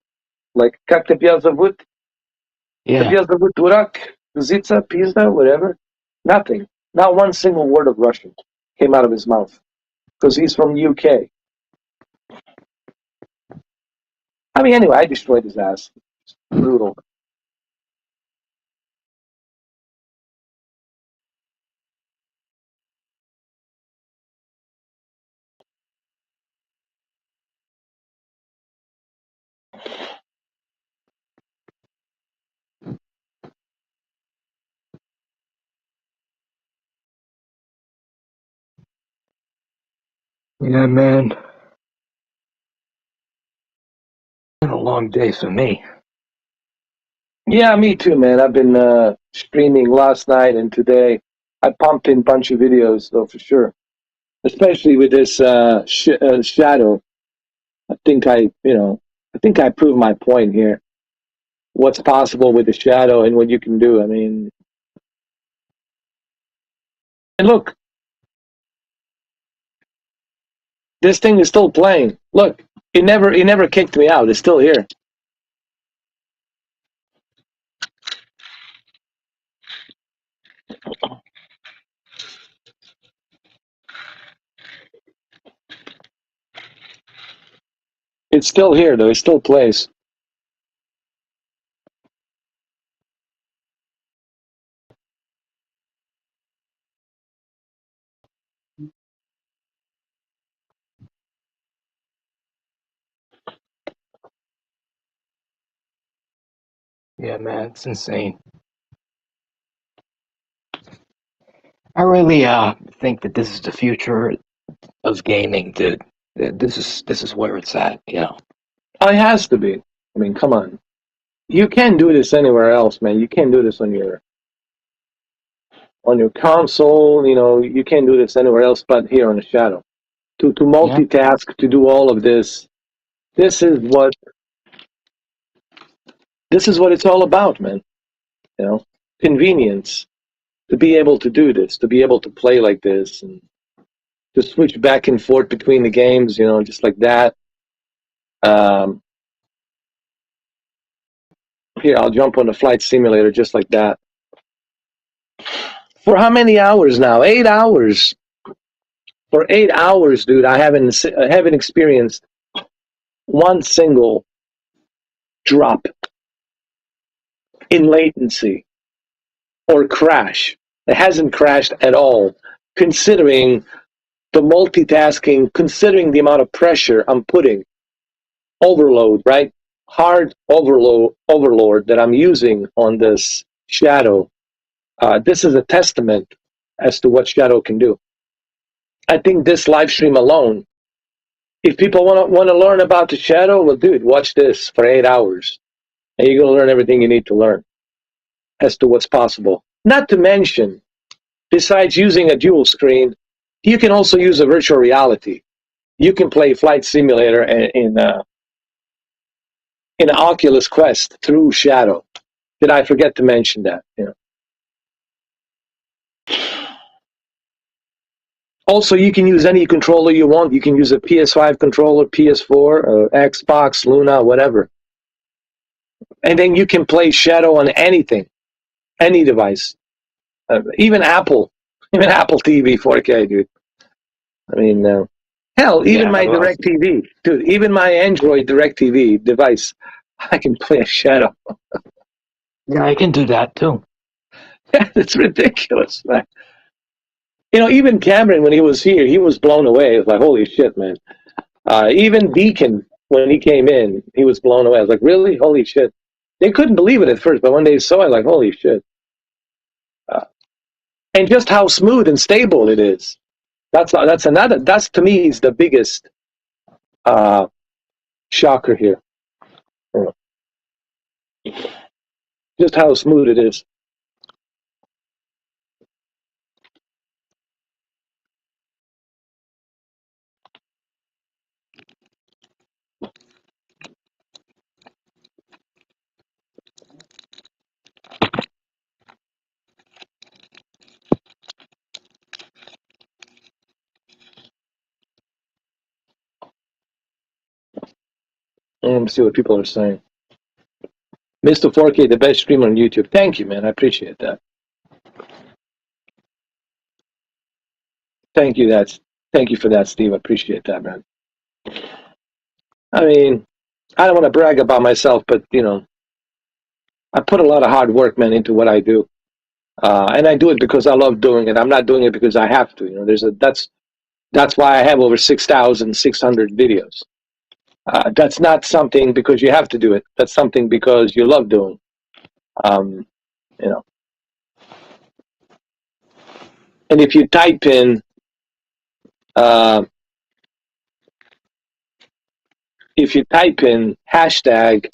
A: Like, как тебя зовут?
D: Yeah.
A: Тебя зовут Durak, Zica, Pizda, whatever. Nothing. Not one single word of Russian came out of his mouth. Because he's from UK. I mean, anyway, I destroyed his ass. Brutal.
D: Yeah, man. Been a long day for me.
A: Yeah, me too, man. I've been streaming last night and today. I pumped in a bunch of videos, though, for sure. Especially with this shadow. I think I proved my point here. What's possible with the shadow and what you can do. I mean, and look, this thing is still playing. Look, it never kicked me out. It's still here. It's still here, though. It still plays.
D: Yeah, man, it's insane. I really think that this is the future of gaming, dude. This is where it's at, you know.
A: It has to be. I mean, come on. You can't do this anywhere else, man. You can't do this on your console. You know, you can't do this anywhere else but here on the shadow. To
D: Yeah.
A: multitask, to do all of this. This is what it's all about, man. You know, convenience. To be able to do this, to be able to play like this, and to switch back and forth between the games, you know, just like that. Um, Here, I'll jump on the flight simulator just like that. For how many hours now? 8 hours. For 8 hours, dude, I haven't experienced one single drop in latency or crash. It hasn't crashed at all, considering the multitasking, considering the amount of pressure I'm putting, overload, right? Hard overload that I'm using on this shadow. This is a testament as to what shadow can do. I think this live stream alone, if people want to learn about the shadow, well, dude, watch this for 8 hours, and you're gonna learn everything you need to learn as to what's possible. Not to mention, besides using a dual screen, you can also use a virtual reality. You can play Flight Simulator in Oculus Quest through Shadow. Did I forget to mention that? You know. Also, you can use any controller you want. You can use a PS5 controller, PS4, Xbox, Luna, whatever. And then you can play Shadow on anything, any device, even Apple TV 4K, dude. I mean, hell, even
D: Yeah,
A: my
D: that was.
A: DirecTV, dude, even my Android DirecTV device, I can play a Shadow.
D: Yeah, I can do that too.
A: It's ridiculous, man. You know, even Cameron, when he was here, he was blown away. He was like, holy shit, man. Even Deacon, when he came in, he was blown away. I was like, really? Holy shit. They couldn't believe it at first, but when they saw it, like, holy shit. Uh, and just how smooth and stable it is. That's to me is the biggest uh, shocker here. You know, just how smooth it is. Let me see what people are saying. Mr. 4K, the best streamer on YouTube. Thank you, man. I appreciate that. Thank you. Thank you for that, Steve. I appreciate that, man. I mean, I don't want to brag about myself, but you know, I put a lot of hard work, man, into what I do, and I do it because I love doing it. I'm not doing it because I have to. You know, that's why I have over 6,600 videos. That's not something because you have to do it. That's something because you love doing. Um, you know, and if you type in uh, if you type in hashtag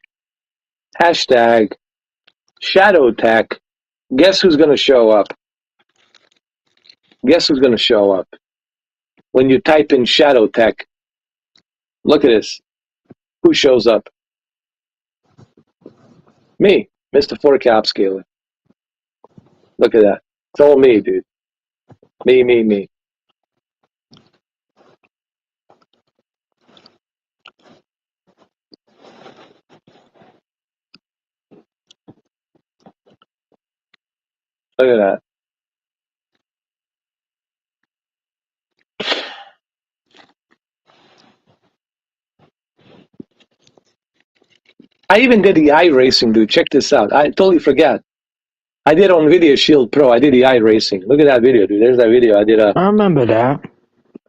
A: shadow tech, guess who's going to show up? Guess who's going to show up? When you type in shadow tech, look at this. Who shows up? Me, Mr. 4K Upscaler. Look at that. It's all me, dude. Me. Look at that. I even did the iRacing, dude. Check this out. I totally forgot. I did on Video Shield Pro. I did the iRacing. Look at that video, dude. There's that video. I did a.
D: I remember that.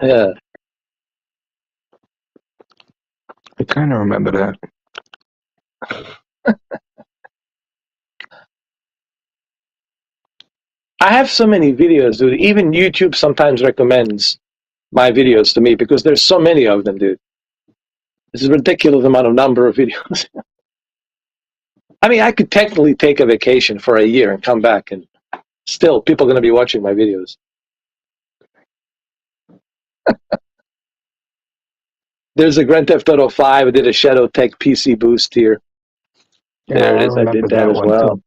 A: Yeah.
D: I kind of remember that.
A: I have so many videos, dude. Even YouTube sometimes recommends my videos to me because there's so many of them, dude. This is a ridiculous amount of number of videos. I mean, I could technically take a vacation for a year and come back, and still people are going to be watching my videos. There's a Grand Theft Auto 5. I did a Shadow Tech PC boost here.
D: Yeah,
A: There it
D: I
A: is. I
D: remember
A: did that
D: that
A: as
D: one
A: well.
D: too.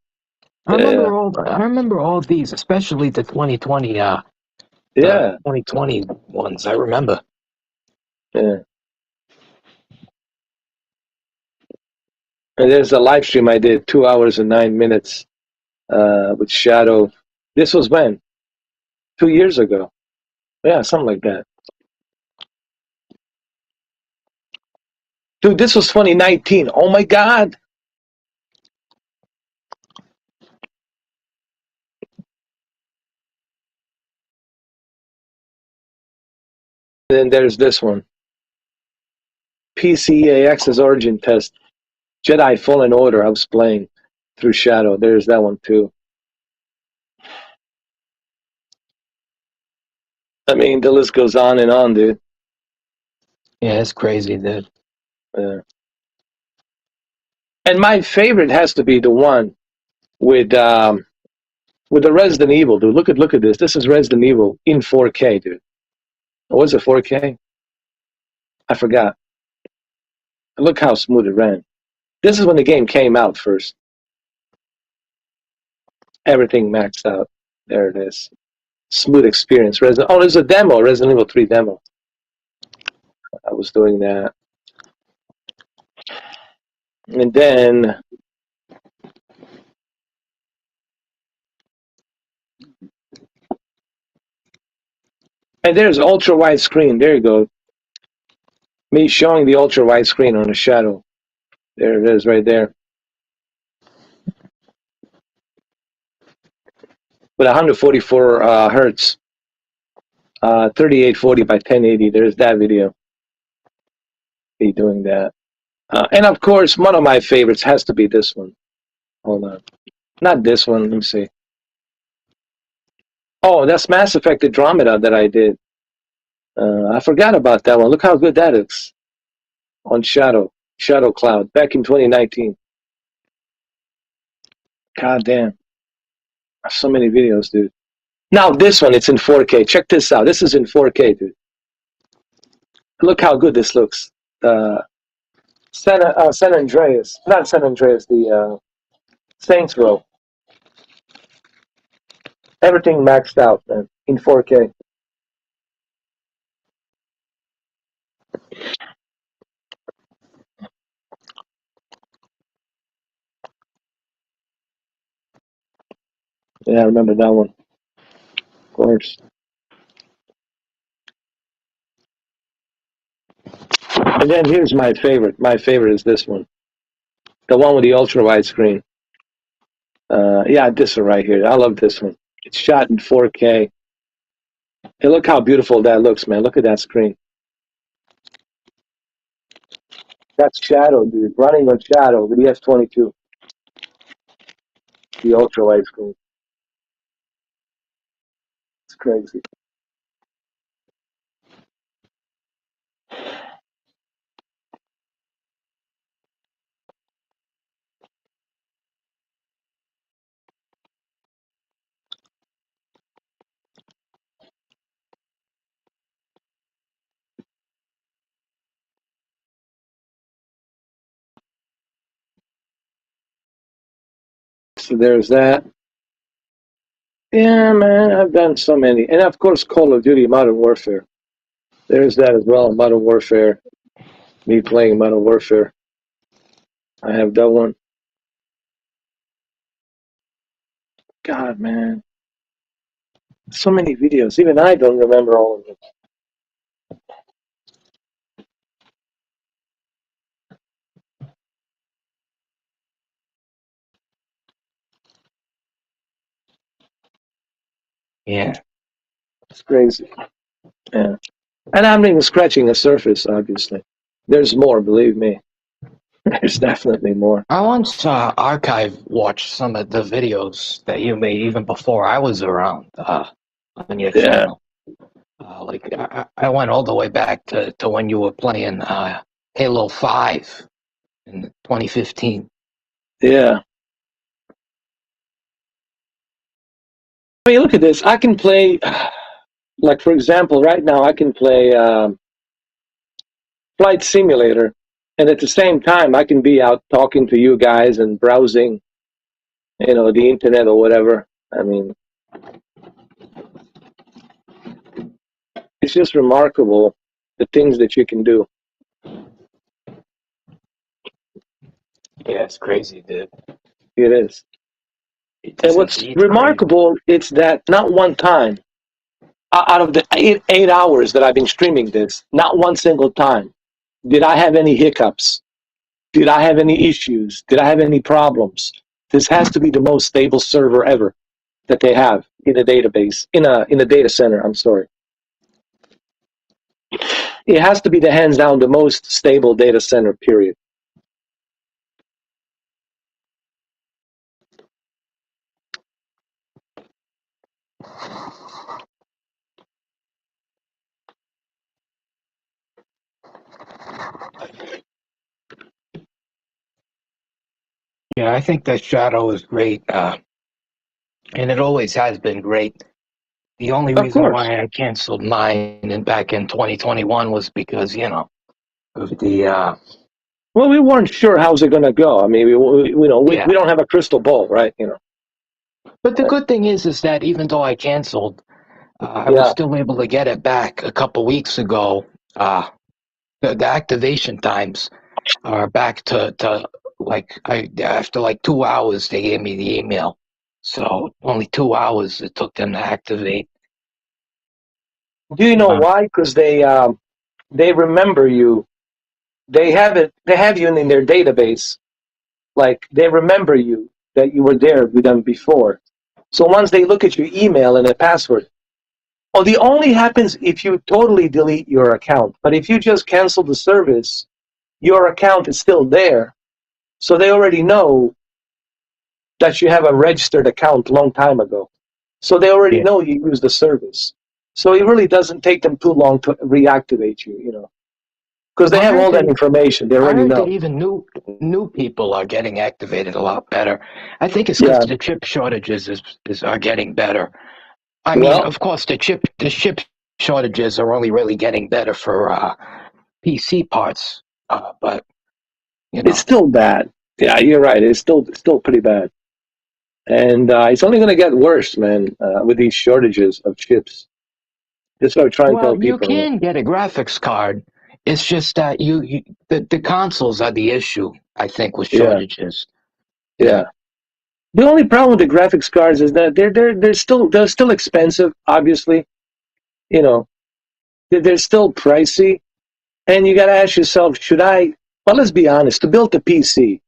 D: I remember all these, especially the 2020
A: Yeah.
D: 2020 ones. I remember.
A: Yeah. And there's a live stream I did, 2 hours and 9 minutes with Shadow. This was when? 2 years ago. Yeah, something like that. Dude, this was 2019. Oh my God. And then there's this one. PCEAX's Origin Test. Jedi Fallen Order. I was playing through Shadow. There's that one too. I mean, the list goes on and on, dude.
D: Yeah, it's crazy, dude.
A: Yeah. And my favorite has to be the one with the Resident Evil, dude. Look at this. This is Resident Evil in 4K, dude. Or was it 4K? I forgot. Look how smooth it ran. This is when the game came out first. Everything maxed out. There it is. Smooth experience. Oh, there's a demo, Resident Evil 3 demo. I was doing that. And then there's ultra wide screen. There you go. Me showing the ultra wide screen on the Shadow. There it is right there. With 144 hertz. 3840 by 1080. There's that video. Be doing that. And of course, one of my favorites has to be this one. Hold on. Not this one. Let me see. Oh, that's Mass Effect Andromeda that I did. I forgot about that one. Look how good that is. On Shadow Cloud, back in 2019. God damn. So many videos, dude. Now this one, it's in 4K. Check this out. This is in 4K, dude. Look how good this looks. San Andreas. Not San Andreas, the Saints Row. Everything maxed out, man, in 4K. Yeah, I remember that one. Of course. And then here's my favorite. My favorite is this one. The one with the ultra wide screen. Yeah, this one right here. I love this one. It's shot in 4K. Hey, look how beautiful that looks, man. Look at that screen. That's Shadow, dude. Running on Shadow with the S22. The ultra wide screen. It's crazy. So there's that. Yeah, man, I've done so many. And of course, Call of Duty Modern Warfare. There's that as well, Modern Warfare. Me playing Modern Warfare. I have that one. God, man. So many videos. Even I don't remember all of them.
D: Yeah.
A: It's crazy. Yeah. And I'm not even scratching the surface, obviously. There's more, believe me. There's definitely more.
D: I once archive watched some of the videos that you made even before I was around on your
A: Yeah,
D: channel. Like I went all the way back to when you were playing Halo 5 in 2015.
A: yeah. I mean, look at this. I can play, like, for example, right now I can play Flight Simulator. And at the same time, I can be out talking to you guys and browsing, the internet or whatever. I mean, it's just remarkable the things that you can do.
D: Yeah, it's crazy, dude.
A: It is.
D: It
A: And
D: is
A: what's
D: indeed crazy.
A: remarkable is that not one time, out of the eight hours that I've been streaming this, not one single time did I have any hiccups. Did I have any issues? Did I have any problems? This has to be the most stable server ever that they have in a database, in a data center. I'm sorry. It has to be the hands down the most stable data center. Period.
D: Yeah, I think that Shadow is great, and it always has been great. The only
A: Of
D: reason
A: course.
D: why I canceled mine back in 2021 was because, of the
A: Well, we weren't sure how's it going to go. I mean, we
D: yeah.
A: don't have a crystal ball, right?
D: But the good thing is that even though I canceled, I was
A: Yeah.
D: still able to get it back a couple weeks ago. The activation times are back to like I after like 2 hours they gave me the email. So only 2 hours it took them to activate.
A: Do you know
D: Uh,
A: why? Because they remember you. They have it. They have you in their database. Like they remember you that you were there with them before. So once they look at your email and a password, oh, the only happens if you totally delete your account. But if you just cancel the service, your account is still there. So they already know that you have a registered account long time ago. So they already
D: yeah.
A: know you use the service. So it really doesn't take them too long to reactivate you, because they
D: Well,
A: have all that information. They
D: I
A: already
D: heard that
A: know.
D: even new people are getting activated a lot better. I think it's because
A: Yeah.
D: the chip shortages is are getting better. I mean,
A: Well,
D: of course, the chip shortages are only really getting better for PC parts, but you
A: it's
D: know.
A: still bad. Yeah, you're right. It's still pretty bad, and it's only going to get worse, man, with these shortages of chips. That's what I try and tell
D: Well, you
A: people.
D: can get a graphics card. It's just that the consoles are the issue, I think, with
A: Yeah,
D: shortages. Yeah.
A: yeah. The only problem with the graphics cards is that they're still expensive. Obviously, you know they're still pricey, and you got to ask yourself, should I? Well, let's be honest. To build a PC,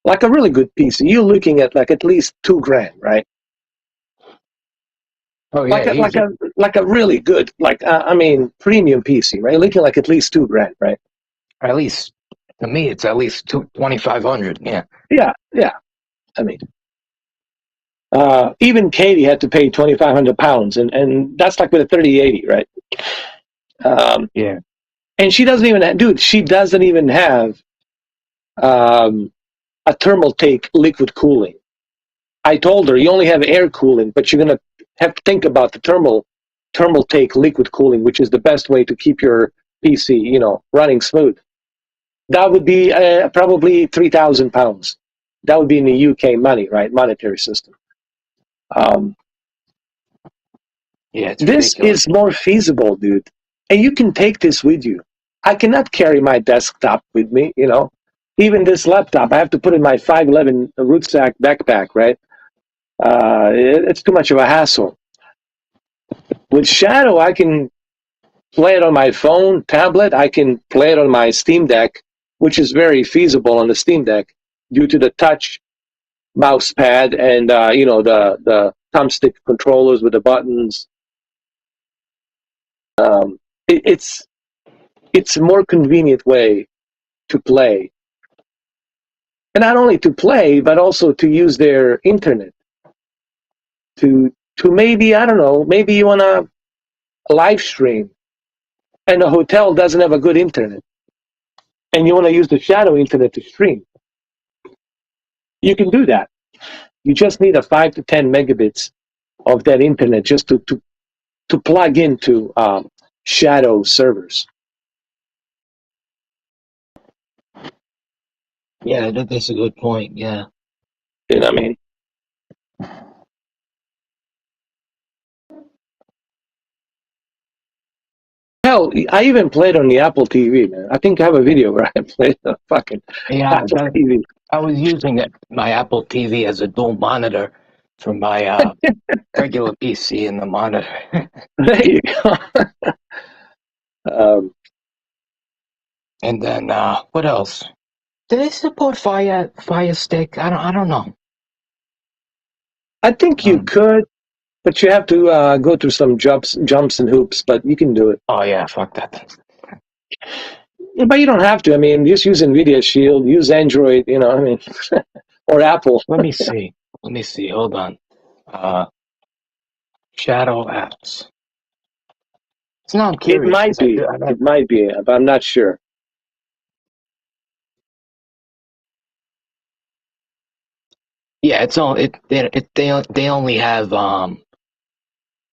A: like a really good PC, you're looking at like at least 2 grand, right?
D: Oh
A: Like
D: yeah,
A: a like
D: easy.
A: a like a really good, like I mean, premium PC, right? You're looking like at least 2 grand, right?
D: At least to me, it's at least 2,500. Yeah.
A: Yeah, yeah. I mean, even Katie had to pay £2,500, and that's like with a 3080, right? Um,
D: Yeah.
A: and she doesn't even, dude. She doesn't even have um, a thermal take liquid cooling. I told her you only have air cooling, but you're gonna have to think about the thermal take liquid cooling, which is the best way to keep your PC, running smooth. That would be probably £3,000. That would be in the UK money, right? Monetary system.
D: Yeah, it's
A: This
D: ridiculous.
A: is more feasible, dude. And you can take this with you. I cannot carry my desktop with me, you know. Even this laptop, I have to put in my 511 rucksack backpack, right? It's too much of a hassle. With Shadow, I can play it on my phone, tablet. I can play it on my Steam Deck, which is very feasible on the Steam Deck due to the touch mouse pad and the thumbstick controllers with the buttons. Um, it's a more convenient way to play, and not only to play, but also to use their internet to maybe, I don't know, maybe you want to live stream and the hotel doesn't have a good internet and you want to use the Shadow internet to stream. You can do that. You just need a 5 to 10 megabits of that internet just to plug into Shadow servers.
D: Yeah, that's a good point. Yeah.
A: You know what I mean? Hell, I even played on the Apple TV, man. I think I have a video where I played on fucking
D: Yeah,
A: Apple TV.
D: I was using my Apple TV as a dual monitor for my regular PC and the monitor.
A: There you go.
D: And then what else? Do they support Fire Stick? I don't know.
A: I think you could, but you have to go through some jumps and hoops. But you can do it.
D: Oh yeah, fuck that.
A: Yeah, but you don't have to. I mean, just use NVIDIA Shield, use Android. You know, I mean, or Apple.
D: Let me see. Let me see. Hold on. Shadow apps. So now I'm
A: It
D: curious
A: might
D: because
A: be. It might be, but I'm not sure.
D: yeah, it's all they only have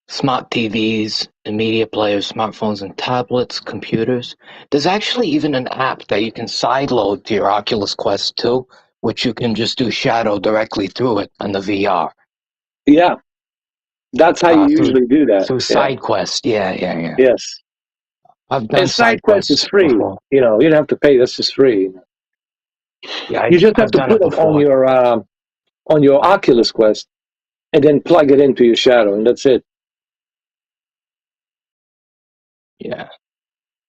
D: smart TVs and media players, smartphones and tablets, computers. There's actually even an app that you can sideload to your Oculus Quest 2, which you can just do Shadow directly through it on the VR.
A: Yeah, that's how you usually do that.
D: Through
A: Yeah.
D: SideQuest. Yeah.
A: Yes.
D: I've done
A: And SideQuest is
D: SideQuest
A: free.
D: before.
A: You know, you don't have to pay. That's just free.
D: Yeah,
A: You just have
D: I've
A: to
D: done
A: put
D: it
A: it
D: before.
A: on your Oculus Quest and then plug it into your Shadow, and that's it.
D: Yeah,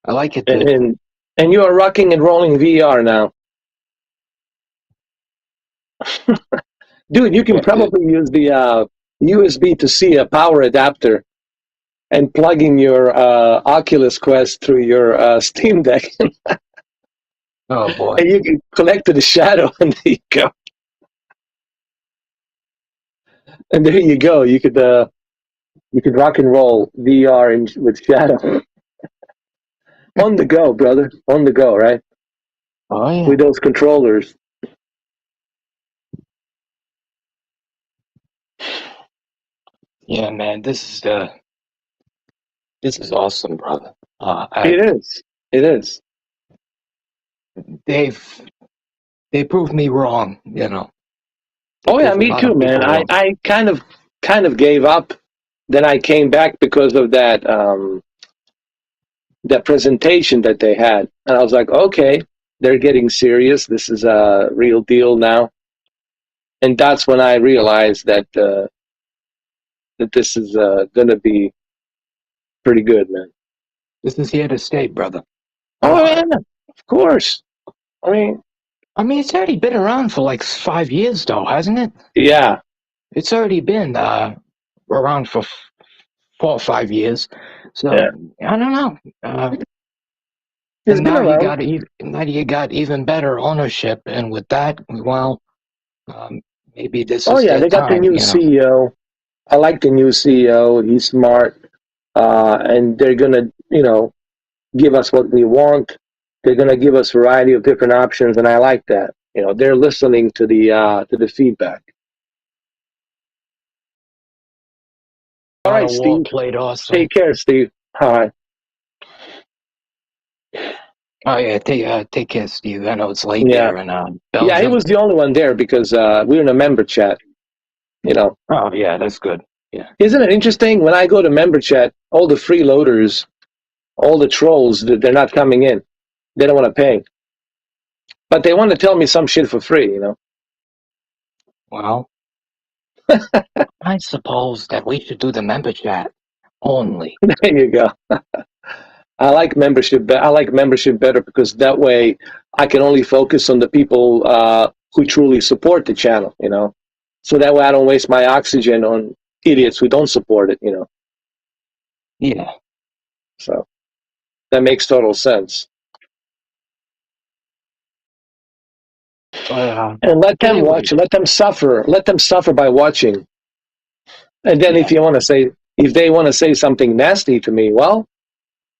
D: I like it too.
A: And you are rocking and rolling VR now. Dude, you can probably use the USB to C a power adapter and plug in your Oculus Quest through your Steam Deck.
D: Oh boy.
A: And you can connect to the Shadow, and there you go. And there you go. You could rock and roll VR with Shadow. On the go, brother. On the go, right?
D: Oh yeah.
A: With those controllers.
D: Yeah, man. This is awesome, brother.
A: It is. It is.
D: They proved me wrong. You know. They
A: Oh yeah,
D: proved a
A: me
D: lot
A: too,
D: of
A: man.
D: people wrong.
A: I kind of gave up. Then I came back because of that presentation that they had, and I was like, okay, they're getting serious. This is a real deal now. And that's when I realized that this is gonna be pretty good, man.
D: This is here to stay, brother.
A: Oh yeah, of course.
D: I mean, it's already been around for like 5 years, though, hasn't it?
A: Yeah.
D: It's already been around for 4 or 5 years. So
A: Yeah.
D: I don't know.
A: It's
D: And
A: been around.
D: now you got even better ownership, and with that, well, um, maybe this
A: Oh
D: is
A: yeah,
D: their
A: they got the
D: time.
A: new CEO. I like the new CEO. He's smart, and they're gonna, give us what we want. They're gonna give us a variety of different options, and I like that. They're listening to the feedback. All
D: God
A: right,
D: of War
A: Steve.
D: played awesome.
A: Take care, Steve. All right.
D: Oh yeah, take care, Steve. I know it's late
A: Yeah.
D: there in
A: Yeah, he
D: Belgium.
A: was the only one there because we were in a member chat. You know,
D: Oh yeah, that's good. Yeah.
A: isn't it interesting when I go to member chat, all the freeloaders, all the trolls, they're not coming in. They don't want to pay, but they want to tell me some shit for free. You know.
D: Well, I suppose that we should do the member chat only.
A: There you go. I like membership. I like membership better because that way I can only focus on the people who truly support the channel. You know, so that way I don't waste my oxygen on idiots who don't support it. You know,
D: Yeah.
A: so that makes total sense.
D: But
A: And let them watch.
D: anyway,
A: Let them suffer. Let them suffer by watching. And then
D: yeah.
A: if they want to say something nasty to me, well,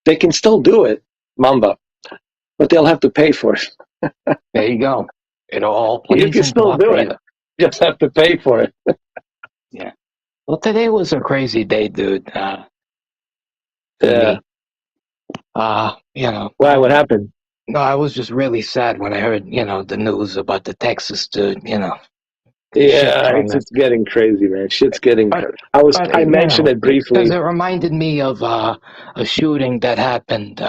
A: they can still do it, Mamba, but they'll have to pay for it.
D: There you go. It all
A: You
D: plays
A: can
D: into
A: still
D: our
A: do it.
D: favor.
A: Just have to pay for it.
D: Yeah. Well, today was a crazy day, dude. For
A: Yeah.
D: me. You know,
A: Why? What happened?
D: no, I was just really sad when I heard, the news about the Texas dude, shit
A: Yeah,
D: trying to.
A: it's getting crazy, man. Shit's getting.
D: But,
A: I mentioned it
D: because
A: briefly.
D: it reminded me of a shooting that happened,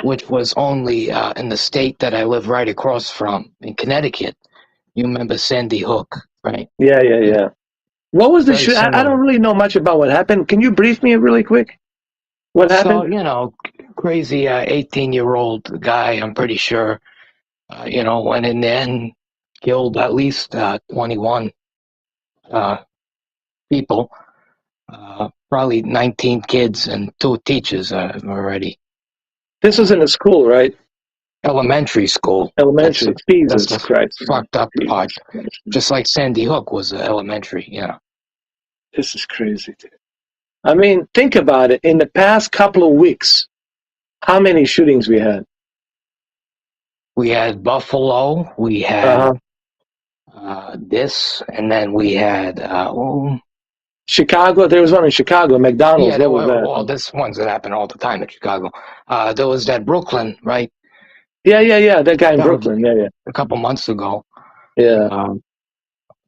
D: which was only in the state that I live right across from, in Connecticut. You remember Sandy Hook, right?
A: Yeah, yeah, yeah. What was the
D: Very
A: shoot? I
D: similar.
A: don't really know much about what happened. Can you brief me really quick? What
D: So,
A: happened?
D: crazy 18-year-old guy, I'm pretty sure, went in there and killed at least 21 uh, people, probably 19 kids and two teachers already.
A: This was in a school, right?
D: Elementary school. That's
A: Elementary.
D: that's
A: Jesus
D: the
A: Christ, man.
D: fucked up
A: Jesus
D: part.
A: Christ, man.
D: Just like Sandy Hook was elementary.
A: This is crazy, dude. I mean, think about it. In the past couple of weeks, how many shootings we had?
D: We had Buffalo. We
A: Uh-huh.
D: had this, and then we had
A: Chicago. There was one in Chicago.
D: yeah,
A: McDonald's.
D: there
A: What was
D: were
A: that?
D: well, this ones that happen all the time in Chicago. There was that Brooklyn, right?
A: Yeah, yeah, yeah. That guy in
D: That was
A: Brooklyn. Yeah, yeah,
D: a couple months ago.
A: yeah.
D: Um,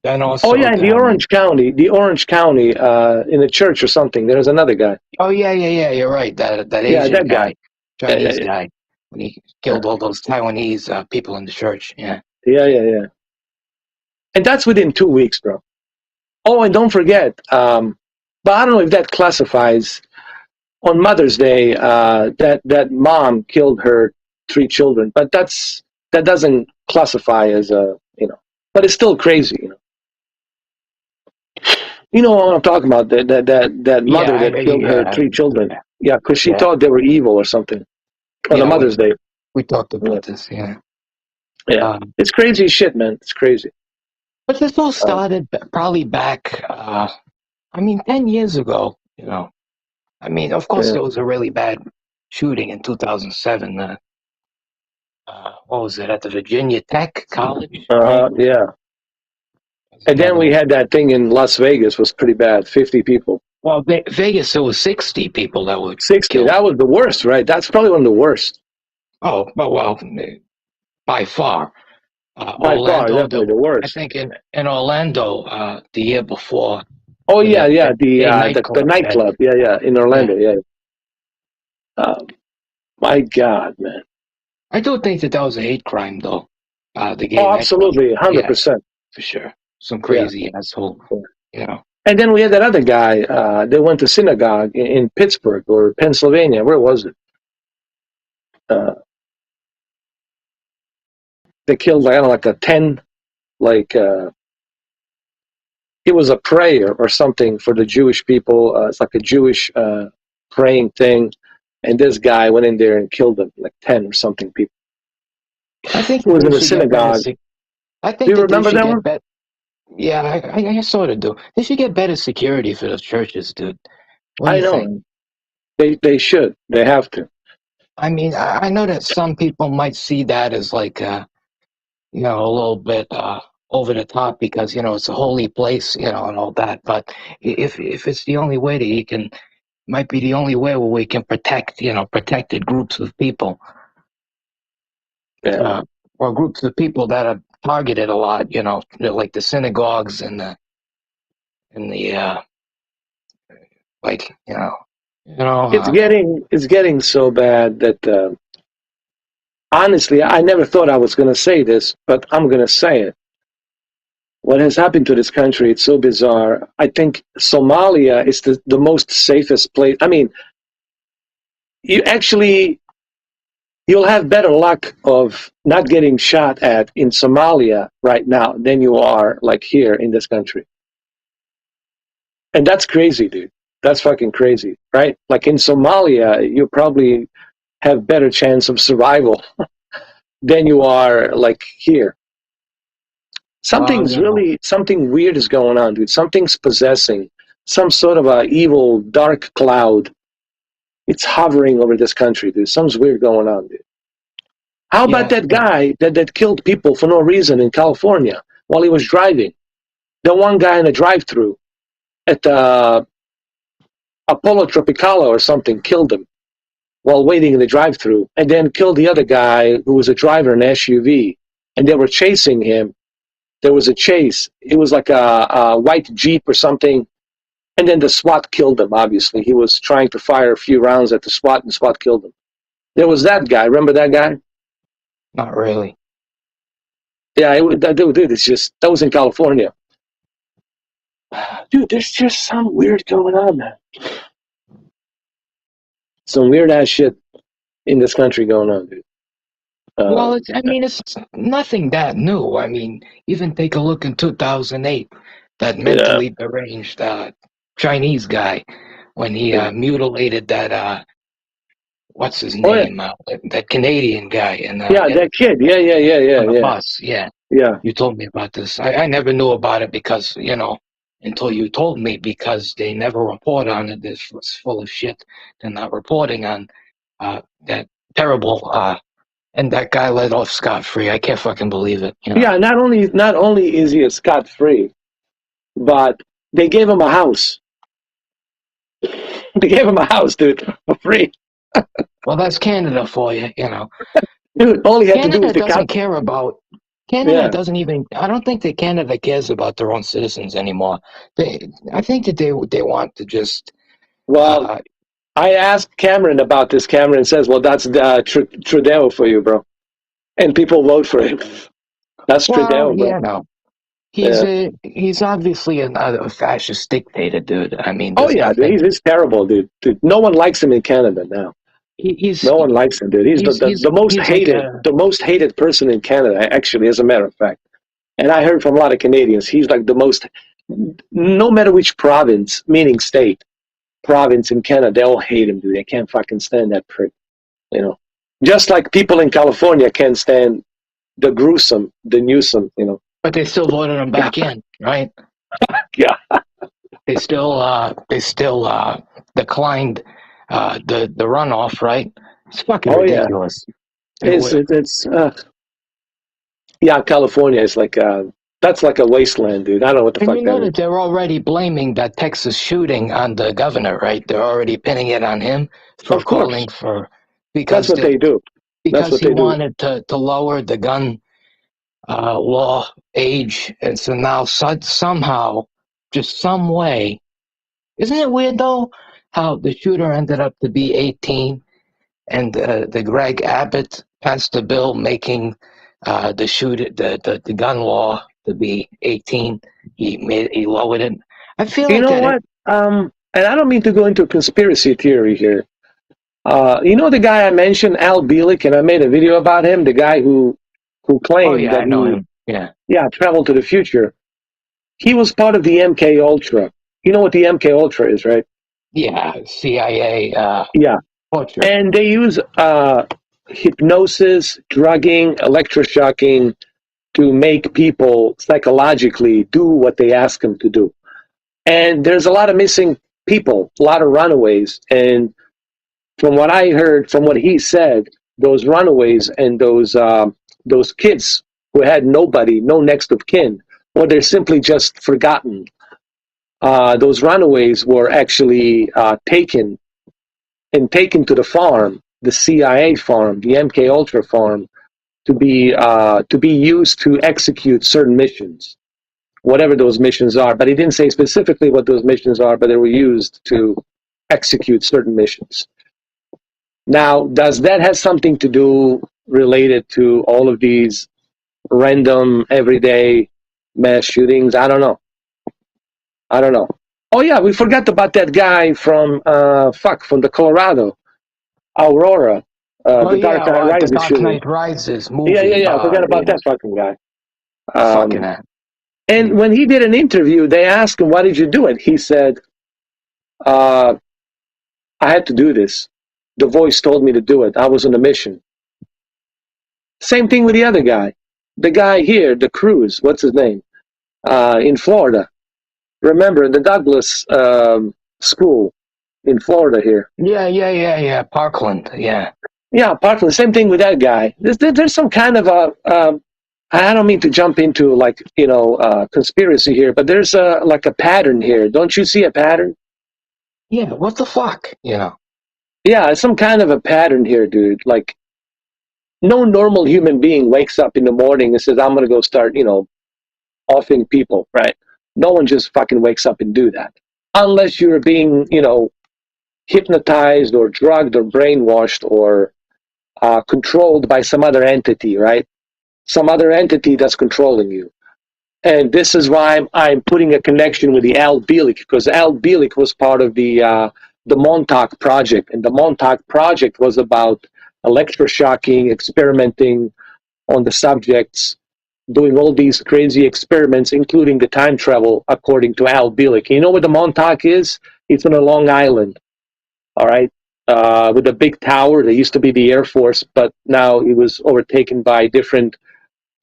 D: then
A: Oh,
D: also,
A: yeah, in the Orange County. The Orange County, in a church or something. There was another guy.
D: oh yeah, you're right. That
A: Yeah,
D: Asian
A: that guy.
D: guy,
A: Yeah, yeah,
D: Chinese
A: yeah.
D: guy, when he killed all those Taiwanese people in the church. Yeah.
A: Yeah, yeah, yeah. And that's within 2 weeks, bro. Oh, and don't forget, but I don't know if that classifies. On Mother's Day, that mom killed her three children, but that doesn't classify as but it's still crazy. You know what I'm talking about? That
D: Yeah,
A: mother that killed her three children.
D: yeah,
A: Yeah, because she
D: yeah,
A: thought they were evil or something on a
D: yeah.
A: Mother's Day.
D: We talked
A: Yeah,
D: about this. Yeah.
A: yeah. It's crazy shit, man. It's crazy.
D: But this all
A: Um,
D: started probably back. I mean, 10 years ago. I mean, of course,
A: yeah.
D: there was a really bad shooting in 2007. What was it at the Virginia Tech College, right?
A: Yeah.
D: There's
A: And then
D: another
A: we
D: one.
A: had that thing in Las Vegas was pretty bad. 50 people.
D: Well, Vegas, there was 60 people that were
A: 60.
D: killed.
A: That was the worst, right? That's probably one of the worst.
D: Oh, well, by far.
A: By far,
D: Orlando,
A: definitely the
D: I
A: worst.
D: think in Orlando, the year before,
A: Oh
D: with
A: yeah, yeah,
D: that gay
A: the
D: nightclub.
A: nightclub, yeah, yeah, in
D: Yeah,
A: Orlando, yeah. My God, man.
D: I do think that was a hate crime, though. The gay
A: Oh,
D: nightclub.
A: absolutely,
D: Yeah,
A: 100%.
D: for sure. Some
A: Yeah.
D: crazy asshole.
A: Yeah.
D: You know.
A: And then we had that other guy. They went to synagogue in Pittsburgh or Pennsylvania. Where was it? Uh, they killed like I don't know, like a 10, like it was a prayer or something for the Jewish people. It's like a Jewish praying thing, and this guy went in there and killed them, like 10 or something people.
D: I think
A: It
D: that
A: was
D: they
A: in a
D: should get better.
A: synagogue.
D: I
A: Do
D: think
A: you
D: that they
A: remember
D: should
A: that
D: get
A: one?
D: better. Yeah, I sort of do. They should get better security for those churches, dude. What do
A: I
D: you
A: know,
D: think?
A: man. They should. They have to.
D: I mean, I know that some people might see that as like, a little bit over the top because it's a holy place, and all that. But if it's the only way that you can, might be the only way where we can protect, protected groups of people.
A: Yeah.
D: or groups of people that are targeted a lot. Like the synagogues and the like
A: It's getting so bad that honestly, I never thought I was going to say this, but I'm going to say it. What has happened to this country, it's so bizarre. I think Somalia is the most safest place. I mean, you actually, you'll have better luck of not getting shot at in Somalia right now than you are like here in this country. And that's crazy, dude. That's fucking crazy, right? Like in Somalia, you probably have better chance of survival than you are like here. Something weird is going on, dude. Something's possessing some sort of a evil dark cloud. It's hovering over this country, dude. Something's weird going on, dude. How about that guy that killed people for no reason in California while he was driving? The one guy in the drive-through at Apollo Tropicala or something killed him while waiting in the drive-through, and then killed the other guy who was a driver in an SUV, and they were chasing him. There was a chase. It was like a white Jeep or something, and then the SWAT killed him, obviously. He was trying to fire a few rounds at the SWAT, and the SWAT killed him. There was that guy. Remember that guy?
D: Not really.
A: Yeah, dude, it's just, that was in California. Dude, there's just some weird going on, man. Some weird-ass shit in this country going on, dude.
D: Well, it's nothing that new. I mean, even take a look in 2008, that mentally deranged Chinese guy when he mutilated that what's his name? That Canadian guy and
A: that kid.
D: on the
A: Yeah.
D: bus. Yeah. You told me about this. I never knew about it because until you told me, because they never report on it. This was full of shit. They're not reporting on that terrible. And that guy let off scot-free. I can't fucking believe it.
A: Yeah, not only is he a scot-free, but they gave him a house. They gave him a house, dude, for free.
D: Well, that's Canada for you,
A: Dude, all he had to do
D: Canada
A: was to
D: doesn't care about. Canada
A: Yeah.
D: doesn't even. I don't think that Canada cares about their own citizens anymore. I think that they want to just.
A: Well, I asked Cameron about this. Cameron says, "Well, that's Trudeau for you, bro," and people vote for him. That's Trudeau, bro.
D: No. He's obviously a fascist dictator, dude. I mean,
A: Oh
D: there's
A: yeah,
D: nothing.
A: dude, he's terrible, dude. No one likes him in Canada now. No one likes him, dude. He's the most hated, the most hated person in Canada, actually, as a matter of fact. And I heard from a lot of Canadians, he's like the most. No matter which province, meaning state, province in Canada, they all hate him, dude. They can't fucking stand that prick, Just like people in California can't stand the Newsom,
D: But they still voted him back in, right?
A: Yeah.
D: They still declined the runoff, right? It's fucking ridiculous.
A: Yeah, California is like that's like a wasteland, dude. I don't know what the fuck
D: And you know
A: that
D: that they're already blaming that Texas shooting on the governor, right? They're already pinning it on him for calling for
A: That's what they do.
D: Because he wanted to lower the gun law age, and so now somehow, just some way, isn't it weird though how the shooter ended up to be 18, and the Greg Abbott passed a bill making the gun law to be 18. He lowered it. I feel
A: you know what? And I don't mean to go into conspiracy theory here. You know the guy I mentioned, Al Bielek, and I made a video about him. The guy who claimed that
D: I know him. Yeah,
A: traveled to the future. He was part of the MK Ultra. You know what the MK Ultra is, right?
D: Yeah, CIA. Ultra.
A: And they use hypnosis, drugging, electroshocking to make people psychologically do what they ask them to do. And there's a lot of missing people, a lot of runaways. And from what I heard, from what he said, those runaways and those kids who had nobody, no next of kin, or they're simply just forgotten. Those runaways were actually taken to the farm, the CIA farm, the MK Ultra farm, to be used to execute certain missions, whatever those missions are. But he didn't say specifically what those missions are, but they were used to execute certain missions. Now, does that have something to do related to all of these random everyday mass shootings? I don't know. Oh yeah, we forgot about that guy from from the Colorado, Aurora,
D: Oh
A: the Dark
D: yeah,
A: Knight
D: the
A: Rises
D: Dark
A: shooting.
D: Knight Rises movie.
A: Yeah. I forgot about that fucking guy.
D: Fucking that.
A: And when he did an interview, they asked him, "Why did you do it?" He said, "I had to do this. The voice told me to do it. I was on a mission." Same thing with the other guy, the guy here, the Cruz. What's his name? In Florida. Remember the Douglas school in Florida here.
D: Yeah. Parkland. Yeah.
A: Yeah, apart from the same thing with that guy. There's some kind of a. I don't mean to jump into like conspiracy here, but there's like a pattern here. Don't you see a pattern?
D: Yeah. What the fuck? You know.
A: Yeah, it's some kind of a pattern here, dude. Like no normal human being wakes up in the morning and says, "I'm gonna go start," offing people, right? No one just fucking wakes up and do that, unless you're being, hypnotized or drugged or brainwashed or controlled by some other entity, right? Some other entity that's controlling you. And this is why I'm putting a connection with the Al Bielek, because Al Bielek was part of the Montauk Project, and the Montauk Project was about electroshocking, experimenting on the subjects, doing all these crazy experiments, including the time travel, according to Al Bielek. You know what the Montauk is? It's on a Long Island, all right, with a big tower. That used to be the Air Force, but now it was overtaken by different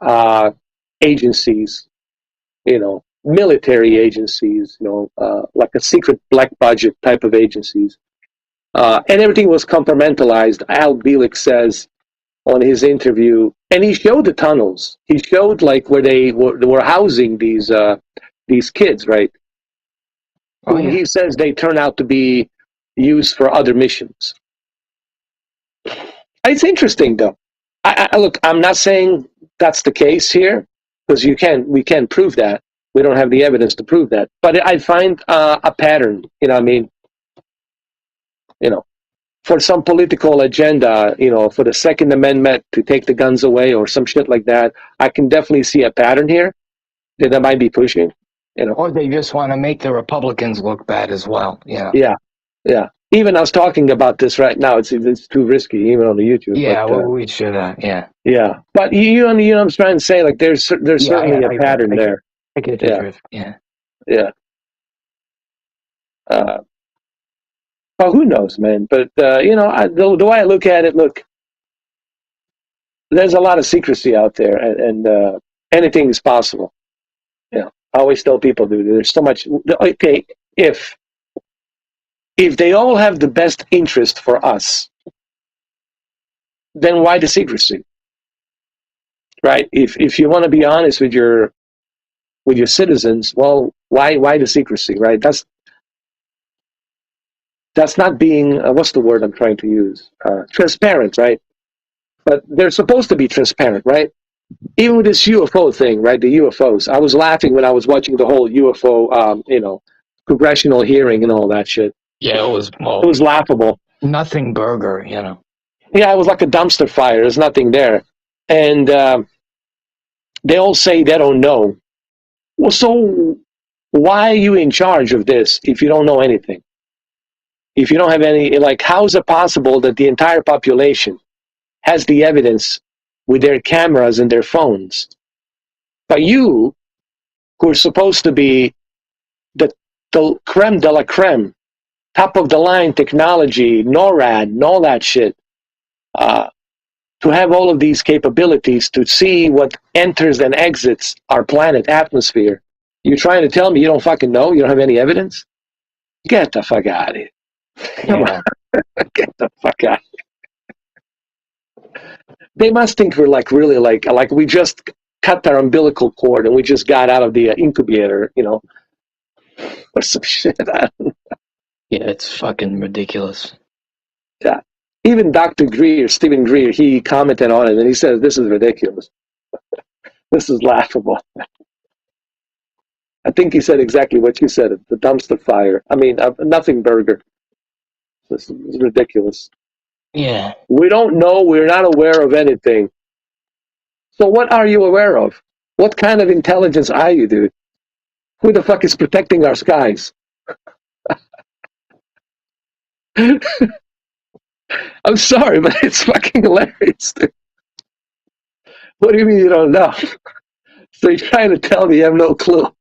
A: uh, agencies, military agencies, like a secret black budget type of agencies. And everything was compartmentalized. Al Bielek says on his interview, and he showed the tunnels. He showed like where they were housing these kids, right?
D: Oh
A: Who
D: yeah.
A: he says they turn out to be used for other missions. It's interesting, though. Look, I'm not saying that's the case here because we can't prove that. We don't have the evidence to prove that. But I find a pattern. I mean, for some political agenda, for the Second Amendment to take the guns away or some shit like that, I can definitely see a pattern here that they might be pushing.
D: Or they just want to make the Republicans look bad as well. Yeah.
A: Yeah. Even us talking about this right now, it's too risky, even on the YouTube.
D: Yeah.
A: But,
D: Well, we should. Yeah.
A: yeah. But you know what I'm trying to say? Like, there's certainly a pattern there.
D: I get your drift. Yeah.
A: Yeah. Well, who knows, man? But the way I look at it, look, there's a lot of secrecy out there, and anything is possible. I always tell people, dude, there's so much. Okay, if they all have the best interest for us, then why the secrecy, right? If you want to be honest with your citizens, well, why the secrecy, right? That's not being what's the word I'm trying to use? Transparent, right? But they're supposed to be transparent, right? Even with this UFO thing, right? The UFOs. I was laughing when I was watching the whole UFO, congressional hearing and all that shit.
D: Yeah, it was. Well,
A: It was laughable.
D: Nothing burger,
A: Yeah, it was like a dumpster fire. There's nothing there, and they all say they don't know. Well, so why are you in charge of this if you don't know anything? If you don't have any, like, how is it possible that the entire population has the evidence with their cameras and their phones, but you, who are supposed to be the creme de la creme, top of the line technology, NORAD, and all that shit, to have all of these capabilities to see what enters and exits our planet atmosphere, you're trying to tell me you don't fucking know? You don't have any evidence? Get the fuck out of here. Come on. Get the fuck out. They must think we're like really like we just cut our umbilical cord and we just got out of the incubator, or some shit.
D: Yeah, it's fucking ridiculous.
A: Yeah. Even Dr. Greer, Stephen Greer, he commented on it and he says, this is ridiculous. This is laughable. I think he said exactly what you said, the dumpster fire. I mean, nothing burger. This is ridiculous.
D: Yeah.
A: We don't know. We're not aware of anything. So what are you aware of? What kind of intelligence are you, dude? Who the fuck is protecting our skies? I'm sorry, but it's fucking hilarious, dude. What do you mean you don't know? So you're trying to tell me you have no clue?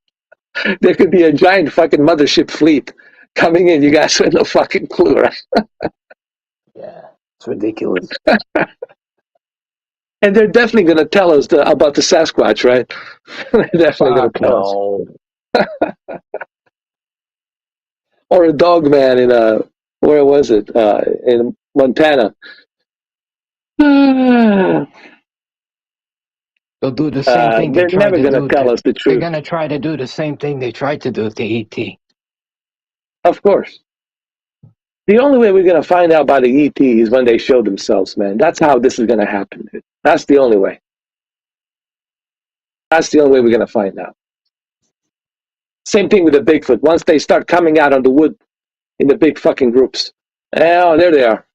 A: There could be a giant fucking mothership fleet coming in. You guys have no fucking clue, right?
D: Yeah. It's ridiculous.
A: And they're definitely going to tell us about the Sasquatch, right? They're definitely going to tell us.
D: No.
A: Or a dog man in where was it? In Montana.
D: They'll do the same thing they
A: They're
D: tried
A: never
D: to
A: going to
D: do.
A: tell us the
D: They're
A: truth.
D: going to try to do the same thing they tried to do with the ET.
A: Of course. The only way we're going to find out about the ET is when they show themselves, man. That's how this is going to happen, dude. That's the only way. That's the only way we're going to find out. Same thing with the Bigfoot. Once they start coming out of the wood in the big fucking groups. Oh, there they are.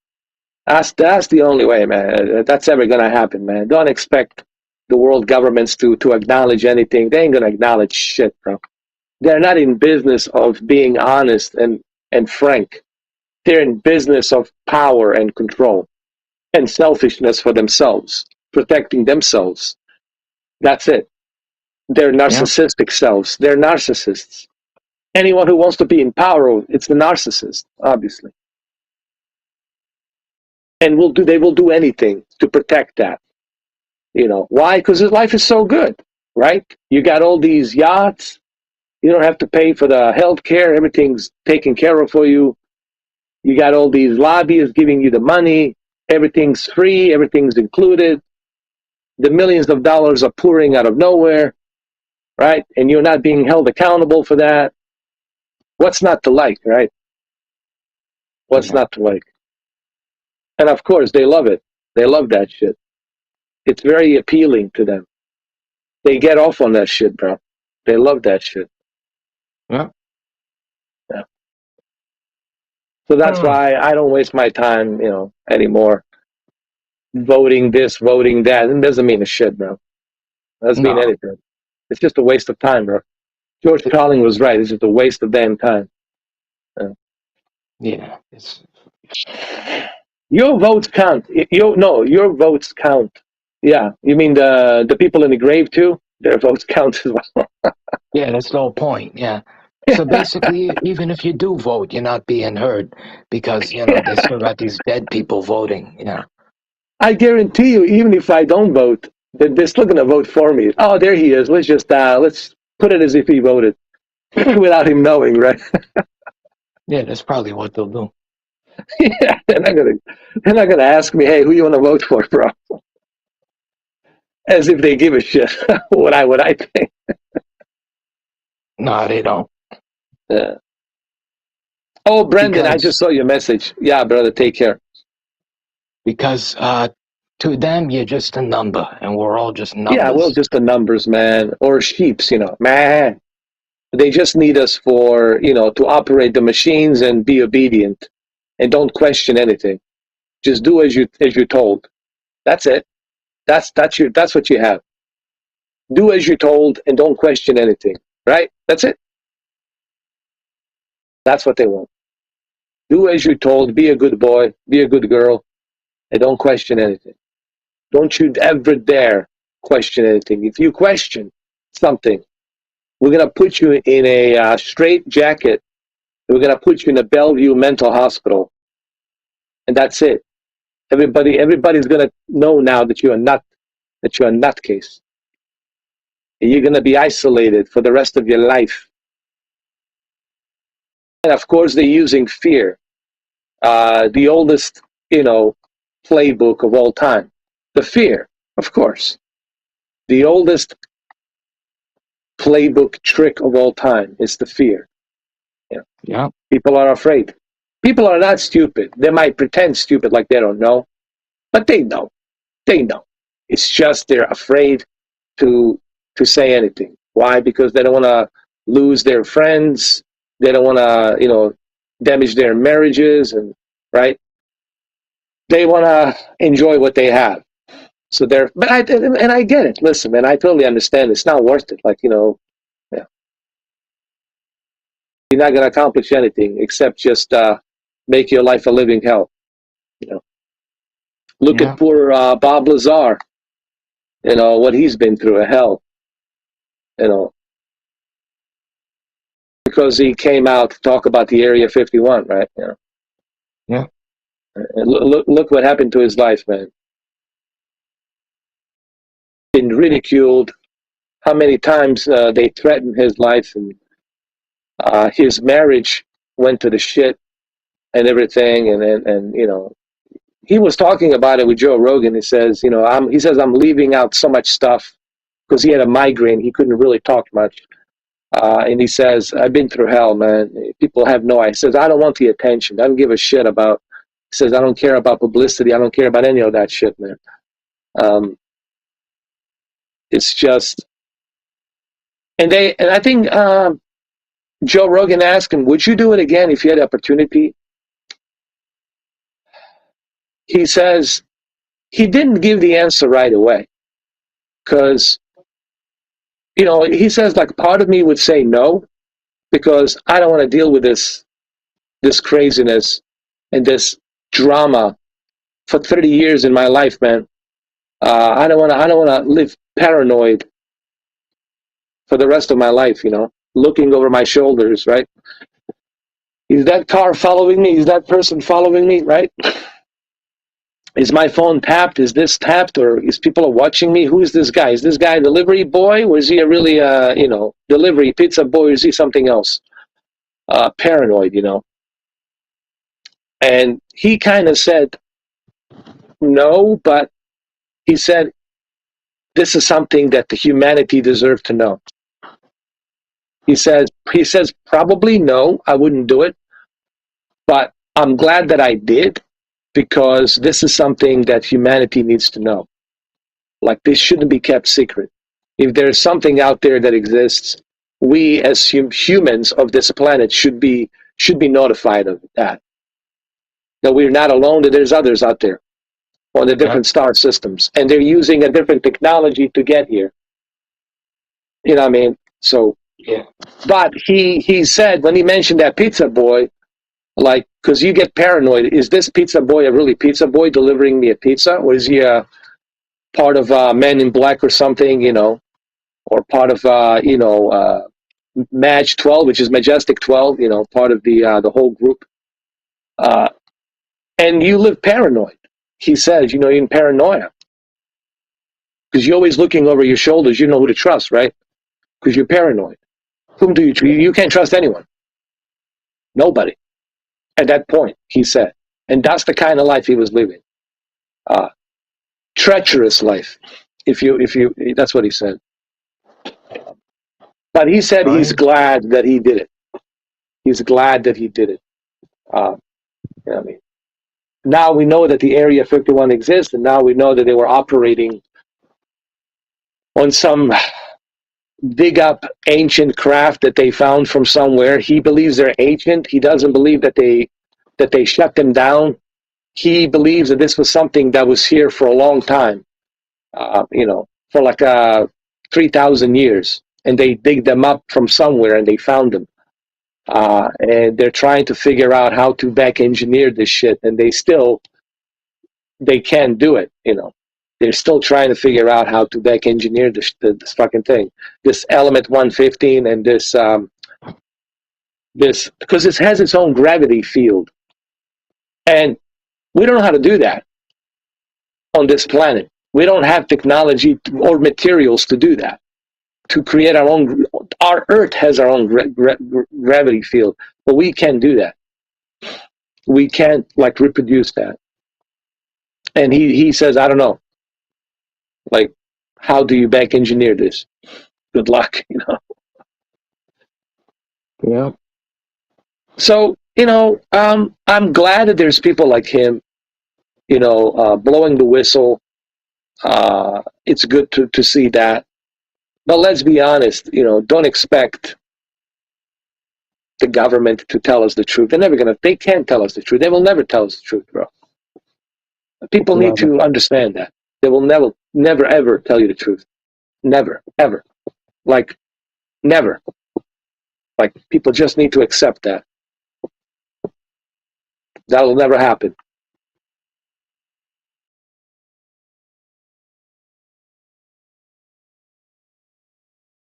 A: That's the only way, man. That's ever going to happen, man. Don't expect the world governments to acknowledge anything. They ain't going to acknowledge shit, bro. They're not in business of being honest and frank. They're in business of power and control and selfishness for themselves, protecting themselves. That's it. They're narcissistic selves. They're narcissists. Anyone who wants to be in power, it's the narcissist, obviously. And they will do anything to protect that. You know, why? Because his life is so good, right? You got all these yachts. You don't have to pay for the health care. Everything's taken care of for you. You got all these lobbyists giving you the money. Everything's free. Everything's included. The millions of dollars are pouring out of nowhere, right? And you're not being held accountable for that. What's not to like, right? What's not to like? And of course, they love it. They love that shit. It's very appealing to them. They get off on that shit, bro. They love that shit.
D: Yeah.
A: Yeah. So that's why I don't waste my time, anymore. Voting this, voting that. It doesn't mean a shit, bro. It doesn't mean anything. It's just a waste of time, bro. George Carlin was right. It's just a waste of damn time.
D: Yeah.
A: Your votes count. Your votes count. Yeah. You mean the people in the grave too? Their votes count as well.
D: Yeah, that's the whole point. Yeah. So basically, even if you do vote, you're not being heard because, they still got these dead people voting. Yeah.
A: I guarantee you, even if I don't vote, they're still going to vote for me. Oh, there he is. Let's put it as if he voted without him knowing, right?
D: Yeah, that's probably what they'll do.
A: Yeah, they're not gonna ask me, hey, who you want to vote for, bro? As if they give a shit what I think.
D: No, they don't.
A: Yeah. Oh, Brendan, I just saw your message. Yeah, brother, take care.
D: Because to them, you're just a number, and we're all just numbers.
A: Yeah, well, just the numbers, man, or sheeps, man. They just need us for, to operate the machines and be obedient, and don't question anything. Just do as you're told. That's it. That's what you have. Do as you're told and don't question anything. Right? That's it. That's what they want. Do as you're told. Be a good boy. Be a good girl, and don't question anything. Don't you ever dare question anything. If you question something, we're gonna put you in a straight jacket. We're gonna put you in a Bellevue mental hospital, and that's it. Everybody's gonna know now that you're a nutcase. And you're gonna be isolated for the rest of your life. And of course, they're using fear, the oldest, playbook of all time. The fear, of course, the oldest playbook trick of all time is the fear.
D: Yeah.
A: People are afraid. People are not stupid. They might pretend stupid like they don't know, but they know. They know. It's just they're afraid to say anything. Why? Because they don't want to lose their friends. They don't want to, damage their marriages, and right. They want to enjoy what they have. So but I get it. Listen, man, I totally understand. It's not worth it. Like, yeah, you're not going to accomplish anything except just make your life a living hell. Look
D: Yeah.
A: at poor Bob Lazar. What he's been through, a hell. You know, because he came out to talk about the Area 51, right?
D: Yeah.
A: And look what happened to his life, man. Been ridiculed. How many times they threatened his life, and his marriage went to the shit and everything, and he was talking about it with Joe Rogan. He says, I'm leaving out so much stuff because he had a migraine. He couldn't really talk much. And he says, I've been through hell, man. People have no idea. He says, I don't want the attention. I don't give a shit about. He says, I don't care about publicity. I don't care about any of that shit, man. It's just, and I think Joe Rogan asked him, would you do it again if you had the opportunity? He says he didn't give the answer right away because, he says, like, part of me would say no because I don't want to deal with this craziness and this drama for 30 years in my life, man. I don't want to live paranoid for the rest of my life, looking over my shoulders, right? Is that car following me? Is that person following me, right? Is my phone tapped? Is this tapped? Or is people watching me? Who is this guy? Is this guy a delivery boy? Or is he a really, delivery pizza boy? Or is he something else? Paranoid, And he kind of said, no, but he said, this is something that the humanity deserved to know. He says, probably no, I wouldn't do it, but I'm glad that I did because this is something that humanity needs to know. Like, this shouldn't be kept secret. If there's something out there that exists, we as humans of this planet should be notified of that. That we're not alone, that there's others out there on the different star systems, and they're using a different technology to get here. You know what I mean? So,
D: Yeah.
A: but he said, when he mentioned that pizza boy, like, because you get paranoid, is this pizza boy a really pizza boy delivering me a pizza, or is he a part of Men in Black or something, or part of Maj 12, which is Majestic 12, part of the whole group, and you live paranoid. He says, you're in paranoia because you're always looking over your shoulders. You know who to trust, right? Because you're paranoid. Whom do you trust? You can't trust anyone. Nobody. At that point, he said, and that's the kind of life he was living. Treacherous life. If you, that's what he said. But he said he's glad that he did it. He's glad that he did it. You know what I mean? Now we know that the Area 51 exists, and now we know that they were operating on some dig up ancient craft that they found from somewhere. He believes they're ancient. He doesn't believe that they shut them down. He believes that this was something that was here for a long time, for like 3,000 years, and they dig them up from somewhere and they found them. And they're trying to figure out how to back engineer this shit, and they can't do it. They're still trying to figure out how to back engineer this fucking thing, this element 115, and this because it has its own gravity field, and we don't know how to do that on this planet. We don't have technology or materials to do that, to create our own. Our Earth has our own gravity field, but we can't do that. We can't reproduce that. And he says, I don't know, how do you back engineer this? Good luck,
D: Yeah.
A: So I'm glad that there's people like him, blowing the whistle. It's good to see that. But let's be honest, don't expect the government to tell us the truth. They can't tell us the truth. They will never tell us the truth, bro. People need
D: Never.
A: to understand that. They will never, ever tell you the truth. Never, ever. Like, never. Like, people just need to accept that. That will never happen.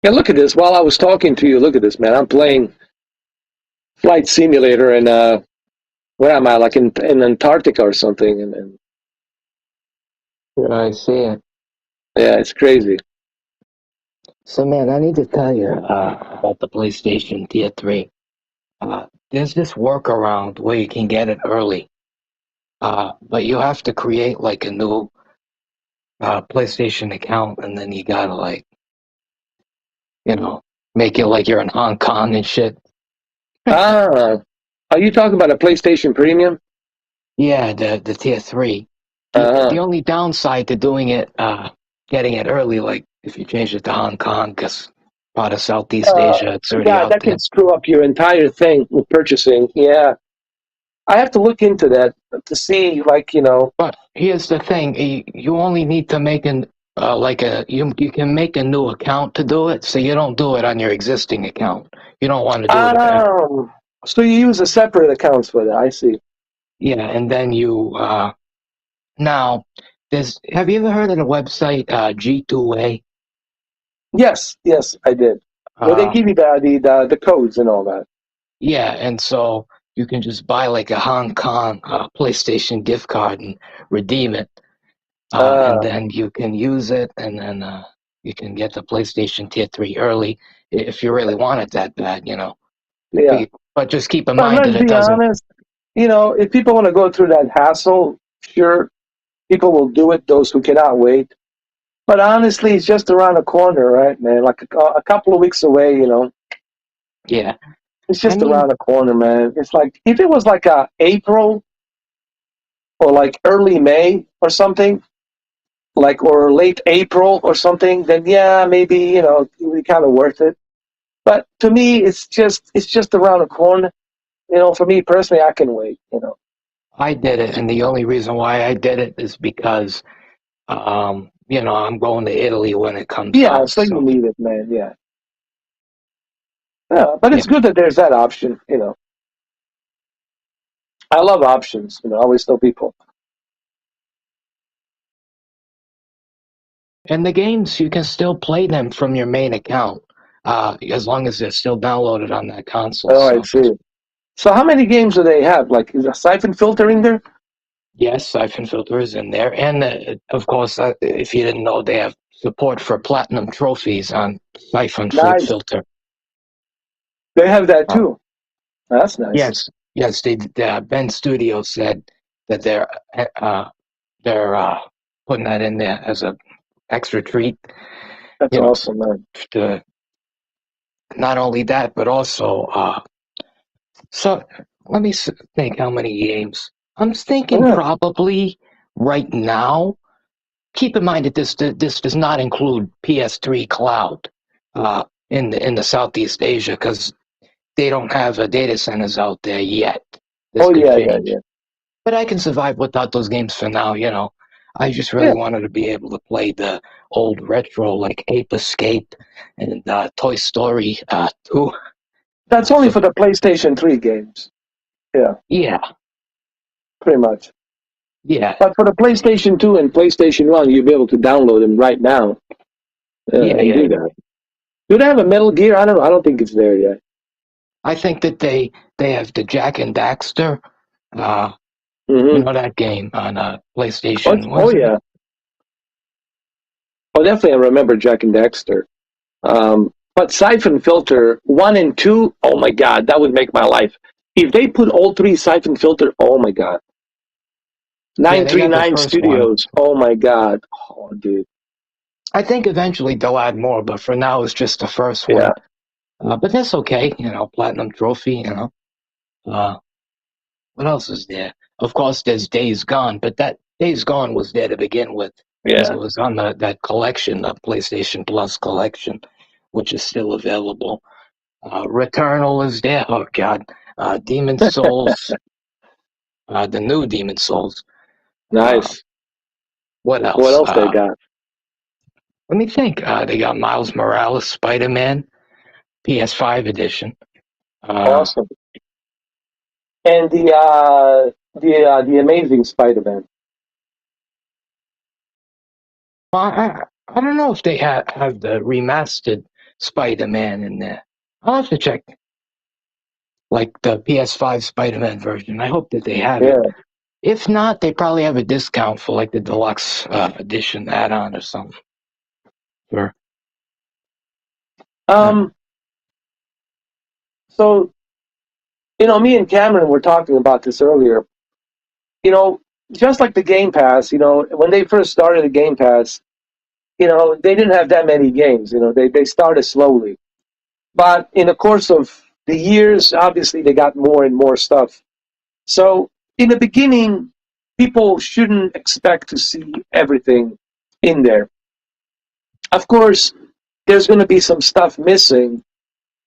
A: Yeah, look at this. While I was talking to you, look at this, man. I'm playing Flight Simulator, and where am I? Like in Antarctica or something. And
D: Yeah, I see it.
A: yeah, it's crazy.
D: So, man, I need to tell you about the PlayStation Tier 3. There's this workaround where you can get it early, but you have to create like a new PlayStation account, and then you gotta like, you know, make it like you're in Hong Kong and shit.
A: Ah, are you talking about a PlayStation Premium?
D: Yeah, the Tier 3.
A: Uh-huh.
D: The only downside to doing it, getting it early, like if you change it to Hong Kong, because part of Southeast
A: Uh,
D: Asia, it's already
A: yeah,
D: out
A: that
D: there.
A: could screw up your entire thing with purchasing. Yeah, I have to look into that to see, like,
D: But here's the thing: you only need to make you can make a new account to do it, so you don't do it on your existing account. You don't want to do it.
A: um, so you use a separate accounts for that. I see.
D: Yeah, and then you now there's. Have you ever heard of the website G2A?
A: Yes, yes, I did. Where they
D: Uh,
A: give you the codes and all that.
D: yeah, and so you can just buy like a Hong Kong PlayStation gift card and redeem it, and
A: Uh,
D: then you can use it, and then you can get the PlayStation Tier 3 early if you really want it that bad, you know.
A: yeah.
D: But just keep in
A: But
D: mind
A: let's
D: that it
A: be
D: doesn't.
A: honest. If people want to go through that hassle, sure, people will do it. Those who cannot wait. But honestly, it's just around the corner, right, man? Like a couple of weeks away.
D: Yeah,
A: It's
D: I
A: just
D: mean,
A: around the corner, man. It's like if it was like April or like early May or something, like or late April or something, then yeah, maybe it would be kind of worth it. But to me, it's just around the corner. For me personally, I can wait.
D: I did it, and the only reason why I did it is because, I'm going to Italy when it comes
A: Yeah,
D: out.
A: so you
D: So
A: need it, man. Yeah, yeah. But
D: yeah,
A: it's good that there's that option. I love options. I always tell people.
D: and the games you can still play them from your main account, as long as they're still downloaded on that console.
A: Oh, I
D: So
A: see. So how many games do they have? Like, is a siphon filter in there?
D: yes, Siphon Filter is in there, and of course, if you didn't know, they have support for platinum trophies on Siphon
A: Nice.
D: Filter.
A: They have that
D: Uh,
A: too. That's nice.
D: yes, yes, Ben Studio said that they're putting that in there as a extra treat.
A: That's
D: You know,
A: awesome, man.
D: to not only that, but also so let me think how many games. I'm thinking
A: Yeah.
D: probably right now. Keep in mind that this does not include PS3 Cloud in the Southeast Asia because they don't have data centers out there yet. This
A: Oh
D: could
A: yeah, yeah,
D: change,
A: yeah.
D: but I can survive without those games for now. I just really
A: Yeah.
D: wanted to be able to play the old retro like Ape Escape and Toy Story 2.
A: That's only
D: So
A: for the PlayStation 3 games. Yeah,
D: yeah,
A: pretty much.
D: yeah,
A: But for the PlayStation 2 and PlayStation 1, you'll be able to download them right now
D: yeah,
A: and
D: yeah,
A: do
D: yeah.
A: that. Do they have a Metal Gear? I don't know. I don't think it's there yet.
D: I think that they have the Jack and Daxter. Uh, you
A: Mm-hmm.
D: know that game on
A: Oh,
D: PlayStation.
A: oh
D: Was it?
A: yeah. Oh, definitely. I remember Jack and Dexter. But Siphon Filter 1 and 2, oh my God, that would make my life. If they put all three Siphon Filter, oh my God.
D: Yeah, they got the
A: 939
D: first one.
A: Studios, oh my God. Oh, dude.
D: I think eventually they'll add more, but for now it's just the first
A: Yeah.
D: one. But that's okay. Platinum trophy. What else is there? Of course, there's Days Gone, but that Days Gone was there to begin with. Because
A: Yeah.
D: it was on that collection, the PlayStation Plus collection, which is still available. Returnal is there. Oh, God. Demon Souls, the new Demon Souls.
A: Nice.
D: What
A: What
D: else?
A: else they got?
D: Let me think. They got Miles Morales, Spider-Man, PS5 edition.
A: Awesome. And the Amazing Spider-Man.
D: I don't know if they have the remastered Spider-Man in there. I'll have to check. Like the PS5 Spider-Man version. I hope that they have it.
A: Yeah.
D: If not, they probably have a discount for like the deluxe edition add-on or something. Sure.
A: Um. So, me and Cameron were talking about this earlier. Just like the Game Pass, when they first started the Game Pass, they didn't have that many games. They started slowly. But in the course of the years, obviously, they got more and more stuff. So in the beginning, people shouldn't expect to see everything in there. Of course, there's going to be some stuff missing,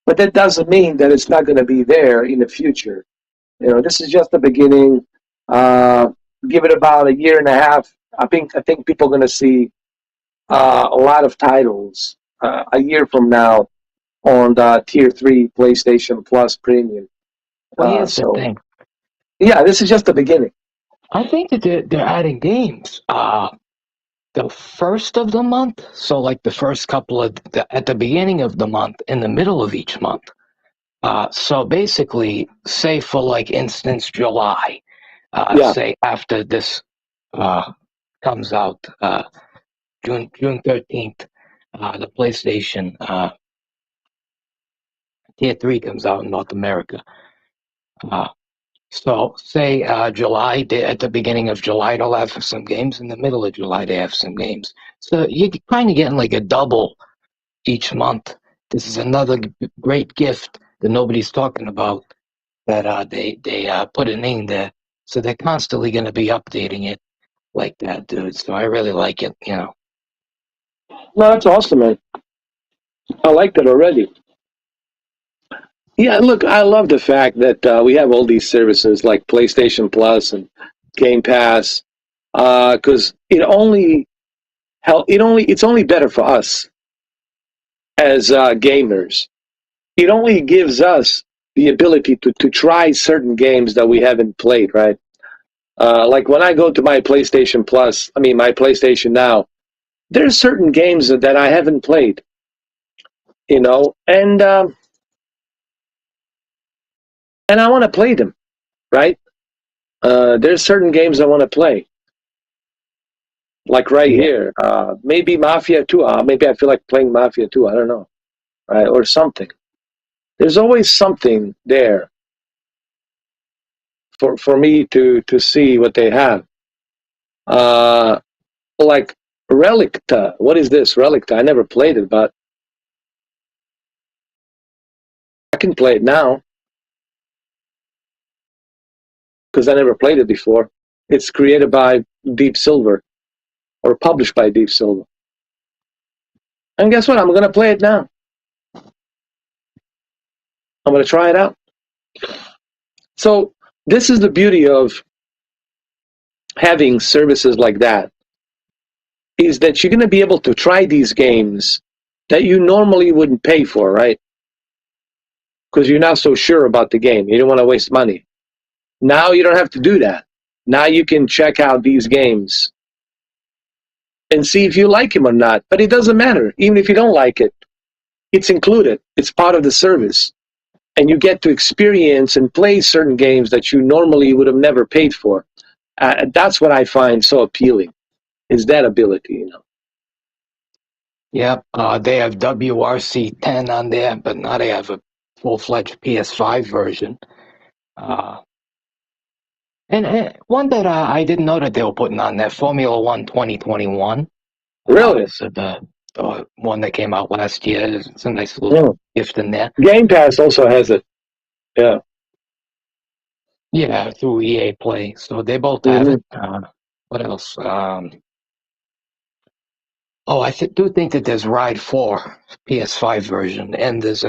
A: but that doesn't mean that it's not going to be there in the future. This is just the beginning. Uh, Give it about a year and a half. I think people are going to see a lot of titles a year from now on the Tier 3 PlayStation Plus Premium.
D: Well, here's the
A: So,
D: thing.
A: yeah, this is just the beginning.
D: I think that they're adding games. The first of the month, so like the first couple of at the beginning of the month, in the middle of each month. So basically, say for like instance, July.
A: Yeah,
D: Say after this comes out, June 13th, the PlayStation Tier 3 comes out in North America. So say July, at the beginning of July, they'll have some games. In the middle of July, they have some games. So you're kind of getting like a double each month. This is another great gift that nobody's talking about that they put a name there. So they're constantly going to be updating it like that, dude. So I really like it.
A: no, that's awesome, man. I like that already. Yeah, look, I love the fact that we have all these services like PlayStation Plus and Game Pass, because it's only better for us as gamers. It only gives us the ability to try certain games that we haven't played, right? Like when I go to my PlayStation Plus, my PlayStation Now, there's certain games that I haven't played, and I want to play them, right? There's certain games I want to play, like right
D: Yeah.
A: here, maybe Mafia 2. Maybe I feel like playing Mafia 2. I don't know, right? Or something. There's always something there for me to see what they have. Uh, like Relicta. What is this Relicta? I never played it, but I can play it now because I never played it before. It's created by Deep Silver or published by Deep Silver. And guess what? I'm going to play it now. I'm going to try it out. So this is the beauty of having services like that, is that you're going to be able to try these games that you normally wouldn't pay for, right? Because you're not so sure about the game. You don't want to waste money. Now you don't have to do that. Now you can check out these games and see if you like them or not. But it doesn't matter. Even if you don't like it, it's included. It's part of the service. And you get to experience and play certain games that you normally would have never paid for. That's what I find so appealing, is that ability.
D: Yep. They have WRC 10 on there, but now they have a full-fledged PS5 version. And one that I didn't know that they were putting on there, Formula One 2021.
A: Really?
D: So the one that came out last year. It's a nice little
A: Yeah.
D: gift in there.
A: Game Pass also has it. Yeah.
D: Yeah, through EA Play. So they both have it. What else? Oh, I do think that there's Ride 4 PS5 version, and there's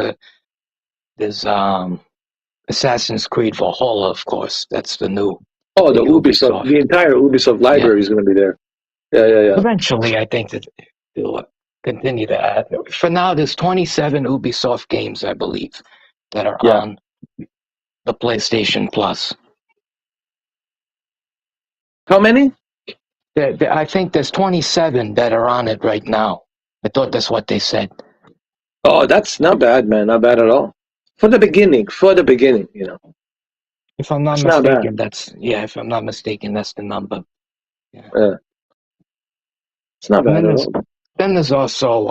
D: Assassin's Creed Valhalla, of course. That's the new
A: Oh,
D: the
A: the Ubisoft, the
D: Ubisoft.
A: entire Ubisoft
D: Yeah.
A: library is going to be there. Yeah.
D: Eventually, I think that they'll continue to add. For now, there's 27 Ubisoft games, I believe, that are
A: Yeah.
D: on the PlayStation Plus.
A: How many?
D: I think there's 27 that are on it right now. I thought that's what they said.
A: Oh, that's not bad, man. Not bad at all. For the beginning, you know.
D: If I'm not
A: It's not bad.
D: mistaken, if I'm not mistaken, that's the number. Yeah.
A: It's not
D: And
A: bad at all.
D: then there's also,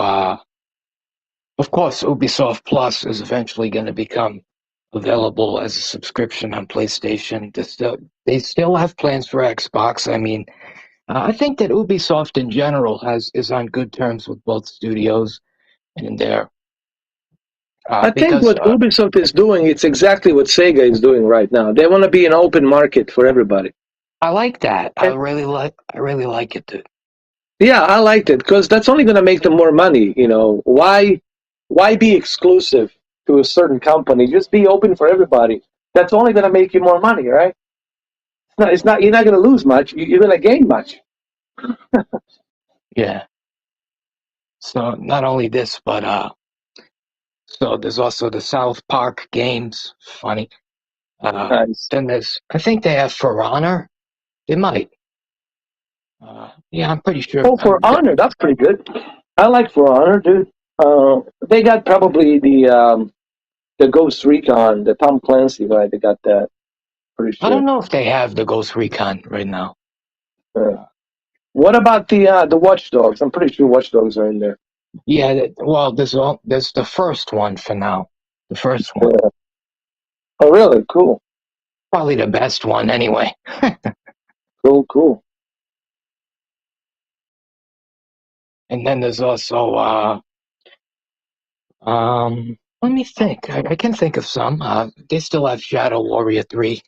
D: of course, Ubisoft Plus is eventually going to become available as a subscription on PlayStation. They still have plans for Xbox. I mean, I think that Ubisoft in general is on good terms with both studios, and they're
A: I think
D: because
A: what Ubisoft is doing, it's exactly what Sega is doing right now. They want to be an open market for everybody.
D: I like that. I
A: And
D: really like it, dude.
A: yeah, I liked it because that's only going to make them more money. You know, why be exclusive to a certain company? Just be open for everybody. That's only going to make you more money, right? It's not. You're not going to lose much. You're going to gain much.
D: Yeah. So not only this, but so there's also the South Park games. Funny.
A: Nice.
D: Then I think they have For Honor. They might. Yeah, I'm pretty sure.
A: Oh, For Honor, that's pretty good. I like For Honor, dude. They got probably the Ghost Recon, the Tom Clancy, right? They got that. Pretty
D: I
A: sure.
D: don't know if they have the Ghost Recon right now.
A: What about the Watch Dogs? I'm pretty sure Watch Dogs are in there.
D: Yeah, well, there's the first one for now. The first one,
A: Yeah. Oh, really? Cool.
D: probably the best one anyway.
A: Cool.
D: And then there's also let me think. I can think of some. They still have Shadow Warrior 3,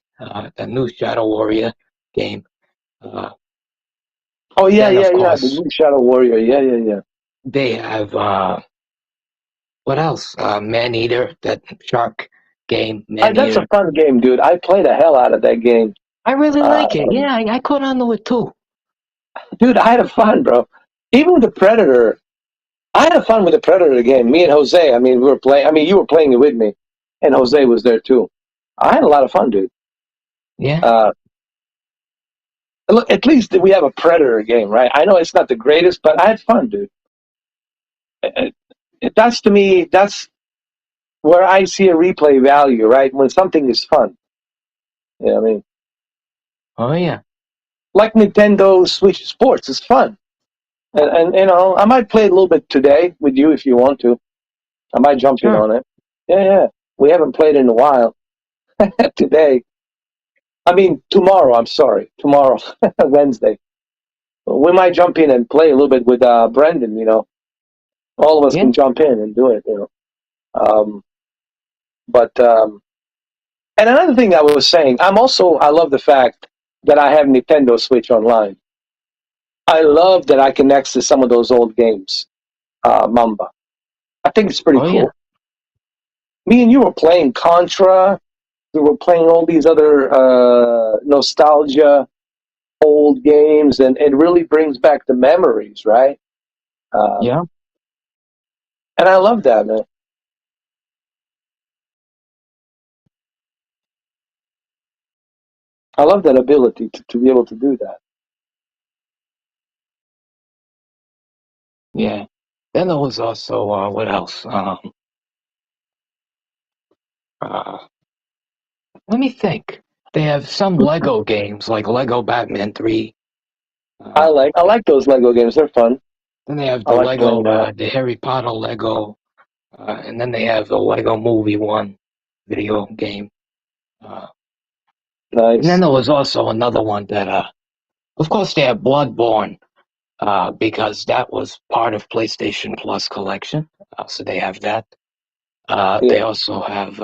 D: the new Shadow Warrior game.
A: Oh, yeah.
D: Then of
A: The
D: course
A: new Shadow Warrior. Yeah.
D: they have what else? Man Eater, that shark game, Man
A: That's a
D: Eater.
A: fun game, dude. I play the hell out of that game.
D: I really
A: Uh,
D: like it. Yeah, I caught on to it too.
A: dude, I had fun, bro. Even with the Predator, I had fun with the Predator game. Me and Jose, I mean, we were playing. I mean, you were playing it with me, and Jose was there too. I had a lot of fun, dude.
D: Yeah.
A: Look, at least we have a Predator game, right? I know it's not the greatest, but I had fun, dude. That's to me, that's where I see a replay value, right? When something is fun. You know what I mean?
D: Oh yeah.
A: Like Nintendo Switch Sports is fun. And you know, I might play a little bit today with you if you want to. I might jump in
D: Sure.
A: on it. Yeah. We haven't played in a while. Today. I mean, tomorrow, I'm sorry. Tomorrow, Wednesday. We might jump in and play a little bit with Brendan, you know. All of us
D: Yeah.
A: can jump in and do it, you know. But and another thing I was saying, I love the fact that I have Nintendo Switch Online. I love that I can access some of those old games, Mamba. I think it's pretty
D: Oh yeah.
A: cool. Me and you were playing Contra. We were playing all these other nostalgia old games, and it really brings back the memories, right?
D: Yeah.
A: And I love that, man. I love that ability to be able to do that.
D: Yeah. Then there was also what else? Uh, Let me think. They have some Lego games like Lego Batman 3.
A: I like those Lego games. They're fun.
D: Then they have
A: I
D: the
A: like playing
D: Lego,
A: that.
D: the Harry Potter Lego, and then they have the Lego Movie 1 video game. And then
A: Nice.
D: there was also another one that, of course, they have Bloodborne, because that was part of PlayStation Plus collection. So they have that.
A: Yeah.
D: They also have,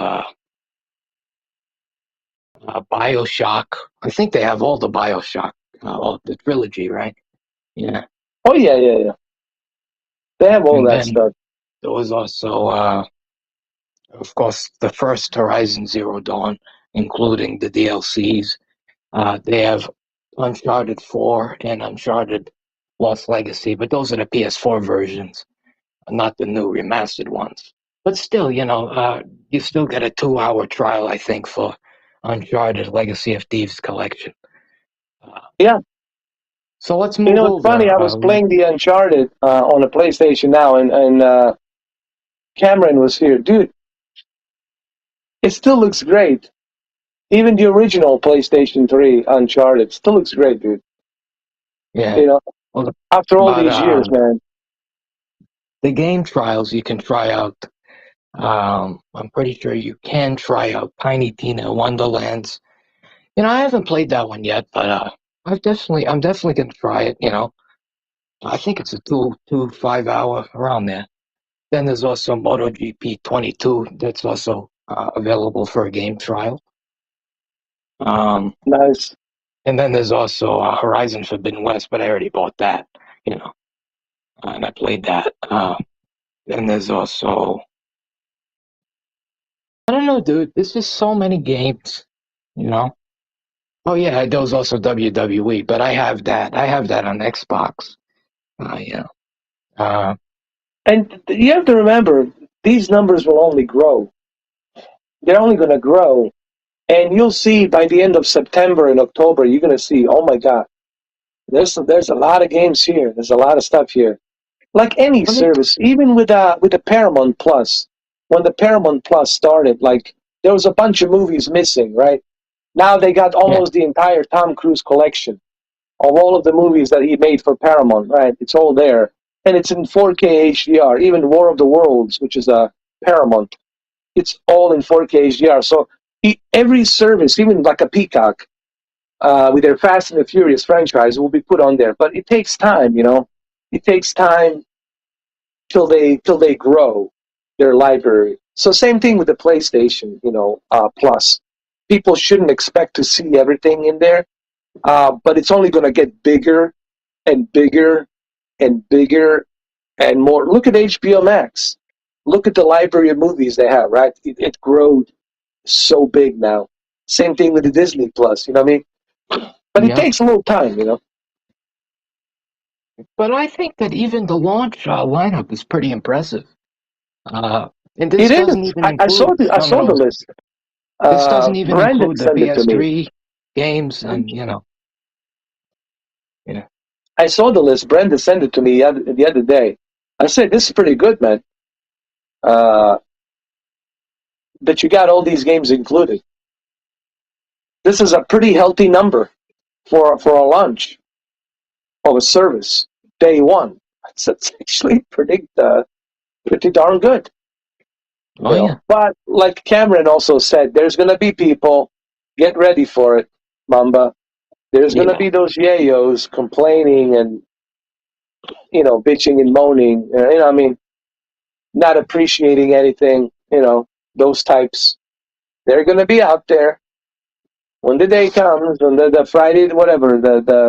D: BioShock. I think they have all the BioShock, the trilogy, right? Yeah.
A: Oh yeah. They have all
D: And
A: that
D: then
A: stuff.
D: there was also, of course, the first Horizon Zero Dawn, including the DLCs. They have Uncharted 4 and Uncharted Lost Legacy, but those are the PS4 versions, not the new remastered ones. But still, you still get a 2-hour trial, I think, for Uncharted Legacy of Thieves collection.
A: Yeah.
D: So let's
A: You
D: move
A: know, it's funny.
D: over.
A: I was playing the Uncharted on a PlayStation now, and Cameron was here, dude. It still looks great. Even the original PlayStation 3 Uncharted still looks great, dude.
D: Yeah.
A: You know,
D: Well,
A: after all
D: but
A: these years, man.
D: the game trials you can try out. I'm pretty sure you can try out Tiny Tina Wonderlands. I haven't played that one yet, but I'm definitely gonna try it. I think it's a 5 hour around there. Then there's also MotoGP 22 that's also available for a game trial.
A: Nice.
D: And then there's also Horizon Forbidden West, but I already bought that, and I played that. Then there's also, I don't know, dude. There's just so many games, you know. Oh yeah, there was also WWE, but I have that. I have that on Xbox. Yeah. Uh,
A: And you have to remember, these numbers will only grow. They're only going to grow. And you'll see by the end of September and October, you're going to see, oh my God, there's a lot of games here. There's a lot of stuff here. Like any
D: let me.
A: service, even with the Paramount Plus, when the Paramount Plus started, like there was a bunch of movies missing, right? Now they got
D: Yeah.
A: almost the entire Tom Cruise collection of all of the movies that he made for Paramount, right? It's all there. And it's in 4K HDR. Even War of the Worlds, which is a Paramount, it's all in 4K HDR. So every service, even like a Peacock, with their Fast and the Furious franchise, will be put on there. But it takes time, It takes time till they grow their library. So same thing with the PlayStation, Plus. People shouldn't expect to see everything in there, but it's only going to get bigger and bigger and bigger and more. Look at HBO Max. Look at the library of movies they have, right? It grows so big now. Same thing with the Disney Plus, you know what I mean? But it
D: Yeah.
A: takes a little time.
D: But I think that even the launch lineup is pretty impressive. And this
A: It is.
D: doesn't even
A: I saw
D: include
A: the I
D: some of
A: saw the
D: those.
A: list.
D: This doesn't even
A: Brandon
D: include the
A: sent it to me.
D: PS3 games, and yeah.
A: I saw the list. Brandon sent it to me the other day. I said, "This is pretty good, man. Uh, that you got all these games included. This is a pretty healthy number for a launch of a service day one. So it's actually pretty darn good,
D: Oh yeah,
A: But like Cameron also said, there's gonna be people. Get ready for it, Mamba. There's gonna
D: yeah,
A: be those yayos complaining and bitching and moaning. I mean, not appreciating anything. Those types. They're gonna be out there when the day comes, when the Friday, whatever,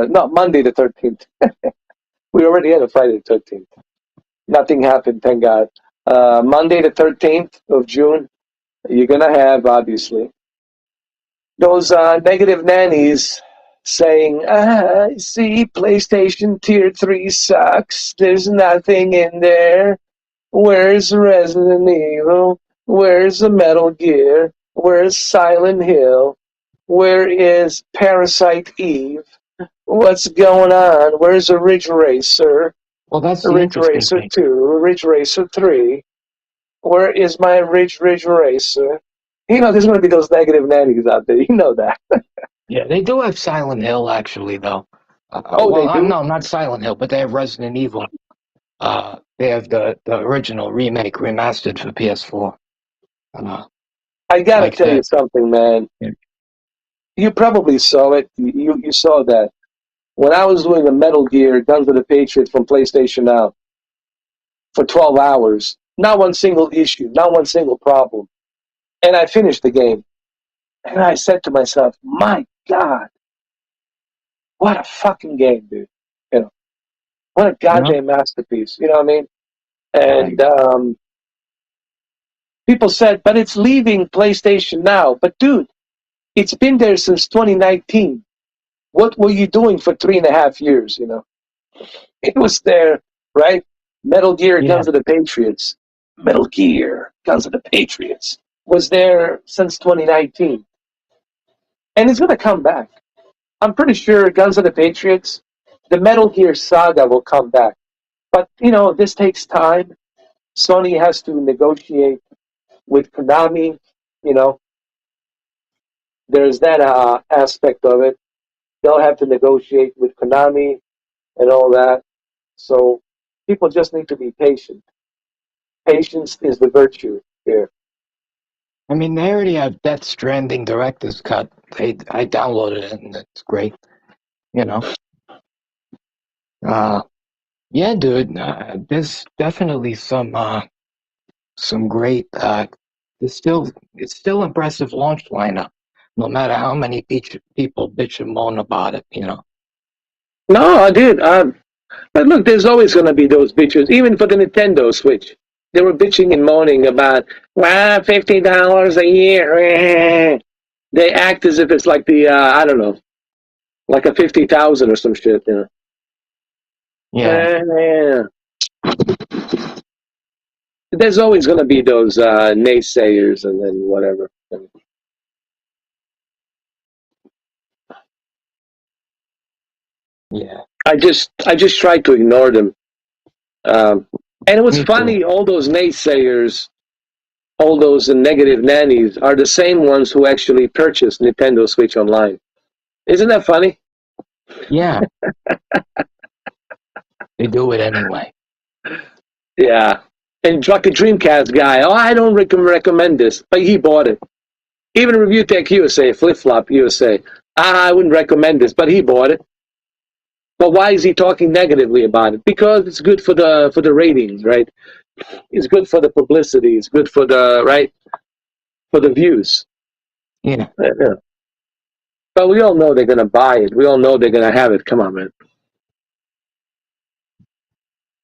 A: not Monday the 13th. We already had a Friday the 13th. Nothing happened, thank God. Monday the 13th of June, you're gonna have obviously those negative nannies saying, see, PlayStation Tier 3 sucks. There's nothing in there. Where's Resident Evil? Where's the Metal Gear? Where's Silent Hill? Where is Parasite Eve? What's going on? Where's the Ridge Racer?
D: well, that's the
A: Ridge
D: interesting
A: Racer
D: thing.
A: 2, Ridge Racer 3. Where is my Ridge Racer? There's going to be those negative nannies out there. You know that.
D: Yeah, they do have Silent Hill actually, though.
A: Oh, they do?
D: No, not Silent Hill, but they have Resident Evil. They have the original remake remastered for PS4.
A: I got to
D: Like
A: tell you
D: that.
A: something, man.
D: Yeah.
A: You probably saw it. You saw that. When I was doing the Metal Gear Guns of the Patriots from PlayStation Now for 12 hours, not one single issue, not one single problem. And I finished the game. And I said to myself, my God, what a fucking game, dude. You know, what a
D: Yeah.
A: goddamn masterpiece. You know what I mean?
D: Right.
A: And people said, but it's leaving PlayStation now. But dude, it's been there since 2019. What were you doing for 3.5 years? You know, it was there, right? Metal Gear,
D: Yeah.
A: Guns of the Patriots. Metal Gear, Guns of the Patriots was there since 2019, and it's gonna come back. I'm pretty sure Guns of the Patriots, the Metal Gear saga will come back. But you know, this takes time. Sony has to negotiate with Konami. You know, there's that aspect of it. They'll have to negotiate with Konami and all that. So people just need to be patient. Patience is the virtue here.
D: I mean, they already have Death Stranding director's cut. I downloaded it and it's great. You know. Yeah, dude. There's definitely some great. It's still impressive launch lineup. No matter how many people bitch and moan about it, you know.
A: No, I did. But look, there's always going to be those bitches, even for the Nintendo Switch. They were bitching and moaning about, well, $50 a year. They act as if it's like the, I don't know, like a 50,000 or some shit. You know?
D: Yeah,
A: Yeah. There's always going to be those naysayers and then whatever.
D: yeah.
A: I just tried to ignore them. And it was
D: Me too.
A: funny. All those naysayers, all those negative nannies, are the same ones who actually purchased Nintendo Switch Online. Isn't that funny?
D: Yeah, they do it anyway.
A: Yeah. And like the Dreamcast guy, oh, I don't recommend this, but he bought it. Even Review Tech USA, Flip Flop USA, I wouldn't recommend this, but he bought it. But why is he talking negatively about it? Because it's good for the ratings, right? It's good for the publicity. It's good for the right for the views.
D: Yeah.
A: Yeah. But we all know they're gonna buy it. We all know they're gonna have it. Come on, man.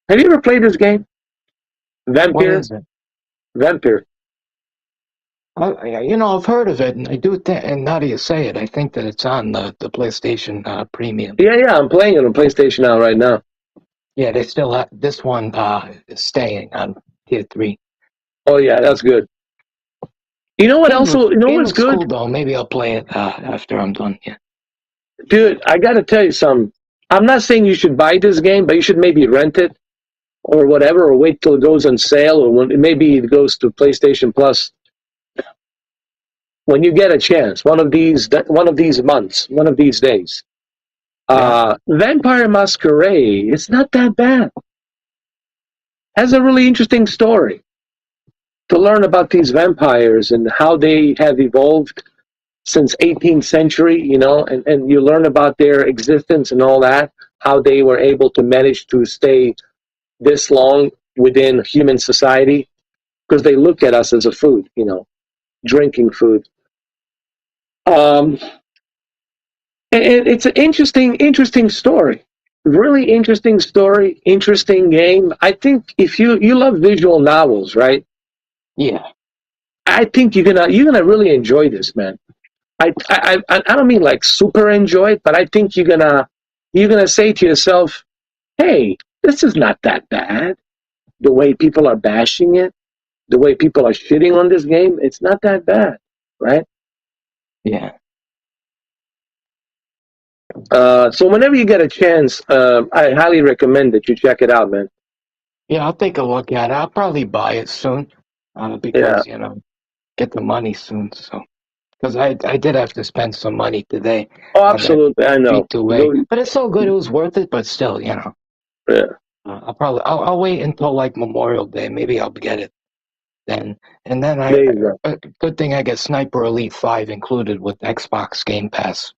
A: Have you ever played this game,
D: What
A: Vampire?
D: is it?
A: Vampire.
D: You know, I've heard of it, and I do think. And now that you say it, I think that it's on the PlayStation Premium.
A: Yeah, yeah. I'm playing it on PlayStation now, right now.
D: Yeah, they still have this one. Is staying on Tier 3.
A: Oh yeah, that's good. You know what? Also, you know
D: Game
A: what's
D: looks
A: good,
D: cool though. Maybe I'll play it after I'm done. Yeah.
A: dude? I gotta tell you something. I'm not saying you should buy this game, but you should maybe rent it or whatever, or wait till it goes on sale, or when maybe it goes to PlayStation Plus when you get a chance. One of these months, one of these days.
D: Yeah.
A: Vampire Masquerade. It's not that bad. Has a really interesting story to learn about these vampires and how they have evolved since 18th century, you know, and you learn about their existence and all that, how they were able to manage to stay this long within human society, because they look at us as a food, you know, drinking food. Um, and it's an interesting story. Really interesting story, interesting game. I think if you love visual novels, right?
D: Yeah.
A: I think you're gonna really enjoy this, man. I don't mean like super enjoy it, but I think you're gonna say to yourself, "Hey, this is not that bad." The way people are bashing it, the way people are shitting on this game, it's not that bad, right?
D: Yeah.
A: So whenever you get a chance, I highly recommend that you check it out, man.
D: Yeah. I'll take a look at it. I'll probably buy it soon,
A: Yeah.
D: because get the money soon. So because I did have to spend some money today
A: Oh,
D: on that
A: absolutely. I know.
D: G2A, but it's so good. It was worth it. But still,
A: Yeah.
D: I'll wait until like Memorial Day. Maybe I'll get it then. And then
A: There you go.
D: good thing I get Sniper Elite 5 included with Xbox Game Pass.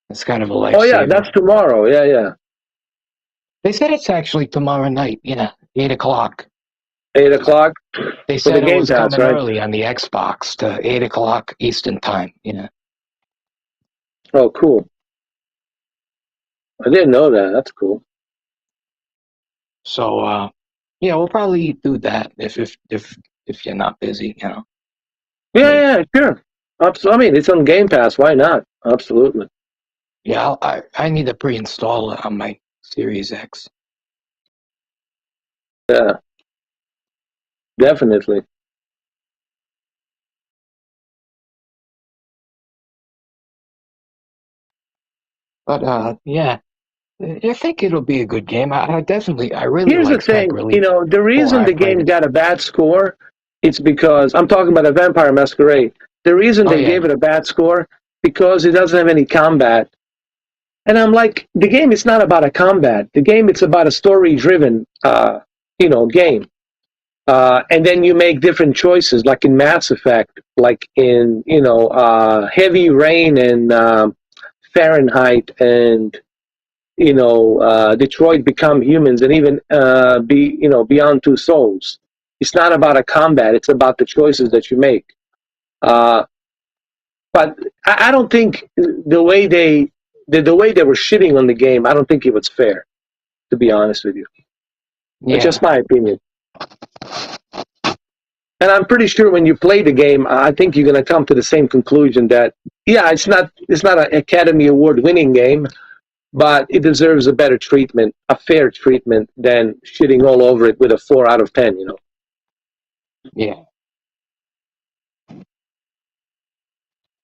D: It's kind of a
A: Oh yeah,
D: lifesaver.
A: that's tomorrow. Yeah, yeah.
D: They said it's actually tomorrow night. Yeah, 8 o'clock.
A: 8 o'clock
D: They
A: for the
D: said it
A: Game
D: was
A: Pass,
D: coming
A: right?
D: early on the Xbox to 8 o'clock Eastern time. Yeah.
A: Oh, cool. I didn't know that. That's cool.
D: So yeah, we'll probably do that if you're not busy, you know.
A: Yeah,
D: Maybe.
A: yeah, sure. I mean, it's on Game Pass. Why not? Absolutely.
D: Yeah, I need to pre-install it on my Series X.
A: Yeah, definitely.
D: But yeah, I think it'll be a good game. I really
A: Here's the
D: like
A: thing.
D: Sniper Elite
A: The
D: 4.
A: reason
D: I
A: the
D: played
A: game
D: it.
A: got a bad score, it's because I'm talking about a Vampire Masquerade. The reason
D: Oh
A: they
D: yeah,
A: gave it a bad score because it doesn't have any combat. And I'm like, the game is not about a combat. The game it's about a story-driven, game. And then you make different choices, like in Mass Effect, like in Heavy Rain and Fahrenheit, and Detroit Become Humans, and even Beyond Two Souls. It's not about a combat; it's about the choices that you make. Uh, but I don't think the way they were shitting on the game, I don't think it was fair. To be honest with you, it's
D: yeah,
A: just my opinion. And I'm pretty sure when you play the game, I think you're going to come to the same conclusion that yeah, it's not an Academy Award winning game, but it deserves a better treatment, a fair treatment than shitting all over it with a 4 out of 10.
D: yeah.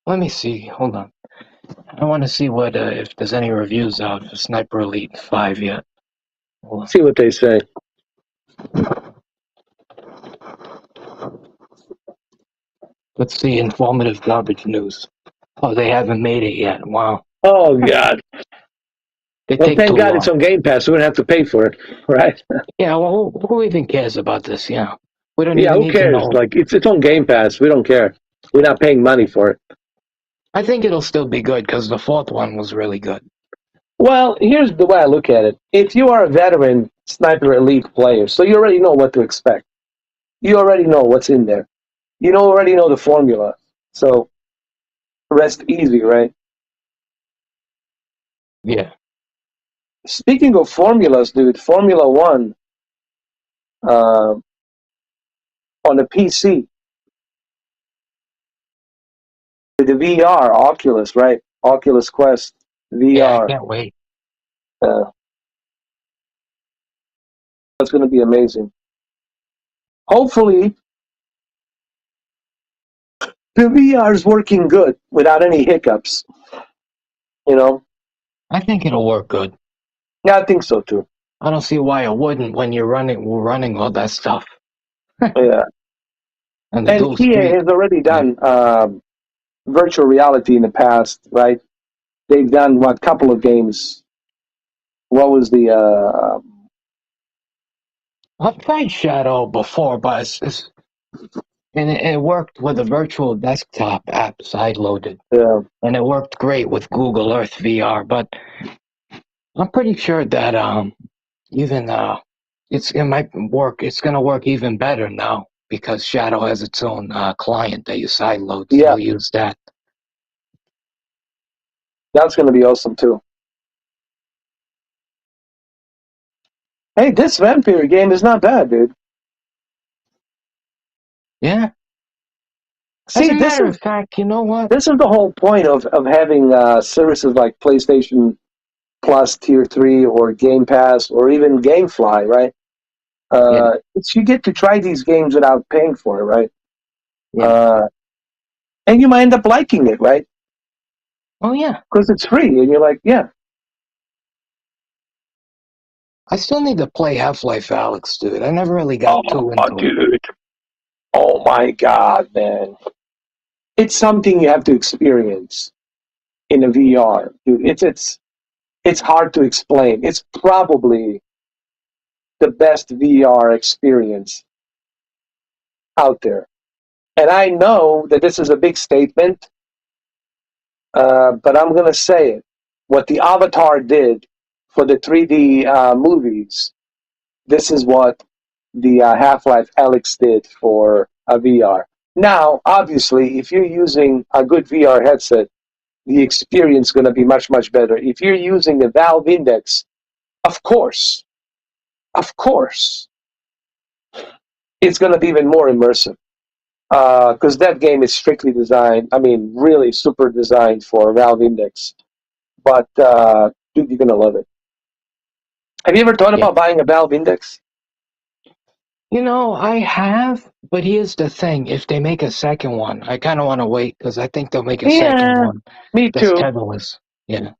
D: Let me see. Hold on. I want to see what if there's any reviews out for Sniper Elite 5 yet. Hold on.
A: See what they say.
D: Let's see informative garbage news. Oh, they haven't made it yet. Wow,
A: Oh God!
D: they
A: Well,
D: take too
A: thank God it's
D: long.
A: on Game Pass. So we don't have to pay for it, right?
D: Yeah, well, who even cares about this? You know, we don't
A: Yeah,
D: even
A: who
D: need to
A: cares?
D: know.
A: Like it's on Game Pass. We don't care. We're not paying money for it.
D: I think it'll still be good because the fourth one was really good.
A: Well, here's the way I look at it. If you are a veteran Sniper Elite player, so you already know what to expect. You already know what's in there. You already know the formula. So rest easy, right?
D: Yeah,
A: Speaking of formulas, dude, Formula One uh, on the PC, the VR, Oculus, right? Oculus Quest
D: yeah, I
A: VR.
D: can't wait.
A: Uh, that's going to be amazing. Hopefully, the VR is working good without any hiccups. You know,
D: I think it'll work good.
A: yeah, I think so too.
D: I don't see why it wouldn't when we're running all that stuff.
A: Yeah,
D: And the
A: and
D: dual
A: EA
D: screen.
A: has already
D: Yeah.
A: done virtual reality in the past, right? They've done what couple of games. What was the
D: I've played Shadow before, but and it worked with a virtual desktop app sideloaded.
A: uh,
D: And it worked great with Google Earth VR, but I'm pretty sure that even it might work. It's gonna work even better now because Shadow has its own client that you sideload, so
A: yeah,
D: I'll use that.
A: that's going to be awesome too. Hey, this vampire game is not bad, dude.
D: Yeah. As
A: See,
D: a
A: this
D: matter
A: is
D: of fact, you know what?
A: this is the whole point of having services like PlayStation Plus Tier 3 or Game Pass or even GameFly, right?
D: Yeah,
A: It's you get to try these games without paying for it, right?
D: yeah.
A: Uh, and you might end up liking it, right?
D: Oh yeah.
A: Because it's free, and you're like, yeah.
D: I still need to play Half-Life Alex, dude. I never really got too
A: Oh,
D: into it.
A: dude. Oh my God, man. It's something you have to experience in a VR, dude. It's hard to explain. It's probably the best VR experience out there. And I know that this is a big statement, but I'm going to say it. What the Avatar did for the 3D movies, this is what the Half-Life Alyx did for a VR. Now, obviously, if you're using a good VR headset, the experience is going to be much, much better. If you're using a Valve Index, of course, it's going to be even more immersive. Because that game is strictly designed, I mean, really super designed for Valve Index. But, dude, you're going to love it. Have you ever thought
D: Yeah.
A: about buying a Valve Index?
D: I have, but here's the thing. If they make a second one, I kind of want to wait because I think they'll make a second
A: Yeah,
D: one
A: me
D: that's
A: too.
D: tetherless. Yeah.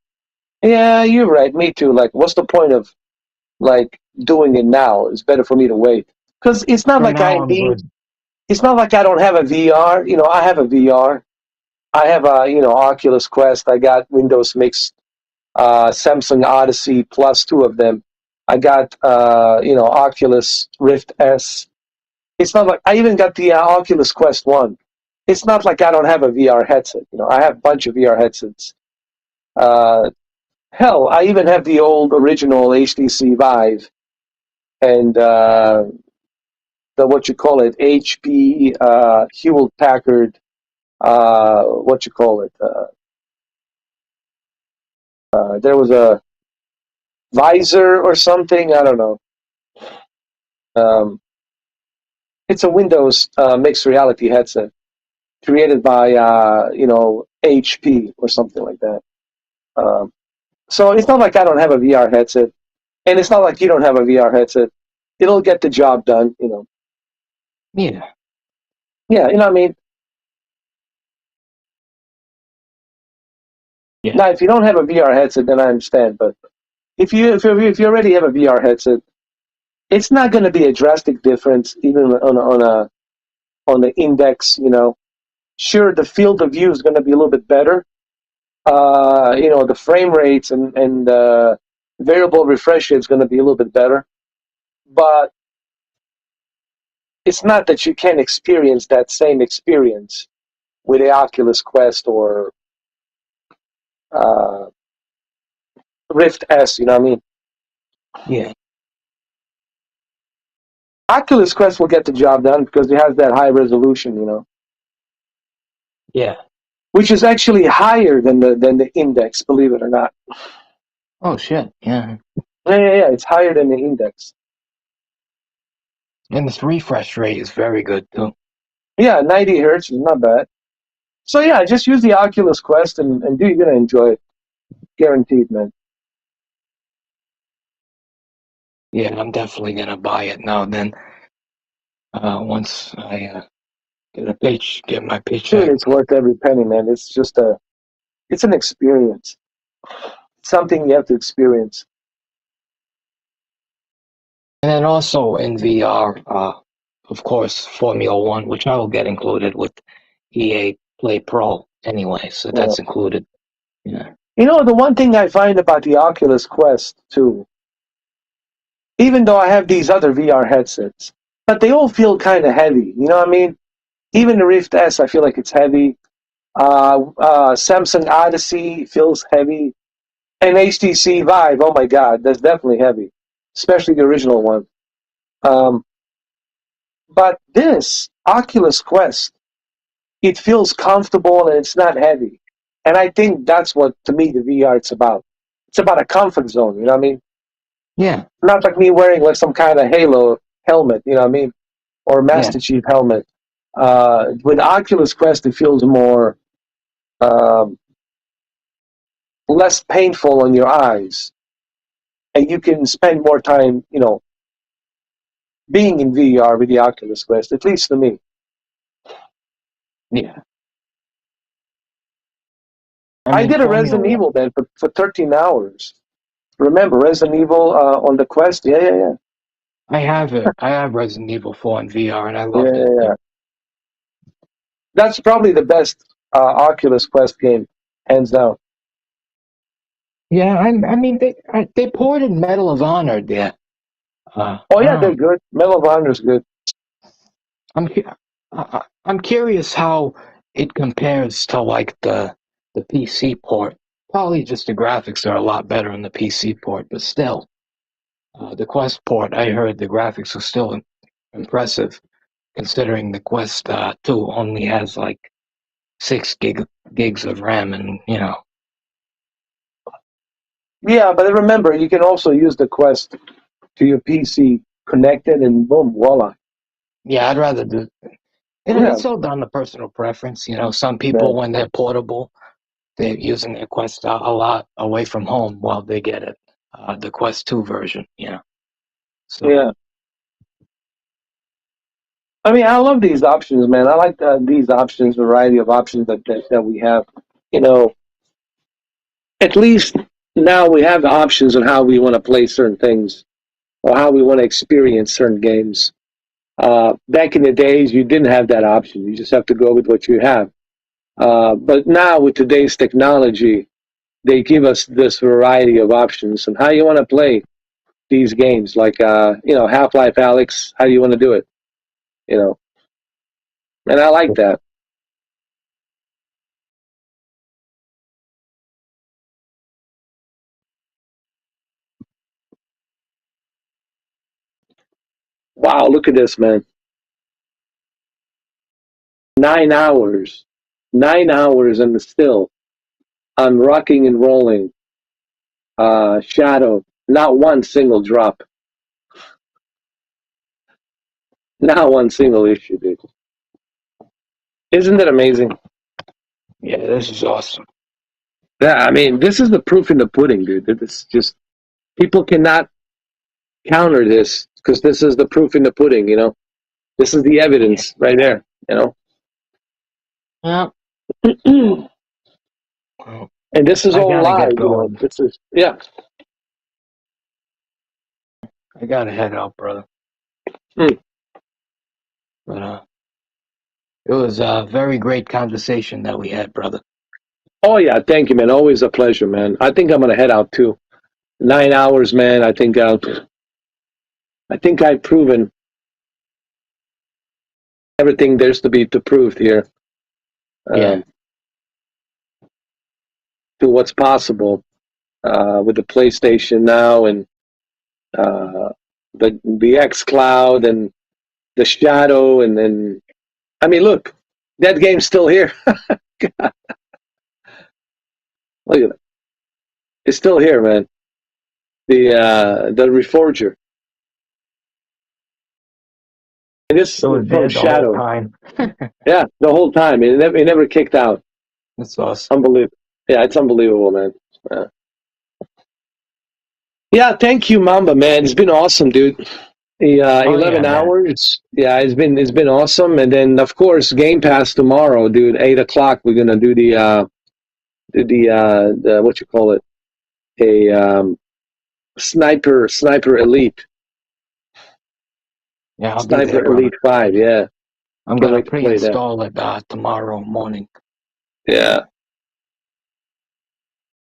A: Yeah, you're right. Me too. Like, what's the point of, like, doing it now? It's better for me to wait. Because it's not
D: For
A: like
D: now,
A: I
D: I'm
A: need,
D: good.
A: it's not like I don't have a VR. I have a VR. I have a, Oculus Quest. I got Windows Mixed, Samsung Odyssey plus two of them. I got, Oculus Rift S. It's not like I even got the Oculus Quest 1. It's not like I don't have a VR headset. I have a bunch of VR headsets. Uh, Hell, I even have the old original HTC Vive and the what you call it, HP Hewlett Packard. What you call it? There was a visor or something. I don't know. Um, it's a Windows mixed reality headset created by HP or something like that. Um, so it's not like I don't have a VR headset, and it's not like you don't have a VR headset. It'll get the job done.
D: Yeah.
A: Yeah, you know what I mean.
D: Yeah.
A: Now, if you don't have a VR headset, then I understand. But if you already have a VR headset, it's not going to be a drastic difference, even on the index. Sure, the field of view is going to be a little bit better. The frame rates and variable refresh rate is going to be a little bit better, but it's not that you can't experience that same experience with the Oculus Quest or uh, Rift S. You know what I mean?
D: Yeah.
A: Oculus Quest will get the job done because it has that high resolution.
D: Yeah.
A: Which is actually higher than the index, believe it or not.
D: Oh shit. Yeah.
A: Yeah. It's higher than the index.
D: And this refresh rate is very good too.
A: Yeah, 90 hertz is not bad. So yeah, just use the Oculus Quest and you're gonna enjoy it, guaranteed, man.
D: Yeah, I'm definitely gonna buy it now. Then, once I get my
A: Dude,
D: paycheck.
A: it's worth every penny, man. It's an experience. Something you have to experience.
D: And then also in VR, of course, Formula One, which I will get included with EA Play Pro anyway, so
A: Yeah.
D: that's included. Yeah.
A: The one thing I find about the Oculus Quest too, even though I have these other VR headsets, but they all feel kind of heavy. You know what I mean? Even the Rift S, I feel like it's heavy. Samsung Odyssey feels heavy, and HTC Vive. Oh my God, that's definitely heavy, especially the original one. Um, but this Oculus Quest, it feels comfortable and it's not heavy, and I think that's what to me the VR it's about. It's about a comfort zone. You know what I mean?
D: Yeah.
A: Not like me wearing like some kind of Halo helmet. You know what I mean? Or
D: Yeah.
A: Master Chief helmet. With Oculus Quest, it feels more. Um, Less painful on your eyes, and you can spend more time, being in VR with the Oculus Quest. At least for me,
D: Yeah. I
A: I
D: mean,
A: did a
D: Formula
A: Resident
D: One.
A: Evil then for 13 hours. Remember Resident Evil on the Quest? Yeah.
D: I have it. I have Resident Evil 4 in VR, and I
A: Yeah,
D: loved
A: yeah,
D: it.
A: yeah. That's probably the best Oculus Quest game, hands down.
D: Yeah. I mean, they ported Medal of Honor there.
A: Oh yeah,
D: Wow.
A: they're good. Medal of Honor is good.
D: I'm curious how it compares to like the PC port. Probably just the graphics are a lot better on the PC port, but still, the Quest port, I heard the graphics are still impressive, considering the Quest 2 only has like gigs of RAM, and
A: Yeah, but remember, you can also use the Quest to your PC, connected, and boom, voila.
D: yeah, I'd rather do.
A: Yeah,
D: It's all down to personal preference. Some people,
A: man.
D: when they're portable, they're using their Quest a lot away from home while they get it, the Quest 2 version. So
A: Yeah. I mean, I love these options, man. I like these options, variety of options that we have. You know, at least now we have options on how we want to play certain things or how we want to experience certain games. Back in the days, you didn't have that option. You just have to go with what you have. But now, with today's technology, they give us this variety of options on how you want to play these games. Like, Half-Life Alex, how do you want to do it? You know, and I like that. Wow, look at this, man. 9 hours. 9 hours and still I'm rocking and rolling. Shadow. Not one single drop. Not one single issue, dude. Isn't that amazing?
D: yeah, this is awesome.
A: Yeah, I mean, this is the proof in the pudding, dude. It's just people cannot counter this because this is the proof in the pudding. This is the evidence right there,
D: Yeah.
A: and
D: Well,
A: this is
D: I
A: all
D: gotta get
A: live.
D: going.
A: This is, yeah.
D: I gotta head out, brother.
A: Mm.
D: But it was a very great conversation that we had, brother.
A: Oh yeah, thank you, man. Always a pleasure, man. I think I'm gonna head out too. 9 hours, man. I think I've proven everything there's to be to prove here,
D: Yeah.
A: um, to what's possible with the PlayStation now and uh, the X Cloud and the Shadow, and then I mean, look, that game's still here. Look at it, it's still here, man. The Reforger. It is
D: It was
A: from
D: there the whole
A: Shadow.
D: time.
A: Yeah, the whole time. It never kicked out.
D: That's awesome.
A: Unbelievable. Yeah, it's unbelievable, man. Yeah, thank you, Mamba, man. It's been awesome, dude. The
D: Oh yeah,
A: 11
D: man.
A: hours. Yeah, it's been awesome. And then of course Game Pass tomorrow, dude. 8 o'clock. We're gonna do the what you call it, a sniper elite,
D: Yeah, I'll be there,
A: sniper
D: brother.
A: elite 5. Yeah,
D: I'm
A: can't
D: gonna
A: wait to play that.
D: pre-install it tomorrow morning.
A: Yeah.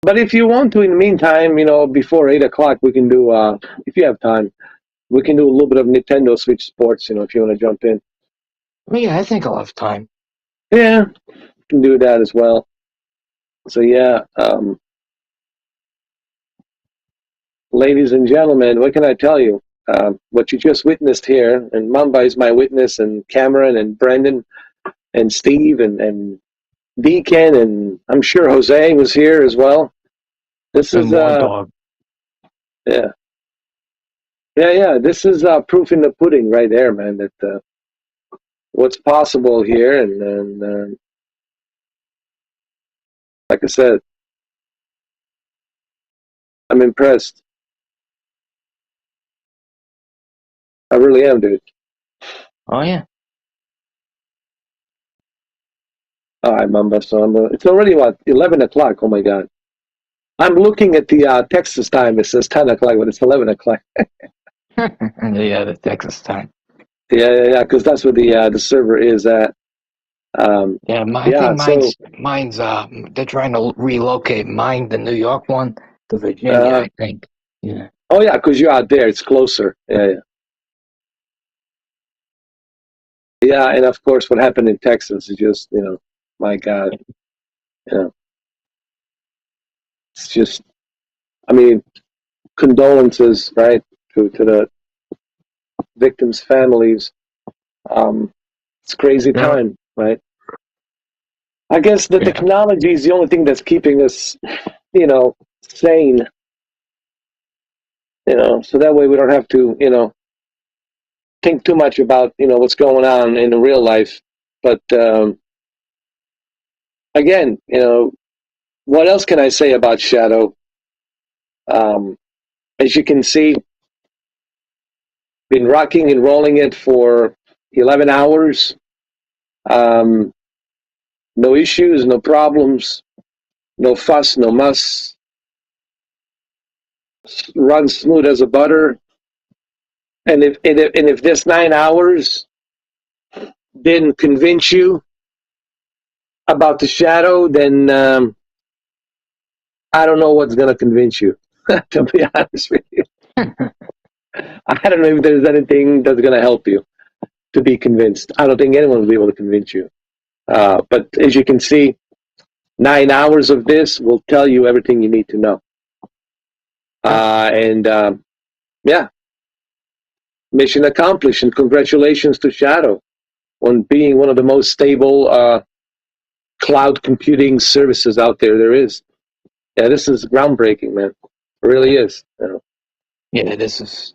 A: But if you want to, in the meantime, before 8 o'clock, we can do. If you have time, we can do a little bit of Nintendo Switch Sports. If you want to jump in.
D: Yeah, I think I'll have time.
A: Yeah, can do that as well. So yeah, ladies and gentlemen, what can I tell you? What you just witnessed here, and Mamba is my witness, and Cameron and Brendan and Steve and Deacon, and I'm sure Jose was here as well. This
D: And
A: is
D: more dog.
A: yeah, yeah. This is proof in the pudding right there, man. That what's possible here, and like I said, I'm impressed. I really am, dude.
D: Oh yeah.
A: All right, Mamba. So it's already what 11 o'clock. Oh my God. I'm looking at the Texas time. It says 10 o'clock, but it's 11 o'clock.
D: Yeah, the Texas time.
A: Yeah. Because that's where the server is at.
D: Yeah, I
A: Yeah.
D: think
A: So,
D: mine's they're trying to relocate mine, the New York one, to Virginia,
A: uh,
D: I think. Yeah.
A: oh yeah, because you're out there. It's closer. Yeah. Yeah. And of course, what happened in Texas is just, my God. It's just. I mean, condolences, right, to the victims' families. It's a crazy
D: Yeah.
A: time, right? I guess the
D: Yeah.
A: technology is the only thing that's keeping us, sane. So that way we don't have to, think too much about, what's going on in the real life. But again, what else can I say about Shadow? Um, as you can see, been rocking and rolling it for 11 hours. Um, no issues, no problems, no fuss, no muss. Runs smooth as a butter. And if this 9 hours didn't convince you about the Shadow, then I don't know what's going to convince you. To be honest with you, I don't know if there's anything that's going to help you to be convinced. I don't think anyone will be able to convince you. But as you can see, 9 hours of this will tell you everything you need to know. And yeah, mission accomplished. And congratulations to Shadow on being one of the most stable cloud computing services out there is. Yeah, this is groundbreaking, man. It really is.
D: Yeah, this is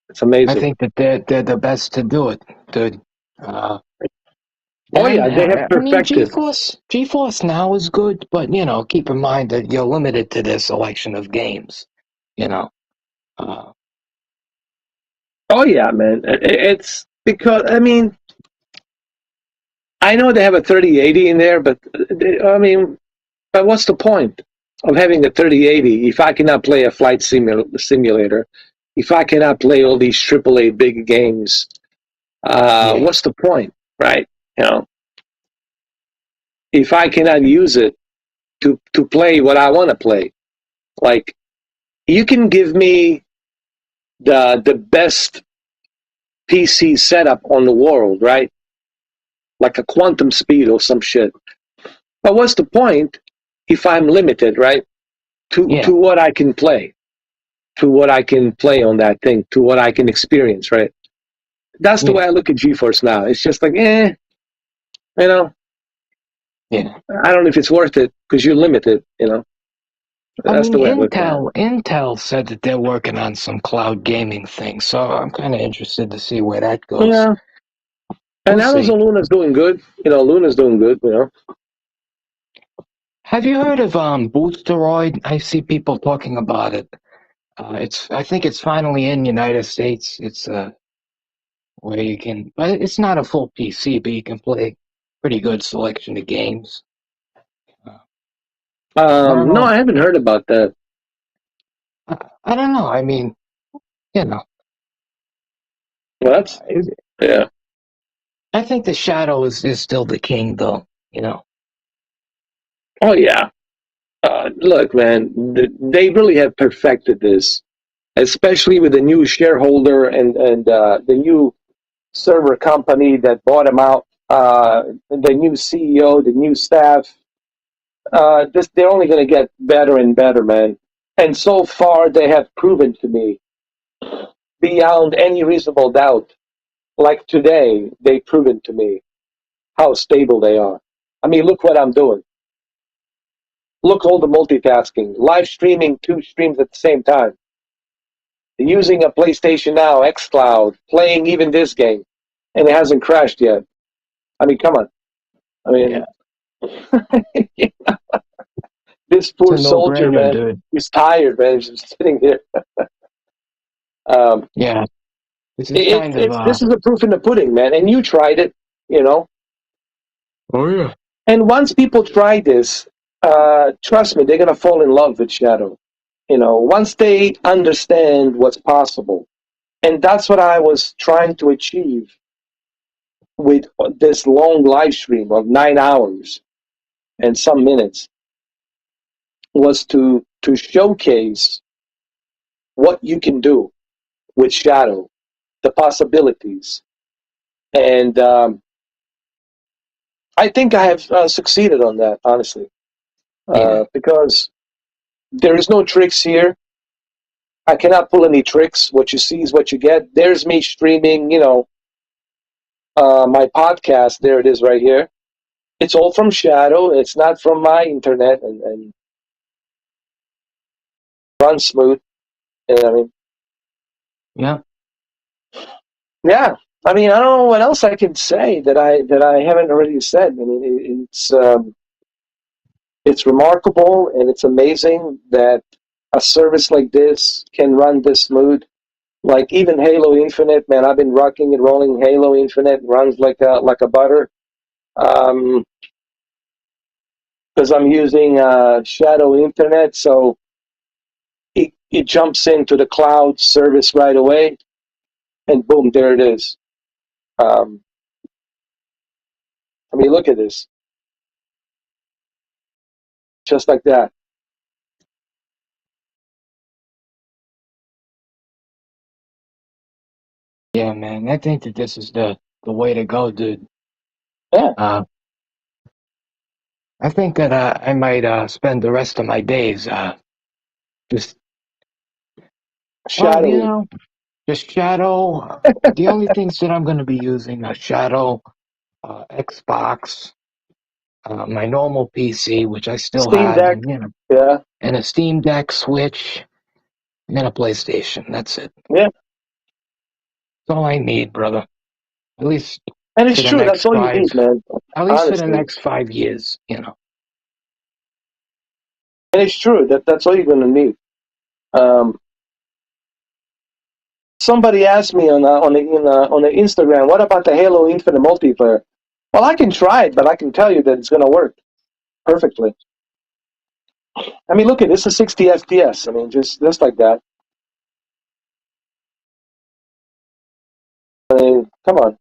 A: It's
D: I
A: amazing.
D: think that they're the best to do it, dude.
A: Oh
D: And
A: yeah, they have
D: I mean,
A: perfected.
D: GeForce Now is good, but keep in mind that you're limited to this selection of games. You know, uh,
A: Oh yeah, man. It's because I know they have a 3080 in there, but but what's the point of having a 3080 if I cannot play a flight simulator? If I cannot play all these AAA big games,
D: yeah,
A: what's the point, right? If I cannot use it to play what I want to play, like you can give me the best PC setup on the world, right? Like a quantum speed or some shit. But what's the point if I'm limited, right?
D: yeah,
A: To what I can play, to what I can play on that thing, to what I can experience, right? That's the way
D: yeah,
A: I look at GeForce now. It's just like,
D: yeah.
A: I don't know if it's worth it because you're limited.
D: I
A: That's
D: mean,
A: the way I look at it.
D: Intel said that they're working on some cloud gaming thing, so I'm kind of interested to see where that goes.
A: Yeah. And
D: We'll see.
A: Amazon Luna's doing good. Luna's doing good.
D: Have you heard of Boosteroid? I see people talking about it. I think it's finally in United States. It's where you can, but it's not a full PC, but you can play pretty good selection of games. Uh, I don't
A: No,
D: know.
A: I haven't heard about that.
D: I don't know. I mean, you know,
A: Well, that's,
D: it-
A: yeah.
D: I think the Shadow is still the king, though.
A: Oh, yeah. Look, man, they really have perfected this, especially with the new shareholder and the new server company that bought them out, the new CEO, the new staff. They're only going to get better and better, man. And so far, they have proven to me, beyond any reasonable doubt, like today, they've proven to me how stable they are. I mean, look what I'm doing. Look all the multitasking, live streaming 2 streams at the same time, using a PlayStation Now, xCloud, playing even this game, and it hasn't crashed yet. I mean, come on. I mean,
D: Yeah,
A: this
D: it's
A: poor
D: a
A: soldier,
D: no-brainer,
A: man,
D: dude.
A: he's tired, man. He's just sitting here. Um,
D: Yeah, this is kind of
A: this is the proof in the pudding, man. And you tried it, you know.
D: Oh yeah.
A: And once people try this, trust me, they're gonna fall in love with Shadow. Once they understand what's possible, and that's what I was trying to achieve with this long live stream of 9 hours and some minutes, was to showcase what you can do with Shadow, the possibilities, and I think I have succeeded on that, honestly,
D: Yeah,
A: because there is no tricks here. I cannot pull any tricks. What you see is what you get. There's me streaming, my podcast. There it is, right here. It's all from Shadow. It's not from my internet, and runs smooth. I mean,
D: Yeah.
A: yeah. I mean, I don't know what else I can say that I haven't already said. I mean, it's remarkable and it's amazing that a service like this can run this smooth. Like even Halo Infinite, man, I've been rocking and rolling Halo Infinite. Runs like a butter. Because I'm using Shadow Internet, so it jumps into the cloud service right away, and boom, there it is. Um, I mean, look at this, just like that.
D: Yeah, man. I think that this is the way to go, dude.
A: Yeah,
D: I think that I might spend the rest of my days just well,
A: Shadowy.
D: just Shadow. The only things that I'm going to be using are Shadow, Xbox, my normal PC, which I still
A: Steam
D: have,
A: Deck.
D: and
A: Yeah,
D: and a Steam Deck, Switch, and a PlayStation. That's it.
A: yeah,
D: That's all I need, brother. At least
A: and
D: for
A: it's
D: the
A: true. That's
D: next
A: all you
D: five.
A: need, man.
D: At least for the
A: Honestly,
D: next 5 years.
A: and it's true that's all you're gonna need. Um, Somebody asked me on the Instagram, what about the Halo Infinite multiplayer? Well, I can try it, but I can tell you that it's gonna work perfectly. I mean, look at this, is 60 FPS. I mean, just like that. I mean, come on,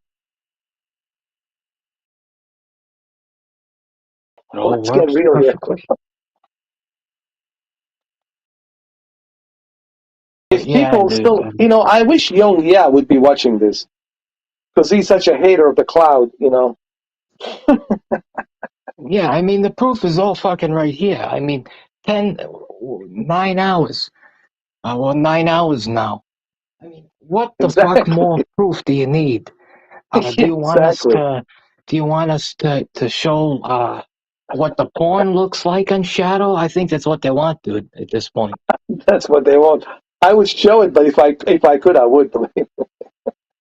D: It all
A: let's get
D: works
A: real here.
D: perfectly. But
A: If
D: yeah,
A: people
D: dude.
A: still, I wish Young Yeah would be watching this because he's such a hater of the cloud.
D: Yeah, I mean, the proof is all fucking right here. I mean, 9 hours. Well, 9 hours now. I mean, what the fuck
A: Exactly,
D: more proof do you need? Do you want us
A: exactly.
D: to? Do you want us to show what the porn looks like on Shadow? I think that's what they want, dude. At this point.
A: That's what they want. I would show it, but if I could, I would.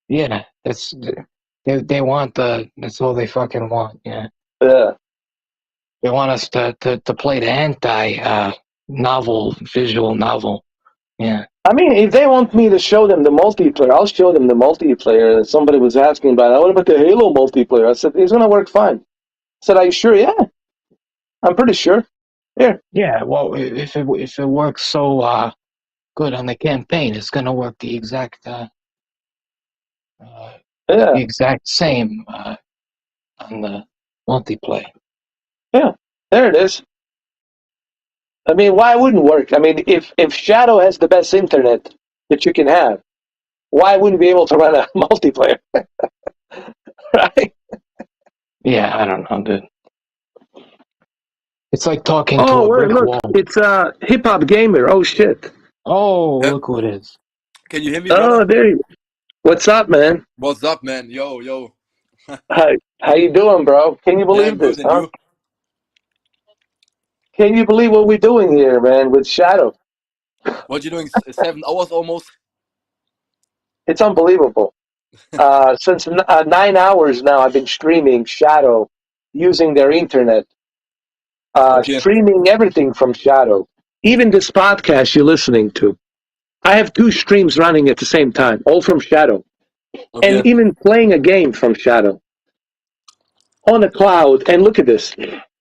D: Yeah, they want that's all they fucking want. Yeah,
A: Yeah.
D: they want us to play the anti novel visual novel. Yeah.
A: I mean, if they want me to show them the multiplayer, I'll show them the multiplayer. Somebody was asking about that. What about the Halo multiplayer? I said, it's going to work fine. I said, are you sure? Yeah, I'm pretty sure. Here.
D: Yeah, well, if it works so good on the campaign, it's gonna work uh,
A: Yeah,
D: the exact same on the multiplayer.
A: yeah. There it is. I mean, why wouldn't it work? I mean, if Shadow has the best internet that you can have, why wouldn't we be able to run a multiplayer? Right?
D: Yeah, I don't know, dude. It's like talking to
A: Oh,
D: a
A: well,
D: brick
A: look,
D: wall.
A: it's Hip Hop Gamer. Oh, shit.
D: Oh,
F: Yep.
D: look who it is.
F: Can you hear me,
A: Oh,
F: brother?
A: there you What's up, man?
F: What's up, man? Yo.
A: How you doing, bro? Can you
F: Yeah,
A: believe
F: I'm good,
A: this,
F: and
A: huh?
F: you?
A: Can you believe what we're doing here, man, with Shadow?
F: What you doing? 7 hours almost?
A: It's unbelievable. Since 9 hours now, I've been streaming Shadow using their internet,
F: Okay,
A: streaming everything from Shadow. Even this podcast you're listening to. I have two streams running at the same time, all from Shadow.
F: okay.
A: And even playing a game from Shadow on the cloud. And look at this.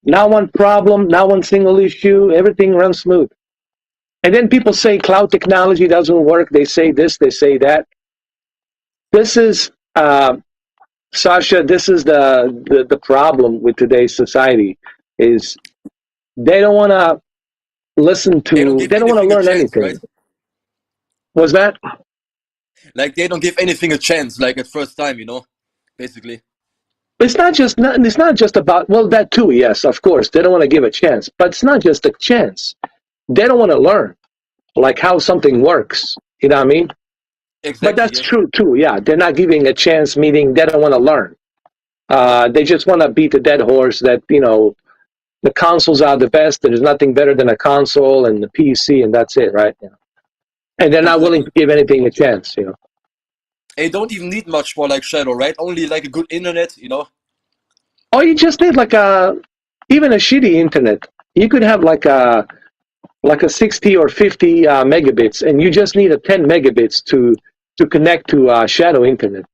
A: Not one problem, not one single issue. Everything runs smooth. And then people say cloud technology doesn't work. They say this, they say that. This is, Sasha, this is the problem with today's society is they don't want to
F: They don't give
A: they don't want to
F: anything a
A: learn
F: chance, right?
A: anything. Was that?
F: Like they don't give anything a chance, like at first time, basically.
A: It's not just about, well, that too, yes, of course. They don't want to give a chance, but it's not just a chance. They don't want to learn, like how something works. You know what I mean? But
F: Exactly,
A: that's
F: yes.
A: true too. Yeah, they're not giving a chance, meaning they don't want to learn. They just want to beat the dead horse that, you know, the consoles are the best. There's nothing better than a console and the PC, and that's it, right? And they're not willing
F: Exactly.
A: to give anything a chance, you know.
F: They don't even need much for like Shadow, right? Only like a good internet, you know.
A: Oh, you just need like even a shitty internet. You could have like a 60 or 50 megabits, and you just need a 10 megabits to connect to Shadow internet,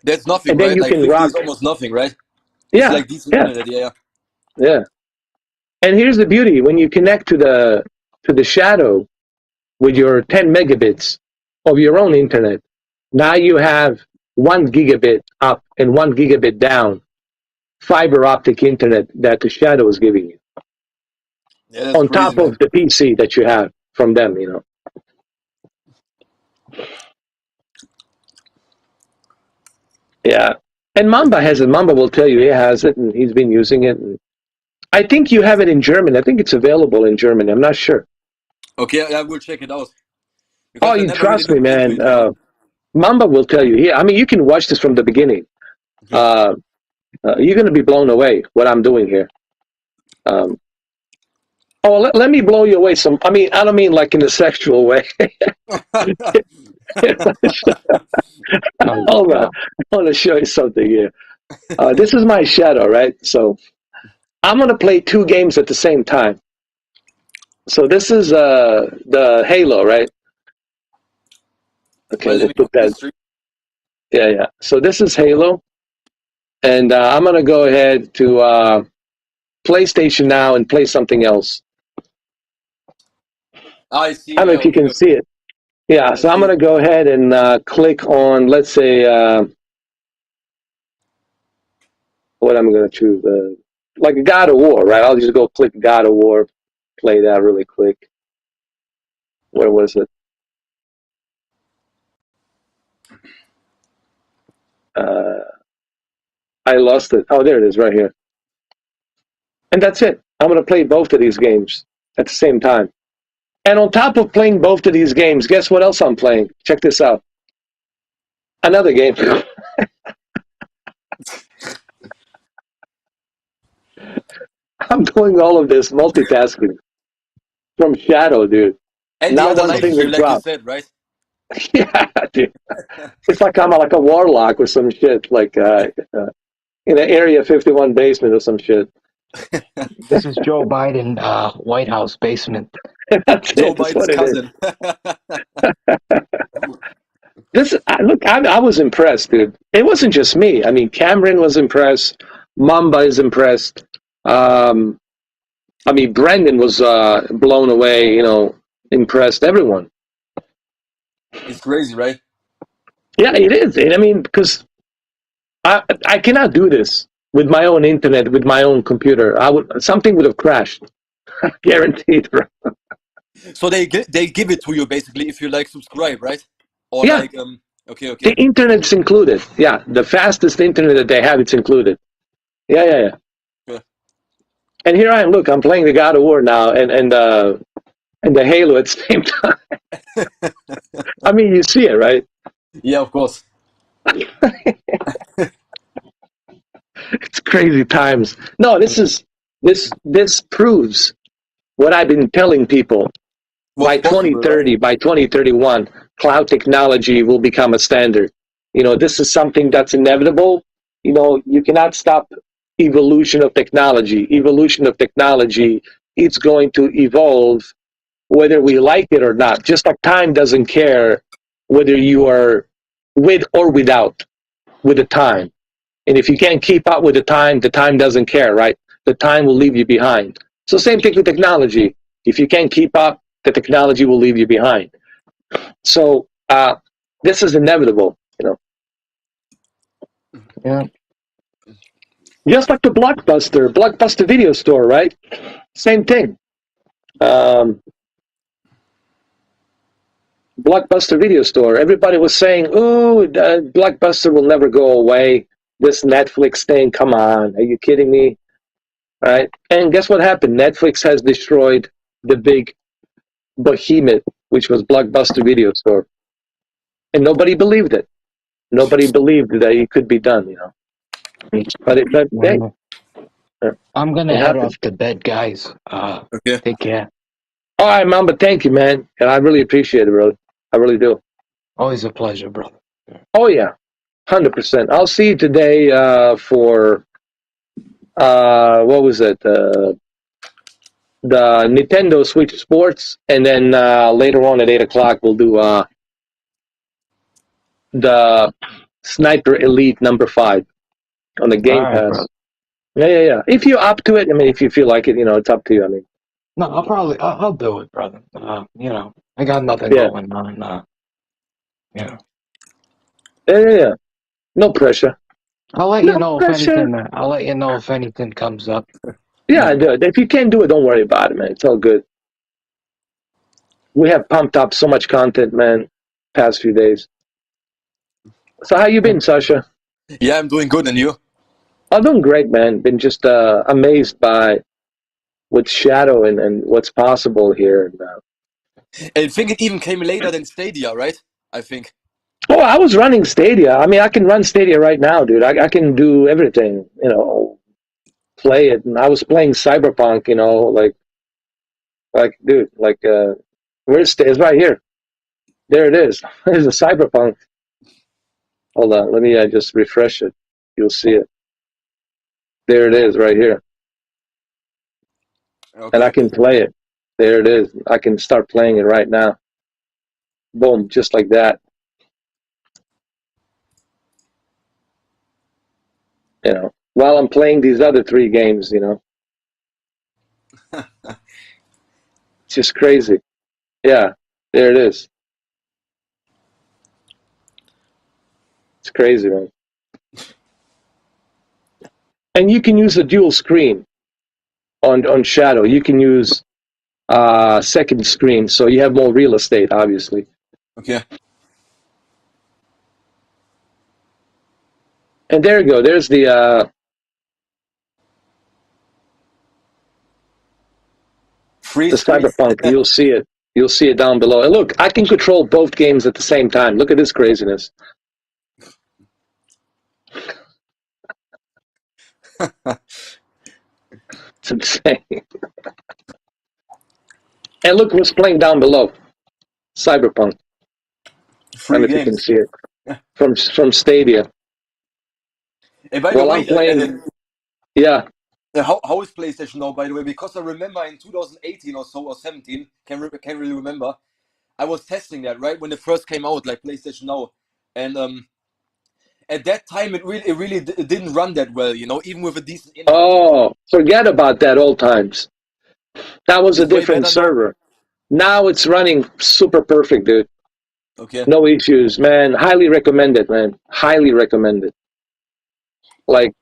F: That's nothing,
A: and then
F: right?
A: you
F: Like
A: can
F: 50
A: rock.
F: is almost nothing, right? It's
A: Yeah,
F: like decent
A: yeah,
F: internet, yeah.
A: yeah. And here's the beauty: when you connect to the Shadow with your 10 megabits of your own internet, now you have 1 gigabit up and 1 gigabit down fiber optic internet that the Shadow is giving you
F: Yeah, that's
A: on
F: crazy,
A: top
F: man.
A: of the PC that you have from them, you know. Yeah. And Mamba has it. Mamba will tell you he has it and he's been using it. And I think you have it in German. I think it's available in Germany. I'm not sure.
F: Okay, I will check it out
A: Oh,
F: because I
A: you
F: never really
A: trust me,
F: looked into
A: man.
F: it, you know.
A: Mamba will tell you. I mean, you can watch this from the beginning.
F: Okay.
A: You're going to be blown away what I'm doing here. Um, let me blow you away. I mean, I don't mean like in a sexual way.
D: Oh,
A: Hold on.
D: yeah.
A: I want to show you something here. This is my Shadow, right? So I'm going to play two games at the same time. So this is the Halo, right? Okay,
F: Well, let
A: we'll
F: me
A: put
F: copy the
A: that.
F: stream.
A: Yeah, yeah. So this is Halo, and I'm gonna go ahead to PlayStation now and play something else.
F: Ah, I see.
A: I don't know
F: Yeah,
A: if you
F: okay,
A: can see
F: okay.
A: it. Yeah.
F: I
A: So I'm
F: see.
A: gonna go ahead and click on, let's say, what I'm gonna choose, like God of War, right? I'll just go click God of War, play that really quick. Where was it? Uh, I lost it. Oh, there it is, right here. And that's it. I'm gonna play both of these games at the same time. And on top of playing both of these games, guess what else I'm playing? Check this out. Another game. I'm doing all of this multitasking from Shadow, dude.
F: And the
A: Now
F: other
A: one
F: light
A: thing
F: here,
A: has
F: like you
A: dropped.
F: said, right?
A: Yeah, dude. It's like I'm like a warlock or some shit, like in an Area 51 basement or some shit.
D: This is Joe Biden, White House basement.
A: That's
F: Joe
A: it. That's
F: Biden's
A: what it is.
F: cousin.
A: Look, I was impressed, dude. It wasn't just me. I mean, Cameron was impressed. Mamba is impressed. Um, I mean, Brendan was blown away. You know, impressed. Everyone.
F: It's crazy, right?
A: Yeah, it is. I mean, because I cannot do this with my own internet, with my own computer. Something would have crashed, guaranteed. Bro.
F: So they give it to you basically if you like subscribe, right? Or
A: Yeah,
F: like okay,
A: the
F: okay.
A: internet's included. Yeah, the fastest internet that they have, it's included. Yeah, yeah, yeah.
F: Yeah.
A: And here I am. Look, I'm playing the God of War now, and the Halo at the same time. I mean, you see it, right?
F: Yeah, of course.
A: It's crazy times. No, this proves what I've been telling people.
F: What's
A: By
F: possible, right?
A: 2030, by 2031, cloud technology will become a standard. You know, this is something that's inevitable. You know, you cannot stop evolution of technology. Evolution of technology, it's going to evolve whether we like it or not. Just like time doesn't care whether you are with or without with the time. And if you can't keep up with the time doesn't care, right? The time will leave you behind. So same thing with technology. If you can't keep up, the technology will leave you behind. So this is inevitable, you know.
D: Yeah.
A: Just like the Blockbuster video store, right? Same thing. Um, Blockbuster video store. Everybody was saying, "Ooh, Blockbuster will never go away." This Netflix thing, come on, are you kidding me? Right? And guess what happened? Netflix has destroyed the big behemoth, which was Blockbuster video store, and nobody believed it. Nobody believed that it could be done. You know. But hey,
D: I'm gonna
A: it
D: head
A: happens.
D: off to bed, guys.
F: Okay.
D: Take care.
A: All right, man. But thank you, man. And I really appreciate it, brother. I really do.
D: Always a pleasure, brother.
A: Oh yeah, 100%. I'll see you today for what was it? The Nintendo Switch Sports, and then later on at 8 o'clock we'll do the Sniper Elite #5 on the
D: All
A: Game
D: right,
A: Pass.
D: brother.
A: Yeah. If you're up to it, I mean, if you feel like it, it's up to you. I mean,
D: No, I'll do it, brother. I got nothing
A: yeah,
D: going on. You know,
A: yeah. No pressure.
D: I'll let
A: No
D: you know if
A: pressure.
D: anything. I'll let you know if anything comes up.
A: Yeah, dude. If you can't do it, don't worry about it, man. It's all good. We have pumped up so much content, man, past few days. So how you been, Sasha?
F: Yeah, I'm doing good, and you?
A: I'm doing great, man. Been just amazed by what's Shadow and what's possible here. And,
F: I think it even came later than Stadia, right? I think.
A: oh, I was running Stadia. I mean, I can run Stadia right now, dude. I can do everything, play it. And I was playing Cyberpunk, dude, where's it's right here. There it is. There's a Cyberpunk. Hold on, let me just refresh it. You'll see it. There it is, right here, and I
F: Okay.
A: can play it. There it is. I can start playing it right now. Boom, just like that. While I'm playing these other 3 games, it's just crazy. Yeah, there it is. It's crazy, man. And you can use a dual screen on Shadow. You can use second screen, so you have more real estate, obviously.
F: Okay.
A: And there you go. There's the
F: Free
A: the
F: screen.
A: Cyberpunk. You'll see it. You'll see it down below. And look, I can control both games at the same time. Look at this craziness. It's insane. And look what's playing down below. Cyberpunk. I don't
F: Free
A: know if you can
F: games.
A: see it from Stadia.
F: And by the
A: While
F: way,
A: I'm playing, yeah.
F: how is PlayStation now? By the way, because I remember in 2018 or so or 17, can't really remember. I was testing that right when it first came out, like PlayStation Now, and at that time it didn't run that well, even with a decent internet.
A: Oh, forget about that old times. That was a
F: It's way
A: different
F: better now.
A: server. Now it's running super perfect, dude.
F: Okay.
A: No issues, man. Highly recommended, man. Highly recommended. Like,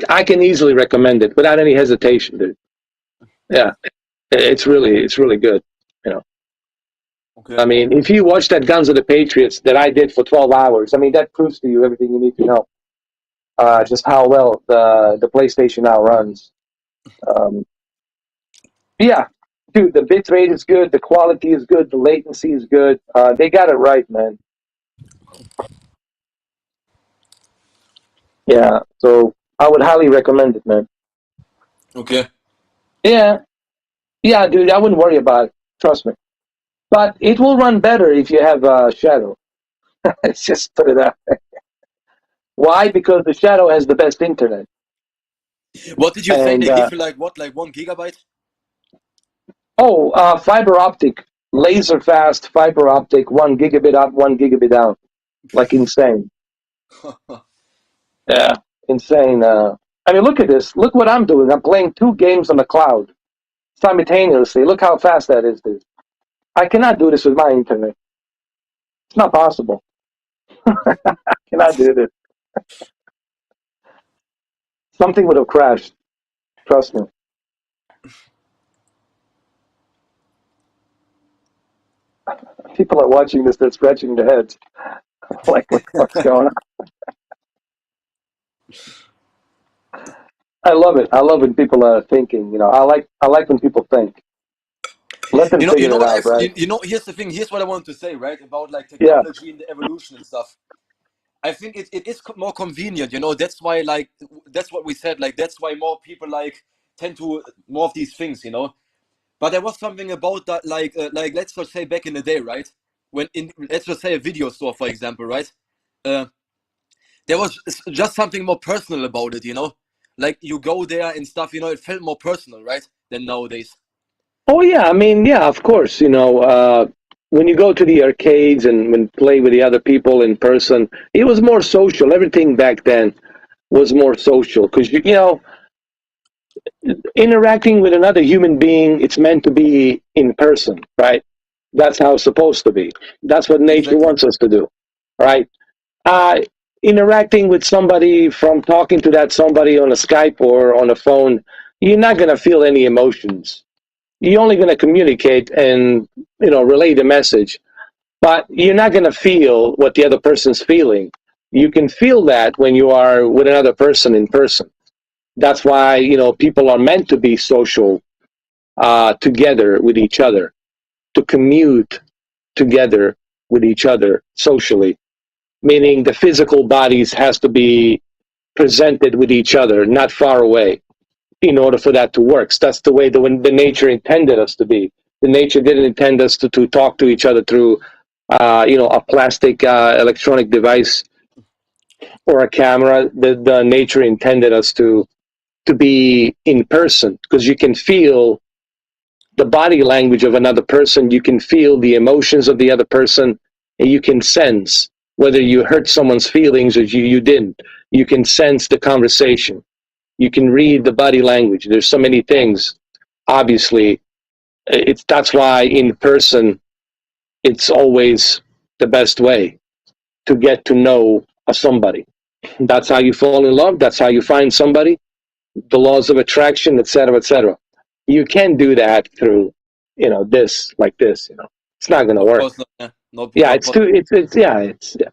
A: I can easily recommend it without any hesitation, dude. Yeah, it's really good.
F: Okay.
A: I mean, if you watch that Guns of the Patriots that I did for 12 hours, I mean, that proves to you everything you need to know. Just how well the PlayStation now runs. Um, yeah, dude, the bit rate is good, the quality is good, the latency is good. They got it right, man. Yeah, so I would highly recommend it, man.
F: Okay.
A: Yeah, dude, I wouldn't worry about it. Trust me. But it will run better if you have Shadow. Let's just put it out there. Why? Because the Shadow has the best internet.
F: What did you say?
A: And
F: They give you like what, like 1 gigabyte?
A: fiber optic, laser fast fiber optic, 1 gigabit up, 1 gigabit down, like insane. Yeah, insane. I mean, look at this. Look what I'm doing. I'm playing 2 games on the cloud simultaneously. Look how fast that is, dude. I cannot do this with my internet. It's not possible. I cannot do this. Something would have crashed. Trust me. People are watching this. They're scratching their heads. Like, what the fuck's going on? I love it. I love when people are thinking. I like when people think. Let them
F: You
A: figure
F: know
A: it
F: what
A: out, right?
F: here's the thing. Here's what I want to say, right? About like
A: Yeah.
F: technology and the evolution and stuff. I think it is more convenient, you know. That's why, like, that's what we said. Like, that's why more people like tend to more of these things, you know. But there was something about that, like let's just say back in the day, right? When in let's just say a video store, for example, right? Uh, there was just something more personal about it, you know. Like you go there and stuff, you know. It felt more personal, right, than nowadays.
A: Oh yeah, I mean, yeah, of course. When you go to the arcades and when play with the other people in person, it was more social. Everything back then was more social because interacting with another human being, it's meant to be in person, right? That's how it's supposed to be. That's what nature
F: Exactly.
A: wants us to do, right? Uh, Interacting with somebody from talking to that somebody on a Skype or on a phone, you're not going to feel any emotions. You're only going to communicate and relay the message, but you're not going to feel what the other person's feeling. You can feel that when you are with another person in person. That's why people are meant to be social together with each other, to commute together with each other socially, meaning the physical bodies has to be presented with each other, not far away, in order for that to work. So that's the way the nature intended us to be. The nature didn't intend us to talk to each other through, a plastic electronic device or a camera. The nature intended us to be in person because you can feel the body language of another person, you can feel the emotions of the other person, and you can sense whether you hurt someone's feelings or you didn't. You can sense the conversation. You can read the body language. There's so many things. Obviously, that's why in person it's always the best way to get to know somebody. That's how you fall in love. That's how you find somebody. The laws of attraction, etc., etc. You can't do that through, this like this. It's not going to
F: Of
A: work.
F: course not. Yeah. No,
A: Yeah,
F: not
A: it's too.
F: possible.
A: It's yeah. It's yeah.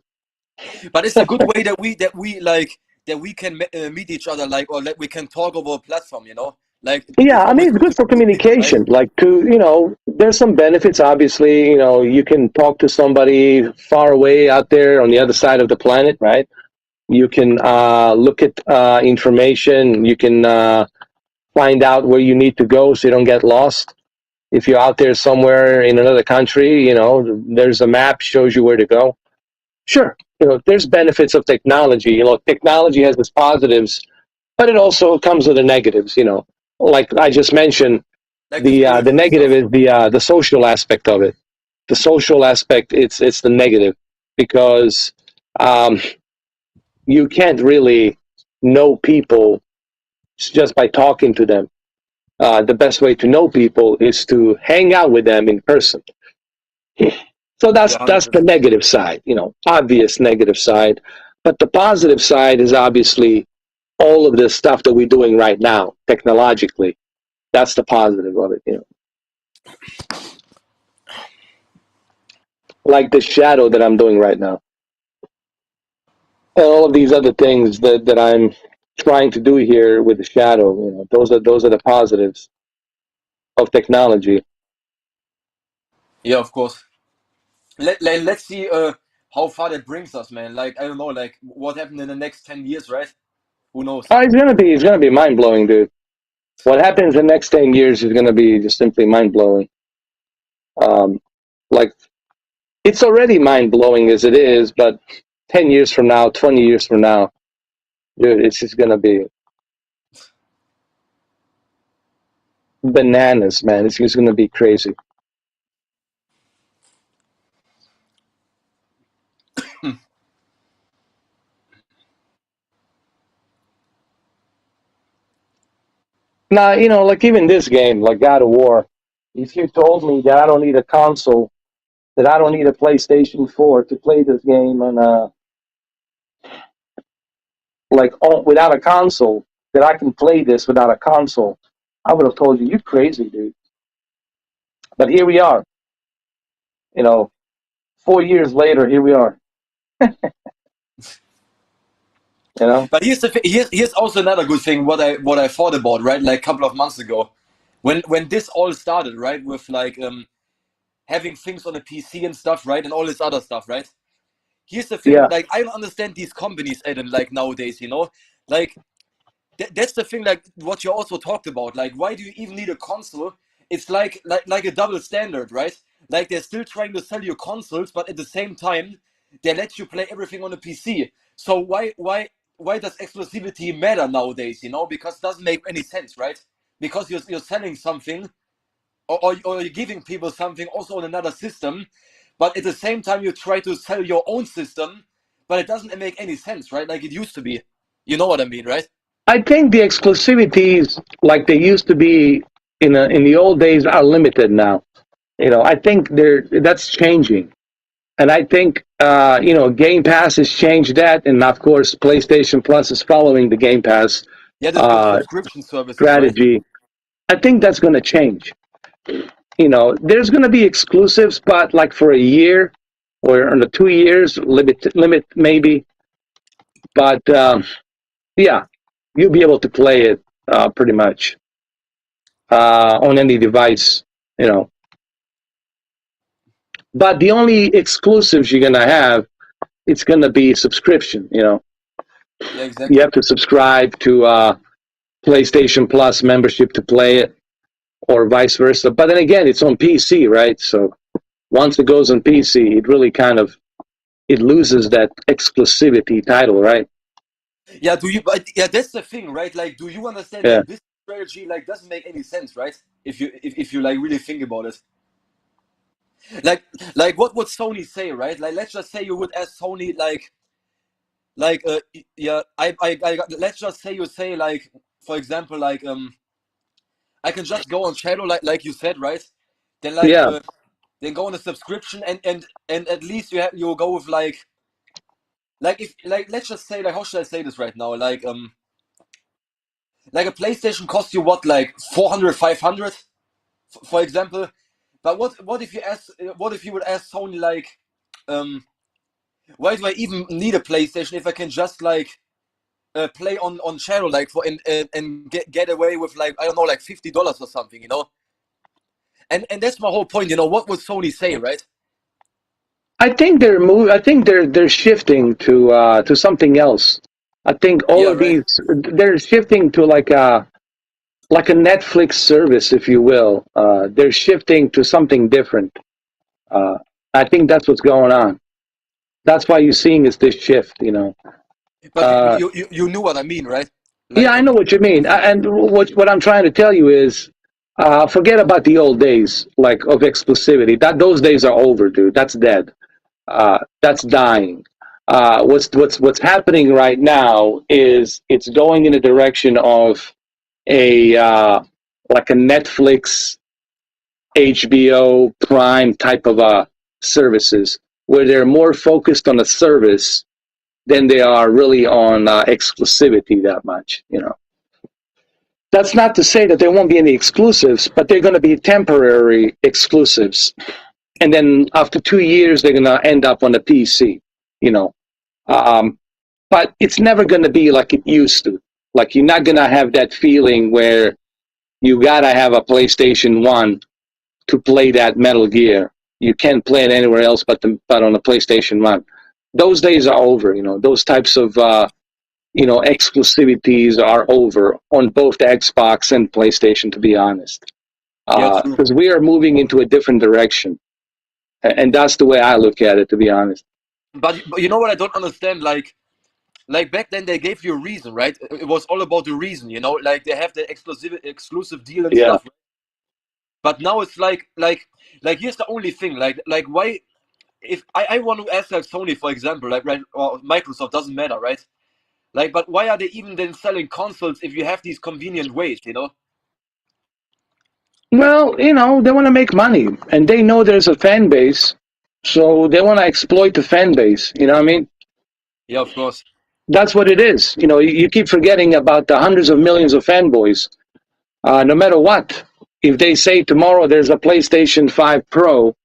F: But it's a good way that we like that we can meet each other, like, or that we can talk over a platform, you know. Like
A: Yeah,
F: it's
A: I
F: always
A: mean, it's
F: good
A: good
F: to
A: for
F: meet people, right?
A: communication. Like there's some benefits. Obviously, you can talk to somebody far away out there on the other side of the planet, right? You can look at information. You can find out where you need to go so you don't get lost. If you're out there somewhere in another country, there's a map shows you where to go. Sure, there's benefits of technology. Technology has its positives, but it also comes with the negatives. Like I just mentioned,
F: Like the
A: the
F: spiritual
A: negative
F: stuff.
A: is the social aspect of it. The social aspect, it's the negative because um, you can't really know people just by talking to them. The best way to know people is to hang out with them in person. So
F: Yeah,
A: that's the
F: 100%.
A: negative side, obvious negative side. But the positive side is obviously all of this stuff that we're doing right now, technologically. That's the positive of it. Like the shadow that I'm doing right now. And all of these other things that I'm trying to do here with the shadow, those are the positives of technology.
F: Yeah, of course. Let's see how far that brings us, man. Like I don't know, like what happened in the next 10 years, right? Who knows?
A: It's gonna be mind blowing, dude. What happens in the next 10 years is gonna be just simply mind blowing. Um, like it's already mind blowing as it is, but 10 years from now, 20 years from now, dude, it's just gonna be bananas, man. It's just gonna be crazy. Now, like even this game, like God of War, if you told me that I don't need a console, that I don't need a PlayStation 4 to play this game on without a console, that I can play this without a console, I would have told you, you crazy, dude. But here we are, you know, 4 years later, here we are, you know.
F: But here's also another good thing. What I thought about, right? Like a couple of months ago, when this all started, right? With like having things on the PC and stuff, right? And all this other stuff, right? here's the thing.
A: Yeah.
F: Like, I don't understand these companies, Adam. Like nowadays, like that's the thing. Like what you also talked about. Like, why do you even need a console? It's like a double standard, right? Like they're still trying to sell you consoles, but at the same time, they let you play everything on a PC. So why does exclusivity matter nowadays? Because it doesn't make any sense, right? Because you're selling something, or you're giving people something also on another system, but at the same time you try to sell your own system, but it doesn't make any sense, right? Like it used to be. You know what I mean, right?
A: I think the exclusivities, like they used to be in the old days, are limited now. I think that's changing, and I think Game Pass has changed that, and of course, PlayStation Plus is following the Game Pass
F: Yeah, the
A: uh,
F: subscription services, right?
A: strategy. I think that's going to change. There's going to be exclusives, but like for a year or in the 2 years, limit maybe. But yeah, you'll be able to play it pretty much on any device. You know, but the only exclusives you're going to have, it's going to be subscription.
F: Yeah,
A: You
F: exactly.
A: have to subscribe to PlayStation Plus membership to play it, or vice versa. But then again, it's on PC, right? So once it goes on PC, it really it loses that exclusivity title, right?
F: Yeah, yeah, that's the thing, right? Like, do you understand
A: Yeah.
F: that this strategy like doesn't make any sense, right? If you like really think about it. Like what would Sony say, right? Like let's just say you would ask Sony like yeah, let's just say you say like, for example, like I can just go on Shadow, like you said, right? Then
A: Yeah.
F: then go on a subscription, and at least you go with like if like let's just say, like, how should I say this right now? Like a PlayStation costs you what, like 400, 500, for example. But what if you would ask Sony, like, why do I even need a PlayStation if I can just like play on Shadow, like, for and get away with, like, I don't know, like $50 or something. And that's my whole point. What would Sony say, right?
A: I think they're shifting to something else. I think all
F: Yeah,
A: of
F: right.
A: these they're shifting to like a Netflix service, if you will. They're shifting to something different. Uh, I think that's what's going on. That's why you're seeing is this shift.
F: But
A: Uh,
F: you knew what I mean, right?
A: yeah,
F: Like,
A: I know what you mean. And what I'm trying to tell you is, forget about the old days like of exclusivity. Those days are over, dude. That's dead. That's dying. What's happening right now is it's going in the direction of a like a Netflix, HBO Prime type of services where they're more focused on the service than they are really on exclusivity that much. That's not to say that there won't be any exclusives, but they're going to be temporary exclusives, and then after 2 years, they're going to end up on the PC. You know, um, but it's never going to be like it used to. Like you're not going to have that feeling where you got to have a PlayStation 1 to play that Metal Gear. You can't play it anywhere else but on the PlayStation 1. Those days are over. Those types of exclusivities are over on both the Xbox and PlayStation, to be honest.
F: yeah, true.
A: Because we are moving into a different direction. And that's the way I look at it, to be honest.
F: But you know what I don't understand? Like back then they gave you a reason, right? It was all about the reason, like they have the exclusive deal and
A: Yeah.
F: stuff. But now it's like here's the only thing, like why, if I want to ask, like, Sony, for example, like, right, or Microsoft, doesn't matter, right? Like, but why are they even then selling consoles if you have these convenient ways?
A: Well, they want to make money, and they know there's a fan base, so they want to exploit the fan base. You know what I mean?
F: Yeah, of course.
A: That's what it is. You keep forgetting about the hundreds of millions of fanboys. No matter what, if they say tomorrow there's a PlayStation 5 Pro,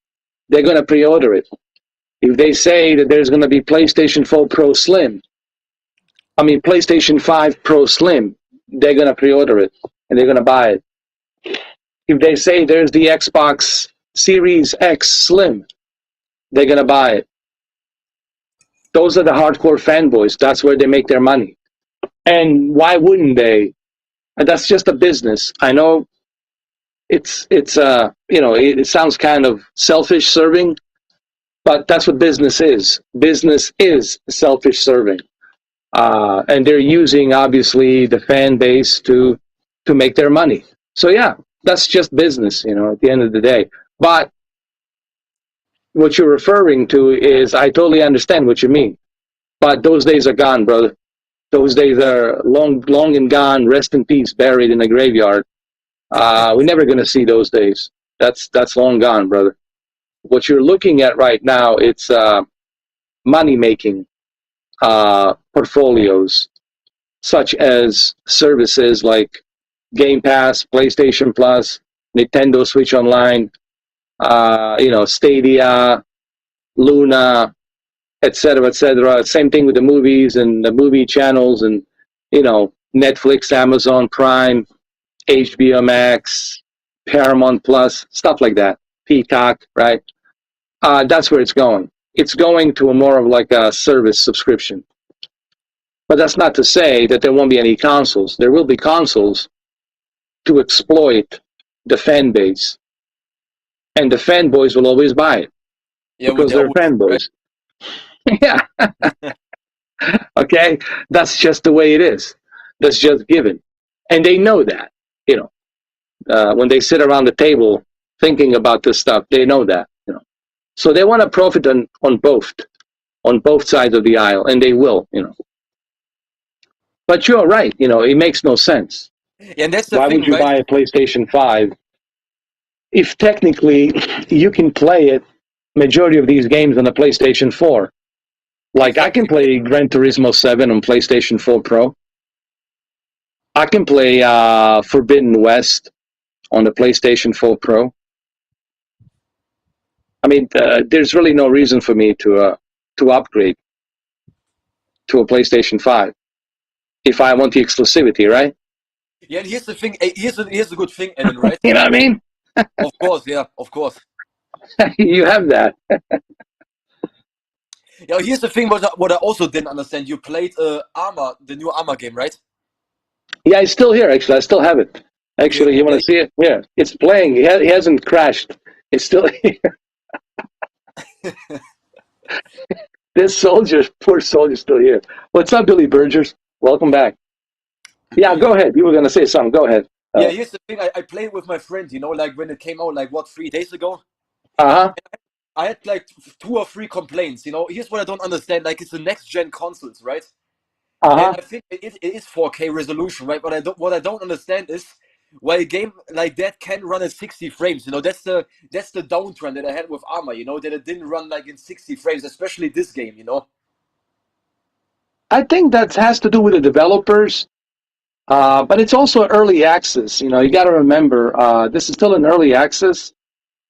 A: they're going to pre-order it. If they say that there's going to be PlayStation 4 Pro Slim, PlayStation 5 Pro Slim, they're going to pre-order it and they're going to buy it. If they say there's the Xbox Series X Slim, they're going to buy it. Those are the hardcore fanboys. That's where they make their money. And why wouldn't they? That's just a business. I know it's it sounds kind of selfish serving, but that's what business is. Business is selfish serving, and they're using obviously the fan base to make their money. So yeah, that's just business, at the end of the day. But what you're referring to is, I totally understand what you mean. But those days are gone, brother. Those days are long and gone. Rest in peace, buried in a graveyard. We're never going to see those days. That's long gone, brother. What you're looking at right now, it's money making portfolios, such as services like Game Pass, PlayStation Plus, Nintendo Switch Online, Stadia, Luna, etc., etc. Same thing with the movies and the movie channels, and Netflix, Amazon Prime, HBO Max, Paramount Plus, stuff like that. Peacock, right? That's where it's going. It's going to a more of like a service subscription. But that's not to say that there won't be any consoles. There will be consoles to exploit the fan base, and the fanboys will always buy it because they're fanboys. Right? Yeah. Okay, that's just the way it is. That's just given, and they know that. When they sit around the table thinking about this stuff, they know that. So they want to profit on both sides of the aisle, and they will. But you're right. It makes no sense.
F: Yeah, and that's the
A: Why
F: thing,
A: would you
F: right?
A: buy a PlayStation 5 if technically you can play it, majority of these games on the PlayStation 4? Like, I can play Gran Turismo 7 on PlayStation 4 Pro. I can play Forbidden West on the PlayStation 4 Pro. I mean, there's really no reason for me to upgrade to a PlayStation 5 if I want the exclusivity, right?
F: Yeah, and here's the thing. Here's a good thing, Alan, right?
A: You know what I mean?
F: Of course, yeah, of course.
A: You have that.
F: Yeah, here's the thing. What I also didn't understand. You played Armor, the new Armor game, right?
A: Yeah, it's still here. Actually, I still have it. Actually,
F: Okay,
A: you want to see it? Yeah, it's playing. It hasn't crashed. It's still here. This soldier, poor soldier, still here. What's up, Billy Burgers? Welcome back. Yeah, go ahead. You were gonna say something. Go ahead.
F: Yeah, here's the thing. I played with my friend. Like when it came out, like what, 3 days ago. I had like 2 or 3 complaints. Here's what I don't understand. Like, it's the next gen consoles, right? And I think it is 4K resolution, right? But what I don't understand is why a game like that can run at 60 frames. That's the downtrend that I had with Armor. That it didn't run like in 60 frames, especially this game.
A: I think that has to do with the developers, but it's also early access. You got to remember this is still an early access,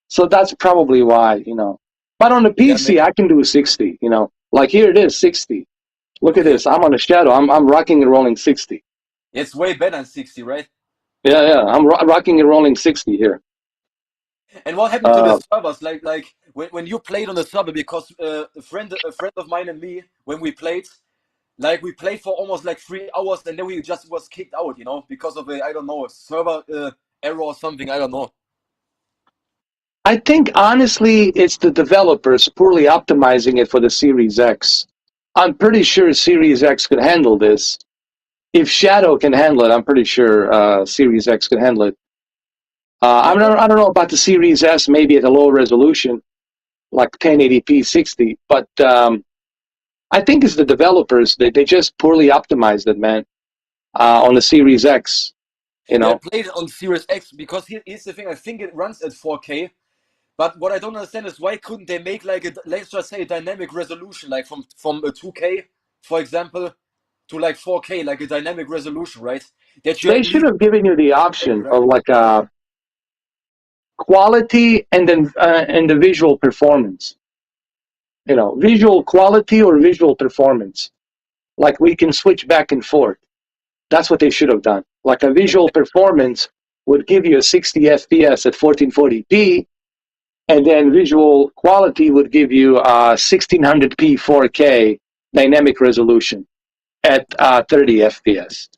A: so that's probably why. But on the PC, I can do 60. Like here it is 60. Look at this. I'm on a Shadow. I'm rocking and rolling 60.
F: It's way better than 60, right?
A: Yeah. I'm rocking and rolling 60 here.
F: And what happened to the servers? Like when you played on the server, because a friend of mine and me, when we played for almost like 3 hours, and then we just was kicked out, because of I don't know, server error or something. I don't know.
A: I think honestly, it's the developers poorly optimizing it for the Series X. I'm pretty sure Series X could handle this. If Shadow can handle it, I'm pretty sure Series X could handle it. I don't know about the Series S, maybe at a lower resolution, like 1080p 60, but I think it's the developers. They just poorly optimized it, man, on the Series X.
F: I played it on Series X because here's the thing. I think it runs at 4K. But what I don't understand is why couldn't they make like let's just say a dynamic resolution, like from a 2K, for example, to like 4K, like a dynamic resolution, right?
A: They should have given you the option of like quality and then and the visual performance. Visual quality or visual performance. Like we can switch back and forth. That's what they should have done. Like a visual performance would give you a 60 FPS at 1440p. And then visual quality would give you 1600p 4K dynamic resolution at 30 FPS.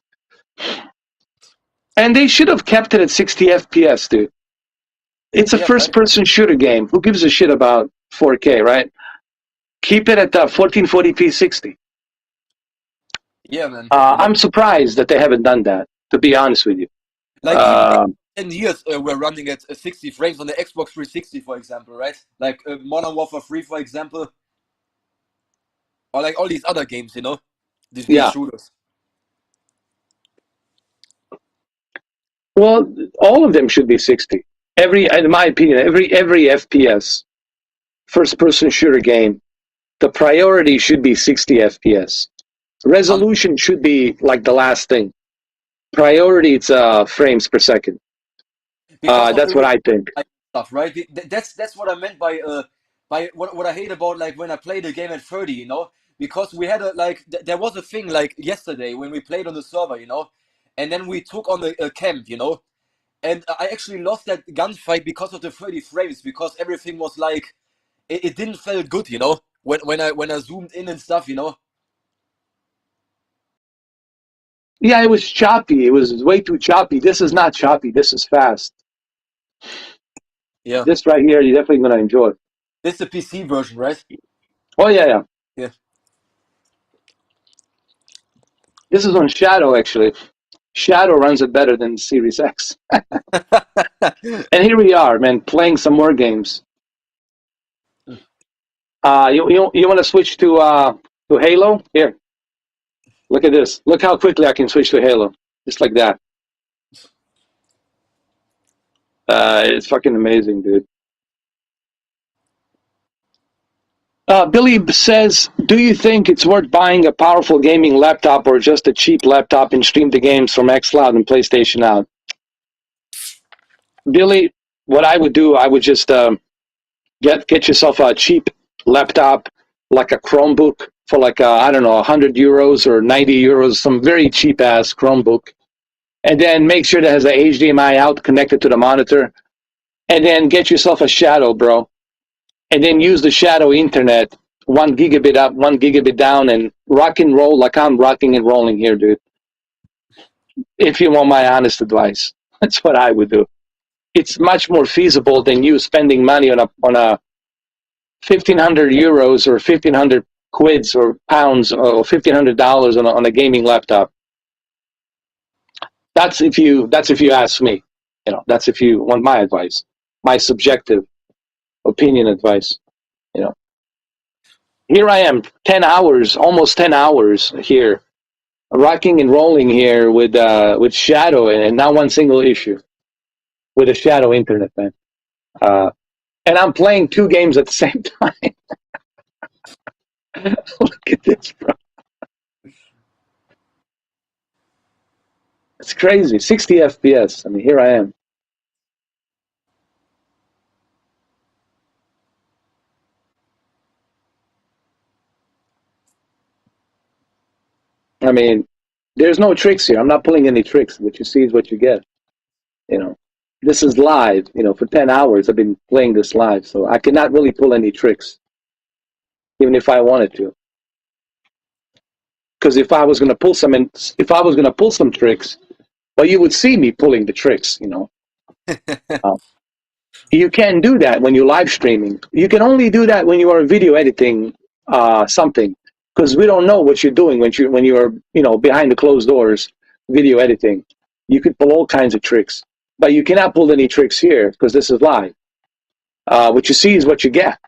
A: And they should have kept it at 60 FPS, dude. It's a
F: Yeah,
A: first-person shooter game. Who gives a shit about 4K, right? Keep it at 1440p 60.
F: yeah, man. You know,
A: I'm surprised that they haven't done that, to be honest with you.
F: like even like 10 years we're running at 60 frames on the Xbox 360, for example, right? Like Modern Warfare 3, for example, or like all these other games, you know, these
A: Yeah.
F: shooters.
A: Well, all of them should be 60. In my opinion, every FPS, first-person shooter game, the priority should be 60 FPS. Resolution should be like the last thing. Priority, it's frames per second.
F: Because of
A: That's what I think.
F: stuff, right? That's what I meant by what I hate about like when I play the game at 30, you know, because we had there was a thing like yesterday when we played on the server, you know, and then we took on a camp, you know, and I actually lost that gunfight because of the 30 frames, because everything was like it didn't feel good, you know, when I zoomed in and stuff, you know.
A: Yeah, it was choppy. It was way too choppy. This is not choppy. This is fast.
F: Yeah,
A: This right here, you're definitely going to enjoy.
F: this is the PC version, right?
A: Oh, yeah.
F: Yeah.
A: This is on Shadow, actually. Shadow runs it better than Series X. And here we are, man, playing some more games. You want to switch to Halo? Here, look at this. Look how quickly I can switch to Halo, just like that. It's fucking amazing, dude. Billy says, do you think it's worth buying a powerful gaming laptop or just a cheap laptop and stream the games from xCloud and PlayStation Out? Billy, what I would do, I would just get yourself a cheap laptop, like a Chromebook for like, I don't know, 100 euros or 90 euros, some very cheap ass Chromebook. And then make sure that has a HDMI out connected to the monitor. And then get yourself a Shadow, bro. And then use the Shadow internet, 1 gigabit up, 1 gigabit down, and rock and roll like I'm rocking and rolling here, dude. If you want my honest advice, that's what I would do. It's much more feasible than you spending money on a 1,500 euros or 1,500 quids or pounds or $1,500 on a gaming laptop. That's if you ask me. You know, that's if you want my advice, my subjective opinion advice. You know, here I am, 10 hours, almost 10 hours here, rocking and rolling here with Shadow and not one single issue with a Shadow internet, man. And I'm playing 2 games at the same time. Look at this, bro. It's crazy. 60 FPS. I mean, here I am. I mean, there's no tricks here. I'm not pulling any tricks. What you see is what you get. You know, this is live. You know, for 10 hours I've been playing this live, so I cannot really pull any tricks, even if I wanted to. Because if I was going to pull some tricks, well, you would see me pulling the tricks. You know, you can't do that when you're live streaming. You can only do that when you are video editing something, because we don't know what you're doing when you are behind the closed doors video editing. You could pull all kinds of tricks, but you cannot pull any tricks here because this is live. What you see is what you get.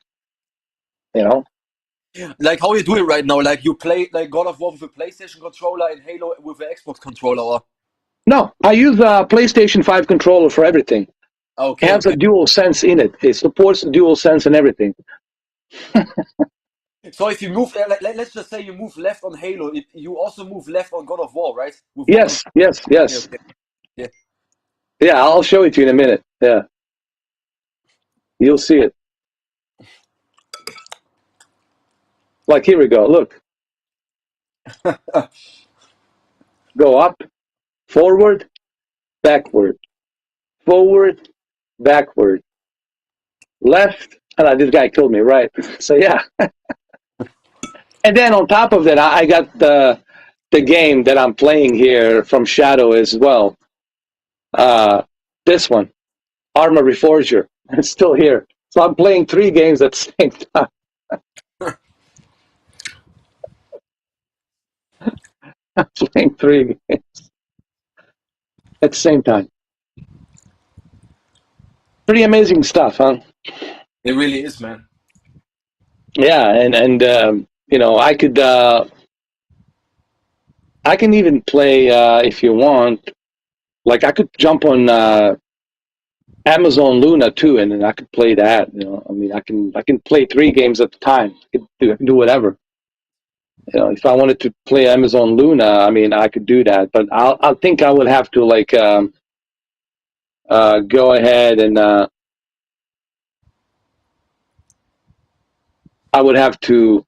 A: You know.
F: Like how you do it right now, like you play like God of War with a PlayStation controller and Halo with an Xbox controller, or?
A: No, I use a PlayStation 5 controller for everything.
F: Okay,
A: It has
F: okay.
A: a dual sense in it. It supports dual sense and everything.
F: So if you move, let's just say you move left on Halo, you also move left on God of War, right? With one
A: Yes, yes, yes.
F: okay. Yeah.
A: Yeah, I'll show it to you in a minute. Yeah. You'll see it. Like, here we go. Look. Go up, forward, backward, forward, backward, left. And this guy killed me, right? So, yeah. And And then on top of that, I got the game that I'm playing here from Shadow as well. This one, Armor Reforger. It's still here. So I'm playing 3 games at the same time. I'm playing 3 games at the same time. Pretty amazing stuff, huh?
F: It really is, man.
A: Yeah, and you know, I can even play if you want. Like I could jump on Amazon Luna too, and then I could play that. You know, I mean, I can play 3 games at a time. I can do whatever. You know, if I wanted to play Amazon Luna, I mean, I could do that. But I think I would have to like go ahead and I would have to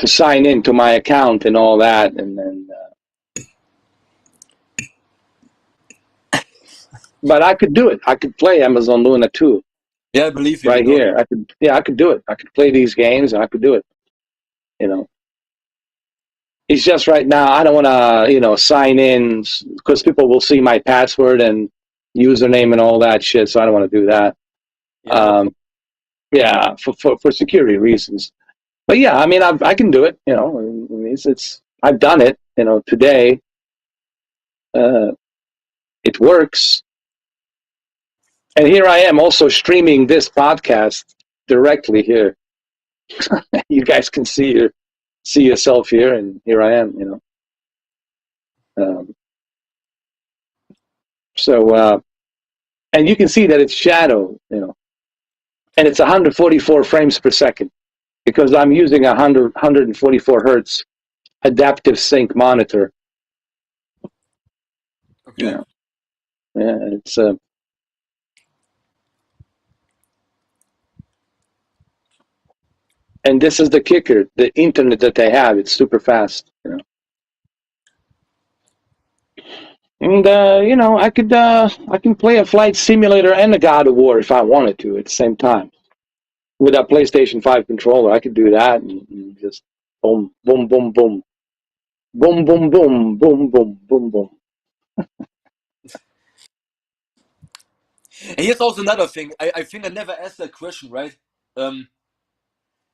A: sign in to my account and all that, and then. But I could do it. I could play Amazon Luna too,
F: Yeah, I believe you.
A: right here. I could, yeah, I could do it. I could play these games, and I could do it. You know, it's just right now I don't want to, you know, sign in because people will see my password and username and all that shit. So I don't want to do that.
F: Yeah, no problem.
A: Yeah, for security reasons. But yeah, I mean, I can do it. You know, I mean, it's I've done it. You know, today it works. And here I am also streaming this podcast directly here. You guys can see yourself here, and here I am. You know, so and you can see that it's shadow. You know, and it's 144 frames per second because I'm using 144 hertz adaptive sync monitor.
F: Okay.
A: You know, yeah, it's and this is the kicker: the internet that they have, it's super fast. You know. And you know, I can play a flight simulator and a God of War if I wanted to at the same time with that PlayStation 5 controller. I could do that and just boom, boom, boom, boom, boom, boom, boom, boom, boom, boom, boom.
F: And here's also another thing. I think I never asked that question, right? Um,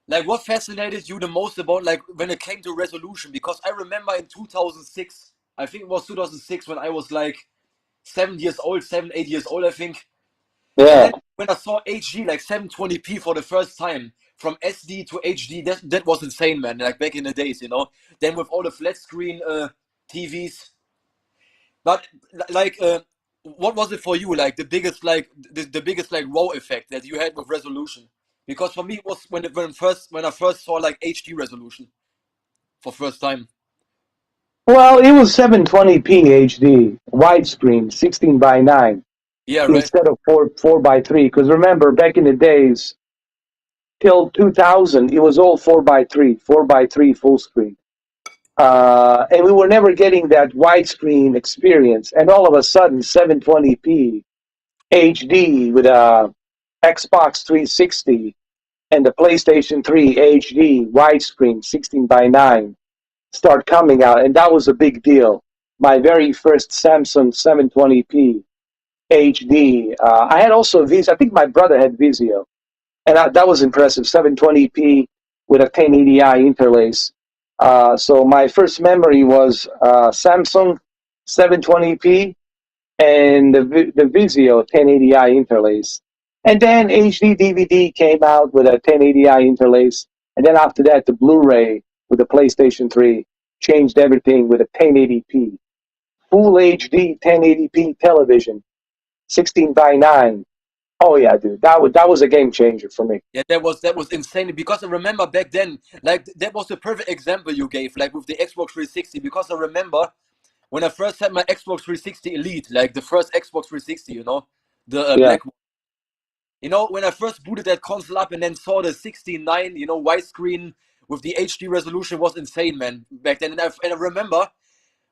F: like what fascinated you the most about like when it came to resolution? Because I remember in 2006, I think it was 2006 when I was like 7 years old, 8 years old, I think. And
A: Yeah,
F: then when I saw HD like 720p for the first time, from SD to HD, that was insane, man. Like back in the days, you know. Then with all the flat screen TVs, but like, what was it for you? Like the biggest, like the biggest, like wow effect that you had with resolution? Because for me, it was when I first saw like HD resolution for first time.
A: well, it was 720p HD widescreen, 16 by 9
F: Yeah, right.
A: instead of 4 by 3. Because remember, back in the days, till 2000, it was all 4 by 3 full screen. And we were never getting that widescreen experience. And all of a sudden, 720p HD with a Xbox 360 and the PlayStation 3 HD widescreen 16 by 9 start coming out, and that was a big deal. My very first Samsung 720p HD. I had also Vizio. I think my brother had Vizio, and that was impressive. 720p with a 1080i interlace. So my first memory was Samsung 720p and the Vizio 1080i interlace. And then HD DVD came out with a 1080i interlace. And then after that, the Blu-ray with the PlayStation 3 changed everything with a 1080p. Full HD 1080p television, 16 by 9. Oh yeah, dude, that was a game changer for me.
F: Yeah, that was insane because I remember back then, like that was the perfect example you gave, like with the Xbox 360. Because I remember when I first had my Xbox 360 Elite, like the first Xbox 360, you know, the
A: Yeah,
F: black one. You know, when I first booted that console up and then saw the 16:9, you know, widescreen with the HD resolution was insane, man. Back then, and I remember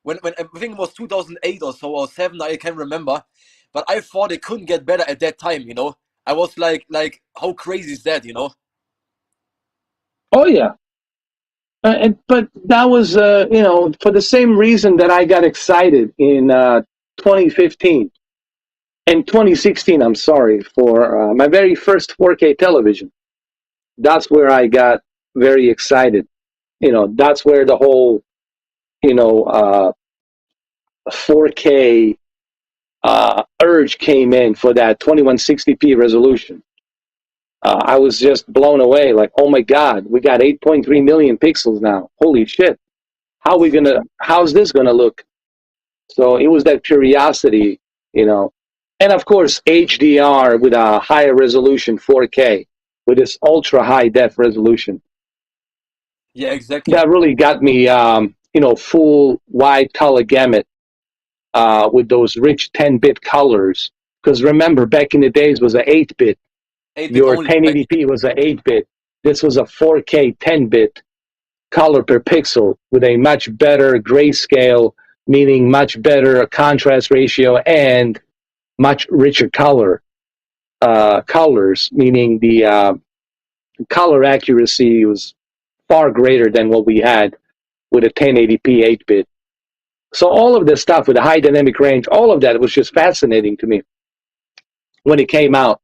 F: when I think it was 2008 or so or seven, I can't remember, but I thought it couldn't get better at that time. You know, I was like, how crazy is that? You know?
A: Oh yeah. But that was, for the same reason that I got excited in 2015 and 2016. I'm sorry, for my very first 4K television. That's where I got very excited. That's where the whole, 4K urge came in for that 2160p resolution. I was just blown away. Like, oh my God, we got 8.3 million pixels now. Holy shit! How's this gonna look? So it was that curiosity, and of course HDR with a higher resolution, 4K, with this ultra high def resolution.
F: Yeah, exactly.
A: That really got me, full wide color gamut with those rich 10-bit colors. Because remember, back in the days was a 8-bit.
F: 8-bit
A: Your
F: only, right?
A: 1080p was a 8-bit. This was a 4K 10-bit color per pixel with a much better grayscale, meaning much better contrast ratio and much richer colors, meaning the color accuracy was far greater than what we had with a 1080p 8-bit. So all of this stuff with the high dynamic range, all of that was just fascinating to me when it came out,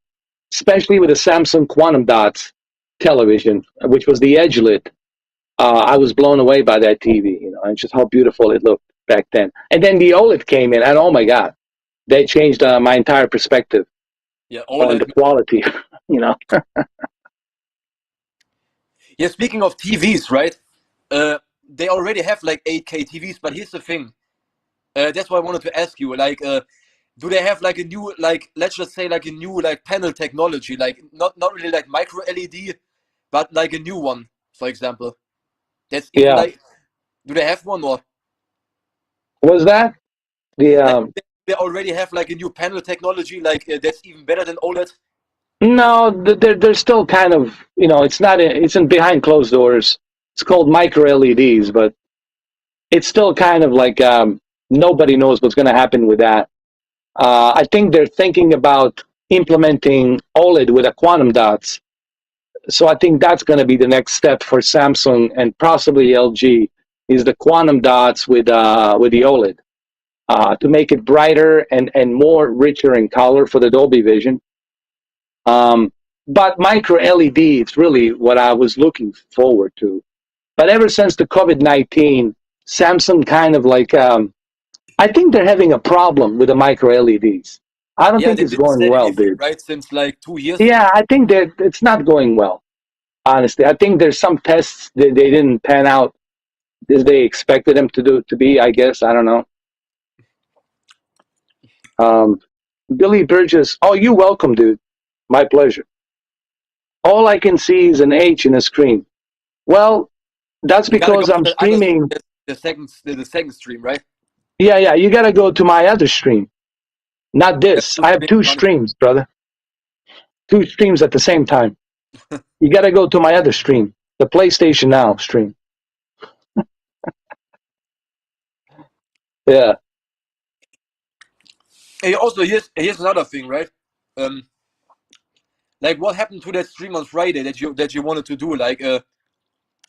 A: especially with the Samsung Quantum Dots television, which was the edge lit. I was blown away by that TV, and just how beautiful it looked back then. And then the OLED came in, and oh my God, they changed my entire perspective
F: Yeah,
A: on the
F: OLED.
A: quality. you know.
F: Yeah, speaking of TVs, right? They already have like 8K TVs, but here's the thing. That's why I wanted to ask you, like, do they have like a new, like, let's just say like a new like panel technology, like not really like micro LED, but like a new one, for example. That's even
A: Yeah,
F: like, do they have one, or
A: was that the?
F: like they already have like a new panel technology, like that's even better than OLED?
A: No, they're still kind of, it's not. It's in behind closed doors. It's called micro LEDs, but it's still kind of like nobody knows what's going to happen with that. I think they're thinking about implementing OLED with a quantum dots. So I think that's going to be the next step for Samsung and possibly LG is the quantum dots with the OLED to make it brighter and more richer in color for the Dolby Vision. But micro LED, it's really what I was looking forward to. But ever since the COVID-19, Samsung kind of like I think they're having a problem with the micro LEDs. I don't
F: Yeah,
A: think
F: they
A: it's
F: didn't
A: going
F: say
A: well,
F: anything,
A: dude.
F: right? Since like 2 years.
A: Yeah, I think that it's not going well. Honestly, I think there's some tests that they didn't pan out as they expected them to be. I guess I don't know. Um, Billy Burgess, oh, you're welcome, dude. My pleasure. All I can see is an H in a screen. Well, that's
F: You gotta go
A: because
F: to
A: I'm
F: the other,
A: streaming.
F: the second stream, right?
A: Yeah, you gotta go to my other stream, not
F: There's
A: this.
F: two
A: I have
F: streams
A: two
F: running.
A: streams, brother. Two streams at the same time. You gotta go to my other stream, the PlayStation Now stream. Yeah.
F: Hey, also here's another thing, right? Um, like what happened to that stream on Friday that you wanted to do? Like,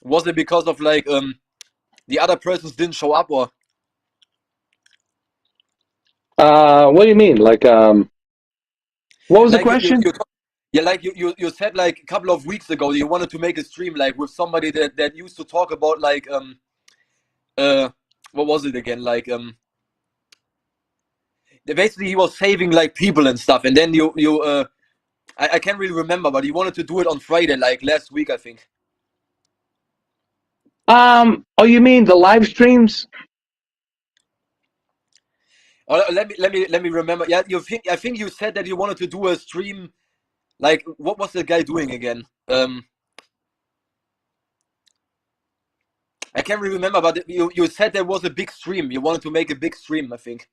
F: was it because of like the other persons didn't show up, or
A: What do you mean? Like, what was the
F: like
A: question?
F: yeah, like you said like a couple of weeks ago you wanted to make a stream like with somebody that used to talk about like uh what was it again, like basically he was saving like people and stuff, and then you I can't really remember, but he wanted to do it on Friday, like last week, I think.
A: Oh, you mean the live streams?
F: Oh, let me remember. Yeah, I think you said that you wanted to do a stream. Like, what was the guy doing again? I can't really remember, but you said there was a big stream. You wanted to make a big stream, I think.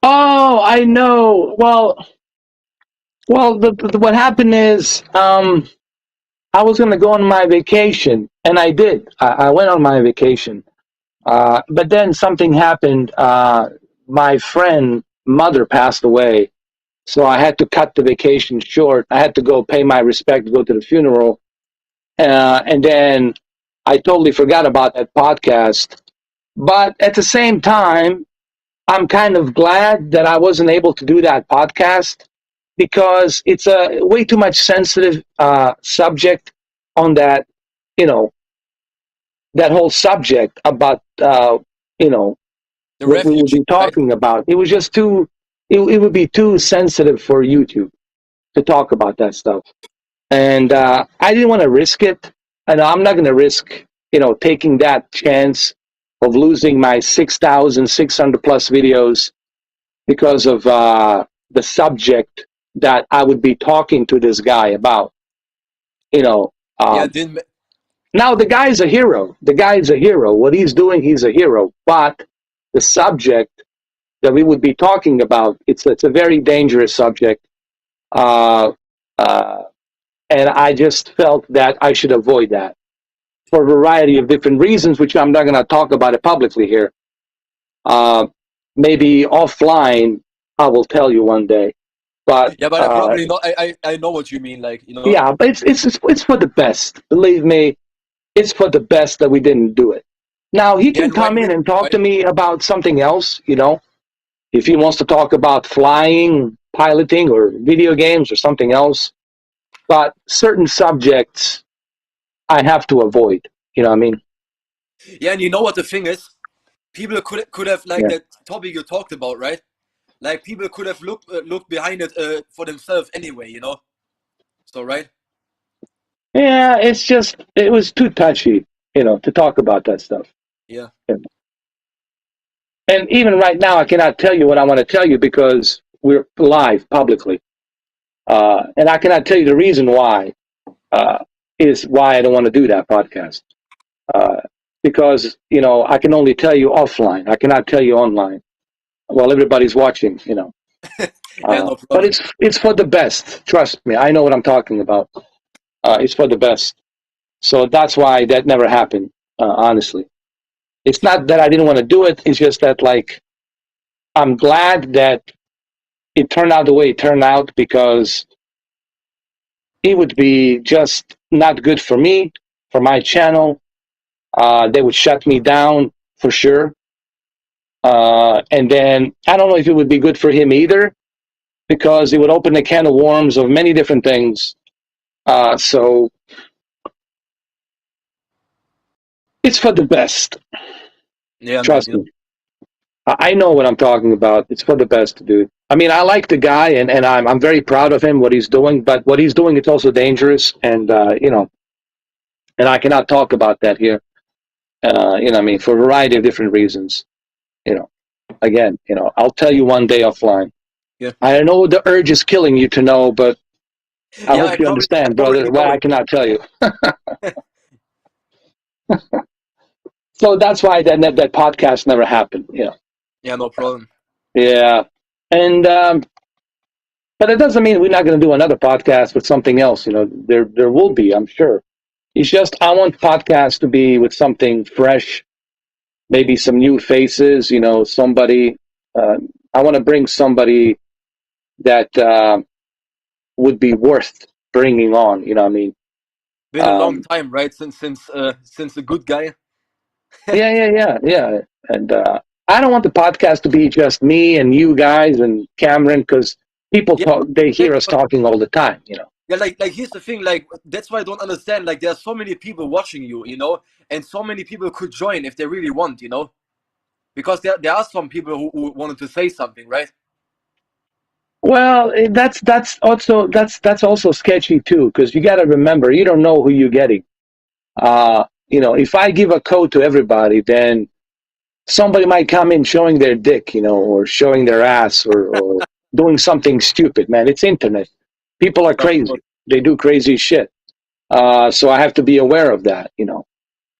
A: Oh, I know. Well, what happened is, I was gonna go on my vacation, and I did. I went on my vacation, but then something happened. My friend mother passed away, so I had to cut the vacation short. I had to go pay my respect, go to the funeral, and then I totally forgot about that podcast. But at the same time, I'm kind of glad that I wasn't able to do that podcast because it's a way too much sensitive subject on that, you know, that whole subject about, you know,
F: The
A: what we would
F: refugee,
A: be
F: right?
A: talking about. It was just too, it would be too sensitive for YouTube to talk about that stuff. And I didn't want to risk it. And I'm not going to risk, taking that chance of losing my 6,600 plus videos because of the subject that I would be talking to this guy about. You know,
F: Yeah,
A: um,
F: didn't
A: now the guy's a hero. The guy's a hero. What he's doing, he's a hero. But the subject that we would be talking about, it's a very dangerous subject. Uh, uh, and I just felt that I should avoid that for a variety of different reasons, which I'm not going to talk about it publicly here. Uh, Maybe offline, I will tell you one day. But
F: yeah, but I probably know. I know what you mean. Like, you know.
A: yeah, but it's for the best. Believe me, it's for the best that we didn't do it. Now he
F: Yeah,
A: can
F: and right
A: come in
F: reason,
A: and talk
F: right?
A: to me about something else. If he wants to talk about flying, piloting, or video games or something else. But certain subjects I have to avoid. You know what I mean?
F: Yeah, and you know what the thing is? People could have like
A: Yeah.
F: that topic you talked about, right? Like people could have looked behind it for themselves anyway, you know. So right?
A: Yeah, it was too touchy, to talk about that stuff.
F: Yeah.
A: And even right now, I cannot tell you what I want to tell you because we're live publicly. And I cannot tell you the reason why, is why I don't want to do that podcast. Uh, because, I can only tell you offline. I cannot tell you online while everybody's watching.
F: Yeah, no
A: But
F: problem.
A: it's for the best. Trust me. I know what I'm talking about. It's for the best. So that's why that never happened, honestly. It's not that I didn't want to do it. It's just that, like, I'm glad that it turned out the way it turned out because it would be just not good for me, for my channel. They would shut me down for sure. And then I don't know if it would be good for him either because it would open a can of worms of many different things. So it's for the best.
F: Yeah, man.
A: Trust me. I know what I'm talking about. It's for the best, dude. I mean, I like the guy, and I'm very proud of him, what he's doing. But what he's doing, it's also dangerous, and and I cannot talk about that here. I mean, for a variety of different reasons. You know, Again, I'll tell you one day offline.
F: Yeah.
A: I know the urge is killing you to know, but I
F: Yeah,
A: hope you
F: I
A: understand, brother,
F: already
A: why
F: know
A: I
F: it.
A: cannot tell you. So that's why that podcast never happened.
F: Yeah, no problem.
A: Yeah, and but it doesn't mean we're not going to do another podcast with something else. There will be, I'm sure. It's just I want podcasts to be with something fresh, maybe some new faces. Somebody. Uh, I want to bring somebody that would be worth bringing on. You know what I mean?
F: Been a long
A: Um,
F: time, right? Since the good guy.
A: yeah. And I don't want the podcast to be just me and you guys and Cameron because people
F: Yeah,
A: talk. They hear us
F: but
A: talking all the time.
F: yeah, like here's the thing, like that's why I don't understand. Like there are so many people watching you, you know, and so many people could join if they really want, you know, because there are some people who wanted to say something, right?
A: Well, that's also sketchy too because you got to remember you don't know who you're getting. If I give a code to everybody, then somebody might come in showing their dick, or showing their ass, or doing something stupid. Man, it's internet. People are
F: Yeah, of course.
A: crazy. They do crazy shit. So I have to be aware of that.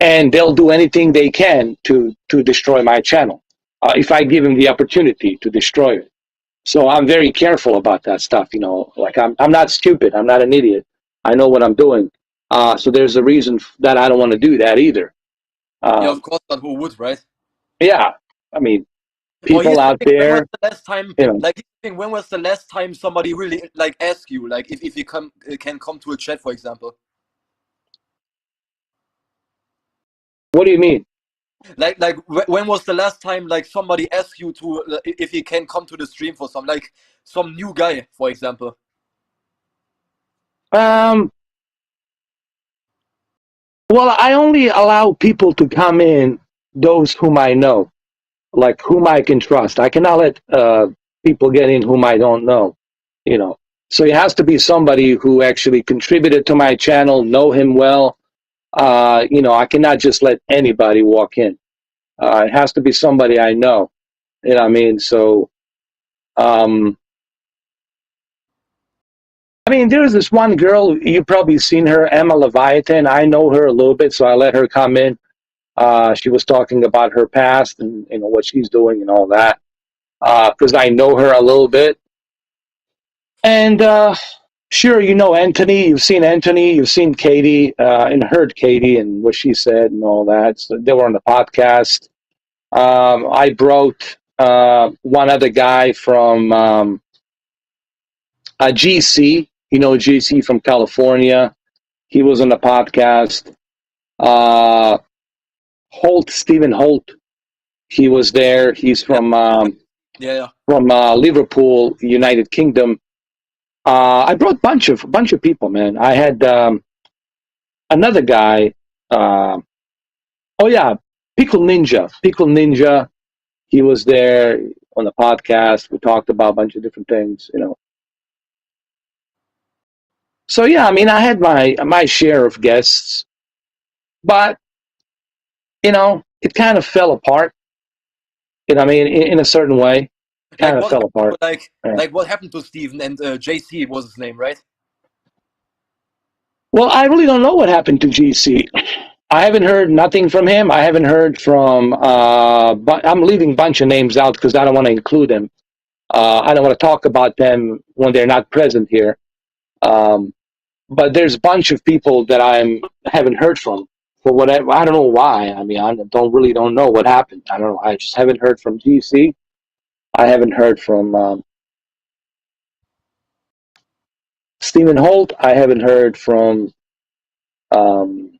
A: And they'll do anything they can to destroy my channel if I give them the opportunity to destroy it. So I'm very careful about that stuff. Like I'm not stupid. I'm not an idiot. I know what I'm doing. So there's a reason that I don't want to do that either.
F: Yeah,
A: Um,
F: of course, but who would, right?
A: yeah, I mean,
F: Or
A: people
F: here's the
A: out
F: thing, when was
A: there,
F: the last time,
A: you know.
F: like, here's the thing, when was the last time somebody really like asked you, like, if you can come to a chat, for example?
A: What do you mean?
F: Like when was the last time like somebody asked you to if he can come to the stream for some new guy, for example?
A: Um, well, I only allow people to come in, those whom I know, like whom I can trust. I cannot let people get in whom I don't know, you know. So it has to be somebody who actually contributed to my channel, know him well. I cannot just let anybody walk in. It has to be somebody I know. You know what I mean? So, um, I mean, there's this one girl, you've probably seen her, Emma Leviathan. I know her a little bit, so I let her come in. She was talking about her past and what she's doing and all that, because I know her a little bit. And sure, Anthony. You've seen Anthony. You've seen Katie and heard Katie and what she said and all that. So they were on the podcast. I brought one other guy from GC. GC from California. He was on the podcast. Uh, Stephen Holt. He was there. He's
F: Yeah,
A: from
F: yeah.
A: Liverpool, United Kingdom. I brought bunch of people, man. I had another guy. Oh yeah, Pickle Ninja. Pickle Ninja. He was there on the podcast. We talked about a bunch of different things. So yeah, I mean, I had my share of guests, but it kind of fell apart. I mean, in a certain way,
F: Like
A: kind of
F: what
A: fell
F: happened
A: apart.
F: to, like
A: Yeah.
F: like what happened to Steven and JC was his name, right?
A: Well, I really don't know what happened to GC. I haven't heard nothing from him. I haven't heard from. But I'm leaving a bunch of names out because I don't want to include them. I don't want to talk about them when they're not present here. But there's a bunch of people that I haven't heard from for whatever. I don't know why. I mean, I don't know what happened. I don't know. I just haven't heard from GC. I haven't heard from Stephen Holt. I haven't heard from um,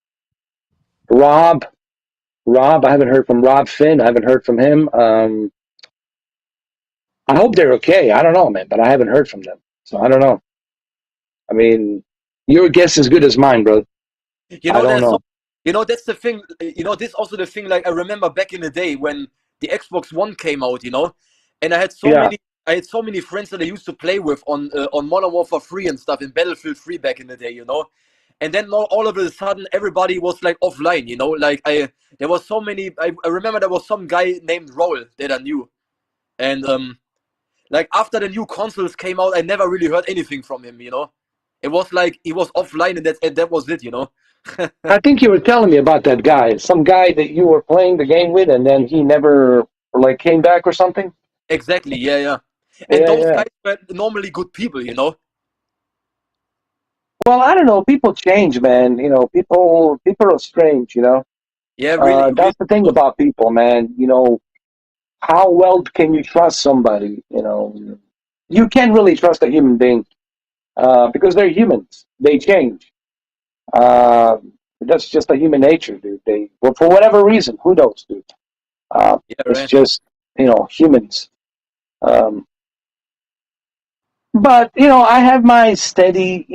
A: Rob. I haven't heard from Rob Finn. I haven't heard from him. I hope they're okay. I don't know, man, but I haven't heard from them. So I don't know. I mean, your guess is good as mine, bro.
F: You
A: I
F: know,
A: don't
F: there's so,
A: know.
F: that's the thing. This also the thing. Like I remember back in the day when the Xbox One came out, and
A: Yeah,
F: I had so many friends that I used to play with on Modern Warfare 3 and stuff in Battlefield 3 back in the day. And then all of a sudden everybody was like offline. Like there was so many. I remember there was some guy named Roll that I knew, and like after the new consoles came out, I never really heard anything from him. It was like he was offline and that was it.
A: I think you were telling me about that guy. Some guy that you were playing the game with, and then he never like came back or something.
F: Exactly, yeah, yeah. And
A: Yeah,
F: those
A: yeah.
F: guys were normally good people.
A: Well, I don't know. People change, man. People are strange.
F: Yeah, really, really.
A: That's the thing about people, man. How well can you trust somebody? You can't really trust a human being because they're humans. They change. Uh, that's just a human nature, dude. Well, for whatever reason, who knows, dude?
F: Yeah,
A: It's
F: right.
A: just humans. Um, but I have my steady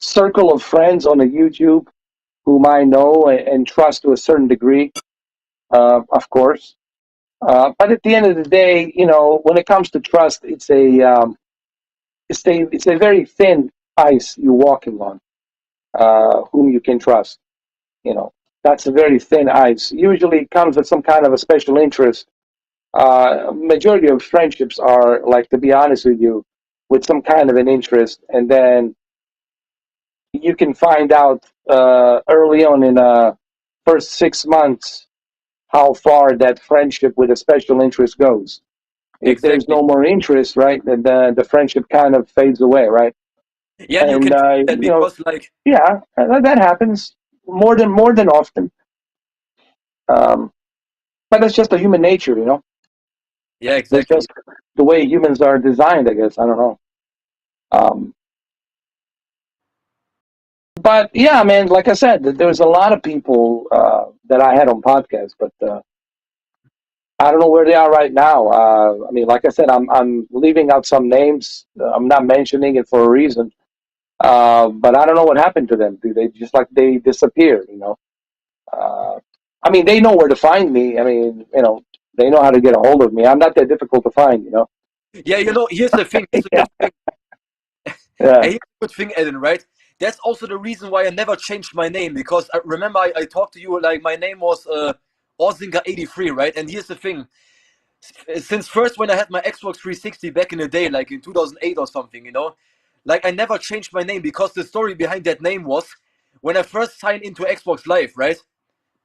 A: circle of friends on the YouTube whom I know and trust to a certain degree, of course. But at the end of the day, when it comes to trust, it's a very thin ice you're walking on. Whom you can trust. You know, that's a very thin ice. Usually it comes with some kind of a special interest. Majority of friendships are, like, to be honest with you, with some kind of an interest, and then you can find out early on in first 6 months how far that friendship with a special interest goes. If there's
F: Exactly.
A: no more interest, right, then the friendship kind of fades away, right?
F: Yeah, and you
A: And
F: can tell that because, like,
A: yeah, that happens more than often. Um, but that's just a human nature.
F: yeah,
A: That's
F: exactly.
A: just the way humans are designed, I guess. I don't know. Um, But yeah, man, like I said, there was a lot of people that I had on podcasts, but I don't know where they are right now. I mean, like I said, I'm leaving out some names. I'm not mentioning it for a reason. But I don't know what happened to them. Do they just like they disappeared? You know. I mean, they know where to find me. I mean, you know, they know how to get a hold of me. I'm not that difficult to find. You know.
F: Yeah, you know, here's the thing. Here's a
A: Yeah.
F: good thing.
A: Yeah.
F: Here's a good thing, Ellen, right? That's also the reason why I never changed my name, because I remember I talked to you, like my name was Orzinger83, right? And here's the thing. Since first when I had my Xbox 360 back in the day, like in 2008 or something, you know, like I never changed my name, because the story behind that name was when I first signed into Xbox Live, right?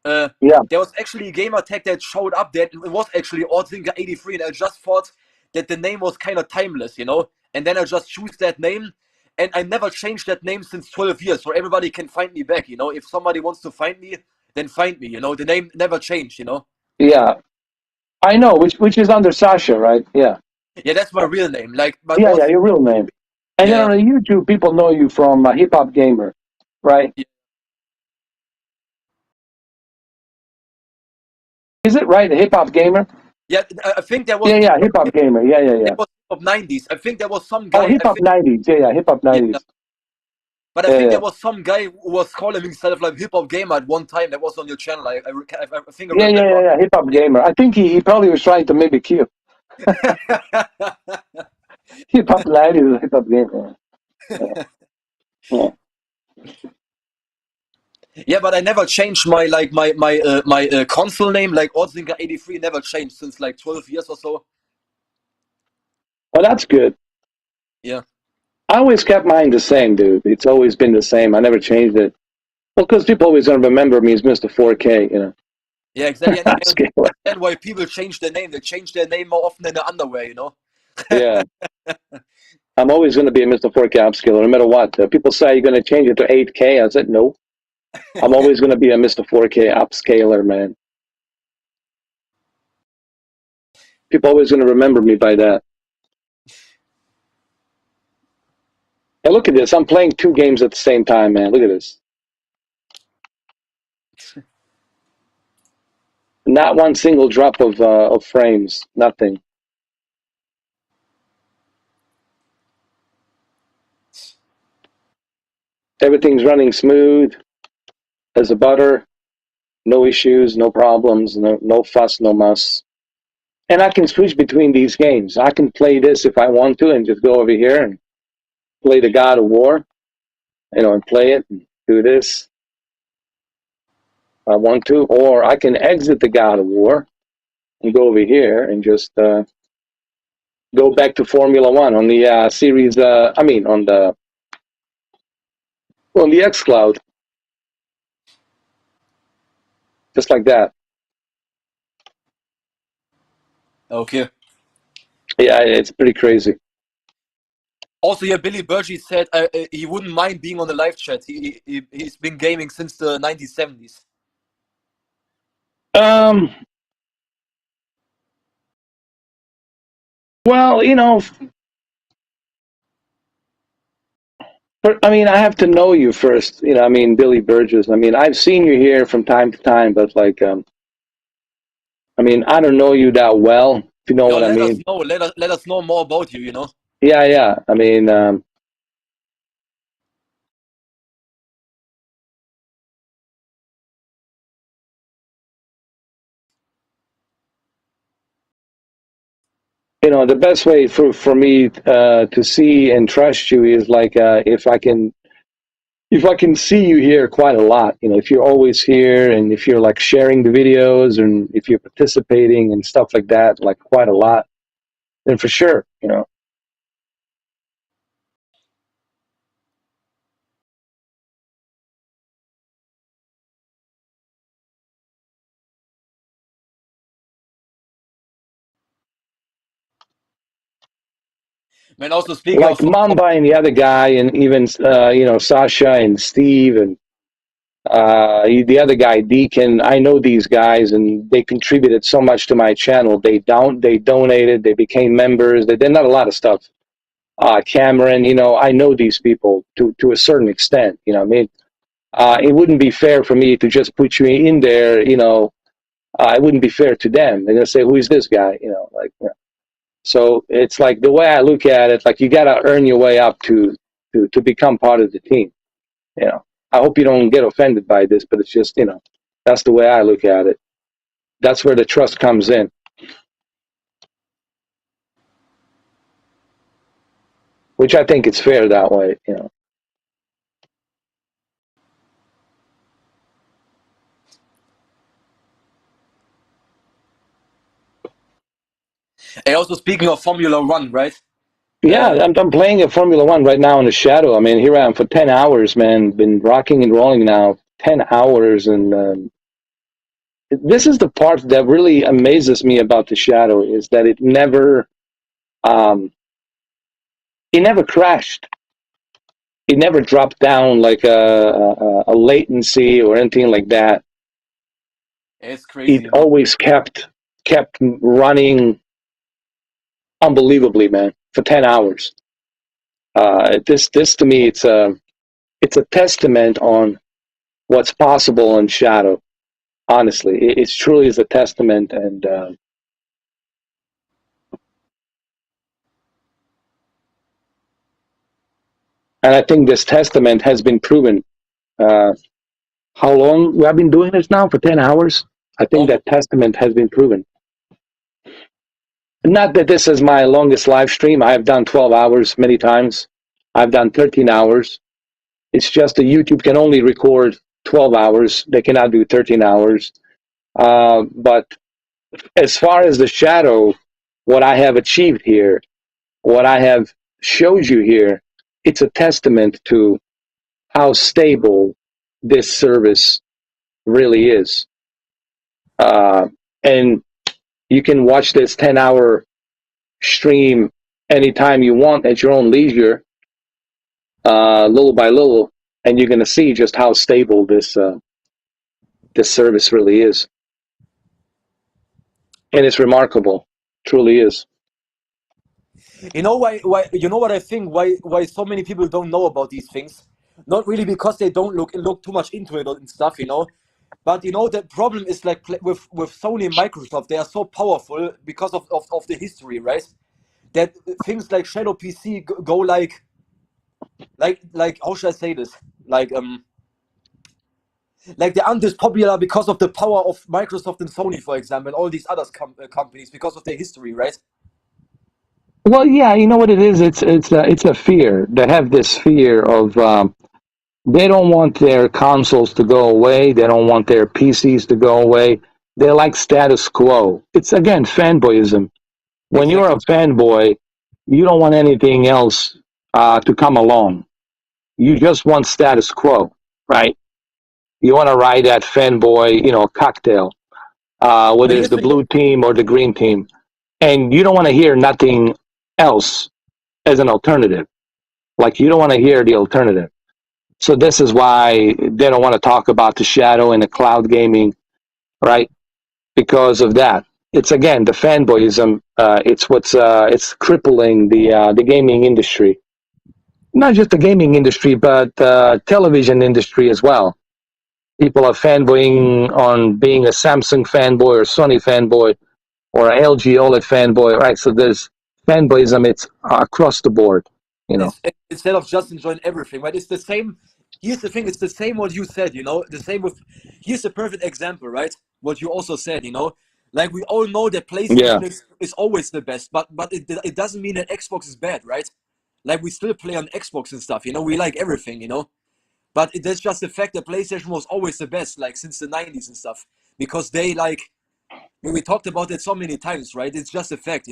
F: Uh,
A: Yeah.
F: there was actually a gamer tag that showed up that it was actually Orzinger83, and I just thought that the name was kind of timeless, you know. And then I just choose that name, and I never changed that name since 12 years, so everybody can find me back, you know. If somebody wants to find me, then find me, you know. The name never changed, you know.
A: Yeah. I know which is under Sasha, right? Yeah.
F: Yeah, that's my real name. Like, but
A: Yeah. Yeah.
F: Orzinger,
A: Your real name. And then
F: yeah,
A: on YouTube, people know you from Hip Hop Gamer, right?
F: yeah,
A: Is it right? Hip Hop Gamer?
F: yeah. I think there was
A: Yeah. Yeah. Hip Hop Gamer. Yeah. Yeah.
F: there
A: Yeah.
F: was of 90s. I think there was some
A: Oh,
F: guy.
A: Hip
F: I
A: Hop
F: think,
A: 90s. Yeah. Yeah. Hip Hop
F: yeah,
A: 90s.
F: but I
A: Yeah.
F: think there
A: Yeah.
F: was some guy who was calling himself like hip hop gamer at one time. That was on your channel. I think I
A: Yeah. Yeah.
F: remember.
A: Yeah. Yeah. Hip Hop Gamer. I think he probably was trying to mimic you. Hip Hop 90s. Hip Hop Gamer. Yeah. Yeah.
F: Yeah, but I never changed my like my console name, like Orzinger83, never changed since like 12 years or so.
A: Well, that's good.
F: Yeah,
A: I always kept mine the same, dude. It's always been the same. I never changed it. Well, because people always gonna remember me as Mr. 4K, you know.
F: yeah, exactly. And I
A: Scaler.
F: understand why people change their name. They change their name more often than the underwear, you know.
A: Yeah. I'm always going to be a Mr. 4K upscaler, no matter what. People say you're going to change it to 8K. I said, no. I'm always going to be a Mr. 4K upscaler, man. People always going to remember me by that. And look at this. I'm playing two games at the same time, man. Look at this. Not one single drop of frames. Nothing. Everything's running smooth as a butter. No issues, no problems, no fuss, no muss. And I can switch between these games. I can play this if I want to and just go over here and play the God of War, you know, and play it and do this if I want to. Or I can exit the God of War and go over here and just go back to Formula One on the series. I mean, on the xCloud, just like that.
F: Okay.
A: Yeah, it's pretty crazy.
F: Also, yeah, Billy Burgee said he wouldn't mind being on the live chat. He's been gaming since the 1970s.
A: Well, you know, I mean, I have to know you first. You know, I mean, Billy Burgess. I mean, I've seen you here from time to time, but like, I mean, I don't know you that well, if you know
F: Yo,
A: what I
F: let us
A: mean.
F: know. Let us know more about you. You know.
A: Yeah, yeah. I mean, you know, the best way for me to see and trust you is like if I can see you here quite a lot. You know, if you're always here and if you're like sharing the videos and if you're participating and stuff like that, like quite a lot, then for sure, you know.
F: Man, also speaking
A: Like
F: of
A: Mamba and the other guy, and even you know, Sasha and Steve and the other guy Deacon. I know these guys, and they contributed so much to my channel. They donated, they became members. They did not a lot of stuff. Cameron, you know, I know these people to a certain extent. You know, what I mean, it wouldn't be fair for me to just put you in there. It wouldn't be fair to them. They're gonna say, "Who is this guy?" So it's like the way I look at it, like you gotta earn your way up to become part of the team. I hope you don't get offended by this, but it's just that's the way I look at it. That's where the trust comes in. Which I think it's fair that way.
F: And also speaking of Formula One, right?
A: Yeah, I'm playing a Formula One right now in the shadow. I mean, here I am for 10 hours, man. Been rocking and rolling now 10 hours, and this is the part that really amazes me about the shadow is that um, it never crashed. It never dropped down like a latency or anything like that.
F: It's crazy,
A: It always kept running unbelievably, man, for 10 hours. This to me, it's a testament on what's possible in shadow. Honestly, it truly is a testament, and I think this testament has been proven. Uh, how long we have been doing this now? For 10 hours? I think
F: Almost.
A: that testament has been proven. Not that this is my longest live stream. I have done 12 hours many times. I've done 13 hours. It's just that YouTube can only record 12 hours. They cannot do 13 hours. But as far as the shadow, what I have achieved here, what I have showed you here, it's a testament to how stable this service really is. And you can watch this 10-hour stream anytime you want at your own leisure, little by little, and you're going to see just how stable this service really is. And it's remarkable, truly is.
F: You know why you know what I think why so many people don't know about these things? Not really because they don't look too much into it and stuff, But the problem is like with Sony and Microsoft, they are so powerful because of the history, right? That things like Shadow PC go like how should I say this? Like they aren't this popular because of the power of Microsoft and Sony, for example, and all these other companies because of their history, right?
A: Well, yeah, you know what it is. It's a fear. They have this fear of they don't want their consoles to go away. They don't want their PCs to go away. They like status quo. It's again fanboyism. When you're
F: Exactly.
A: a fanboy, you don't want anything else to come along. You just want status quo, right? You want to ride that fanboy, cocktail,
F: But
A: whether it's
F: here's
A: the
F: the
A: blue team or the green team, and you don't want to hear nothing else as an alternative. Like you don't want to hear the alternative. So this is why they don't want to talk about the shadow and the cloud gaming, right? Because of that. It's again the fanboyism. It's crippling the gaming industry. Not just the gaming industry, but television industry as well. People are fanboying on being a Samsung fanboy or Sony fanboy or a LG OLED fanboy, right? So there's fanboyism. It's across the board, you know.
F: it's instead of just enjoying everything, right? It's the same. Here's the thing: it's the same what you said, The same with. Here's a perfect example, right? What you also said, Like we all know that
A: Yeah.
F: PlayStation is always the best, but it doesn't mean that Xbox is bad, right? Like we still play on Xbox and stuff, We like everything. But that's just the fact that PlayStation was always the best, like since the '90s and stuff, because they like. We talked about it so many times, right? It's just a fact.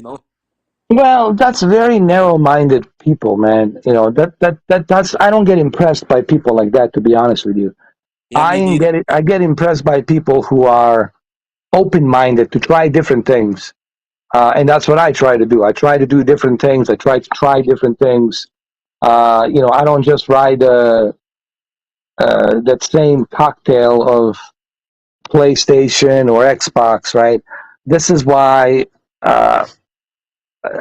A: Well, that's very narrow-minded people, man. That's I don't get impressed by people like that, to be honest with you.
F: Yeah, me neither.
A: I get impressed by people who are open-minded to try different things, and that's what I try to do. I try to do different things. I try to try different things. I don't just ride that same cocktail of PlayStation or Xbox, right? This is why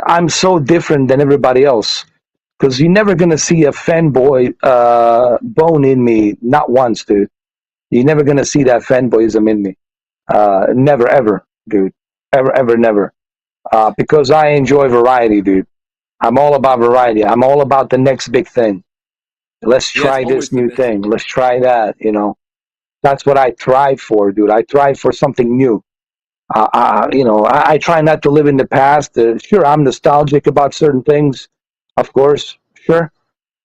A: I'm so different than everybody else. Because you're never gonna see a fanboy bone in me, not once, dude. You're never gonna see that fanboyism in me. Never, ever, dude. Ever, ever, never. Because I enjoy variety, dude. I'm all about variety. I'm all about the next big thing. Let's
F: Yeah, it's
A: try
F: always
A: this
F: the
A: new
F: best.
A: thing. Let's try that. That's what I thrive for, dude. I thrive for something new. I try not to live in the past. Sure, I'm nostalgic about certain things, of course, sure,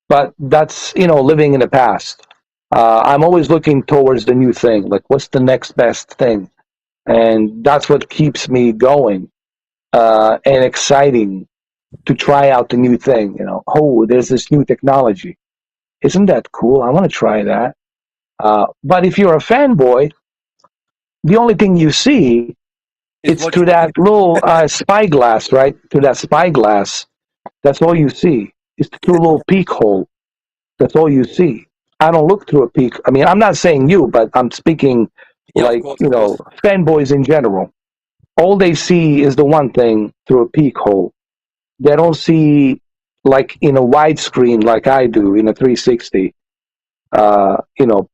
A: but that's living in the past. I'm always looking towards the new thing. Like, what's the next best thing? And that's what keeps me going and exciting to try out the new thing. Oh, there's this new technology. Isn't that cool? I want to try that. But if you're a fanboy, the only thing you see
F: Is
A: it's
F: what
A: through
F: you
A: that little spyglass, right? Through that spyglass, that's all you see. It's through a little peek hole. That's all you see. I don't look through a peek. I mean, I'm not saying you, but I'm speaking
F: yeah, of
A: like,
F: course, of course.
A: fanboys in general. All they see is the one thing through a peek hole. They don't see like in a widescreen like I do in a 360,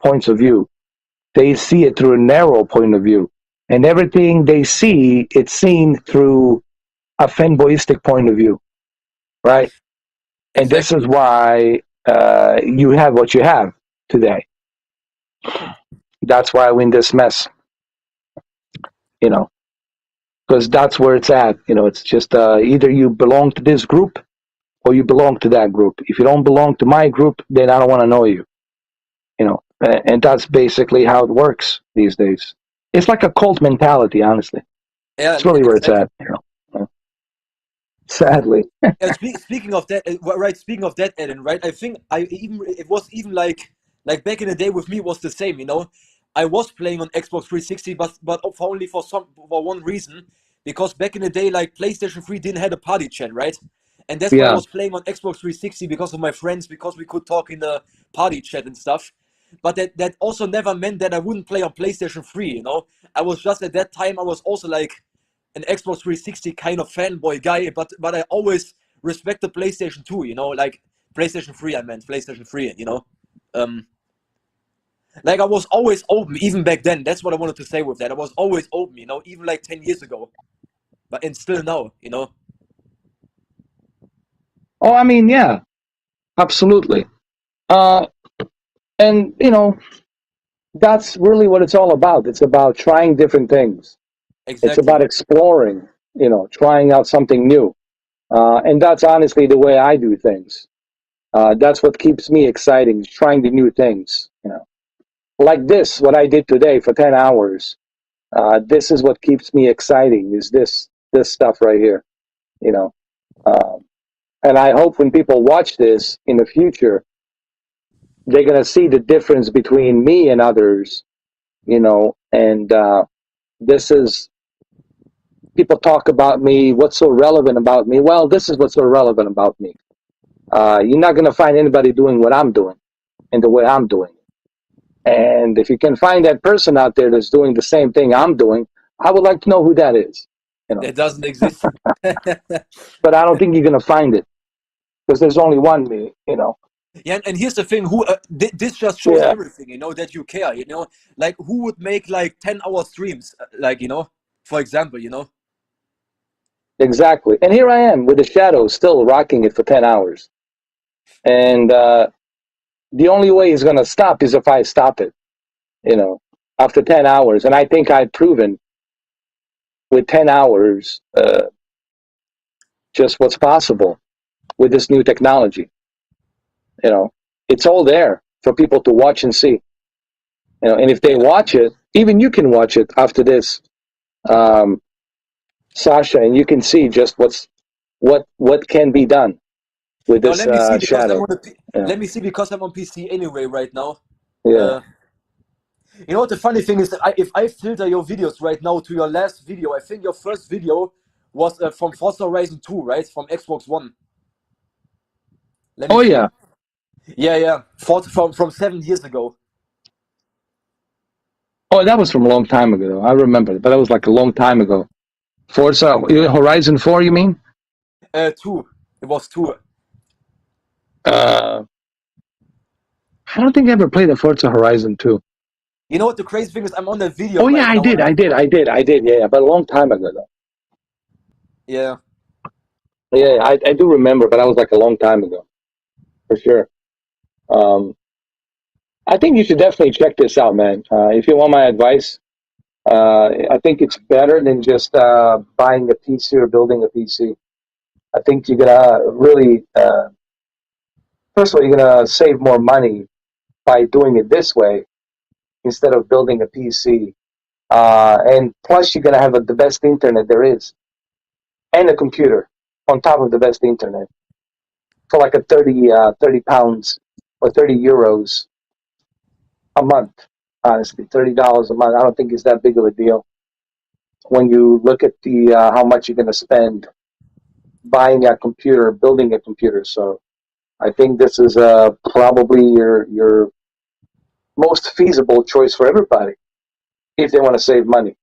A: points of view. They see it through a narrow point of view. And everything they see, it's seen through a fanboyistic point of view, right? And this is
F: Exactly.
A: why you have what you have today. That's why we're in this mess, you know, because that's where it's at. It's just either you belong to this group or you belong to that group. If you don't belong to my group, then I don't want to know you, and that's basically how it works these days. It's like a cult mentality, honestly.
F: Yeah,
A: It's really where it's
F: exactly.
A: at. Sadly.
F: Speaking of that, right? Speaking of that, Eden, right? I think it was even like back in the day with me it was the same. I was playing on Xbox 360, but for only for one reason, because back in the day, like PlayStation 3 didn't have a party chat, right? And that's why I
A: Yeah.
F: was playing on Xbox 360 because of my friends, because we could talk in the party chat and stuff. But that also never meant that I wouldn't play on PlayStation 3. I was just at that time I was also like an Xbox 360 kind of fanboy guy, but I always respect the PlayStation 2, like PlayStation 3, I meant PlayStation 3. Um, like I was always open, even back then. That's what I wanted to say with that. I was always open, even like 10 years ago, and still now.
A: Oh, I mean, yeah, absolutely. Uh, and that's really what it's all about. It's about trying different things. It's
F: Exactly.
A: about exploring. Trying out something new. And that's honestly the way I do things. That's what keeps me exciting, trying the new things. Like this, what I did today for 10 hours. This is what keeps me exciting. Is this stuff right here? You know, um, and I hope when people watch this in the future, they're gonna see the difference between me and others. And this is people talk about me. What's so relevant about me? Well, this is what's so relevant about me. You're not gonna find anybody doing what I'm doing and the way I'm doing. And if you can find that person out there that's doing the same thing I'm doing, I would like to know who that is. You know,
F: That doesn't exist.
A: but I don't think you're gonna find it because there's only one me.
F: Yeah, and here's the thing: who this just shows
A: Yeah,
F: everything, that you care. Like who would make like 10-hour streams, like for example.
A: exactly. And here I am with the shadows still rocking it for 10 hours. And the only way it's gonna stop is if I stop it. You know, after 10 hours, and I think I've proven with 10 hours just what's possible with this new technology. It's all there for people to watch and see. And if they
F: Yeah.
A: watch it, even you can watch it after this, um, Sasha, and you can see just what can be done with
F: Now
A: this
F: let me see because I'm
A: shadow.
F: on the
A: Yeah,
F: let me see because I'm on PC anyway right now.
A: yeah.
F: Uh, what the funny thing is that if I filter your videos right now to your last video, I think your first video was from Forza Horizon 2, right? From Xbox One. Let me
A: Oh
F: see.
A: yeah.
F: Yeah, yeah. From 7 years ago.
A: Oh, that was from a long time ago. Though. I remember, but that was like a long time ago. Forza Horizon 4, you mean?
F: Two. It was two.
A: I don't think I ever played the Forza Horizon 2.
F: You know what the crazy thing is? I'm on that video
A: Oh yeah,
F: right
A: I
F: now.
A: did. Yeah, but a long time ago though.
F: Yeah.
A: Yeah, I do remember, but that was like a long time ago, for sure. I think you should definitely check this out, man. If you want my advice, I think it's better than just buying a PC or building a PC. I think you're gonna really, first of all, you're gonna save more money by doing it this way instead of building a PC. And plus, you're gonna have the best internet there is, and a computer on top of the best internet for like a 30 pounds or 30 euros a month. Honestly, $30 a month. I don't think it's that big of a deal when you look at the how much you're gonna spend buying a computer, building a computer. So I think this is probably your most feasible choice for everybody if they want to save money.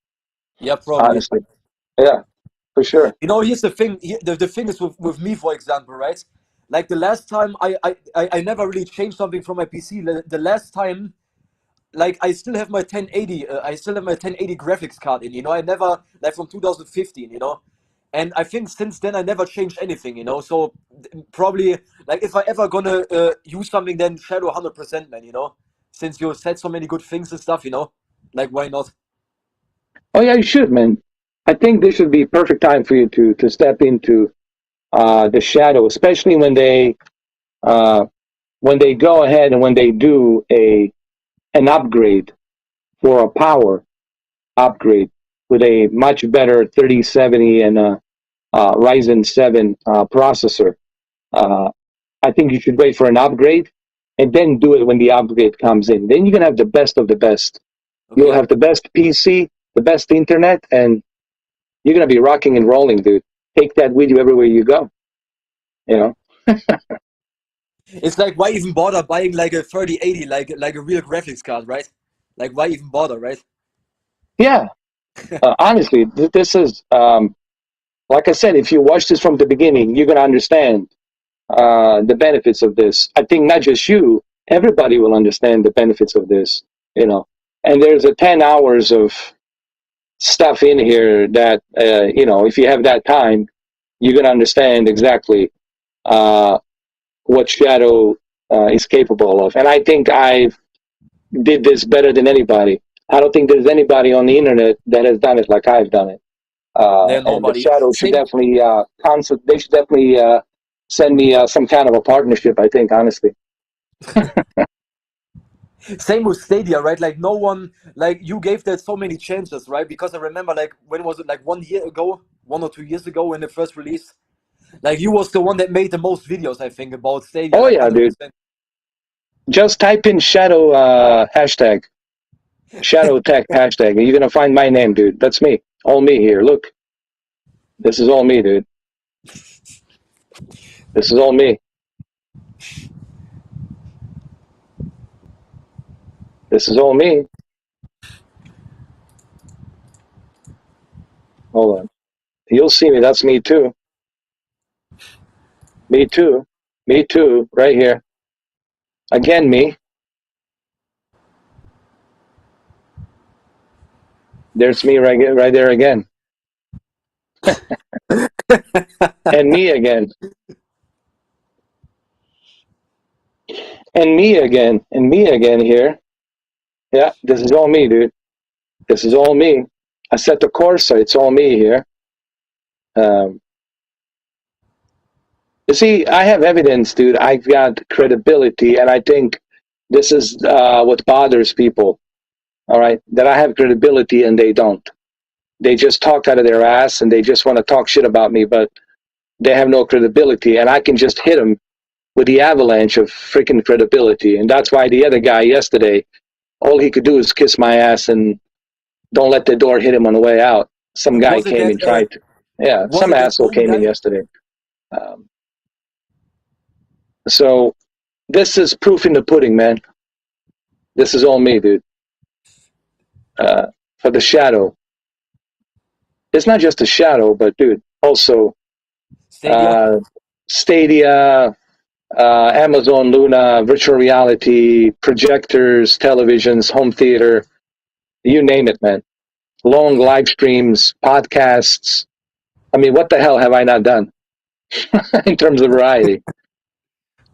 F: Yeah, probably.
A: Honestly, yeah, for sure.
F: You know, here's the thing. The thing is with me, for example, right? Like the last time I never really changed something from my PC. The last time, like I still have my 1080. I still have my 1080 graphics card in. You know, I never like from 2015. You know, and I think since then I never changed anything. You know, so probably like if I ever gonna use something, then Shadow 100%, man. You know, since you said so many good things and stuff. You know, like why not?
A: Oh yeah, you should, man. I think this should be perfect time for you to step into the shadow, especially uh, when they go ahead and when they do an upgrade for a power upgrade with a much better 3070 and a Ryzen 7 processor. Uh, I think you should wait for an upgrade and then do it when the upgrade comes in. Then you're gonna have the best of the best. You'll
F: Okay.
A: have the best PC, the best internet, and you're gonna be rocking and rolling, dude. Take that with you everywhere you go. You know?
F: It's like why even bother buying like a 3080, like a real graphics card, right? Like why even bother, right?
A: Yeah. Honestly, this is like I said. If you watch this from the beginning, you're gonna understand the benefits of this. I think not just you, everybody will understand the benefits of this. You know, and there's a 10 hours of stuff in here that if you have that time, you're gonna understand exactly uh, what Shadow is capable of. And I think I did this better than anybody. I don't think there's anybody on the internet that has done it like I've done it.
F: There
A: And the
F: nobody.
A: Shadow should
F: Same
A: definitely they should definitely send me some kind of a partnership. I think honestly.
F: same with Stadia, right? Like no one like you gave that so many chances, right? Because I remember like when was it like 1 year ago, 1 or 2 years ago when it first released? Like you was the one that made the most videos, I think, about Stadia,
A: Oh
F: like
A: yeah, dude.
F: 100%.
A: Just type in Shadow hashtag Shadow Tech hashtag, and you're gonna find my name, dude. That's me. All me here. Look, this is all me, dude. This is all me. This is all me. Hold on. You'll see me. That's me too. Me too. Me too. Right here. Again, me. There's me right there again. And me again. And me again. And me again here. Yeah, this is all me, dude. This is all me. I set the course, so it's all me here. Um, you see, I have evidence, dude. I've got credibility, and I think this is what bothers people. All right, that I have credibility and they don't. They just talk out of their ass and they just want to talk shit about me, but they have no credibility, and I can just hit them with the avalanche of freaking credibility. And that's why the other guy yesterday, all he could do is kiss my ass and don't let the door hit him on the way out. Some guy
F: Was it
A: came
F: that
A: and tried to, yeah,
F: was
A: some
F: it that
A: asshole
F: Owen
A: came in
F: guy?
A: yesterday. Um, so this is proof in the pudding, man. This is all me, dude. Uh, for the shadow. It's not just a shadow, but dude, also
F: Stadia?
A: uh, Stadia, Amazon Luna, virtual reality, projectors, televisions, home theater, you name it, man. Long live streams, podcasts. I mean, what the hell have I not done in terms of variety?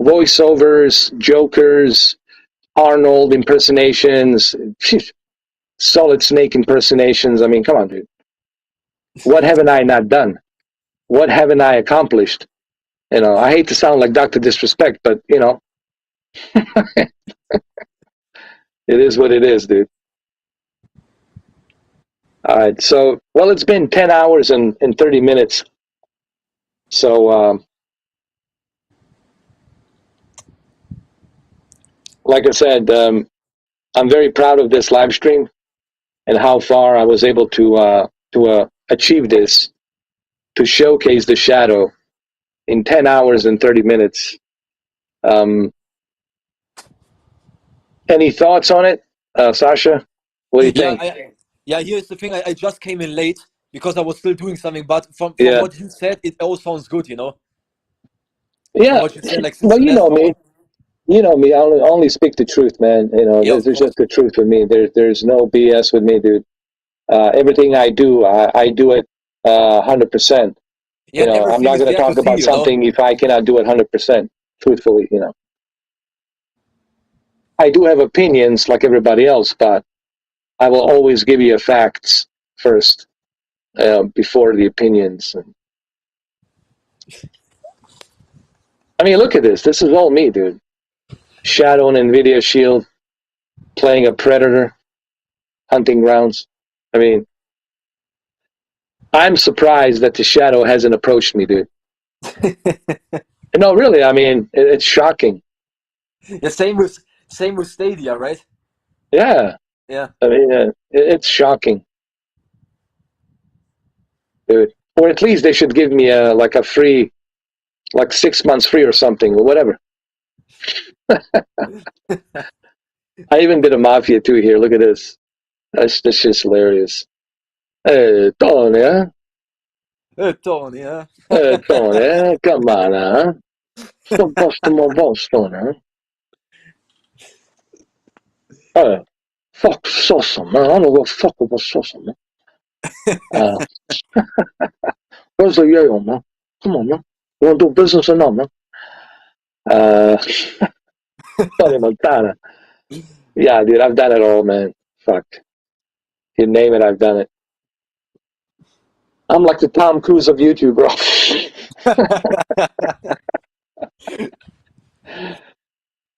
A: Voiceovers, jokers, Arnold impersonations, Solid Snake impersonations. I mean, come on, dude. What haven't I not done? What haven't I accomplished? You know, I hate to sound like Dr. Disrespect, but, you know, it is what it is, dude. All right. So, well, it's been 10 hours and 30 minutes. So, like I said, I'm very proud of this live stream and how far I was able to achieve this, to showcase the shadow in 10 hours and 30 minutes. Any thoughts on it, Sasha? What do you think?
F: Here's the thing. I just came in late because I was still doing something. But from
A: Yeah.
F: what you said, it all sounds good. You know.
A: Yeah.
F: From what you said, like since
A: Well,
F: the
A: you
F: last
A: know
F: hour.
A: me. You know me. I only speak the truth, man. You know,
F: Yeah, of
A: there's
F: course.
A: just the truth with me. There's no BS with me, dude. Everything I do, I do it 100%.
F: Yeah,
A: You
F: and
A: know, I'm
F: everything
A: not
F: is
A: going to
F: there to
A: talk
F: see.
A: about
F: You know.
A: something if I cannot do it 100%. Truthfully, you know, I do have opinions like everybody else, but I will always give you facts first before the opinions. I mean, look at this. This is all me, dude. Shadow and NVIDIA Shield, playing a Predator, hunting grounds. I mean, I'm surprised that the Shadow hasn't approached me, dude. No, really. I mean, it's shocking.
F: Yeah, same with Stadia, right?
A: Yeah.
F: Yeah.
A: I mean, it's shocking, dude. Or at least they should give me like a free, like 6 months free or something, or whatever. I even did a Mafia 2 here. Look at this. That's just hilarious. Tony, huh?
F: Tony, yeah.
A: Tony, come on, huh? Stop busting my balls, Tony, huh? Fuck Sosa, man. I don't give a fuck about Sosa, man. Where's the yayo, man? Come on, man. You want to do business or not, man? Uh, Tony Montana. Yeah, dude, I've done it all, man. Fuck. You name it, I've done it. I'm like the Tom Cruise of YouTube, bro.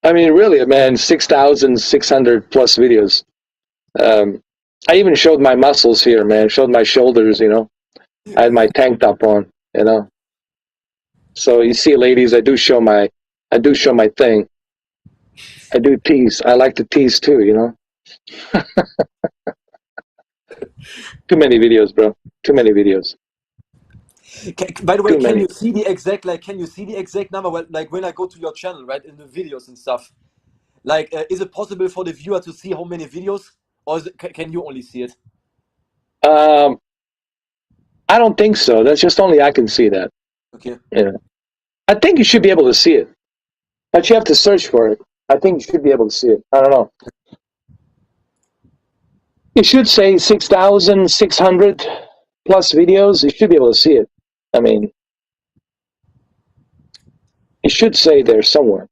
A: I mean, really, man, 6,600 plus videos. I even showed my muscles here, man. Showed my shoulders, you know. I had my tank top on, you know. So you see, ladies, I do show my thing. I do tease. I like to tease too, you know. Too many videos, bro. Too many videos.
F: By the way,
A: Too many.
F: can you see the exact number? Like when I go to your channel, right, in the videos and stuff. Like, is it possible for the viewer to see how many videos, or can you only see it?
A: Um, I don't think so. That's just only I can see that.
F: Okay.
A: You know. I think you should be able to see it, but you have to search for it. I think you should be able to see it. I don't know. You should say 6,600 plus videos. You should be able to see it. I mean, it should say there somewhere.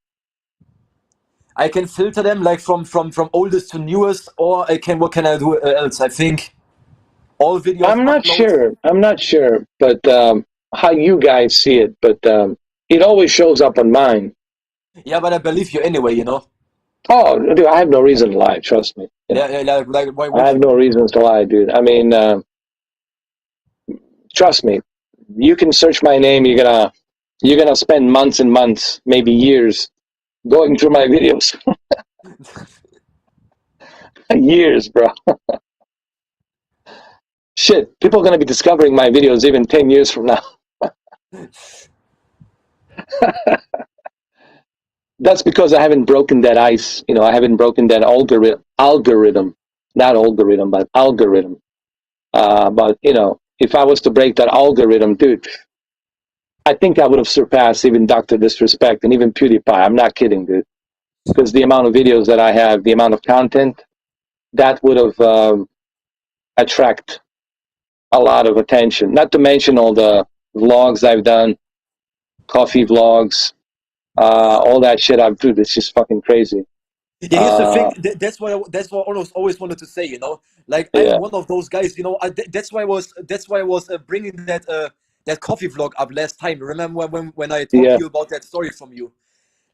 F: I can filter them like from oldest to newest, or I can. What can I do else? I think all videos
A: I'm not
F: upload.
A: sure. I'm not sure, but how you guys see it. But it always shows up on mine.
F: Yeah, but I believe you anyway. You know.
A: Oh, dude, I have no reason to lie. Trust me. You know,
F: Yeah. Like why
A: I
F: would
A: have
F: you?
A: no reasons to lie, dude. I mean, trust me. You can search my name. You're gonna spend months and months, maybe years, going through my videos. Years, bro. Shit, people are gonna be discovering my videos even 10 years from now. That's because I haven't broken that ice. You know, I haven't broken that algorithm, not algorithm, but algorithm. But you know, if I was to break that algorithm, dude, I think I would have surpassed even Dr. Disrespect and even PewDiePie. I'm not kidding, dude. Because the amount of videos that I have, the amount of content, that would have attract a lot of attention. Not to mention all the vlogs I've done, coffee vlogs, all that shit I've done. It's just fucking crazy.
F: Yeah, here's the thing. That's what I always wanted to say. Like I'm
A: Yeah,
F: one of those guys. That's why I was bringing that coffee vlog up last time. Remember when I talked
A: yeah,
F: to you about that story from you?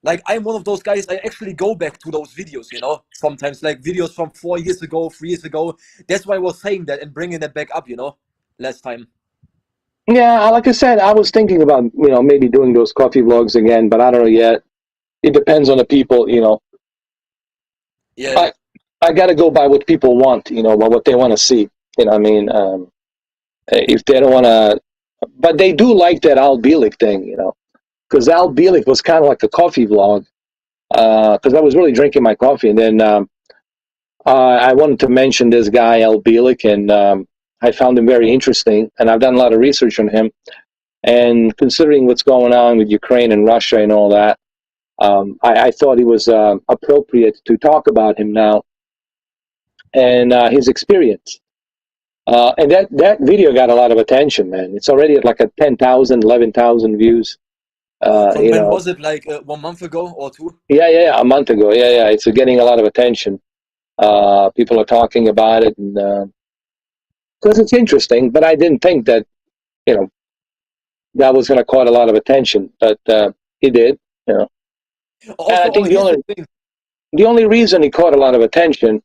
F: Like I'm one of those guys. I actually go back to those videos. Sometimes like videos from 4 years ago, 3 years ago. That's why I was saying that and bringing that back up. Last time.
A: yeah. Like I said, I was thinking about maybe doing those coffee vlogs again, but I don't know yet. It depends on the people.
F: Yeah.
A: I got to go by what people want. By what they want to see. I mean, if they don't want to, but they do like that Al Bielik thing. Because Al Bielik was kind of like a coffee vlog. Because I was really drinking my coffee, and then I wanted to mention this guy Al Bielik, and I found him very interesting, and I've done a lot of research on him. And considering what's going on with Ukraine and Russia and all that, I thought it was appropriate to talk about him now and his experience. And that video got a lot of attention, man. It's already at like a 10,000, 11,000 views.
F: From when was it? Like 1 month ago or two?
A: Yeah, a month ago. Yeah. It's getting a lot of attention. People are talking about it, and because it's interesting. But I didn't think that that was going to cause a lot of attention, but it did. And I think
F: Here's the thing.
A: the only reason it caught a lot of attention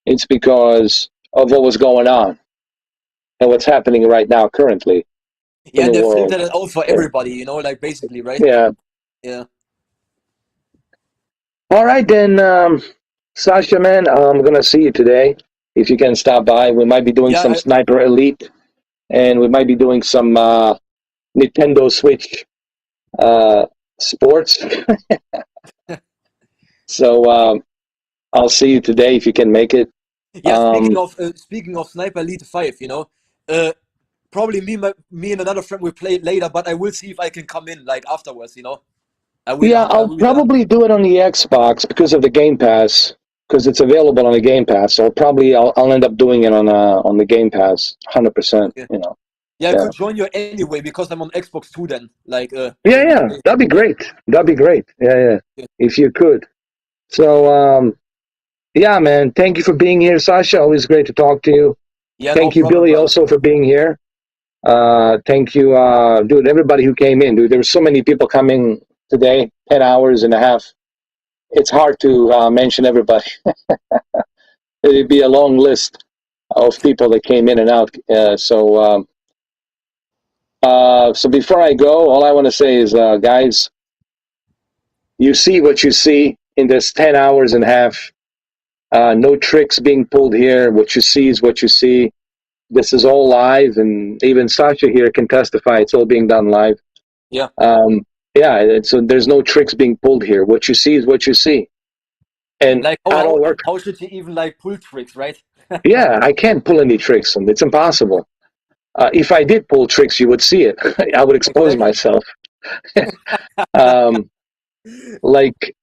A: is because of what was going on and what's happening right now currently
F: Yeah,
A: in
F: and
A: the
F: they
A: world.
F: filtered it out for everybody. Like basically, right?
A: Yeah.
F: Yeah.
A: All right then, Sasha, man. I'm gonna see you today. If you can stop by, we might be doing
F: Yeah.
A: some Sniper Elite, and we might be doing some Nintendo Switch sports. So I'll see you today if you can make it.
F: Yeah. Speaking of Sniper Elite 5, probably me and another friend will play it later, but I will see if I can come in like afterwards.
A: Yeah, I'll probably do it on the Xbox because of the Game Pass, because it's available on the Game Pass. So I'll end up doing it on the Game Pass, 100%.
F: Okay.
A: You know.
F: Yeah, I
A: Yeah.
F: could join you anyway because I'm on Xbox too. Then, like,
A: Yeah, that'd be great. That'd be great. Yeah.
F: Yeah.
A: If you could. So yeah, man. Thank you for being here, Sasha. Always great to talk to you.
F: Yeah,
A: Thank
F: no
A: you,
F: problem,
A: Billy,
F: brother.
A: also for being here. Thank you, dude. Everybody who came in, dude. There were so many people coming today. 10 hours and a half. It's hard to mention everybody. It'd be a long list of people that came in and out. So before I go, all I want to say is, guys, you see what you see in this 10 hours and a half. No tricks being pulled here. What you see is what you see. This is all live, and even Sasha here can testify. It's all being done live.
F: Yeah.
A: Yeah. So there's no tricks being pulled here. What you see is what you see. And
F: Like,
A: I don't work.
F: how should you even like pull tricks, right?
A: Yeah, I can't pull any tricks, and it's impossible. If I did pull tricks, you would see it. I would expose
F: Exactly.
A: myself. Like,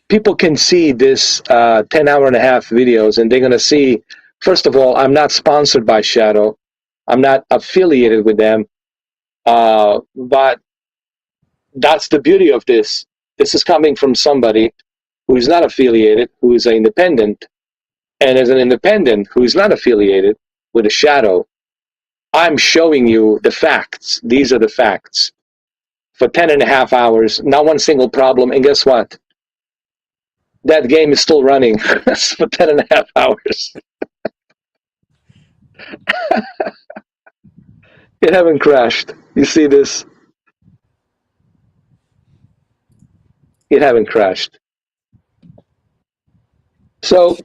A: people can see this 10 hour and a half videos, and they're going to see, first of all, I'm not sponsored by Shadow. I'm not affiliated with them. But that's the beauty of this. This is coming from somebody who is not affiliated, who is an independent. And as an independent who is not affiliated with a Shadow, I'm showing you the facts. These are the facts. For 10 and a half hours, not one single problem. And guess what? That game is still running for 10 and a half hours. It haven't crashed. You see this? It haven't crashed. So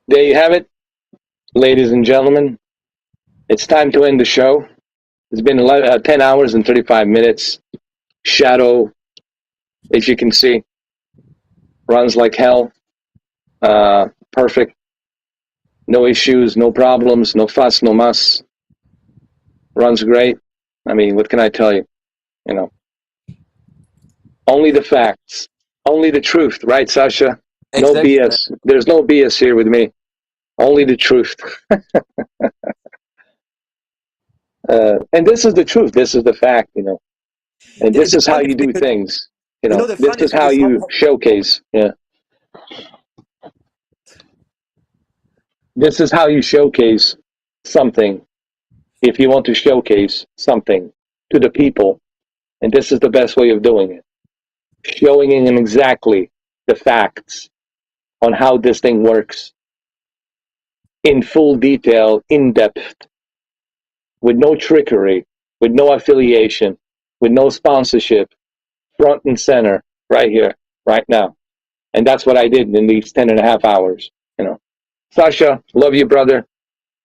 A: there you have it, ladies and gentlemen. It's time to end the show. It's been 10 hours and 35 minutes. Shadow, as you can see, runs like hell. Perfect. No issues, no problems, no fuss, no muss. runs great. I mean, what can I tell you? You know, only the facts, only the truth, right, Sasha? No
F: Exactly, man.
A: BS. There's no BS here with me. Only the truth. And this is the truth. This is the fact, you know. And this
F: The
A: is how you
F: funniest thing
A: do
F: is,
A: things. You
F: you know,
A: know,
F: the
A: this is
F: funniest thing
A: how
F: is
A: you showcase. Yeah. This is how you showcase something if you want to showcase something to the people. And this is the best way of doing it. Showing in exactly the facts on how this thing works in full detail, in depth, with no trickery, with no affiliation, with no sponsorship, front and center, right here, right now. And that's what I did in these 10 and a half hours, you know. Sasha, love you, brother.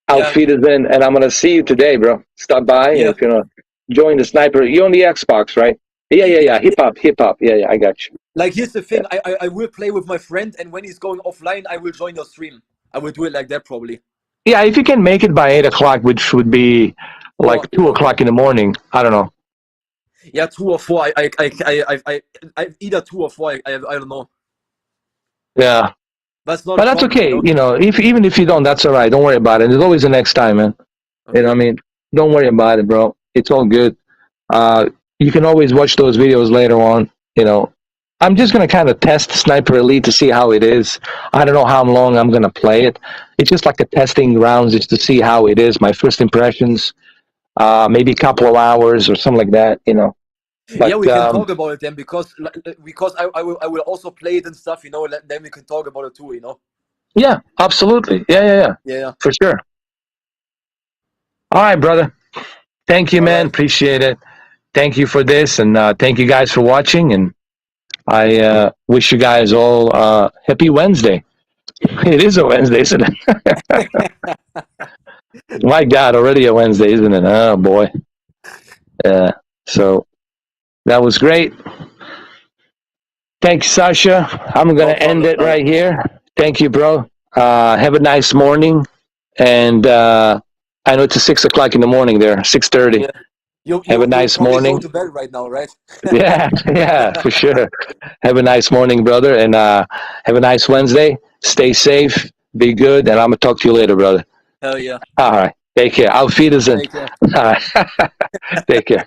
F: yeah,
A: Outfeed is in, and I'm going to see you today, bro. Stop by
F: yeah,
A: if you know. Join the sniper. You on the Xbox, right? Yeah, yeah,
F: yeah.
A: yeah. Hip hop, hip hop. Yeah, yeah. I got you.
F: Like here's the
A: Yeah.
F: thing, I will play with my friend, and when he's going offline, I will join your stream. I will do it like that probably.
A: Yeah, if you can make it by 8 o'clock, which would be like
F: Or
A: 2 o'clock in the morning. I don't know.
F: yeah, 2 or 4. I either 2 or 4. I don't know.
A: Yeah,
F: That's not a
A: but that's
F: problem, you
A: okay.
F: know.
A: You know, if even if you don't, that's all right. Don't worry about it. There's always the next time, man. You know
F: Okay.
A: what I mean? Don't worry about it, bro. It's all good. You can always watch those videos later on. You know, I'm just gonna kind of test Sniper Elite to see how it is. I don't know how long I'm gonna play it. It's just like a testing rounds, just to see how it is. My first impressions. Maybe a couple of hours or something like that. You know,
F: Yeah,
A: but
F: we can talk about it then because I will also play it and stuff, you know. Then we can talk about it too, you know.
A: yeah, absolutely. Yeah, yeah, yeah,
F: Yeah.
A: for sure. All right, brother. Thank you,
F: All
A: man.
F: right.
A: Appreciate it. Thank you for this, and thank you guys for watching. And I wish you guys all happy Wednesday. It is a Wednesday, isn't it? My God, already a Wednesday, isn't it? Oh boy. Yeah. So that was great. Thanks, Sasha. I'm
F: No
A: gonna end
F: problem,
A: it
F: brother.
A: right here. Thank you, bro. Have a nice morning. And I know it's 6 o'clock in the morning there, 6:30.
F: Yeah. You
A: Have a
F: you you'll
A: nice
F: probably go
A: morning.
F: to bed right now, right?
A: Yeah, yeah, for sure. Have a nice morning, brother, and have a nice Wednesday. Stay safe, be good, and I'm gonna talk to you later, brother.
F: Hell yeah.
A: All right, take care. Auf Wiedersehen.
F: Take care.
A: All right, take care.